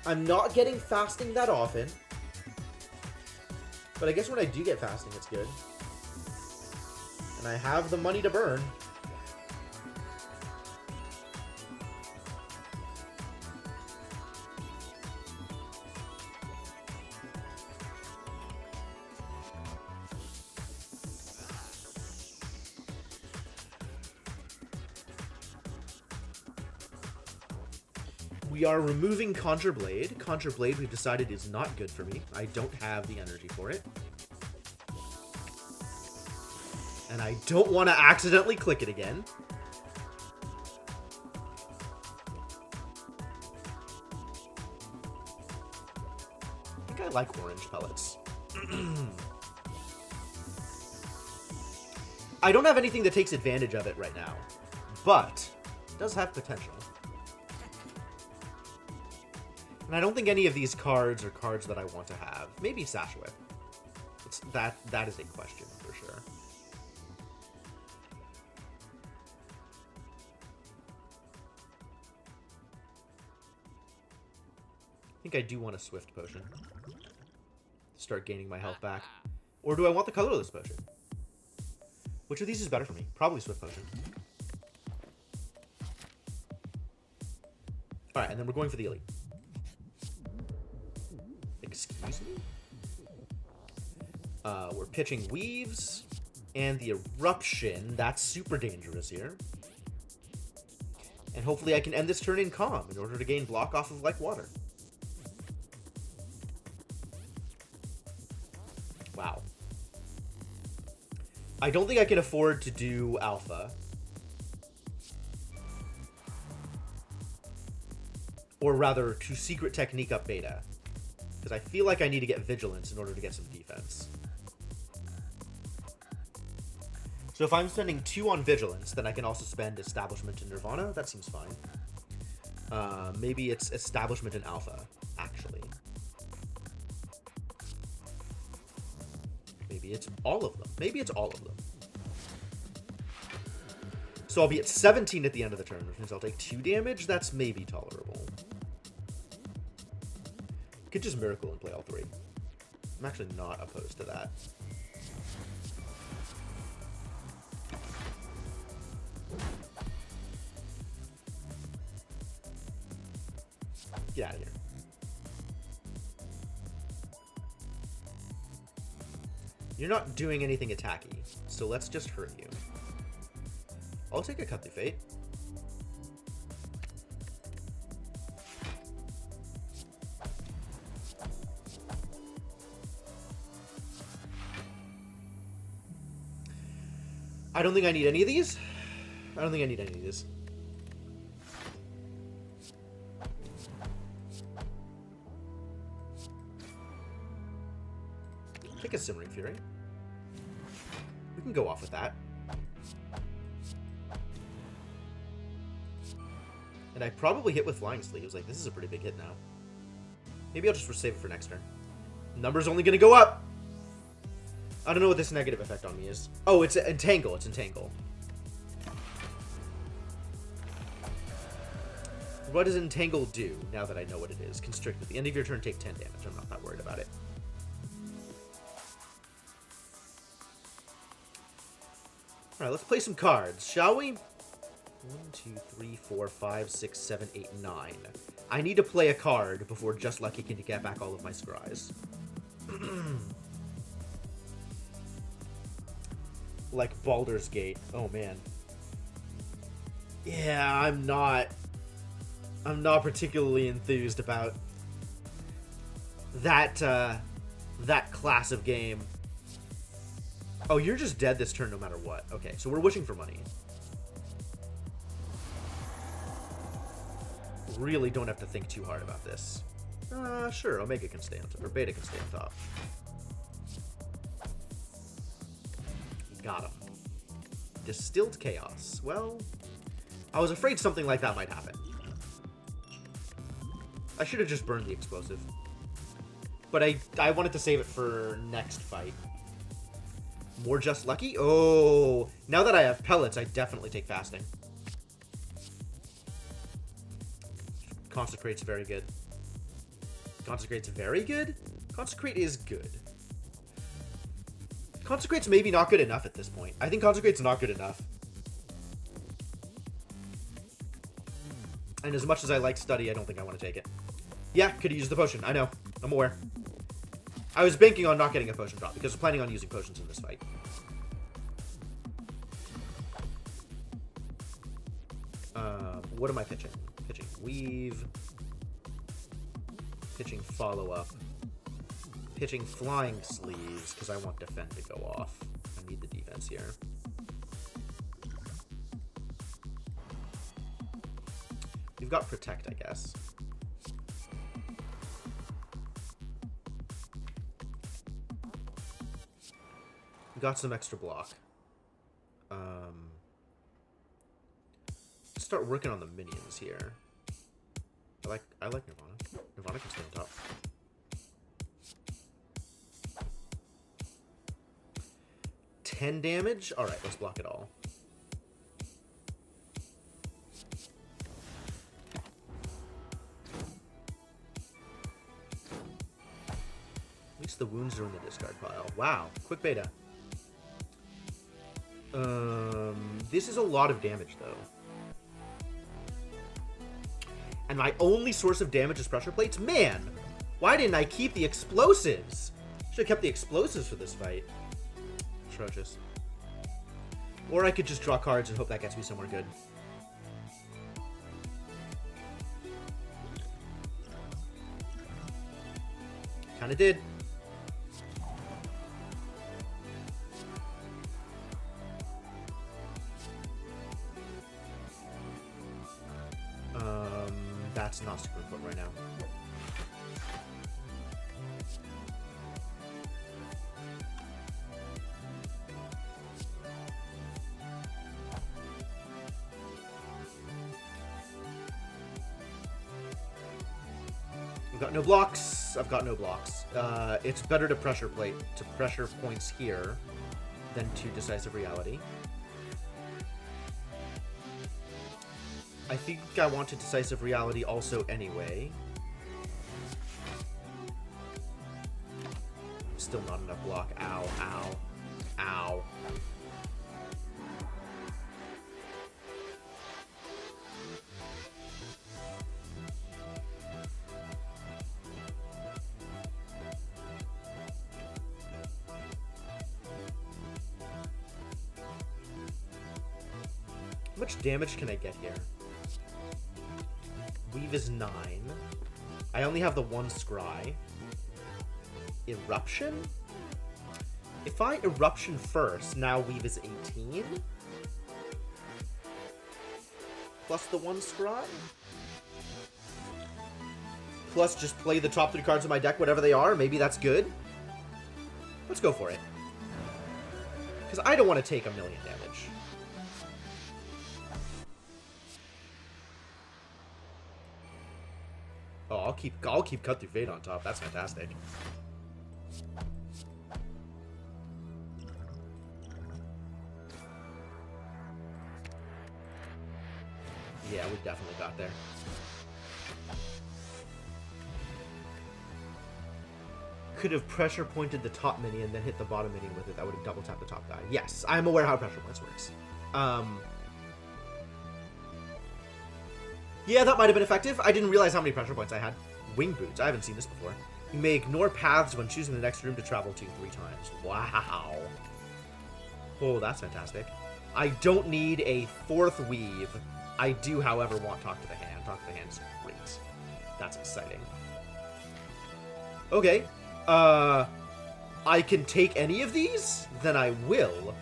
I'm not getting fasting that often. But I guess when I do get fasting, it's good. And I have the money to burn. We are removing Conjure Blade. Conjure Blade, we've decided, is not good for me. I don't have the energy for it. And I don't want to accidentally click it again. I think I like Orange Pellets. I don't have anything that takes advantage of it right now, but it does have potential. And I don't think any of these cards are cards that I want to have. Maybe Sash Whip. That is a question for sure. I think I do want a Swift Potion. Start gaining my health back. Or do I want the Colorless Potion? Which of these is better for me? Probably Swift Potion. Alright, and then we're going for the Elite. Excuse me? We're pitching Weaves and the Eruption. That's super dangerous here. And hopefully I can end this turn in Calm in order to gain block off of, like, water. Wow. I don't think I can afford to do Alpha. Or rather, to Secret Technique up Beta. Because I feel like I need to get Vigilance in order to get some defense. So if I'm spending 2 on Vigilance, then I can also spend Establishment and Nirvana. That seems fine. Maybe it's Establishment and Alpha, actually. Maybe it's all of them. Maybe it's all of them. So I'll be at 17 at the end of the turn, which means I'll take 2 damage. That's maybe tolerable. Could just Miracle and play all 3. I'm actually not opposed to that. Get out of here. You're not doing anything attacky, so let's just hurt you. I'll take a Cut Through Fate. I don't think I need any of these. I don't think I need any of these. Take a Simmering Fury. We can go off with that. And I probably hit with Flying Sleeves. Like, this is a pretty big hit now. Maybe I'll just save it for next turn. Number's only going to go up. I don't know what this negative effect on me is. Oh, it's Entangle. It's Entangle. What does Entangle do, now that I know what it is? Constrict. At the end of your turn, take 10 damage. I'm not that worried about it. Alright, let's play some cards, shall we? 1, 2, 3, 4, 5, 6, 7, 8, 9. I need to play a card before Just Lucky can get back all of my scries. Like Baldur's Gate. Oh, man. Yeah, I'm not particularly enthused about that, that class of game. Oh, you're just dead this turn no matter what. Okay, so we're wishing for money. Really don't have to think too hard about this. Sure, Omega can stay on top, or Beta can stay on top. Got him. Distilled Chaos. Well, I was afraid something like that might happen. I should have just burned the explosive. But I wanted to save it for next fight. More Just Lucky? Oh, now that I have pellets, I definitely take fasting. Consecrate's very good. Consecrate's very good? Consecrate is good. Consecrate's maybe not good enough at this point. I think Consecrate's not good enough. And as much as I like Study, I don't think I want to take it. Yeah, could have used the potion. I know. I'm aware. I was banking on not getting a potion drop because I was planning on using potions in this fight. What am I pitching? Pitching Weave. Pitching Follow-Up. Pitching Flying Sleeves because I want Defend to go off. I need the defense here. We've got Protect, I guess. We got some extra block. Let's start working on the minions here. I like Nirvana. Nirvana can stay on top. $10 damage? Alright, let's block it all. At least the wounds are in the discard pile. Wow, quick beta. This is a lot of damage, though. And my only source of damage is pressure plates? Man, why didn't I keep the explosives? Should have kept the explosives for this fight. Atrocious. Or I could just draw cards and hope that gets me somewhere good. Kinda did. That's not super important right now. I've got no blocks. I've got no blocks. It's better to pressure points here than to Decisive Reality. I think I wanted Decisive Reality also anyway. Still not enough block. Ow, ow, ow. How much damage can I get here? Weave is 9. I only have the one scry. Eruption? If I Eruption first, now Weave is 18. Plus the one scry? Plus just play the top 3 cards of my deck, whatever they are. Maybe that's good. Let's go for it. Because I don't want to take 1 million damage. Oh, I'll keep Cut Through Fate on top. That's fantastic. Yeah, we definitely got there. Could have pressure pointed the top minion and then hit the bottom minion with it. That would have double tapped the top guy. Yes, I'm aware how pressure points works. Yeah, that might have been effective. I didn't realize how many pressure points I had. Wing Boots. I haven't seen this before. You may ignore paths when choosing the next room to travel to 3 times. Wow. Oh, that's fantastic. I don't need a 4th Weave. I do, however, want Talk to the Hand. Talk to the Hand is great. That's exciting. Okay. I can take any of these? Then I will.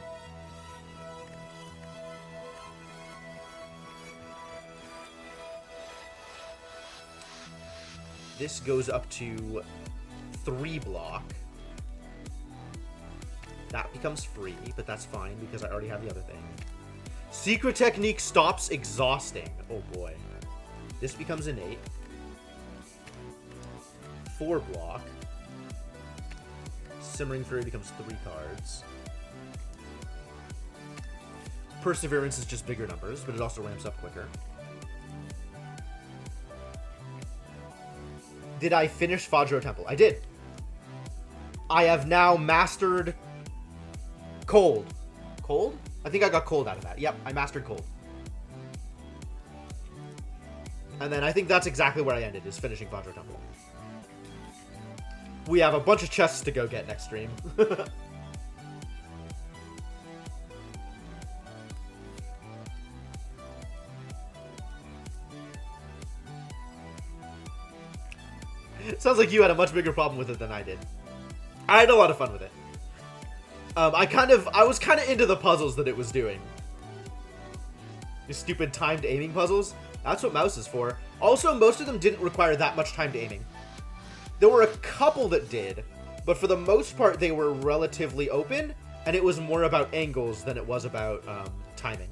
This goes up to 3 block. That becomes free, but that's fine because I already have the other thing. Secret technique stops exhausting. Oh boy. This becomes innate. 4 block. Simmering Fury becomes 3 cards. Perseverance is just bigger numbers, but it also ramps up quicker. Did I finish Fajro Temple? I did. I have now mastered Cold. Cold? I think I got Cold out of that. Yep, I mastered Cold. And then I think that's exactly where I ended, is finishing Fajro Temple. We have a bunch of chests to go get next stream. Sounds like you had a much bigger problem with it than I did. I had a lot of fun with it. I was kind of into the puzzles that it was doing. These stupid timed aiming puzzles. That's what mouse is for. Also, most of them didn't require that much timed aiming. There were a couple that did, but for the most part, they were relatively open, and it was more about angles than it was about timing.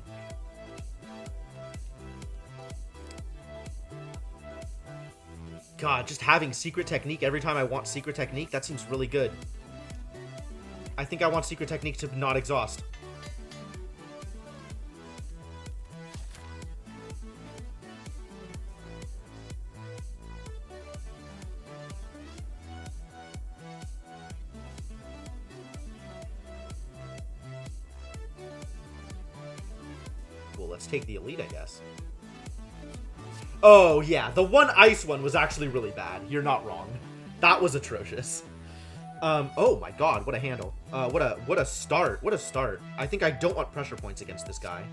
God, just having secret technique every time I want secret technique, that seems really good. I think I want secret technique to not exhaust. Well, let's take the elite, I guess. Oh, yeah. The one ice one was actually really bad. You're not wrong. That was atrocious. Oh my god, what a handle. What a start. What a start. I think I don't want pressure points against this guy,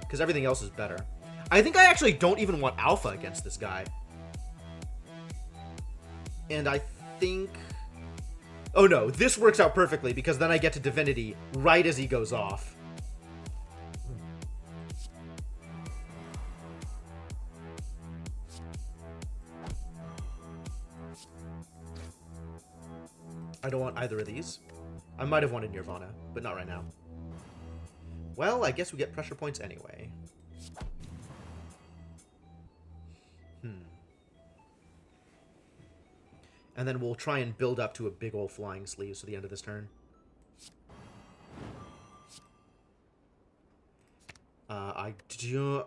because everything else is better. I think I actually don't even want alpha against this guy. And I think... Oh no, this works out perfectly, because then I get to Divinity right as he goes off. I don't want either of these. I might have wanted Nirvana, but not right now. Well, I guess we get pressure points anyway. And then we'll try and build up to a big old flying sleeves for the end of this turn. Do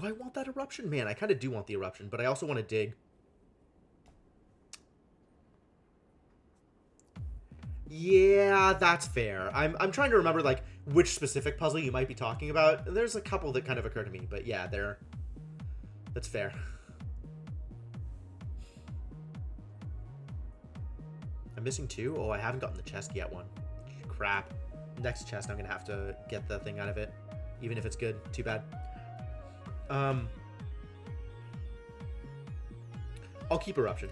I want that eruption? Man, I kind of do want the eruption, but I also want to dig. Yeah, that's fair. I'm trying to remember, like, which specific puzzle you might be talking about. There's a couple that kind of occur to me, but yeah, that's fair. I'm missing 2? Oh, I haven't gotten the chest yet one. Crap. Next chest, I'm gonna have to get the thing out of it. Even if it's good. Too bad. I'll keep eruption.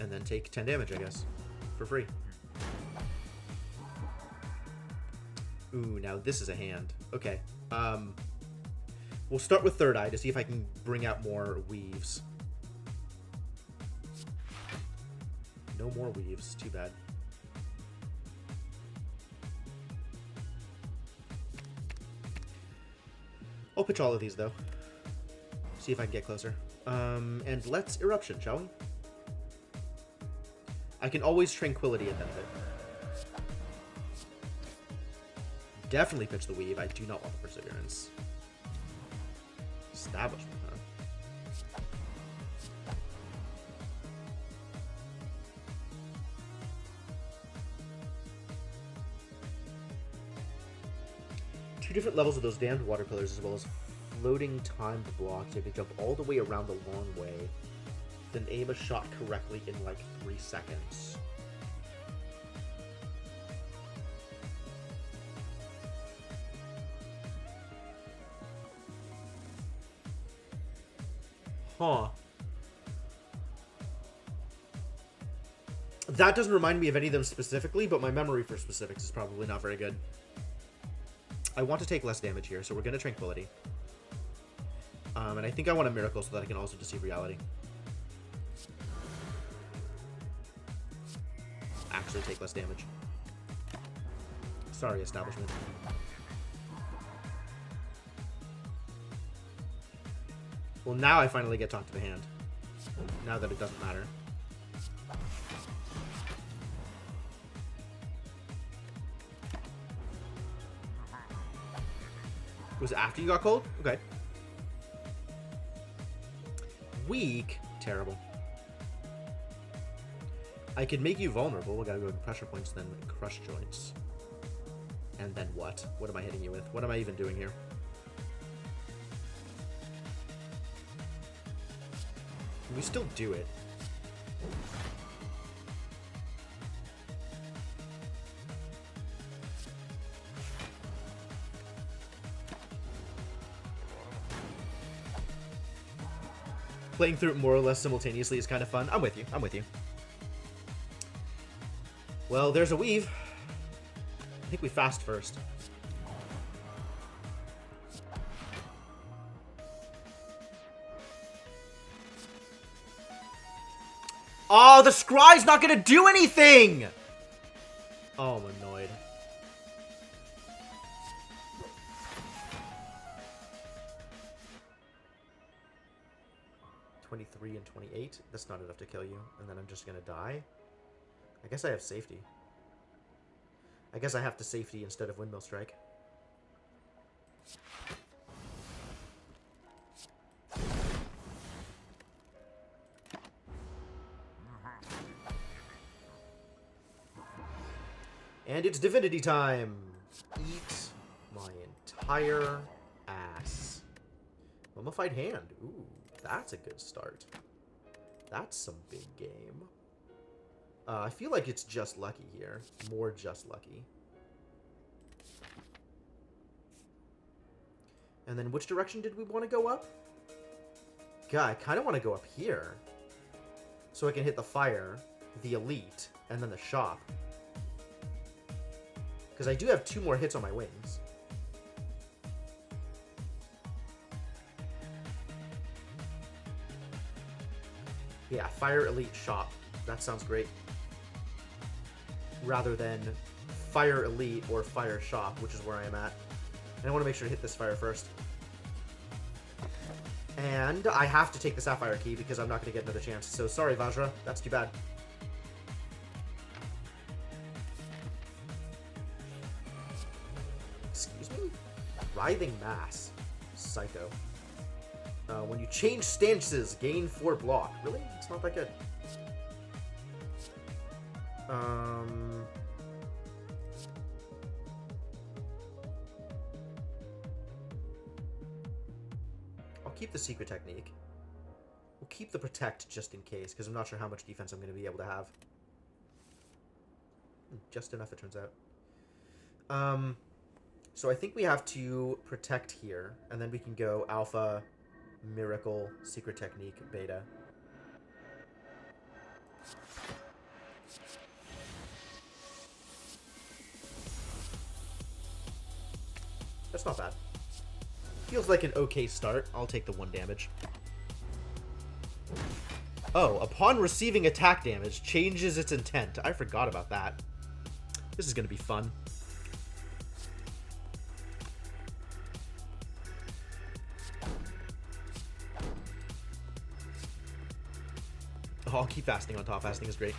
And then take 10 damage, I guess. For free. Ooh, now this is a hand. Okay. We'll start with Third Eye to see if I can bring out more weaves. No more weaves. Too bad. I'll pitch all of these, though. See if I can get closer. And let's Eruption, shall we? I can always Tranquility at benefit. Definitely pitch the Weave. I do not want the Perseverance. Establishment, huh? Two different levels of those damned water pillars, as well as floating timed blocks. You have to jump all the way around the long way, then aim a shot correctly in like 3 seconds. Huh. That doesn't remind me of any of them specifically, but my memory for specifics is probably not very good. I want to take less damage here, so we're going to Tranquility. And I think I want a Miracle so that I can also deceive reality. actually take less damage. Sorry, establishment. Well, now I finally get talk to the hand. Now that it doesn't matter. It was after you got cold? Okay. Weak. Terrible. I could make you vulnerable. We gotta go with pressure points, then crush joints. And then what? What am I hitting you with? What am I even doing here? Can we still do it? Playing through it more or less simultaneously is kind of fun. I'm with you. I'm with you. Well, there's a weave. I think we fast first. Oh, the scry's not gonna do anything! Oh, I'm annoyed. $23 and $28. That's not enough to kill you. And then I'm just gonna die. I guess I have safety. I guess I have to safety instead of windmill strike. And it's divinity time! Eat my entire ass. Mummified hand. Ooh, that's a good start. That's some big game. I feel like it's just lucky here. More just lucky. And then which direction did we want to go up? God, I kind of want to go up here. So I can hit the fire, the elite, and then the shop. Because I do have 2 more hits on my wings. Yeah, fire, elite, shop. That sounds great. Rather than fire, elite, or fire, shop, which is where I am at. And I want to make sure to hit this fire first. And I have to take the sapphire key because I'm not going to get another chance. So sorry, Vajra. That's too bad. Excuse me? Writhing mass. Psycho. When you change stances, gain 4 block. Really? It's not that good. I'll keep the secret technique. We'll keep the protect just in case, because I'm not sure how much defense I'm going to be able to have. Just enough, it turns out. So I think we have to protect here, and then we can go alpha, miracle, secret technique, beta. That's not bad. Feels like an okay start. I'll take the 1 damage. Oh, upon receiving attack damage, changes its intent. I forgot about that. This is going to be fun. Oh, I'll keep fasting on top. Fasting is great.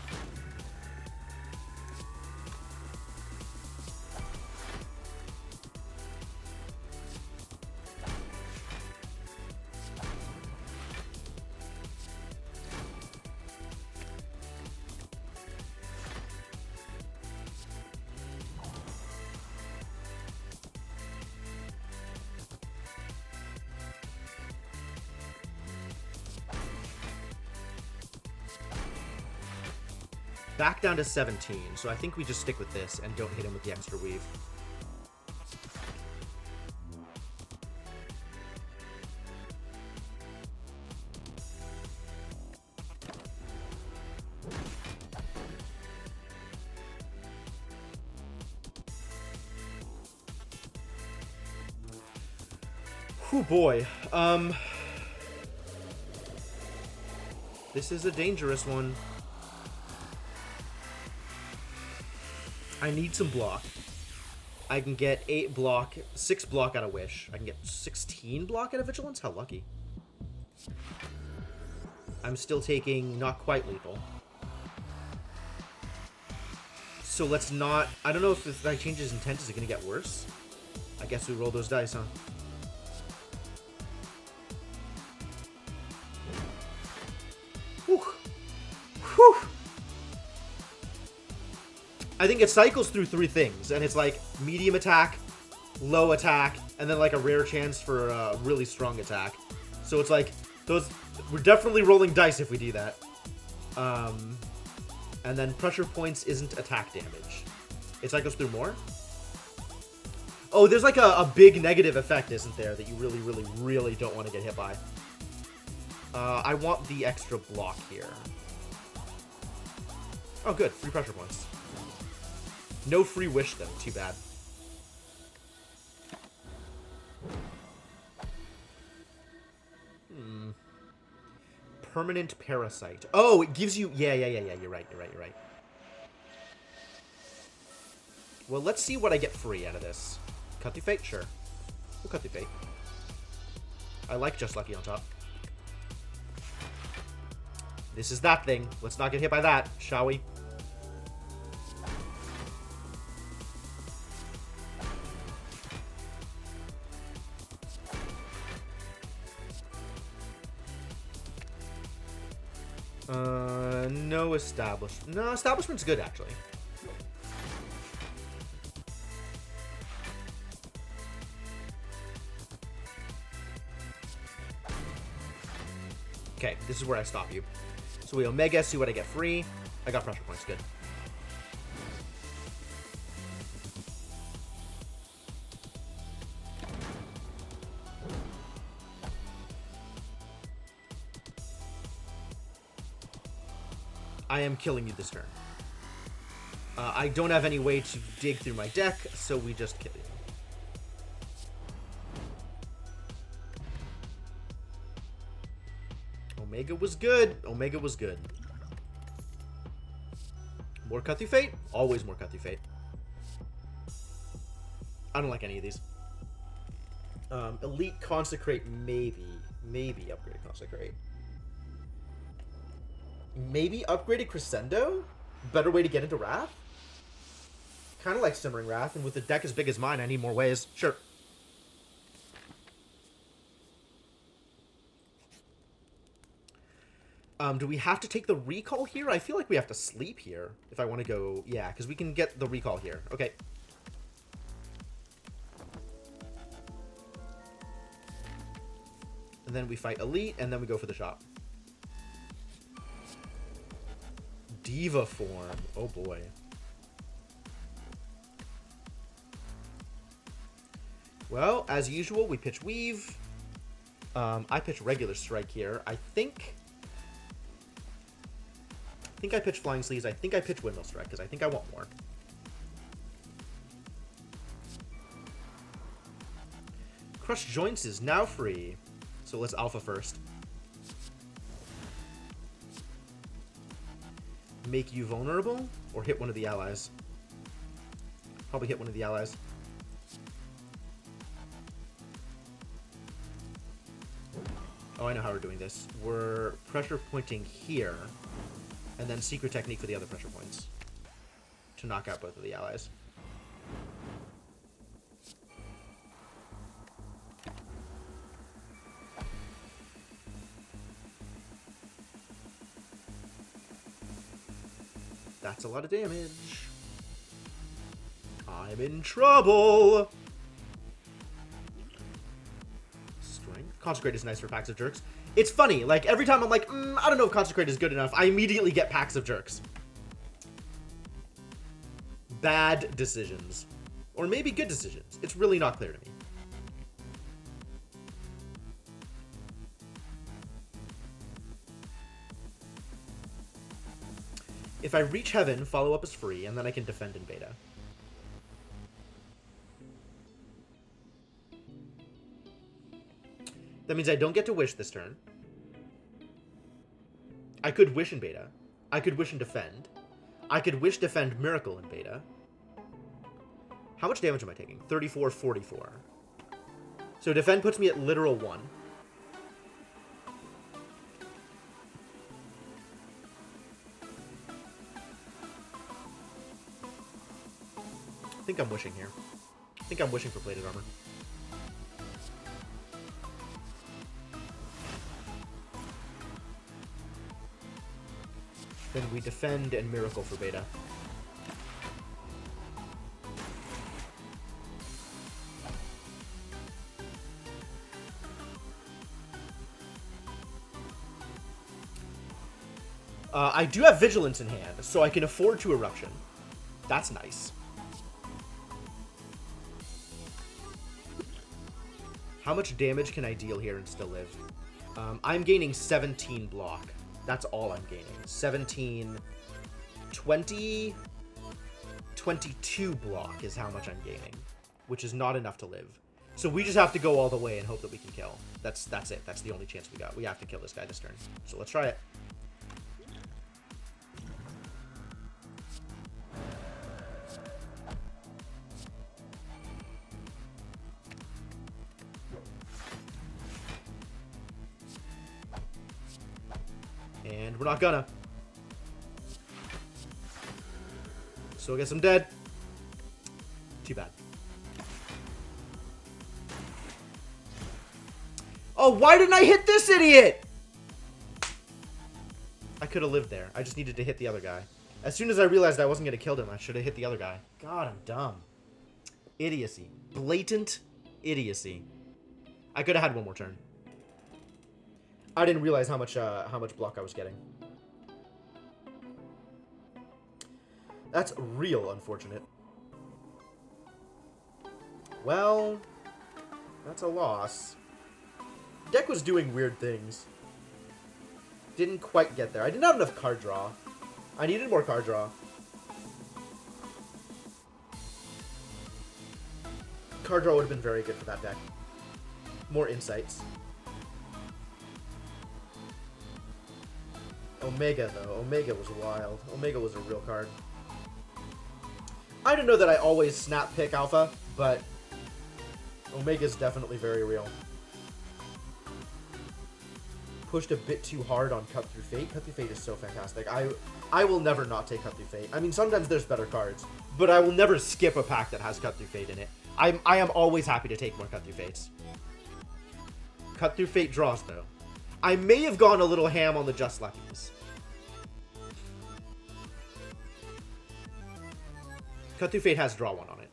Back down to 17, so I think we just stick with this and don't hit him with the extra weave. Whew, boy. This is a dangerous one. I need some block. I can get 8 block, 6 block out of Wish. I can get 16 block out of Vigilance? How lucky. I'm still taking not quite lethal. So let's not... I don't know if I change his intent, is it going to get worse? I guess we roll those dice, huh? Whew. Whew. I think it cycles through 3 things, and it's like medium attack, low attack, and then like a rare chance for a really strong attack. So it's like, those... We're definitely rolling dice if we do that. And then pressure points isn't attack damage. It cycles through more? Oh, there's like a big negative effect, isn't there, that you really, really, really don't want to get hit by. I want the extra block here. Oh, good. Free pressure points. No free wish, though. Too bad. Permanent parasite. Oh, it gives you... Yeah. You're right. Well, let's see what I get free out of this. Cut through fate? Sure. We'll cut through fate. I like Just Lucky on top. This is that thing. Let's not get hit by that, shall we? No establishment. No, establishment's good, actually. Okay, this is where I stop you. So we Omega, see what I get free. I got pressure points, good. I am killing you this turn. I don't have any way to dig through my deck, so we just kill you. Omega was good. Omega was good. More cut through fate? Always more cut through fate. I don't like any of these. Elite Consecrate, maybe. Maybe upgrade Consecrate. Maybe upgraded Crescendo? Better way to get into Wrath? Kind of like Simmering Wrath, and with a deck as big as mine, I need more ways. Sure. Do we have to take the recall here? I feel like we have to sleep here if I want to go... Yeah, because we can get the recall here. Okay. And then we fight Elite, and then we go for the shop. Diva form. Oh boy. Well, as usual, we pitch Weave. I pitch regular strike here. I think I pitch Flying Sleeves. I think I pitch Windmill Strike because I think I want more. Crush Joints is now free. So let's Alpha first. Make you vulnerable or hit one of the allies? Probably hit one of the allies. Oh, I know how we're doing this. We're pressure pointing here, and then secret technique for the other pressure points to knock out both of the allies. That's a lot of damage. I'm in trouble. Strength. Consecrate is nice for packs of jerks. It's funny, like every time I'm like, I don't know if Consecrate is good enough, I immediately get packs of jerks. Bad decisions. Or maybe good decisions. It's really not clear to me. If I reach heaven, follow-up is free, and then I can defend in beta. That means I don't get to wish this turn. I could wish in beta. I could wish and defend. I could wish, defend, miracle in beta. How much damage am I taking? 34, 44. So defend puts me at literal 1. I think I'm wishing here. I think I'm wishing for plated armor. Then we defend and miracle for beta. I do have Vigilance in hand, so I can afford to Eruption. That's nice. How much damage can I deal here and still live? I'm gaining 17 block. That's all I'm gaining. 17, 20, 22 block is how much I'm gaining, which is not enough to live. So we just have to go all the way and hope that we can kill. That's it. That's the only chance we got. We have to kill this guy this turn. So let's try it. And we're not gonna. So I guess I'm dead. Too bad. Oh, why didn't I hit this idiot? I could have lived there. I just needed to hit the other guy. As soon as I realized I wasn't going to kill him, I should have hit the other guy. God, I'm dumb. Idiocy. Blatant idiocy. I could have had one more turn. I didn't realize how much block I was getting. That's real unfortunate. Well, that's a loss. Deck was doing weird things. Didn't quite get there. I didn't have enough card draw. I needed more card draw. Card draw would have been very good for that deck. More insights. Omega, though. Omega was wild. Omega was a real card. I don't know that I always snap pick Alpha, but Omega's definitely very real. Pushed a bit too hard on Cut Through Fate. Cut Through Fate is so fantastic. I will never not take Cut Through Fate. I mean, sometimes there's better cards, but I will never skip a pack that has Cut Through Fate in it. I am always happy to take more Cut Through Fates. Cut Through Fate draws, though. I may have gone a little ham on the Just Luckies. Cut Through Fate has draw 1 on it.